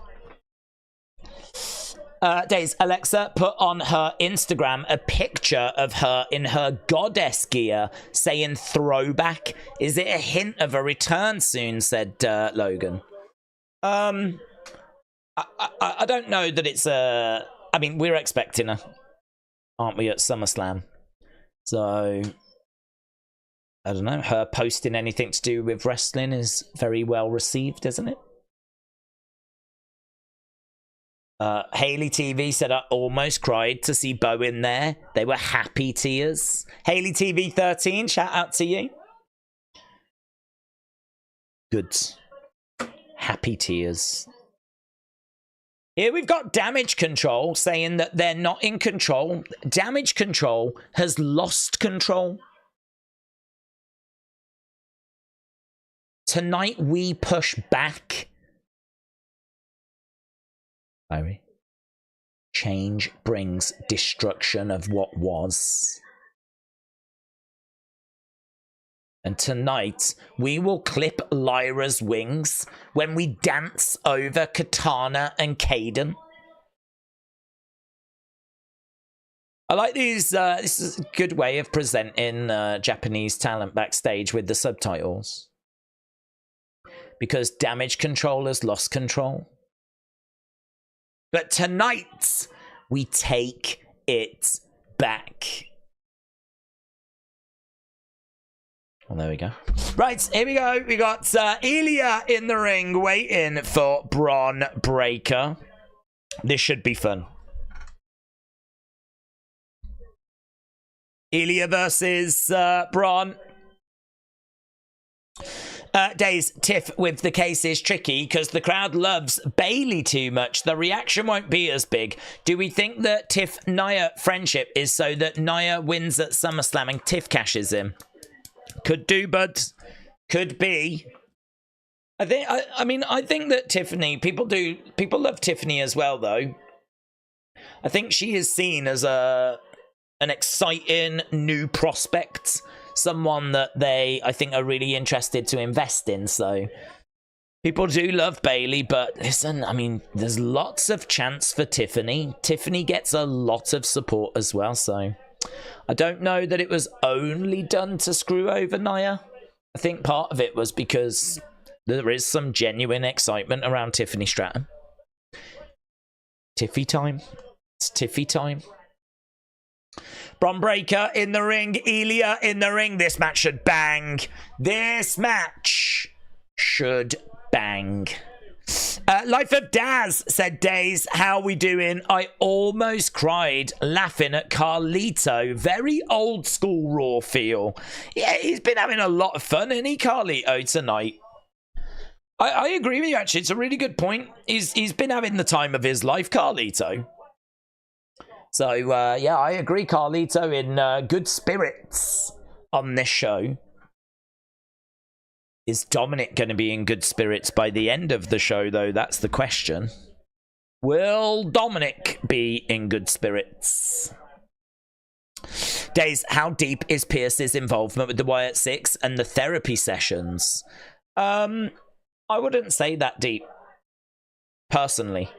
Days, Alexa put on her Instagram a picture of her in her goddess gear saying throwback. Is it a hint of a return soon, said Logan. I don't know that it's a... I mean, we're expecting her, aren't we, at SummerSlam? So, I don't know. Her posting anything to do with wrestling is very well received, isn't it? Haley TV said, I almost cried to see Bo in there. They were happy tears. Haley TV 13, shout out to you. Good. Happy tears. Here we've got Damage Control saying that they're not in control. Damage Control has lost control. Tonight we push back. Change brings destruction of what was. And tonight, we will clip Lyra's wings when we dance over Katana and Kayden. I like these. This is a good way of presenting Japanese talent backstage with the subtitles. Because Damage Control has lost control. But tonight, we take it back. Well, there we go. Right, here we go. We got Ilya in the ring waiting for Braun Breaker. This should be fun. Ilya versus Braun. Days, Tiff with the case is tricky because the crowd loves Bayley too much. The reaction won't be as big. Do we think that Tiff-Nia friendship is so that Nia wins at SummerSlam and Tiff cashes in? Could do, but could be. I think that Tiffany, people love Tiffany as well, though. I think she is seen as an exciting new prospect. Someone that they, I think, are really interested to invest in. So people do love Bayley, but listen, I mean, there's lots of chance for Tiffany. Tiffany gets a lot of support as well, so I don't know that it was only done to screw over Nia. I think part of it was because there is some genuine excitement around Tiffany Stratton. Tiffy time. It's Tiffy time. Braun Breaker in the ring. Ilya in the ring. This match should bang. This match should bang. Life of Daz said, Days, how we doing? I almost cried laughing at Carlito. Very old school Raw feel. Yeah, he's been having a lot of fun, isn't he, Carlito, tonight? I agree with you, actually. It's a really good point. He's been having the time of his life, Carlito. So, yeah, I agree, Carlito in good spirits on this show. Is Dominik going to be in good spirits by the end of the show, though? That's the question. Will Dominik be in good spirits? Days, how deep is Pierce's involvement with the Wyatt Six and the therapy sessions? I wouldn't say that deep, personally.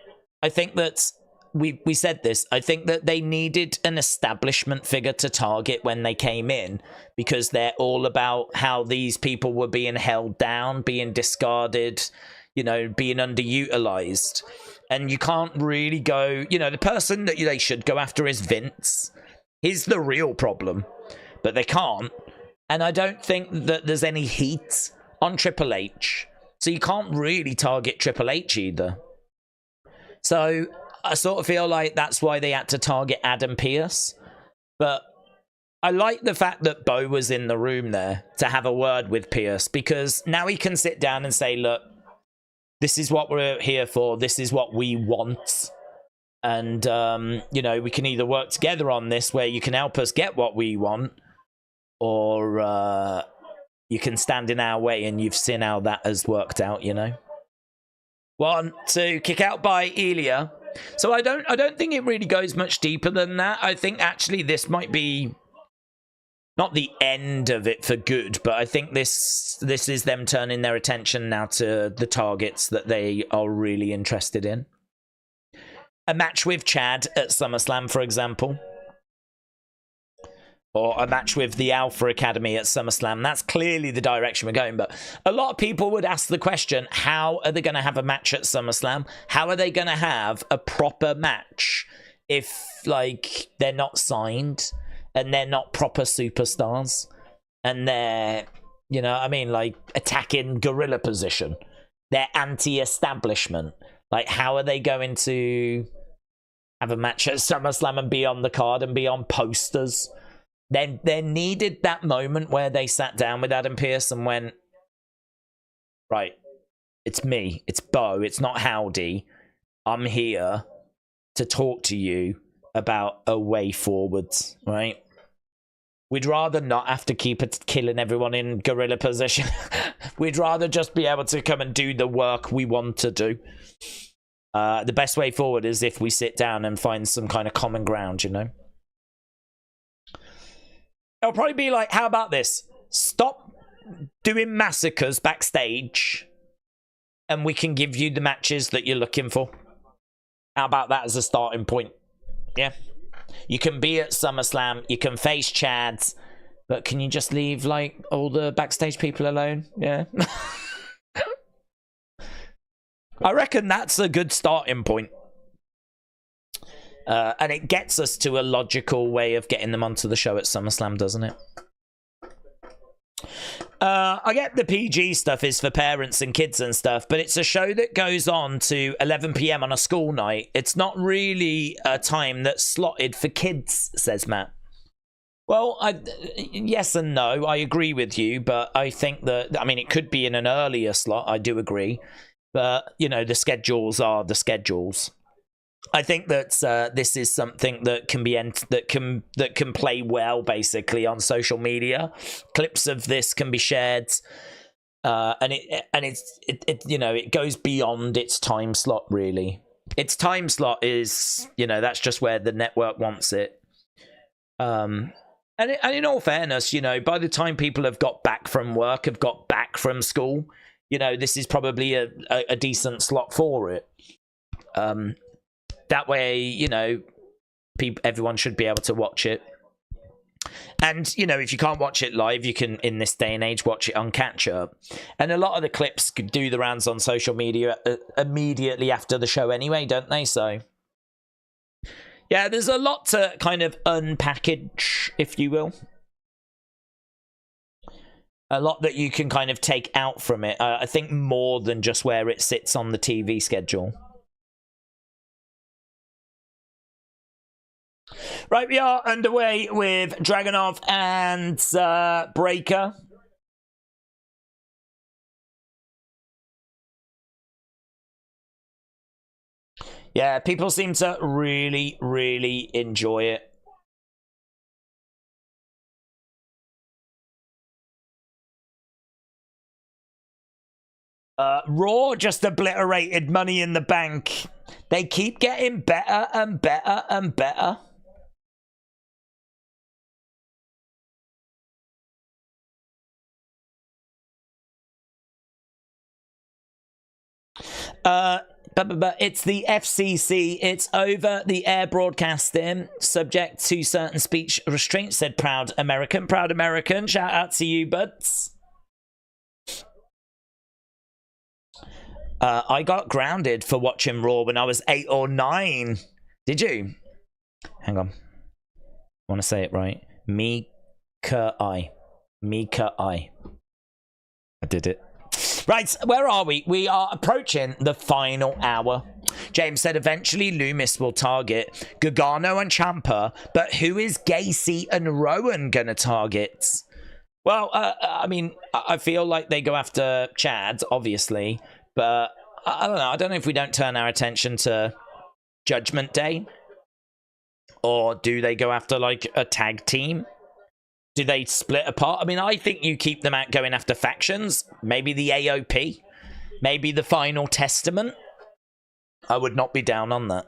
I think that we said this. I think that they needed an establishment figure to target when they came in, because they're all about how these people were being held down, being discarded, you know, being underutilized. And you can't really go, you know, the person that they should go after is Vince. He's the real problem, but they can't. And I don't think that there's any heat on Triple H. So you can't really target Triple H either. So I sort of feel like that's why they had to target Adam Pearce. But I like the fact that Bo was in the room there to have a word with Pearce, because now he can sit down and say, look, this is what we're here for. This is what we want. And, you know, we can either work together on this where you can help us get what we want, or you can stand in our way, and you've seen how that has worked out, you know. 1, 2, kick out by Elia. So I don't think it really goes much deeper than that. I think actually this might be not the end of it for good, but I think this is them turning their attention now to the targets that they are really interested in. A match with Chad at SummerSlam, for example. Or a match with the Alpha Academy at SummerSlam. That's clearly the direction we're going. But a lot of people would ask the question, how are they going to have a match at SummerSlam? How are they going to have a proper match if, like, they're not signed and they're not proper superstars and they're, you know, I mean, like, attacking gorilla position? They're anti-establishment. Like, how are they going to have a match at SummerSlam and be on the card and be on posters? They needed that moment where they sat down with Adam Pearce and went, right, it's me, it's Bo, it's not Howdy. I'm here to talk to you about a way forwards, right? We'd rather not have to keep killing everyone in gorilla position. We'd rather just be able to come and do the work we want to do. The best way forward is if we sit down and find some kind of common ground, you know? It'll probably be like, how about this? Stop doing massacres backstage, and we can give you the matches that you're looking for. How about that as a starting point? Yeah. You can be at SummerSlam, you can face Chads, but can you just leave, like, all the backstage people alone? Yeah. I reckon that's a good starting point. And it gets us to a logical way of getting them onto the show at SummerSlam, doesn't it? I get the PG stuff is for parents and kids and stuff, but it's a show that goes on to 11 PM on a school night. It's not really a time that's slotted for kids, says Matt. Well, yes and no. I agree with you, but I think that, I mean, it could be in an earlier slot. I do agree. But, you know, the schedules are the schedules. I think that this is something that can be that can play well, basically, on social media. Clips of this can be shared, and it you know, it goes beyond its time slot. Really, its time slot is, you know, that's just where the network wants it. And in all fairness, you know, by the time people have got back from work, have got back from school, you know, this is probably a decent slot for it. That way, you know, everyone should be able to watch it. And, you know, if you can't watch it live, you can, in this day and age, watch it on catch-up. And a lot of the clips could do the rounds on social media immediately after the show anyway, don't they? So, yeah, there's a lot to kind of unpackage, if you will. a lot that you can kind of take out from it. I think more than just where it sits on the TV schedule. Right, we are underway with Dragunov and Breaker. Yeah, people seem to really, really enjoy it. Raw just obliterated Money in the Bank. They keep getting better and better and better. But it's the FCC. It's over the air broadcasting, subject to certain speech restraints, said Proud American. Proud American, shout out to you, buds. I got grounded for watching Raw when I was 8 or 9. Did you? Hang on. I want to say it right. Mika-I. Mika-I. I did it. Right, where are we? We are approaching the final hour. James said eventually Loomis will target Gargano and Ciampa, but who is Gacy and Rowan going to target? Well, I mean, I feel like they go after Chad, obviously, but I don't know. I don't know if we don't turn our attention to Judgment Day, or do they go after, like, a tag team? Do they split apart? I mean, I think you keep them out going after factions. Maybe the AOP. Maybe the Final Testament. I would not be down on that.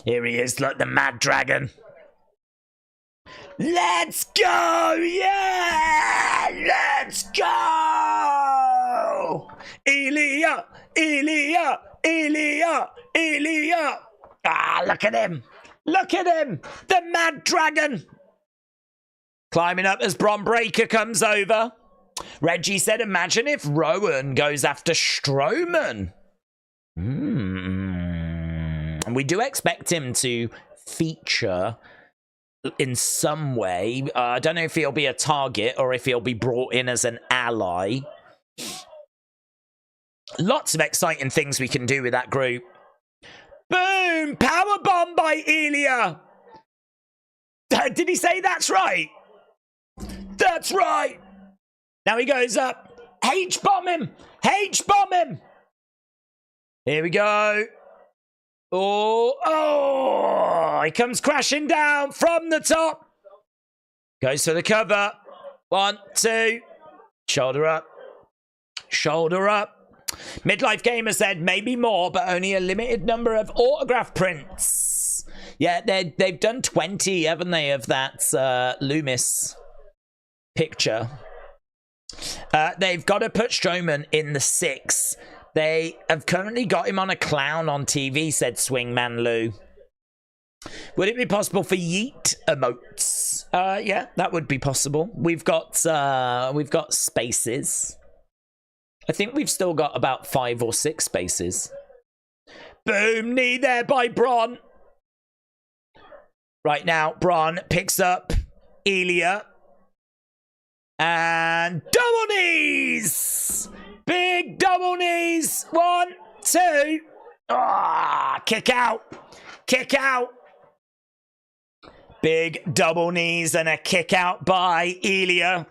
Here he is, like the Mad Dragon. Let's go! Yeah! Let's go! Ilya! Ilya! Ilya! Ilya! Ah, look at him! Look at him! The Mad Dragon! Climbing up as Bron Breakker comes over. Reggie said, imagine if Rowan goes after Strowman. And we do expect him to feature in some way. I don't know if he'll be a target or if he'll be brought in as an ally. Lots of exciting things we can do with that group. Boom! Powerbomb by Ilya. Did he say that's right? That's right. Now he goes up. H-bomb him. H-bomb him. Here we go. Oh, he comes crashing down from the top. Goes for the cover. 1, 2. Shoulder up. Shoulder up. Midlife Gamer said maybe more, but only a limited number of autograph prints. Yeah, they've done 20, haven't they, of that Loomis picture. They've got to put Strowman in the 6. They have currently got him on a clown on TV, said Swingman Lou. Would it be possible for Yeet emotes? Yeah, that would be possible. We've got spaces. I think we've still got about 5 or 6 spaces. Boom, knee there by Braun. Right now, Braun picks up Ilya. And double knees! Big double knees! 1, 2. Ah, kick out. Kick out. Big double knees and a kick out by Ilya.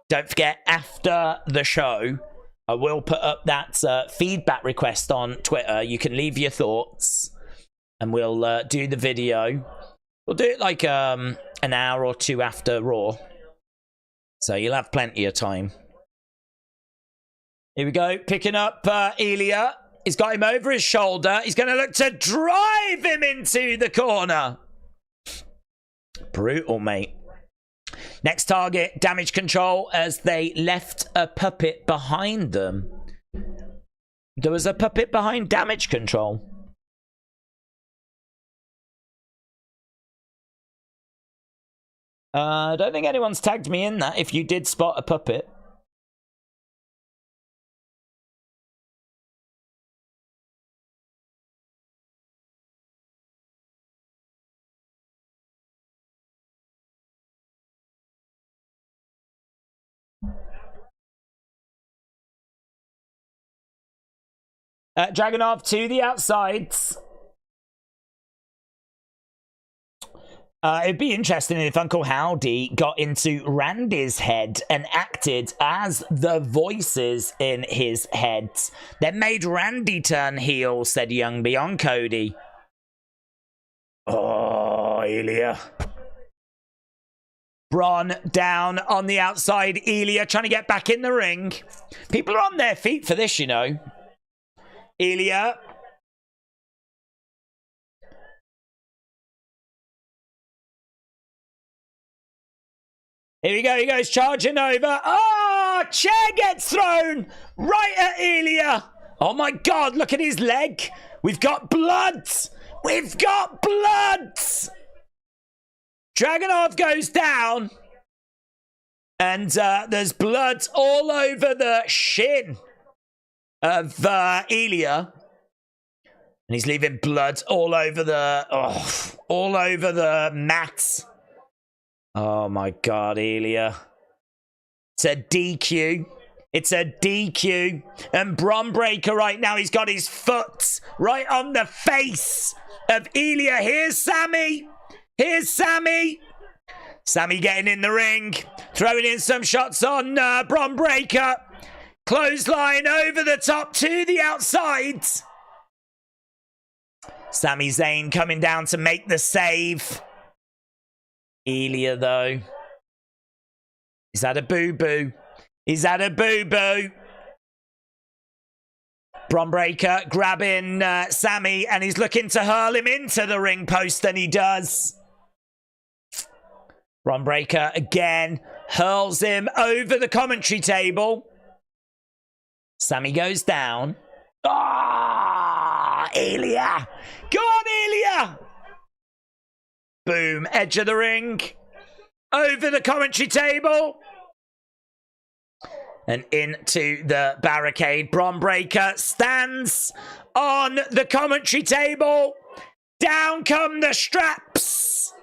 Don't forget, after the show, I will put up that feedback request on Twitter. You can leave your thoughts and we'll do the video. We'll do it like an hour or 2 after Raw. So you'll have plenty of time. Here we go. Picking up Ilya. He's got him over his shoulder. He's going to look to drive him into the corner. Brutal, mate. Next target, Damage CTRL, as they left a puppet behind them. There was a puppet behind Damage CTRL. I don't think anyone's tagged me in that, if you did spot a puppet. Dragunov to the outsides. It'd be interesting if Uncle Howdy got into Randy's head and acted as the voices in his head. Then made Randy turn heel, said Young Beyond Cody. Oh, Ilya. Braun down on the outside. Ilya trying to get back in the ring. People are on their feet for this, you know. Ilya. Here we go. He goes charging over. Oh, chair gets thrown right at Ilya. Oh, my God. Look at his leg. We've got blood. We've got blood. Dragunov goes down. And there's blood all over the shin of Ilya. And he's leaving blood all over the mat. Oh my God, Ilya. It's a DQ. It's a DQ. And Braun Breaker right now, he's got his foot right on the face of Ilya. Here's Sammy. Here's Sammy. Sammy getting in the ring. Throwing in some shots on Braun Breaker. Clothesline over the top to the outside. Sami Zayn coming down to make the save. Ilya, though. He's had a boo-boo. He's had a boo-boo. Braun Breaker grabbing Sami, and he's looking to hurl him into the ring post, and he does. Braun Breaker again hurls him over the commentary table. Sami goes down. Ah, Ilya! Go on, Ilya! Boom, edge of the ring. Over the commentary table. And into the barricade. Braun Breaker stands on the commentary table. Down come the straps.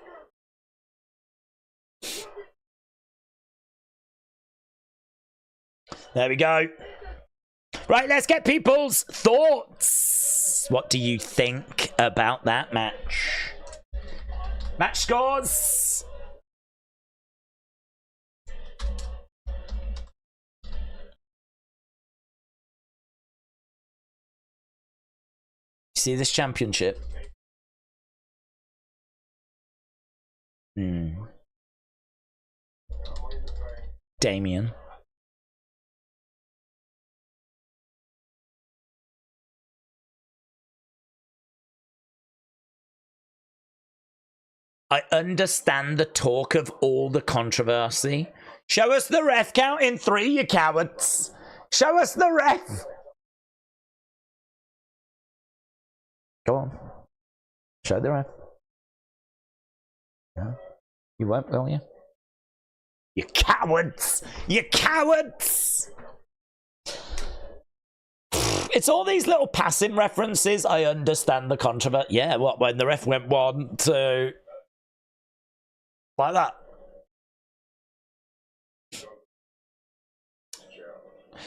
There we go. Right, let's get people's thoughts. What do you think about that match? Match scores. See this championship? Damien. I understand the talk of all the controversy. Show us the ref count in 3, you cowards. Show us the ref. Go on. Show the ref. Yeah. You won't, will you? You cowards! You cowards! It's all these little passing references. I understand the controversy. Yeah, what, when the ref went 1, 2... like that.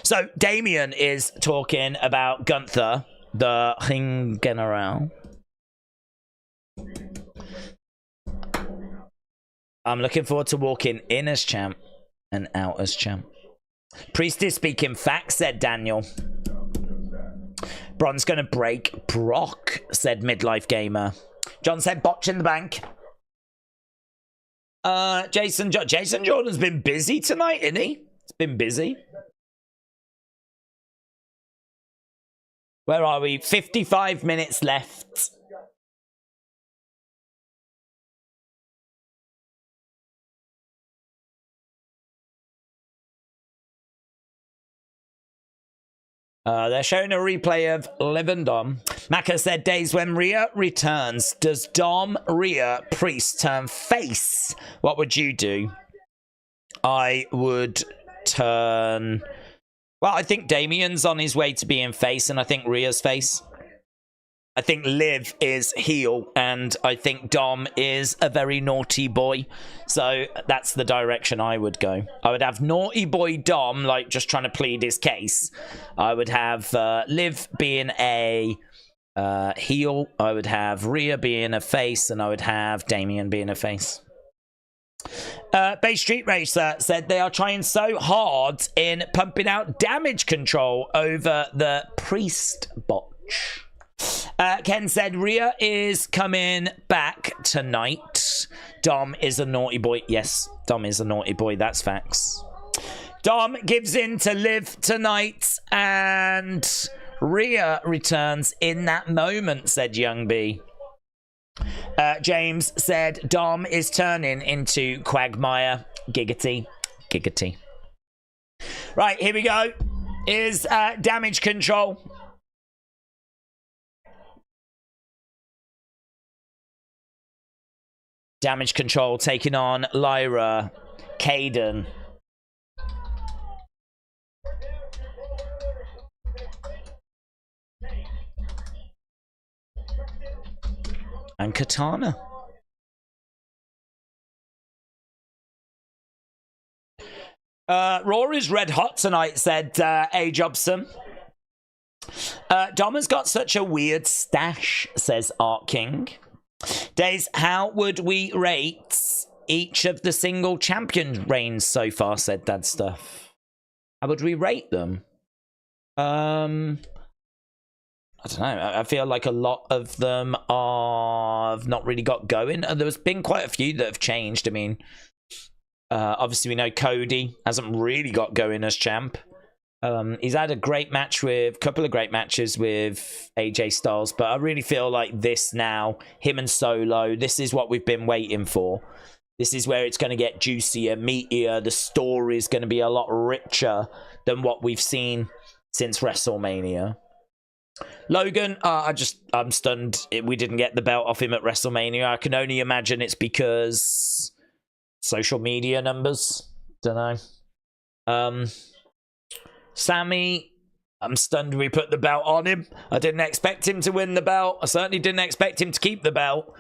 So Damien is talking about Gunther, the King General. I'm looking forward to walking in as champ and out as champ. Priest is speaking facts, said Daniel. Braun's gonna break Brock, said Midlife Gamer. John said botch in the bank. Jason Jordan's been busy tonight, isn't he? It's been busy. Where are we? 55 minutes left. They're showing a replay of Liv and Dom. Maka said days when Rhea returns. Does Dom, Rhea, Priest turn face? What would you do? I would turn... Well, I think Damien's on his way to being face, and I think Rhea's face. I think Liv is heel, and I think Dom is a very naughty boy. So that's the direction I would go. I would have naughty boy Dom, like just trying to plead his case. I would have Liv being a heel. I would have Rhea being a face, and I would have Damien being a face. Bay Street Racer said they are trying so hard in pumping out damage control over the priest botch. Ken said Rhea is coming back tonight. Dom is a naughty boy. Yes, Dom is a naughty boy. That's facts. Dom gives in to Liv tonight, and Rhea returns in that moment, said Young B. James said Dom is turning into Quagmire. Giggity. Giggity. Right, here we go. Is damage control. Damage control taking on Lyra, Kayden. And Katana. Raw is red hot tonight, said A. Jobson. Dom has got such a weird stash, says Art King. Days, how would we rate each of the single champion reigns so far, said Dad Stuff. How would we rate them? I don't know. I feel like a lot of them have not really got going. There's been quite a few that have changed. I mean, obviously we know Cody hasn't really got going as champ. He's had a couple of great matches with AJ Styles, but I really feel like this now, him and Solo, this is what we've been waiting for. This is where it's going to get juicier, meatier. The story is going to be a lot richer than what we've seen since WrestleMania. Logan, I'm stunned we didn't get the belt off him at WrestleMania. I can only imagine it's because social media numbers. Don't know. Sammy, I'm stunned we put the belt on him. I didn't expect him to win the belt. I certainly didn't expect him to keep the belt.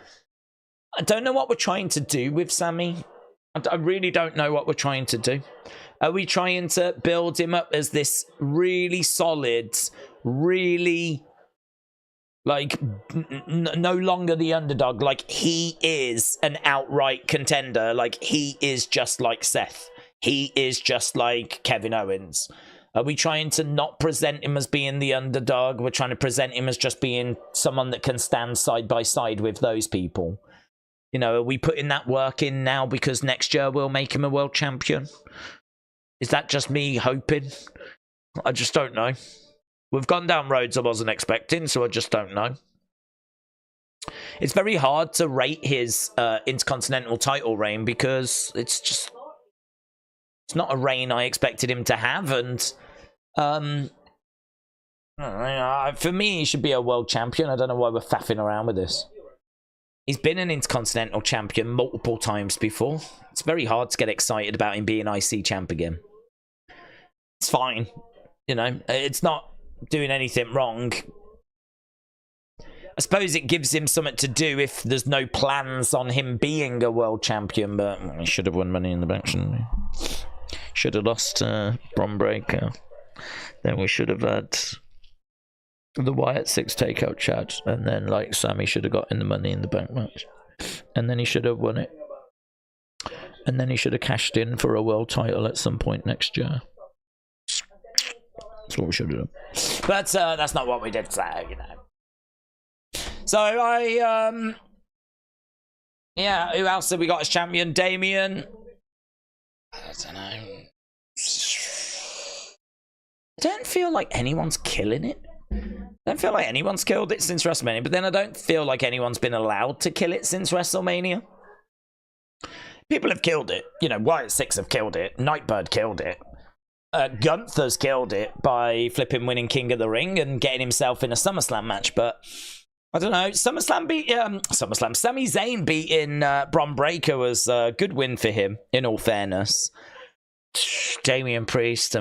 I don't know what we're trying to do with Sammy. I really don't know what we're trying to do. Are we trying to build him up as this really solid, really, like, no longer the underdog? Like, he is an outright contender. Like, he is just like Seth. He is just like Kevin Owens. Are we trying to not present him as being the underdog? We're trying to present him as just being someone that can stand side by side with those people. You know, are we putting that work in now because next year we'll make him a world champion? Is that just me hoping? I just don't know. We've gone down roads I wasn't expecting, so I just don't know. It's very hard to rate his Intercontinental title reign because it's not a reign I expected him to have, and for me, he should be a world champion. I don't know why we're faffing around with this. He's been an Intercontinental champion multiple times before. It's very hard to get excited about him being IC champ again. It's fine. You know, it's not doing anything wrong. I suppose it gives him something to do if there's no plans on him being a world champion, but he should have won Money in the Bank, shouldn't he? Should have lost Braun Breaker. Then we should have had the Wyatt 6 takeout Chad, and then like Sammy should have got in the Money in the Bank match, and then he should have won it, and then he should have cashed in for a world title at some point next year. That's what we should have done. But that's not what we did, so you know. So yeah, who else have we got as champion? Damien. I don't know. I don't feel like anyone's killing it. I don't feel like anyone's killed it since WrestleMania, but then I don't feel like anyone's been allowed to kill it since WrestleMania. People have killed it. You know, Wyatt 6 have killed it. Nightbird killed it. Gunther's killed it by flipping winning King of the Ring and getting himself in a SummerSlam match, but I don't know. Sami Zayn beating Braun Breaker was a good win for him, in all fairness. Damian Priest, I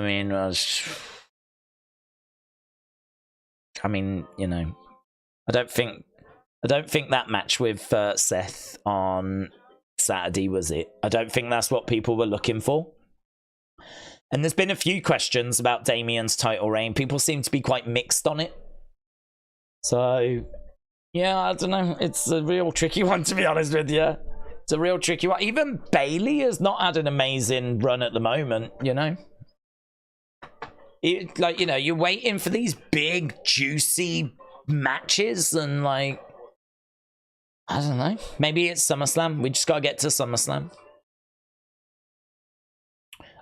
mean, you know, I don't think that match with Seth on Saturday was it. I don't think that's what people were looking for. And there's been a few questions about Damian's title reign. People seem to be quite mixed on it. So, yeah, I don't know. It's a real tricky one, to be honest with you. It's a real tricky one. Even Bayley has not had an amazing run at the moment, you know? Like, you know, you're waiting for these big, juicy matches and, like, I don't know. Maybe it's SummerSlam. We just got to get to SummerSlam.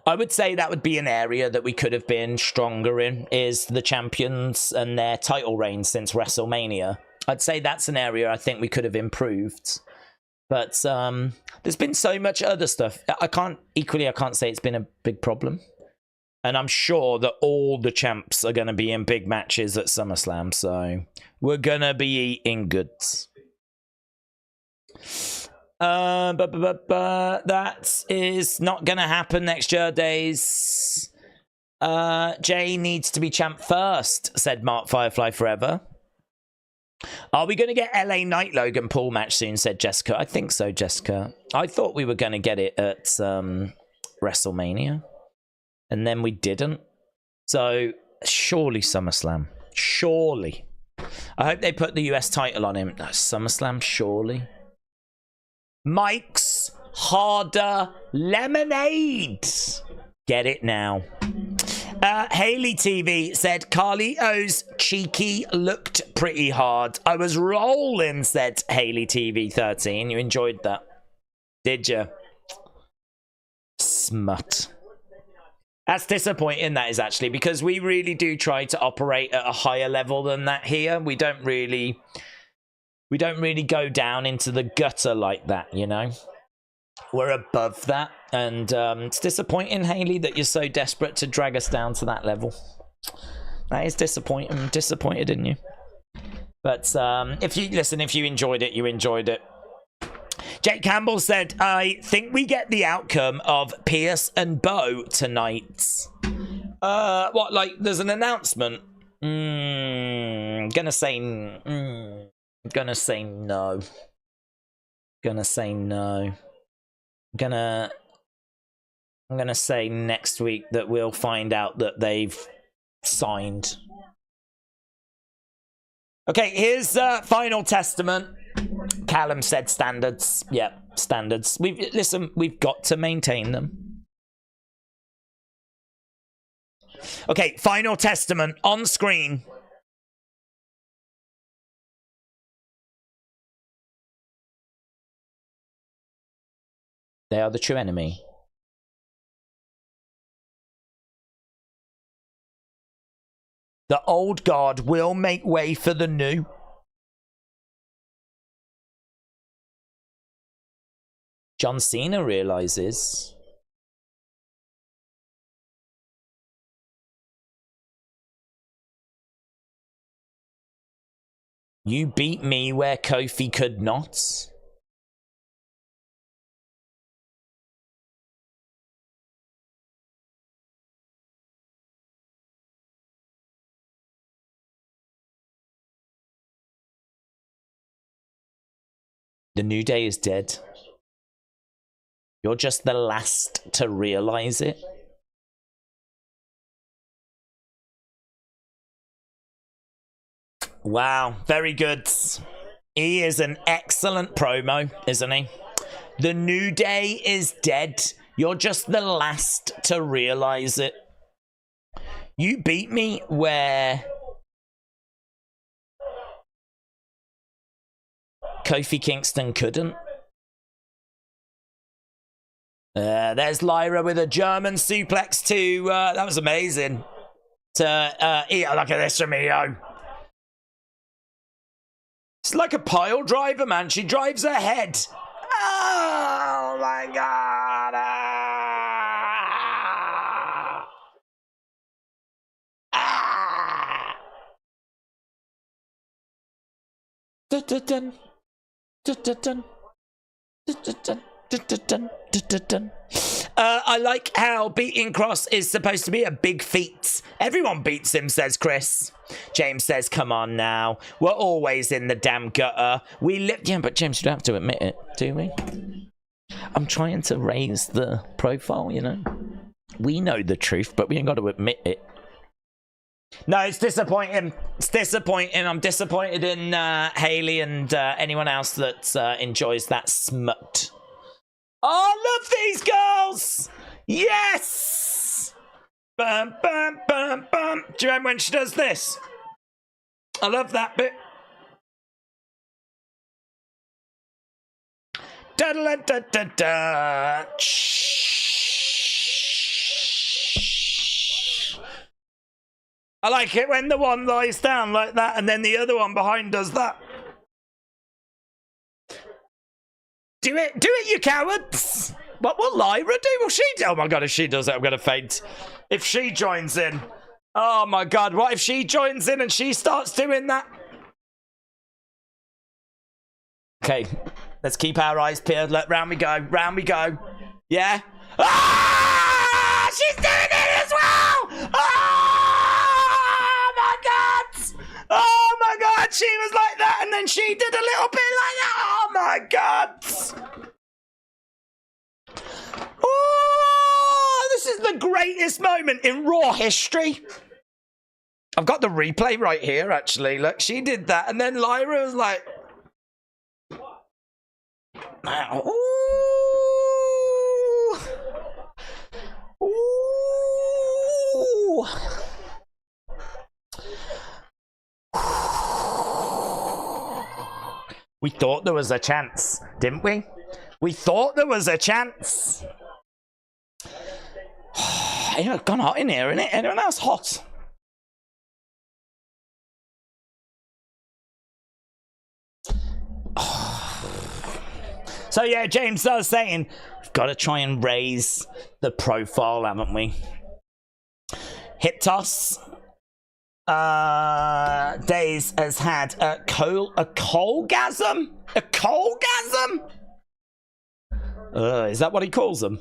I would say that would be an area that we could have been stronger in, is the champions and their title reign since WrestleMania. I'd say that's an area I think we could have improved. But there's been so much other stuff. I can't say it's been a big problem. And I'm sure that all the champs are going to be in big matches at SummerSlam. So we're going to be eating goods. That is not going to happen next year, days. Jey needs to be champ first, said Mark Firefly Forever. Are we going to get LA Knight Logan Paul match soon, said Jessica. I think so, Jessica. I thought we were going to get it at WrestleMania. And then we didn't. So, surely SummerSlam. Surely. I hope they put the US title on him. No, SummerSlam, surely. Mike's Harder Lemonade. Get it now. Haley TV said, Carlito's cheeky looked pretty hard. I was rolling, said Haley TV 13. You enjoyed that? Did you? Smut. That's disappointing, that is, actually, because we really do try to operate at a higher level than that here. We don't really go down into the gutter like that, you know? We're above that, and it's disappointing, Haley, that you're so desperate to drag us down to that level. That is disappointing. I'm disappointed in you. But if you enjoyed it, you enjoyed it. Jake Campbell said, I think we get the outcome of Pierce and Bo tonight. What, like, there's an announcement? Gonna say no. Gonna say no. I'm gonna say next week that we'll find out that they've signed. Okay, here's Final Testament. Callum said standards. Yeah, standards. We've got to maintain them. Okay, Final Testament on screen. They are the true enemy. The old guard will make way for the new. John Cena realizes. You beat me where Kofi could not. The New Day is dead. You're just the last to realize it. Wow, very good. He is an excellent promo, isn't he? The New Day is dead. You're just the last to realize it. You beat me where Kofi Kingston couldn't. There's Lyra with a German suplex too. That was amazing. Look at this from Io. It's like a pile driver, man. She drives ahead. Oh my god. Dun, dun, dun. Dun, dun, dun. Dun, dun, dun. Dun, dun, dun. I like how beating Cross is supposed to be a big feat. Everyone beats him, says Chris. James says, come on now. We're always in the damn gutter. We live... Yeah, but James, you don't have to admit it, do we? I'm trying to raise the profile, you know. We know the truth, but we ain't got to admit it. No, it's disappointing. It's disappointing. I'm disappointed in Hayley and anyone else that enjoys that smut. Oh, I love these girls! Yes! Bum, bum, bum, bum. Do you remember when she does this? I love that bit. Da da da da da. I like it when the one lies down like that and then the other one behind does that. Do it, you cowards! What will Lyra do? Will she do? Oh my god, if she does it, I'm gonna faint. If she joins in. Oh my god, what if she joins in and she starts doing that? Okay, let's keep our eyes peeled. Look, round we go, round we go. Yeah? Ah! She's doing it as well! Oh my god! Oh my god, she was like that and then she did a little bit like that. Oh my god! Oh, this is the greatest moment in Raw history. I've got the replay right here, actually. Look, she did that and then Lyra was like... Ooh. Ooh. We thought there was a chance, didn't we? We thought there was a chance. It's gone hot in here, isn't it? Anyone else hot? So yeah, James, I was saying, we've got to try and raise the profile, haven't we? Hip toss. Days has had a colgasm? A colgasm? Is that what he calls them?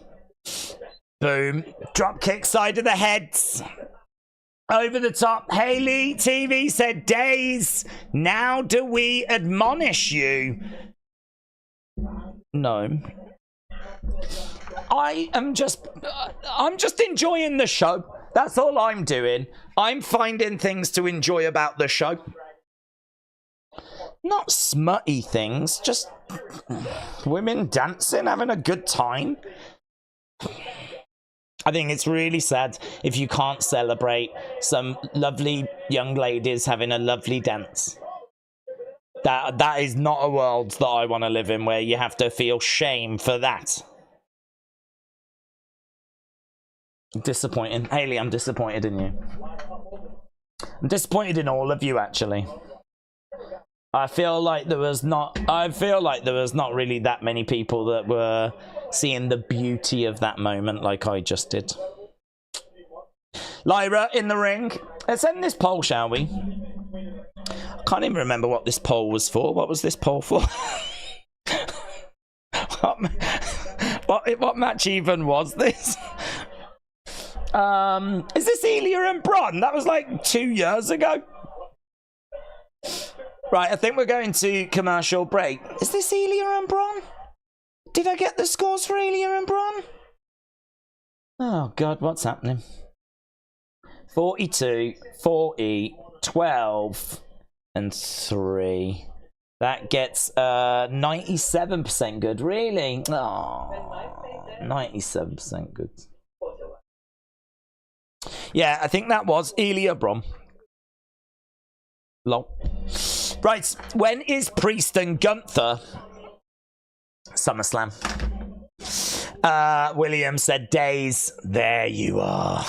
Boom. Drop kick, side of the head. Over the top. Hayley TV said, Days, now do we admonish you? No. I'm just enjoying the show. That's all I'm doing. I'm finding things to enjoy about the show. Not smutty things, just women dancing, having a good time. I think it's really sad if you can't celebrate some lovely young ladies having a lovely dance. That is not a world that I want to live in, where you have to feel shame for that. Disappointing. Hayley, I'm disappointed in you. I'm disappointed in all of you, actually. I feel like there was not really that many people that were seeing the beauty of that moment like I just did. Lyra in the ring. Let's end this poll, shall we? I can't even remember what this poll was for. What was this poll for? What match even was this? Is this Ilya and Braun? That was like 2 years ago. Right, I think we're going to commercial break. Is this Ilya and Braun? Did I get the scores for Ilya and Braun? Oh god, what's happening? 42, 40, 12, and 3. That gets 97% good, really? Oh, 97% good. Yeah, I think that was Ilya Braun. Lol. Right, when is Priest and Gunther? SummerSlam. William said Days. There you are.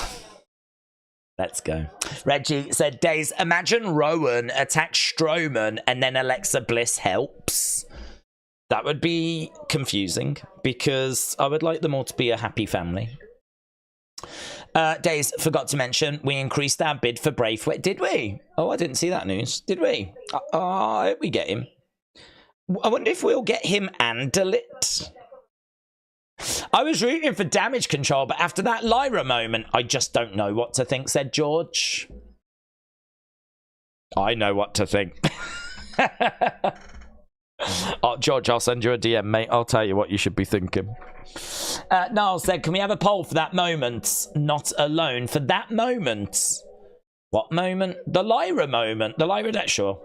Let's go. Reggie said Days. Imagine Rowan attacks Strowman and then Alexa Bliss helps. That would be confusing because I would like them all to be a happy family. Days, forgot to mention, we increased our bid for Braithwaite. Did we? Oh, I didn't see that news. Did we? I hope we get him. I wonder if we'll get him and Delit. I was rooting for Damage CTRL, but after that Lyra moment, I just don't know what to think, said George. I know what to think. Oh, George, I'll send you a DM, mate. I'll tell you what you should be thinking. Niall said, can we have a poll for that moment? Not alone. For that moment? What moment? The Lyra moment. The Lyra death, sure.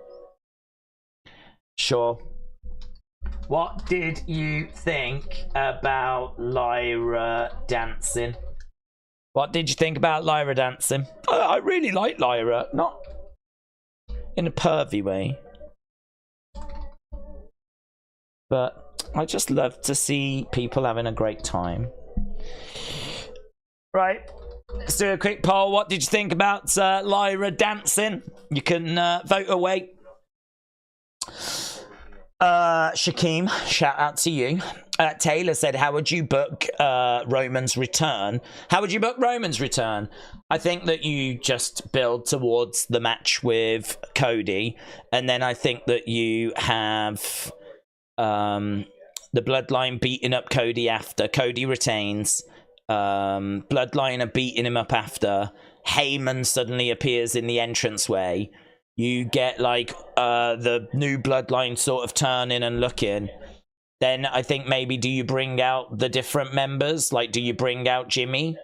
Sure. What did you think about Lyra dancing? What did you think about Lyra dancing? I really like Lyra. Not in a pervy way. But I just love to see people having a great time. Right. Let's do a quick poll. What did you think about Lyra dancing? You can vote away. Shakeem, shout out to you. Taylor said, how would you book Roman's return? How would you book Roman's return? I think that you just build towards the match with Cody. And then I think that you have the Bloodline beating up Cody after. Cody retains. Bloodline are beating him up after. Heyman suddenly appears in the entranceway. You get like the new Bloodline sort of turning and looking. Then I think maybe do you bring out the different members? Like, do you bring out Jimmy?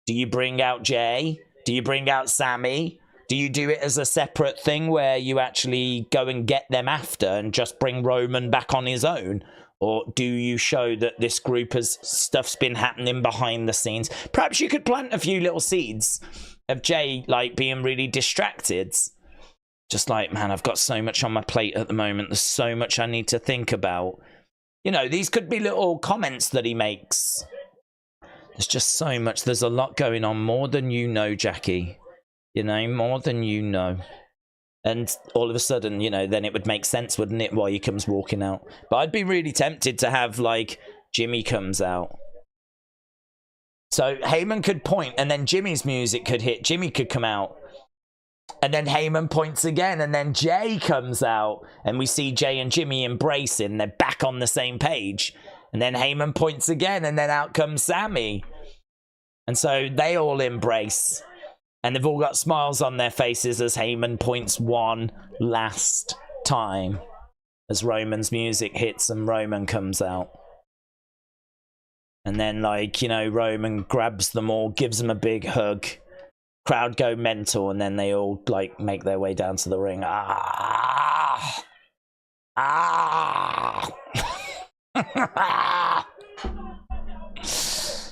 Do you bring out Jey? Do you bring out Sammy? Do you do it as a separate thing where you actually go and get them after and just bring Roman back on his own? Or do you show that this group has stuff's been happening behind the scenes? Perhaps you could plant a few little seeds of Jey like being really distracted. Just like, man, I've got so much on my plate at the moment. There's so much I need to think about. You know, these could be little comments that he makes. There's just so much. There's a lot going on. More than you know, Jackie. You know, more than you know. And all of a sudden, you know, then it would make sense, wouldn't it, why he comes walking out. But I'd be really tempted to have, like, Jimmy comes out. So Heyman could point, and then Jimmy's music could hit. Jimmy could come out. And then Heyman points again, and then Jey comes out, and we see Jey and Jimmy embracing. They're back on the same page. And then Heyman points again, and then out comes Sammy. And so they all embrace. And they've all got smiles on their faces as Heyman points one last time. As Roman's music hits and Roman comes out. And then, like, you know, Roman grabs them all, gives them a big hug. Crowd go mental, and then they all, like, make their way down to the ring. Ah! Ah!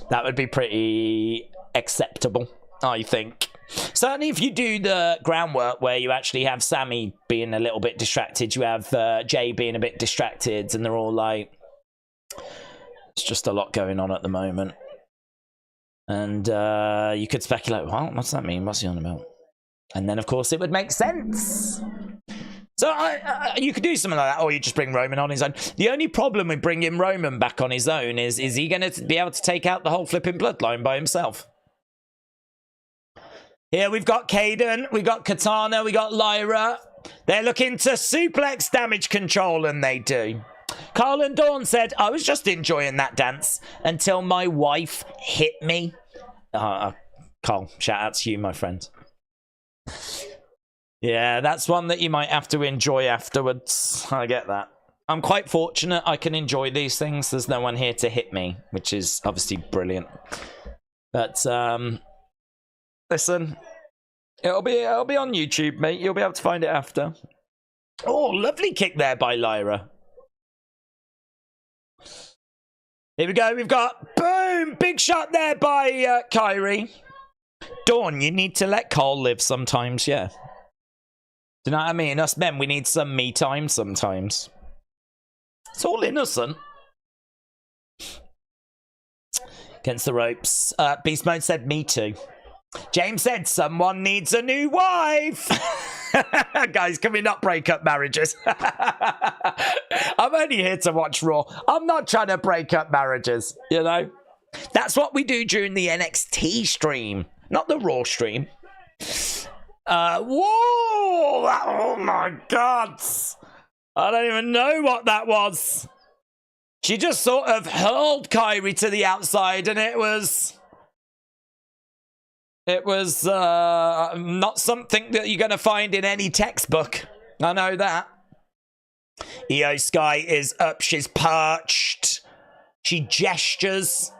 That would be pretty acceptable, I think. Certainly if you do the groundwork where you actually have Sammy being a little bit distracted, you have Jey being a bit distracted, and they're all like, it's just a lot going on at the moment. And you could speculate, well, what's that mean? What's he on about? And then, of course, it would make sense. So you could do something like that, or you just bring Roman on his own. The only problem with bringing Roman back on his own is he going to be able to take out the whole flipping bloodline by himself? Here we've got Kayden, we got Katana, we got Lyra. They're looking to suplex Damage CTRL, and they do. Carl and Dawn said, I was just enjoying that dance until my wife hit me. Carl, shout out to you, my friend. Yeah, that's one that you might have to enjoy afterwards. I get that. I'm quite fortunate I can enjoy these things. There's no one here to hit me, which is obviously brilliant. But, listen, it'll be on YouTube, mate. You'll be able to find it after. Oh, lovely kick there by Lyra. Here we go. We've got, boom, big shot there by Kyrie. Dawn, you need to let Cole live sometimes, yeah. Do you know what I mean? Us men, we need some me time sometimes. It's all innocent. Against the ropes. Beast Mode said, me too. James said, someone needs a new wife. Guys, can we not break up marriages? I'm only here to watch Raw. I'm not trying to break up marriages, you know? That's what we do during the NXT stream, not the Raw stream. Whoa! Oh my God! I don't even know what that was. She just sort of hurled Kyrie to the outside, and it was not something that you're going to find in any textbook. I know that. Io Sky is up. She's perched. She gestures.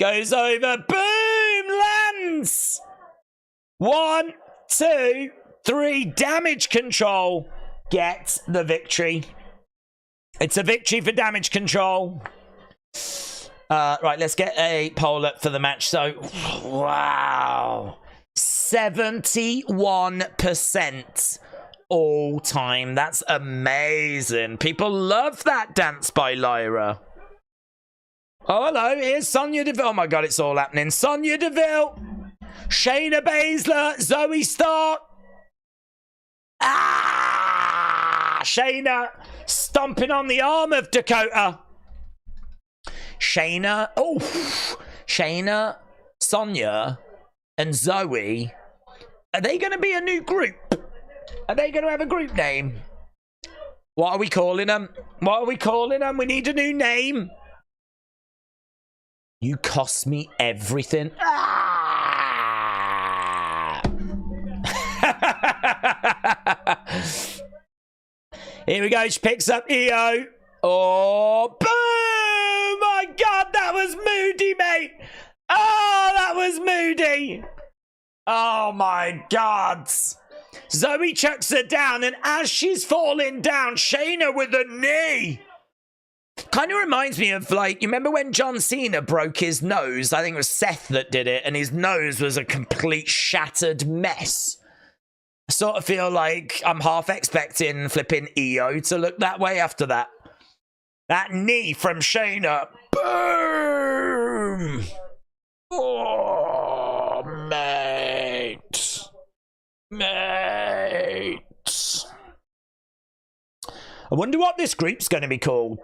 Goes over. Boom! Lands! 1, 2, 3. Damage control gets the victory. It's a victory for Damage control. Right, let's get a poll up for the match. So, wow. 71% all time. That's amazing. People love that dance by Lyra. Oh, hello. Here's Sonya Deville. Oh, my God, it's all happening. Sonya Deville. Shayna Baszler. Zoe Stark. Shayna stomping on the arm of Dakota. Shayna. Oh, Shayna, Sonya, and Zoe. Are they going to be a new group? Are they going to have a group name? What are we calling them? What are we calling them? We need a new name. You cost me everything. Here we go. She picks up Io. Oh, boom! My God, that was moody, mate. Oh, that was moody. Oh, my God. Zoe chucks her down, and as she's falling down, Shayna with a knee. Kind of reminds me of, like, you remember when John Cena broke his nose? I think it was Seth that did it, and his nose was a complete shattered mess. I sort of feel like I'm half expecting flipping Io to look that way after that. That knee from Shayna. Boom! Oh, mate. Mate. I wonder what this group's going to be called.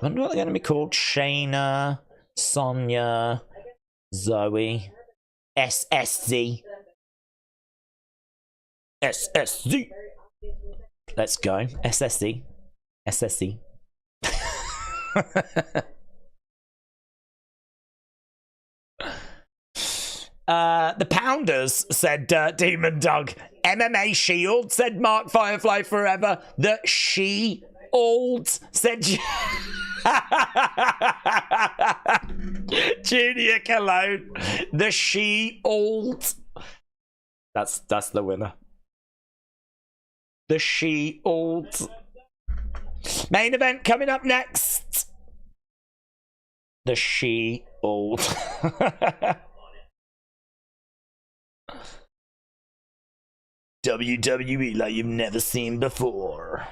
I wonder what they're going to be called. Shayna, Sonya, Zoe, SSZ. SSZ. Let's go. SSZ. SSZ. The Pounders, said Demon Dog. MMA Shield, said Mark Firefly Forever. The She-Old, said Junior Cologne. The She-Old. That's the winner. The She-Old. Main event coming up next. The She-Old. WWE like you've never seen before.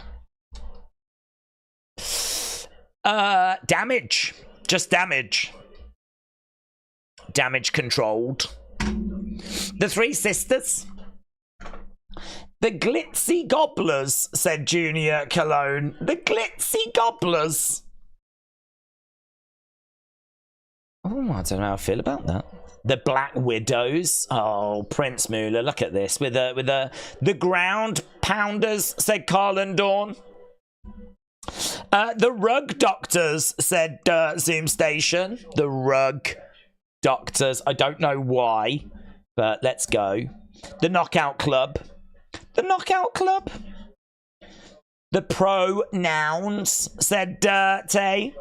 Damage. Just damage. Damage controlled. The Three Sisters. The Glitzy Gobblers, said Junior Cologne. The Glitzy Gobblers. Oh, I don't know how I feel about that. The Black Widows. Oh, Prince Moolah, look at this. With the Ground Pounders, said Carl and Dawn. The Rug Doctors, said Zoom Station. The Rug Doctors. I don't know why, but let's go. The Knockout Club. The Knockout Club. The Pronouns, said Tay.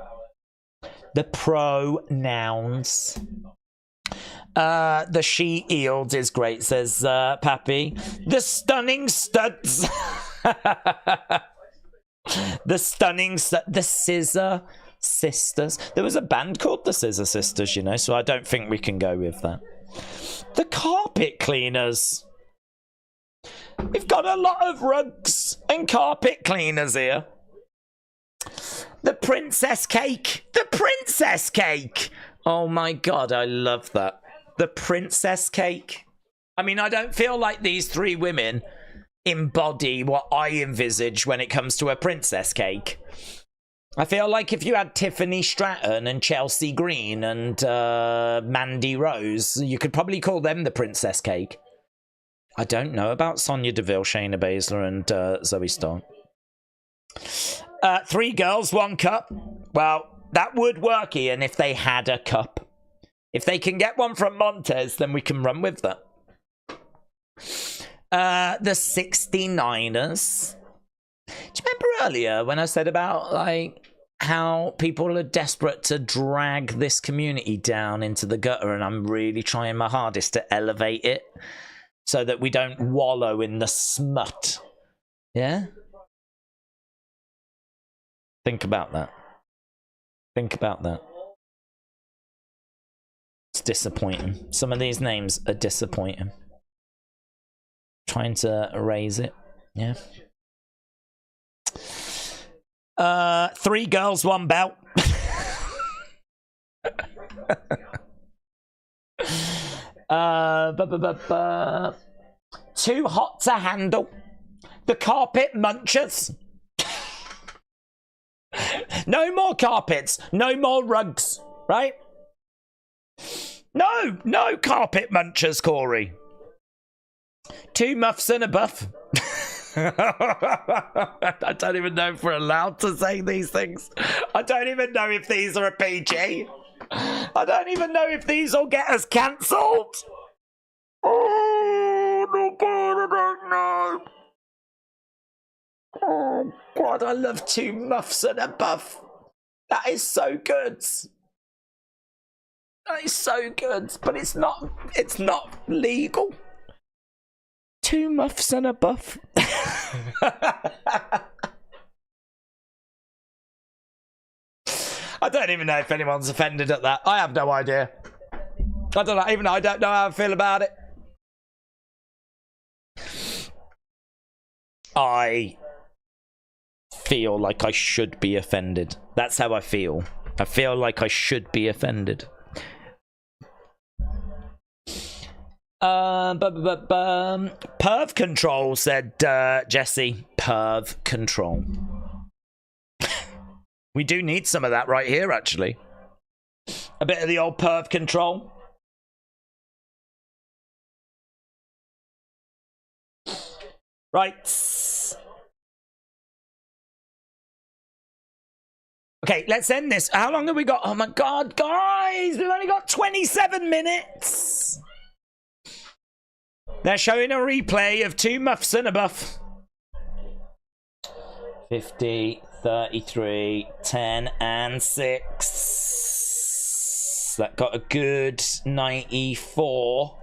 The Pronouns. The She-Eels is great, says Pappy. The Stunning Studs. The Scissor Sisters. There was a band called the Scissor Sisters, you know, so I don't think we can go with that. The Carpet Cleaners. We've got a lot of rugs and carpet cleaners here. The Princess Cake. The Princess Cake. Oh my God, I love that. The Princess Cake. I mean, I don't feel like these three women embody what I envisage when it comes to a princess cake. I feel like if you had Tiffany Stratton and Chelsea Green and Mandy Rose, you could probably call them the Princess Cake. I don't know about Sonya Deville, Shayna Baszler, and Zoe Stark. 3 girls, 1 cup. Well, that would work, Ian, if they had a cup. If they can get one from Montez, then we can run with that. The 69ers. Do you remember earlier when I said about, like, how people are desperate to drag this community down into the gutter, and I'm really trying my hardest to elevate it so that we don't wallow in the smut? Yeah? Think about that. Think about that. It's disappointing. Some of these names are disappointing. Trying to erase it. Yeah. 3 girls, 1 belt. Too hot to handle. The carpet munchers. No more carpets. No more rugs. Right? No carpet munchers, Corey. 2 muffs and a buff. I don't even know if we're allowed to say these things. I don't even know if these are a PG. I don't even know if these will get us cancelled. Oh, no, God, I don't know. Oh, God, I love 2 muffs and a buff. That is so good. That is so good, but it's not legal. 2 muffs and a buff. I don't even know if anyone's offended at that. I have no idea. I don't know. Even I don't know how I feel about it. I feel like I should be offended. That's how I feel. I feel like I should be offended. Perv control, said Jesse. Perv control. We do need some of that right here, actually. A bit of the old perv control. Right. Okay, let's end this. How long have we got? Oh my God, guys, we've only got 27 minutes. They're showing a replay of 2 muffs and a buff. 50, 33, 10 and 6. That got a good 94.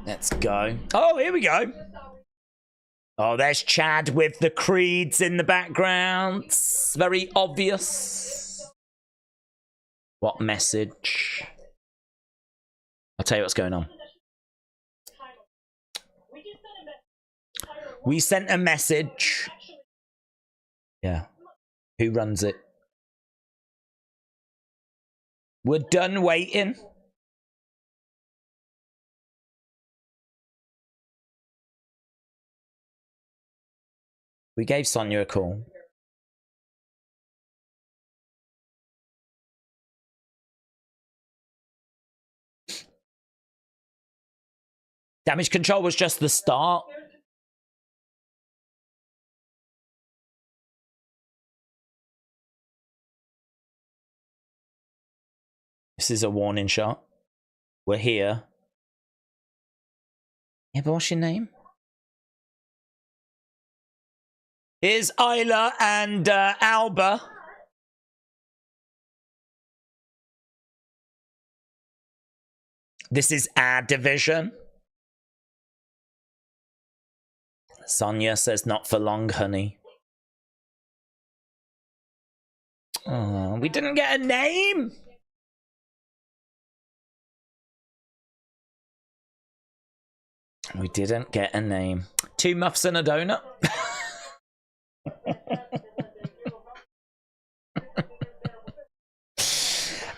Let's go. Oh, here we go. Oh, there's Chad with the creeds in the background. It's very obvious. What message? I'll tell you what's going on. We sent a message. Yeah. Who runs it? We're done waiting. We gave Sonya a call. Damage control was just the start. This is a warning shot. We're here. Yeah, but what's your name? Here's Isla and Alba. This is our division. Sonya says not for long, honey. Oh, we didn't get a name. We didn't get a name. 2 muffs and a donut.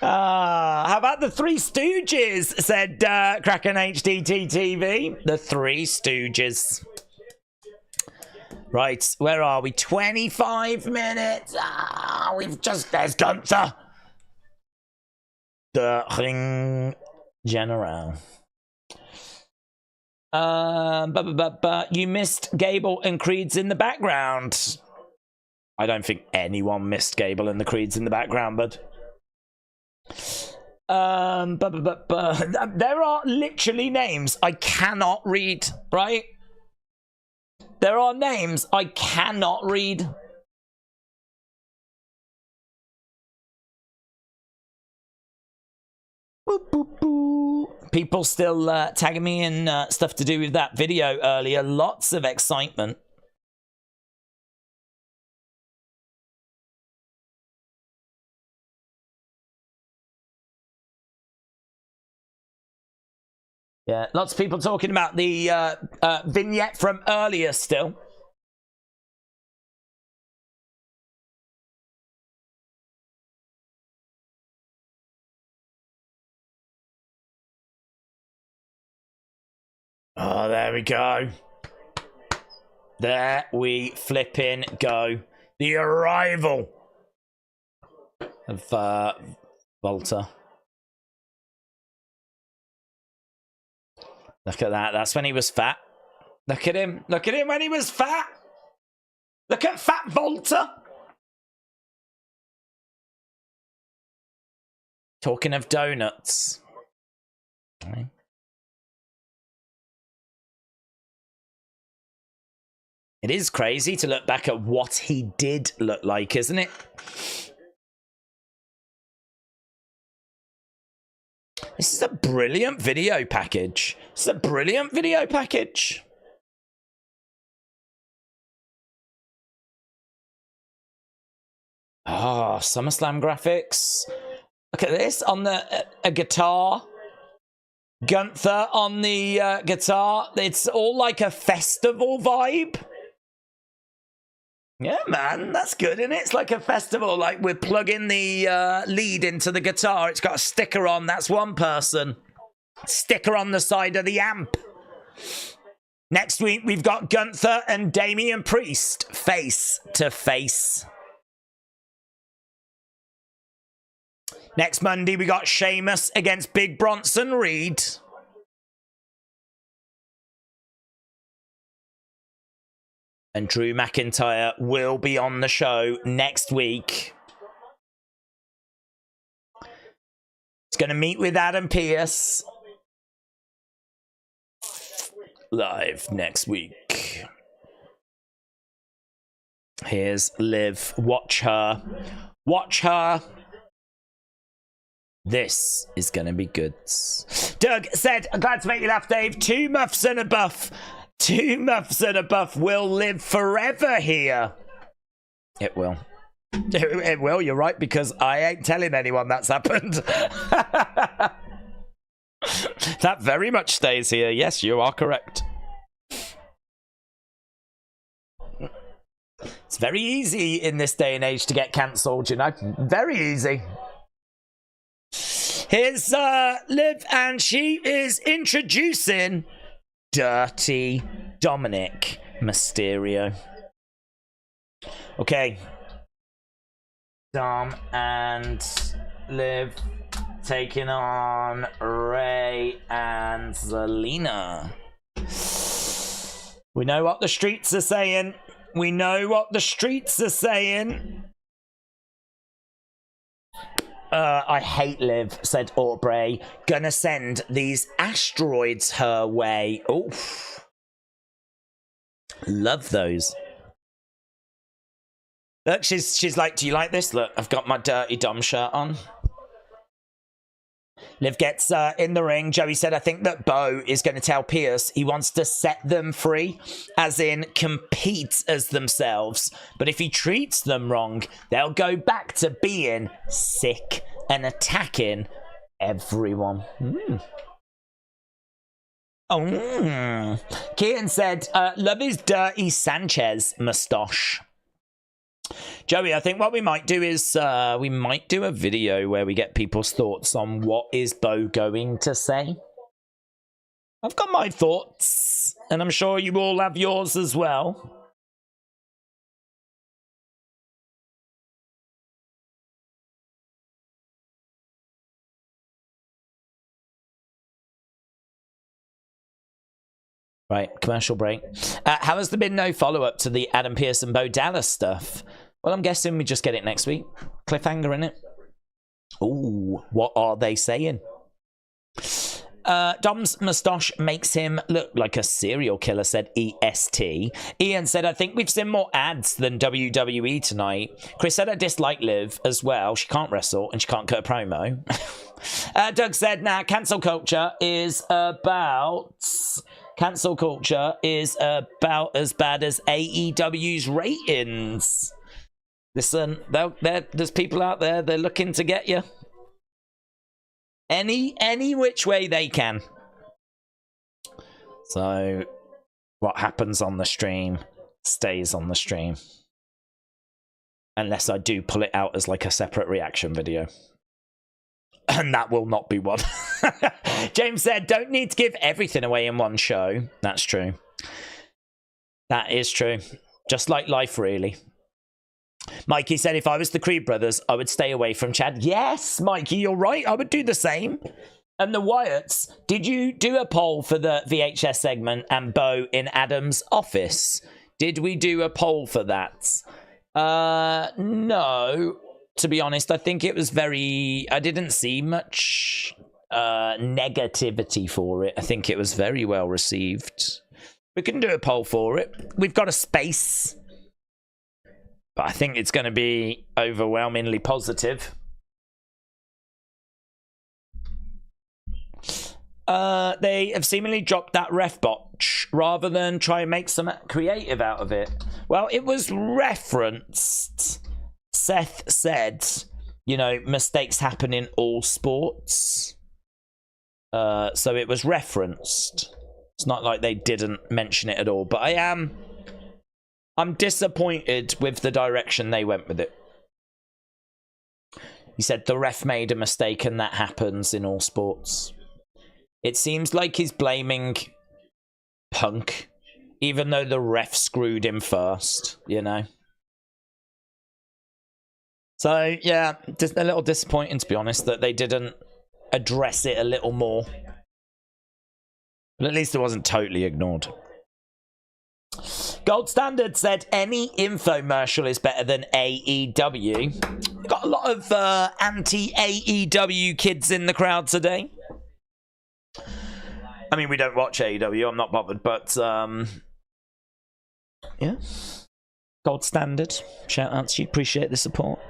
How about the 3 Stooges, said Kraken HDTTV. The 3 Stooges. Right, where are we? 25 minutes. There's Gunther. The Ring General. But you missed Gable and Creed's in the background. I don't think anyone missed Gable and the Creed's in the background, but there are literally names I cannot read, right? There are names I cannot read. Boop, boop, boop. People still tagging me in stuff to do with that video earlier. Lots of excitement. Yeah, lots of people talking about the vignette from earlier still. Oh, there we go. There we flipping go. The arrival of Volta. Look at that. That's when he was fat. Look at him. Look at him when he was fat. Look at Fat Volta. Talking of donuts. Okay. It is crazy to look back at what he did look like, isn't it? This is a brilliant video package. It's a brilliant video package. Ah, oh, SummerSlam graphics. Look at this on the a guitar. Gunther on the guitar. It's all like a festival vibe. Yeah, man, that's good, isn't it? It's like a festival. Like we're plugging the lead into the guitar. It's got a sticker on. That's one person. Sticker on the side of the amp. Next week, we've got Gunther and Damian Priest face to face. Next Monday, we got Sheamus against Big Bronson Reed. And Drew McIntyre will be on the show next week. He's going to meet with Adam Pearce. Live next week. Here's Liv. Watch her. Watch her. This is going to be good. Doug said, I'm glad to make you laugh, Dave. 2 muffs and a buff. 2 muffs and a buff will live forever here. It will. It will, you're right, because I ain't telling anyone that's happened. That very much stays here. Yes, you are correct. It's very easy in this day and age to get cancelled, you know. Very easy. Here's Liv, and she is introducing Dirty Dominik Mysterio. Okay. Dom and Liv taking on Ray and Zelina. We know what the streets are saying. We know what the streets are saying. I hate Liv, said Aubrey. Gonna send these asteroids her way. Oof. Love those. Look, she's like, do you like this? Look, I've got my Dirty Dom shirt on. Liv gets in the ring. Joey said, I think that Bo is going to tell Pierce he wants to set them free, as in compete as themselves. But if he treats them wrong, they'll go back to being sick and attacking everyone. Oh. Keaton said, love his Dirty Sanchez moustache. Joey, I think what we might do is we might do a video where we get people's thoughts on what is Bo going to say. I've got my thoughts, and I'm sure you all have yours as well. Right, commercial break. How has there been no follow-up to the Adam Pearce and Bo Dallas stuff? Well, I'm guessing we just get it next week. Cliffhanger, innit? Ooh, what are they saying? Dom's moustache makes him look like a serial killer, said EST. Ian said, I think we've seen more ads than WWE tonight. Chris said, I dislike Liv as well. She can't wrestle and she can't cut a promo. Doug said, nah, cancel culture is about as bad as AEW's ratings. Listen, there's people out there, they're looking to get you. Any which way they can. So, what happens on the stream stays on the stream. Unless I do pull it out as like a separate reaction video. And that will not be one. James said, don't need to give everything away in one show. That's true. That is true. Just like life, really. Mikey said, if I was the Creed brothers, I would stay away from Chad. Yes, Mikey, you're right. I would do the same. And the Wyatts, did you do a poll for the VHS segment and Bo in Adam's office? Did we do a poll for that? No. To be honest, I think it was I didn't see much negativity for it. I think it was very well received. We can do a poll for it. We've got a space. But I think it's going to be overwhelmingly positive. They have seemingly dropped that ref botch rather than try and make some creative out of it. Well, it was referenced. Seth said, you know, mistakes happen in all sports. So it was referenced. It's not like they didn't mention it at all. But I'm disappointed with the direction they went with it. He said the ref made a mistake and that happens in all sports. It seems like he's blaming Punk, even though the ref screwed him first, you know? So, yeah, just a little disappointing, to be honest, that they didn't address it a little more. But at least it wasn't totally ignored. Gold Standard said any infomercial is better than AEW. We've got a lot of anti-AEW kids in the crowd today. I mean, we don't watch AEW, I'm not bothered, but yeah. Gold Standard, shout out to you, appreciate the support.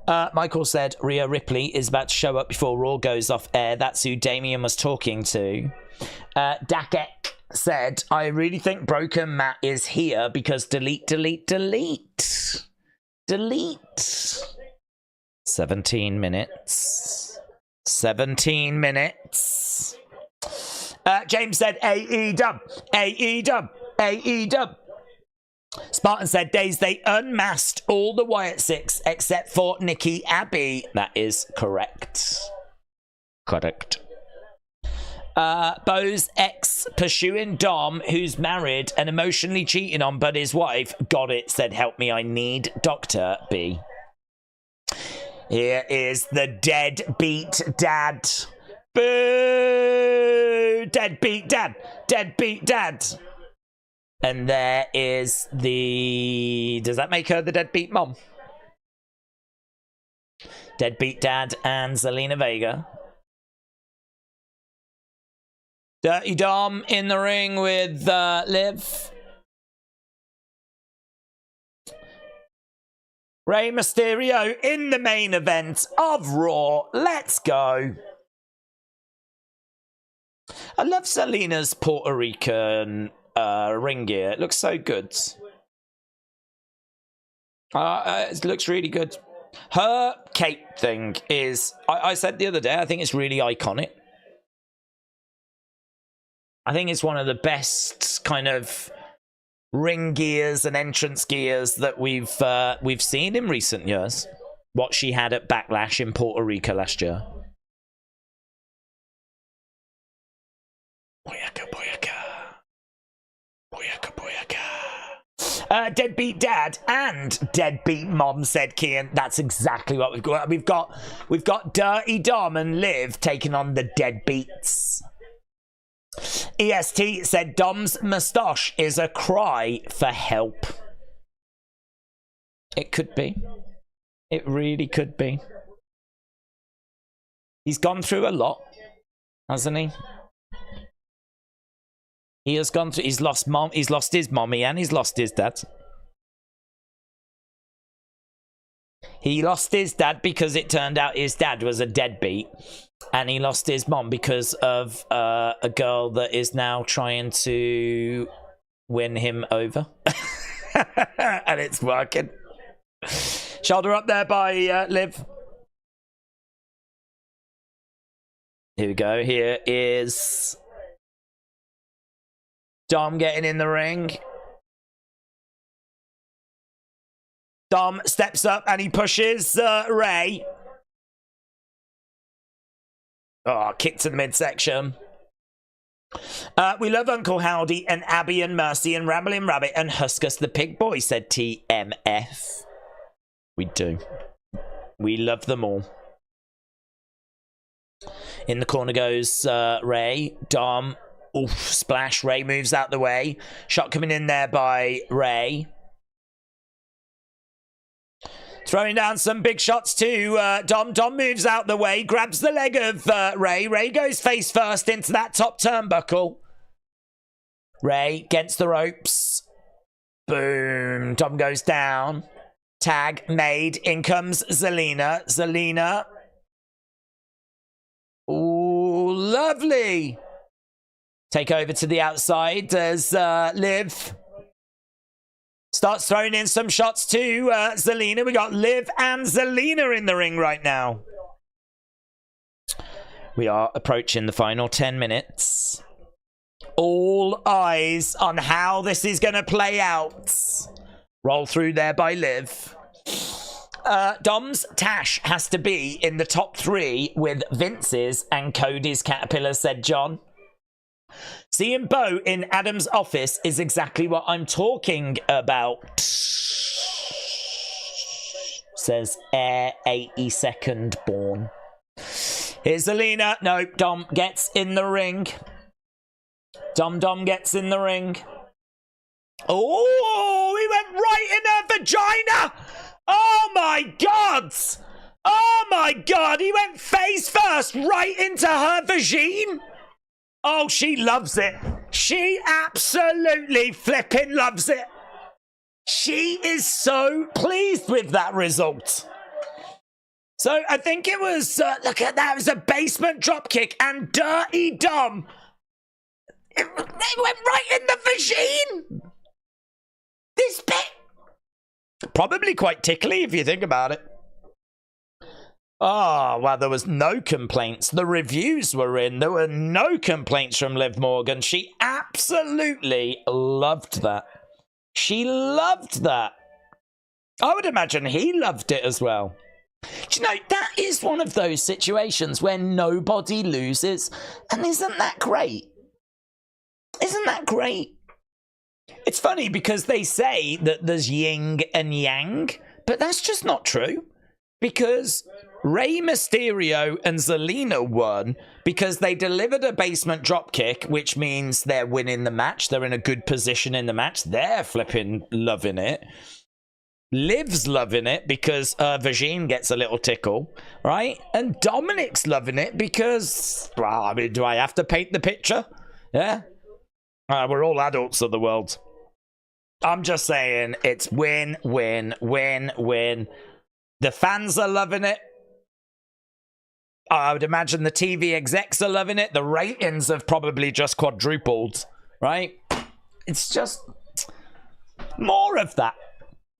Michael said Rhea Ripley is about to show up before Raw goes off air. That's who Damien was talking to. Dakek said, I really think Broken Matt is here because delete. 17 minutes. 17 minutes. James said AEW. Spartan said, Days, they unmasked all the Wyatt Six except for Nikki Abbey. That is correct. Bo's ex pursuing Dom, who's married and emotionally cheating on Buddy's wife. Got it, said, help me, I need Dr. B. Here is the deadbeat dad. Boo! Deadbeat dad. Deadbeat dad. And there is the... Does that make her the deadbeat mom? Deadbeat dad and Zelina Vega. Dirty Dom in the ring with Liv. Rey Mysterio in the main event of Raw. Let's go. I love Zelina's Puerto Rican ring gear. It looks so good. It looks really good. Her cape thing is, I said the other day, I think it's really iconic. I think it's one of the best kind of ring gears and entrance gears that we've seen in recent years. What she had at Backlash in Puerto Rico last year. Boyaka, boyaka. Boyaka, boyaka. Deadbeat dad and deadbeat mom, said Kian. That's exactly what we've got. We've got Dirty Dom and Liv taking on the deadbeats. EST said Dom's moustache is a cry for help. It could be. It really could be. He's gone through a lot, hasn't he? He has gone through. He's lost his mommy, and he's lost his dad. He lost his dad because it turned out his dad was a deadbeat. And he lost his mom because of a girl that is now trying to win him over. And it's working. Shoulder up there by Liv. Here we go. Here is Dom getting in the ring. Dom steps up and he pushes Ray. Oh, kick to the midsection. We love Uncle Howdy and Abby and Mercy and Rambling Rabbit and Huskus the Pig Boy, said TMF. We do. We love them all. In the corner goes Ray. Dom. Oof, splash. Ray moves out the way. Shot coming in there by Ray. Throwing down some big shots to Dom. Dom moves out the way, grabs the leg of Ray. Ray goes face first into that top turnbuckle. Ray gets the ropes. Boom. Dom goes down. Tag made. In comes Zelina. Zelina. Ooh, lovely. Take over to the outside as Liv starts throwing in some shots to Zelina. We got Liv and Zelina in the ring right now. We are approaching the final 10 minutes. All eyes on how this is going to play out. Roll through there by Liv. Dom's Tash has to be in the top 3 with Vince's and Cody's Caterpillar, said John. Seeing Bo in Adam's office is exactly what I'm talking about, says Air 82nd Born. Here's Zelina. No, Dom gets in the ring. Dom gets in the ring. Oh, he went right in her vagina. Oh my God. Oh my God. He went face first right into her vagine. Oh, she loves it. She absolutely flipping loves it. She is so pleased with that result. So I think it was, look at that, it was a basement dropkick and Dirty Dom. It went right in the vagine. This bit. Probably quite tickly if you think about it. Oh, well, there was no complaints. The reviews were in. There were no complaints from Liv Morgan. She absolutely loved that. She loved that. I would imagine he loved it as well. Do you know, that is one of those situations where nobody loses. And isn't that great? Isn't that great? It's funny because they say that there's yin and yang, but that's just not true. Because Rey Mysterio and Zelina won because they delivered a basement dropkick, which means they're winning the match. They're in a good position in the match. They're flipping loving it. Liv's loving it because Vagine gets a little tickle, right? And Dominik's loving it because, well, I mean, do I have to paint the picture? Yeah? We're all adults of the world. I'm just saying it's win, win, win, win. The fans are loving it. I would imagine the TV execs are loving it. The ratings have probably just quadrupled, right? It's just more of that.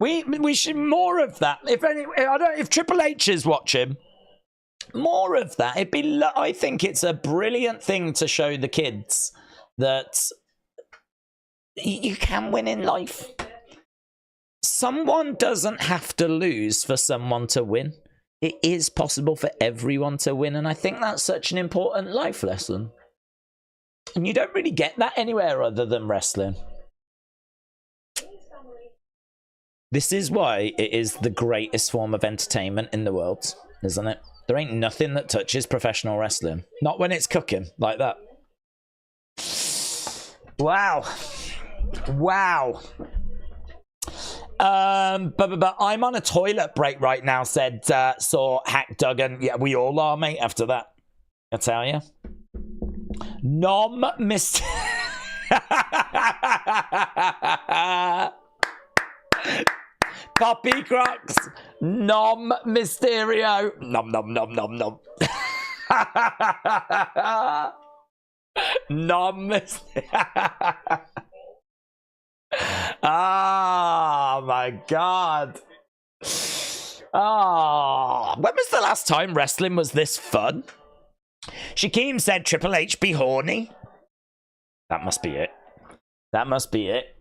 We should more of that. If Triple H is watching, more of that. I think it's a brilliant thing to show the kids that you can win in life. Someone doesn't have to lose for someone to win. It is possible for everyone to win, and I think that's such an important life lesson. And you don't really get that anywhere other than wrestling. This is why it is the greatest form of entertainment in the world, isn't it? There ain't nothing that touches professional wrestling. Not when it's cooking like that. Wow. Wow. But I'm on a toilet break right now, said saw Hack Duggan. Yeah, we all are, mate, after that. I tell you. Nom Mr. Poppy Crocs. Nom Mysterio. Nom nom nom nom nom. Nom Mysterio. Oh my god. Oh, when was the last time wrestling was this fun? Shaquem said Triple H be horny. That must be it. That must be it.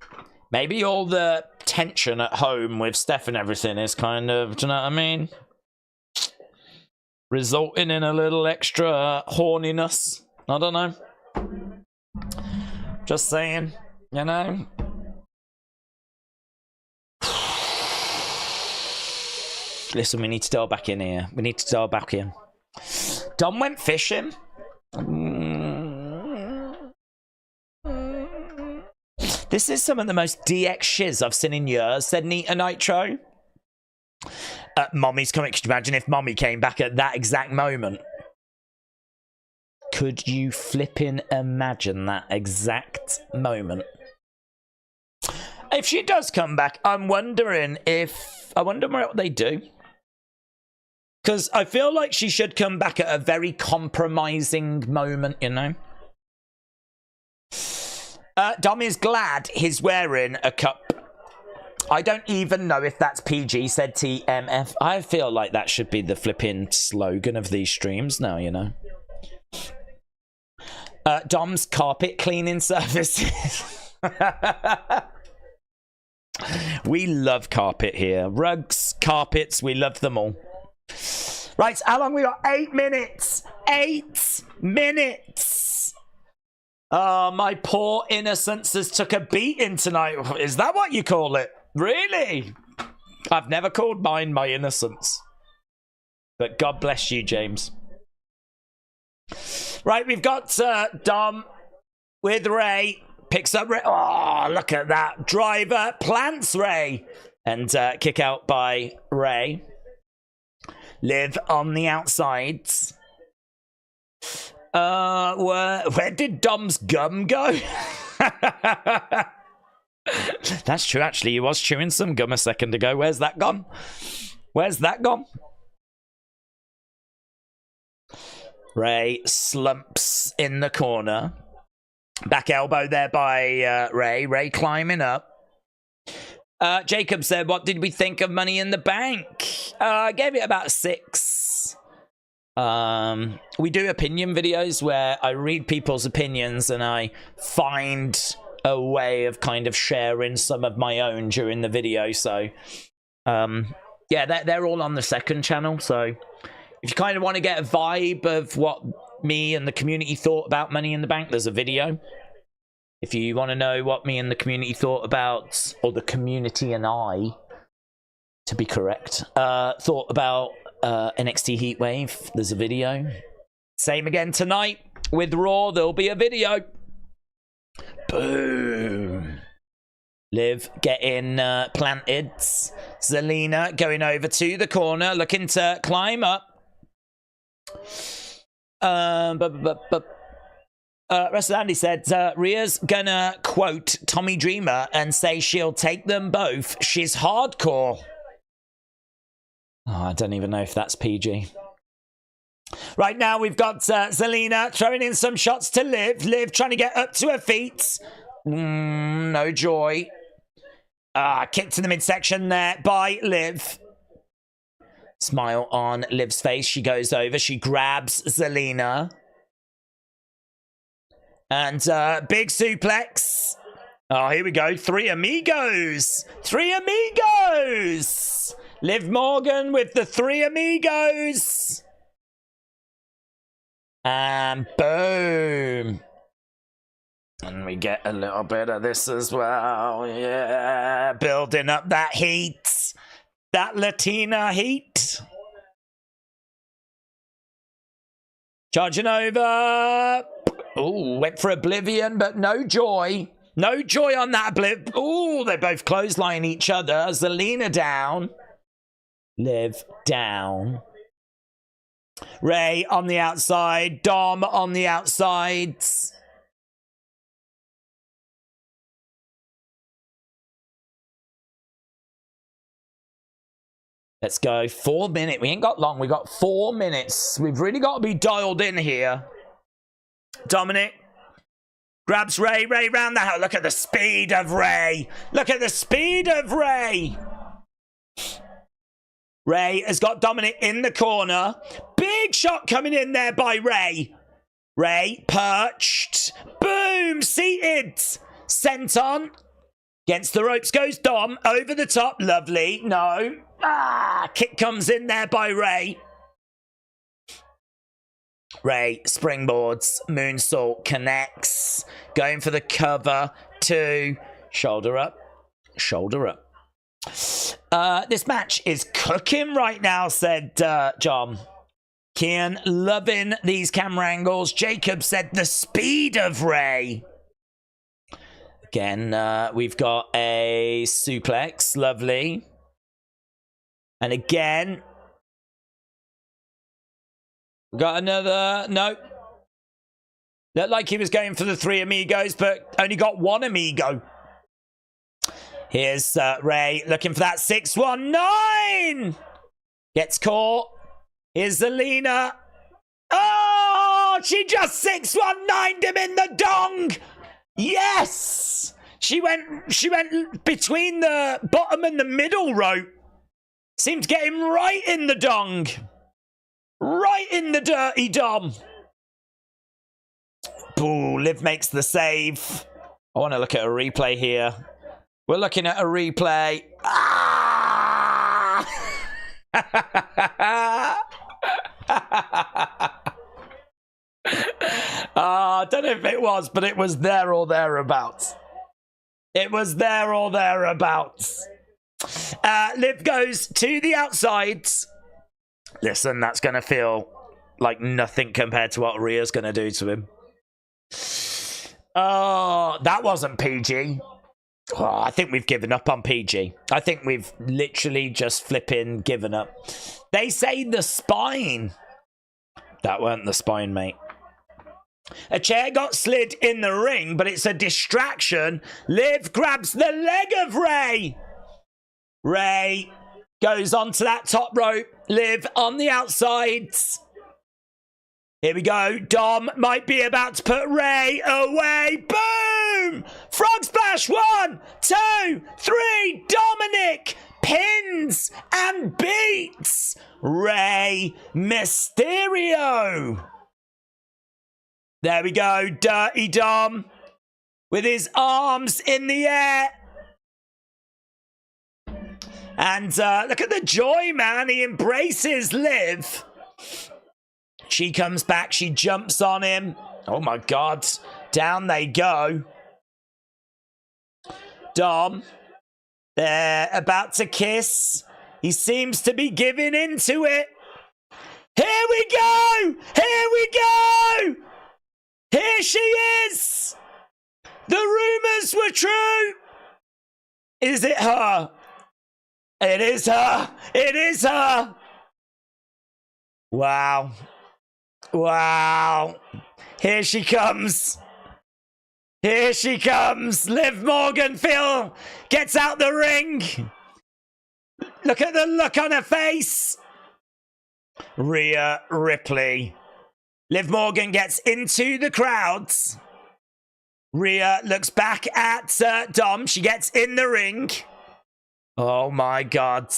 Maybe all the tension at home with Steph and everything is kind of, do you know what I mean? Resulting in a little extra horniness. I don't know. Just saying, you know? Listen, we need to dial back in here. We need to dial back in. Dom went fishing. This is some of the most DX shiz I've seen in years, said Nita Nitro. Mommy's coming. Could you imagine if Mommy came back at that exact moment? Could you flipping imagine that exact moment? If she does come back, I'm wondering if... I wonder what they do. Because I feel like she should come back at a very compromising moment, you know? Dom is glad he's wearing a cup. I don't even know if that's PG, said TMF. I feel like that should be the flipping slogan of these streams now, you know? Dom's carpet cleaning services. We love carpet here. Rugs, carpets, we love them all. Right, how long we got? 8 minutes. 8 minutes. Oh, my poor innocence has took a beating tonight. Is that what you call it? Really? I've never called mine my innocence. But God bless you, James. Right, we've got Dom with Ray. Picks up Ray. Oh, look at that. Driver plants Ray. And kick out by Ray. Liv on the outsides. Where did Dom's gum go? That's true, actually. He was chewing some gum a second ago. Where's that gone? Where's that gone? Ray slumps in the corner. Back elbow there by Ray. Ray climbing up. Jacob said, what did we think of Money in the Bank? I gave it about 6. We do opinion videos where I read people's opinions and I find a way of kind of sharing some of my own during the video. So, yeah, they're all on the second channel. So if you kind of want to get a vibe of what me and the community thought about Money in the Bank, there's a video. If you want to know what me and the community thought about, or the community and I, to be correct, thought about NXT Heatwave, there's a video. Same again tonight with Raw, there'll be a video. Boom. Liv getting planted. Zelina going over to the corner, looking to climb up. Wrestler Andy said, Rhea's gonna quote Tommy Dreamer and say she'll take them both. She's hardcore. Oh, I don't even know if that's PG. Right now, we've got Zelina throwing in some shots to Liv. Liv trying to get up to her feet. No joy. Kick to the midsection there by Liv. Smile on Liv's face. She goes over. She grabs Zelina. And big suplex. Oh, here we go. 3 amigos. 3 amigos. Liv Morgan with the 3 amigos. And boom. And we get a little bit of this as well. Yeah. Building up that heat. That Latina heat. Charging over. Ooh, went for Oblivion, but no joy. No joy on that Obliv. Ooh, they both clothesline each other. Zelina down. Liv down. Ray on the outside. Dom on the outside. Let's go. 4 minutes. We ain't got long. We got 4 minutes. We've really got to be dialed in here. Dominik grabs Ray. Ray round the house. Look at the speed of Ray. Look at the speed of Ray. Ray has got Dominik in the corner. Big shot coming in there by Ray. Ray perched. Boom. Seated. Senton. Against the ropes goes Dom. Over the top. Lovely. No. Kick comes in there by Ray. Ray springboards. Moonsault connects. Going for the cover. 2. Shoulder up. Shoulder up. This match is cooking right now, said John. Kian loving these camera angles. Jacob said the speed of Ray. Again, we've got a suplex. Lovely. And again, got another. No. Looked like he was going for the 3 amigos, but only got 1 amigo. Here's Ray looking for that 619. Gets caught. Here's Zelina. Oh, she just 619'd him in the dong. Yes. She went between the bottom and the middle rope. Seemed to get him right in the dong. Right in the dirty dom. Boo, Liv makes the save. I want to look at a replay here. We're looking at a replay. Ah! I don't know if it was, but it was there or thereabouts. It was there or thereabouts. Liv goes to the outside. Listen, that's going to feel like nothing compared to what Rhea's going to do to him. Oh, that wasn't PG. Oh, I think we've given up on PG. I think we've literally just flipping given up. They say the spine. That weren't the spine, mate. A chair got slid in the ring, but it's a distraction. Liv grabs the leg of Ray. Ray goes onto that top rope. Liv on the outsides. Here we go. Dom might be about to put Ray away. Boom! Frog splash. 1, 2, 3. Dominik pins and beats Rey Mysterio. There we go. Dirty Dom with his arms in the air. And look at the joy, man. He embraces Liv. She comes back. She jumps on him. Oh, my God. Down they go. Dom. They're about to kiss. He seems to be giving into it. Here we go. Here we go. Here she is. The rumors were true. Is it her? It is her. It is her. Wow. Wow. Here she comes. Here she comes. Liv Morgan, Phil, gets out the ring. Look at the look on her face. Rhea Ripley. Liv Morgan gets into the crowds. Rhea looks back at Dom. She gets in the ring. Oh my God.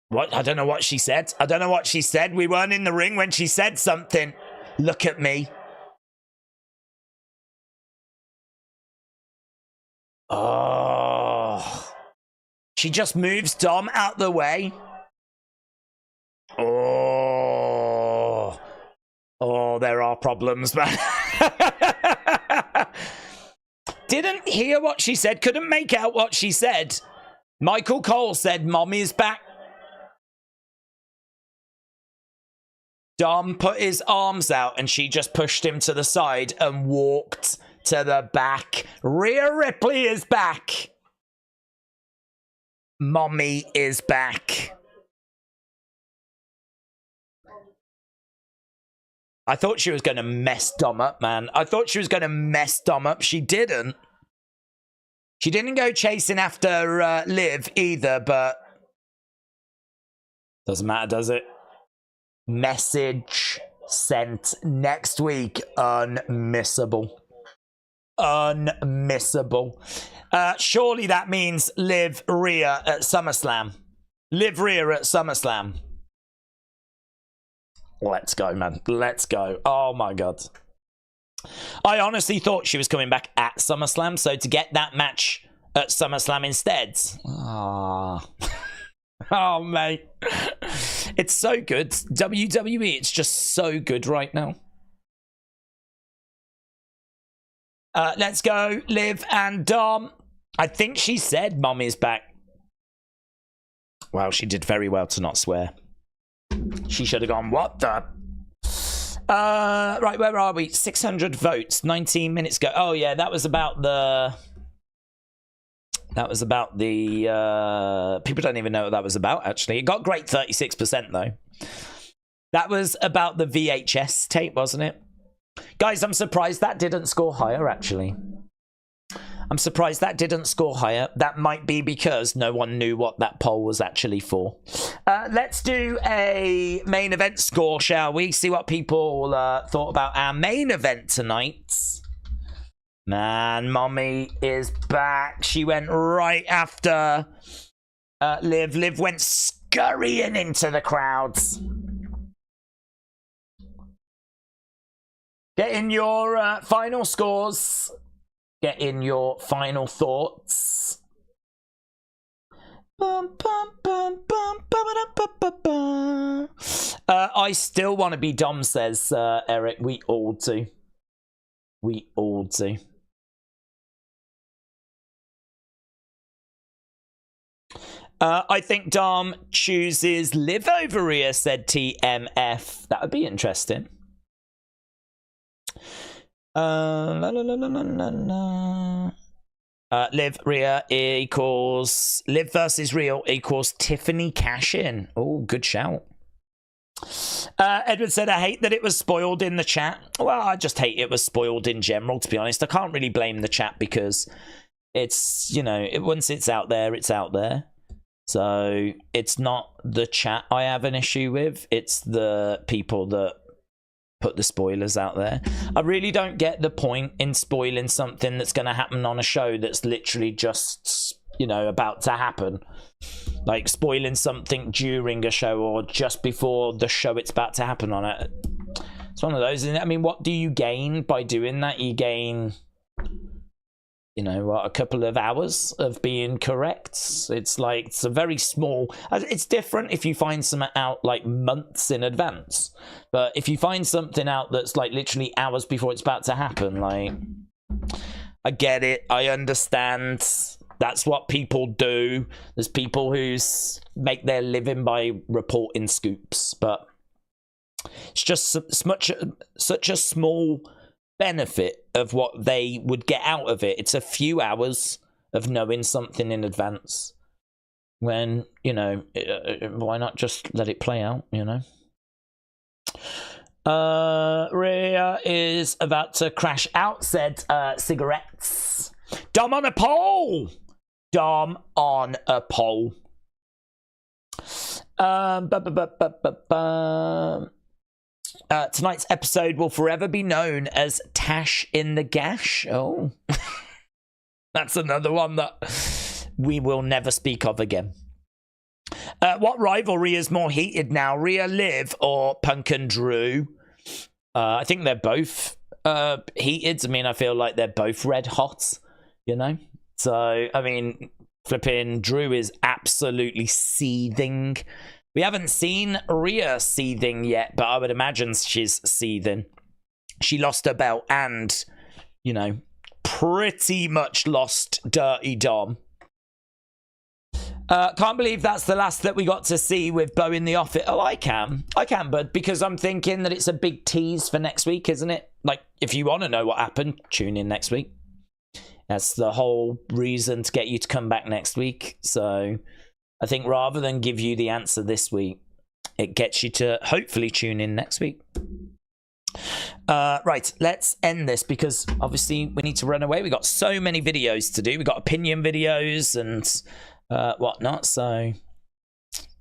What? I don't know what she said. I don't know what she said. We weren't in the ring when she said something. Look at me. Oh. She just moves Dom out the way. Oh. Oh, there are problems, man. Didn't hear what she said. Couldn't make out what she said. Michael Cole said, Mommy's back. Dom put his arms out and she just pushed him to the side and walked to the back. Rhea Ripley is back. Mommy is back. I thought she was going to mess Dom up, man. I thought she was going to mess Dom up. She didn't. She didn't go chasing after Liv either, but doesn't matter, does it? Message sent next week. Unmissable. Unmissable. Surely that means Liv Rhea at SummerSlam. Liv Rhea at SummerSlam. Let's go, man. Let's go. Oh, my God. I honestly thought she was coming back at SummerSlam, so to get that match at SummerSlam instead. Ah. Oh, mate. It's so good. WWE, it's just so good right now. Let's go, Liv and Dom. I think she said Mommy's back. Wow, she did very well to not swear. She should have gone, what the? Right, where are we? 600 votes, 19 minutes ago. Oh, yeah, that was about the... people don't even know what that was about, actually. It got great 36%, though. That was about the VHS tape, wasn't it? Guys, I'm surprised that didn't score higher, actually. I'm surprised that didn't score higher. That might be because no one knew what that poll was actually for. Let's do a main event score, shall we? See what people thought about our main event tonight. Man, Mommy is back. She went right after Liv. Liv went scurrying into the crowds. Get in your final scores. Get in your final thoughts. I still want to be Dom, says Eric. We all do. We all do. I think Dom chooses Liv over Rhea, said TMF. That would be interesting. Liv Rhea equals Liv versus Real equals Tiffany cash-in. Oh, good shout. Edward said, I hate that it was spoiled in the chat. Well, I just hate it was spoiled in general, to be honest. I can't really blame the chat because it's, you know, once it's out there, it's out there. So it's not the chat I have an issue with. It's the people that put the spoilers out there. I really don't get the point in spoiling something that's going to happen on a show that's literally just, you know, about to happen. Like spoiling something during a show or just before the show it's about to happen on it. It's one of those, isn't it? I mean, what do you gain by doing that? You gain, you know, what, a couple of hours of being correct. It's like, it's a very small, it's different if you find something out like months in advance. But if you find something out that's like literally hours before it's about to happen, like, I get it. I understand. That's what people do. There's people who make their living by reporting scoops, but it's just such a small benefit of what they would get out of it. It's a few hours of knowing something in advance. When, you know, why not just let it play out, you know? Rhea is about to crash out, said cigarettes. Dom on a pole! Dom on a pole. Tonight's episode will forever be known as Tash in the Gash. Oh. That's another one that we will never speak of again. What rivalry is more heated now? Rhea Liv or Punk and Drew? I think they're both heated. I mean, I feel like they're both red hot, you know? So, I mean, flipping Drew is absolutely seething. We haven't seen Rhea seething yet, but I would imagine she's seething. She lost her belt and, you know, pretty much lost Dirty Dom. Can't believe that's the last that we got to see with Bo in the office. Oh, I can, but because I'm thinking that it's a big tease for next week, isn't it? Like, if you want to know what happened, tune in next week. That's the whole reason to get you to come back next week. So I think rather than give you the answer this week, it gets you to hopefully tune in next week. Right, let's end this because obviously we need to run away. We got so many videos to do. We got opinion videos and whatnot. So,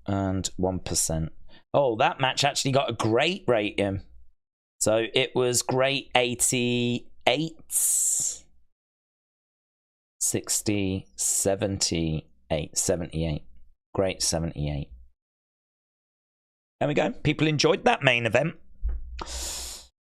and 1%. Oh, that match actually got a great rating. So it was great 88, 60, 78, 78. Great 78. There we go. People enjoyed that main event.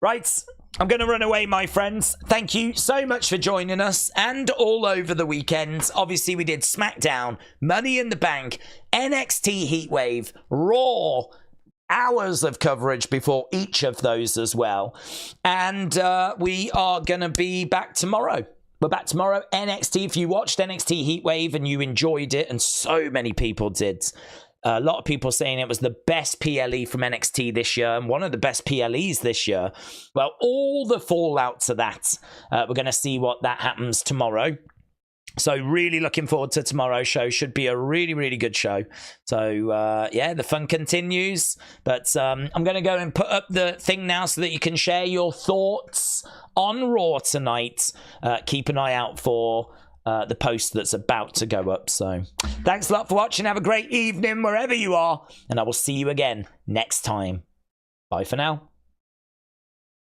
Right, I'm going to run away, my friends. Thank you so much for joining us and all over the weekend. Obviously, we did SmackDown, Money in the Bank, NXT Heatwave, Raw, hours of coverage before each of those as well. And we are going to be back tomorrow. We're back tomorrow. NXT, if you watched NXT Heatwave and you enjoyed it, and so many people did, a lot of people saying it was the best PLE from NXT this year and one of the best PLEs this year. Well, all the fallout to that. We're going to see what that happens tomorrow. So really looking forward to tomorrow's show. Should be a really, really good show. So, yeah, the fun continues. But I'm going to go and put up the thing now so that you can share your thoughts on Raw tonight. Keep an eye out for the post that's about to go up. So thanks a lot for watching. Have a great evening wherever you are. And I will see you again next time. Bye for now.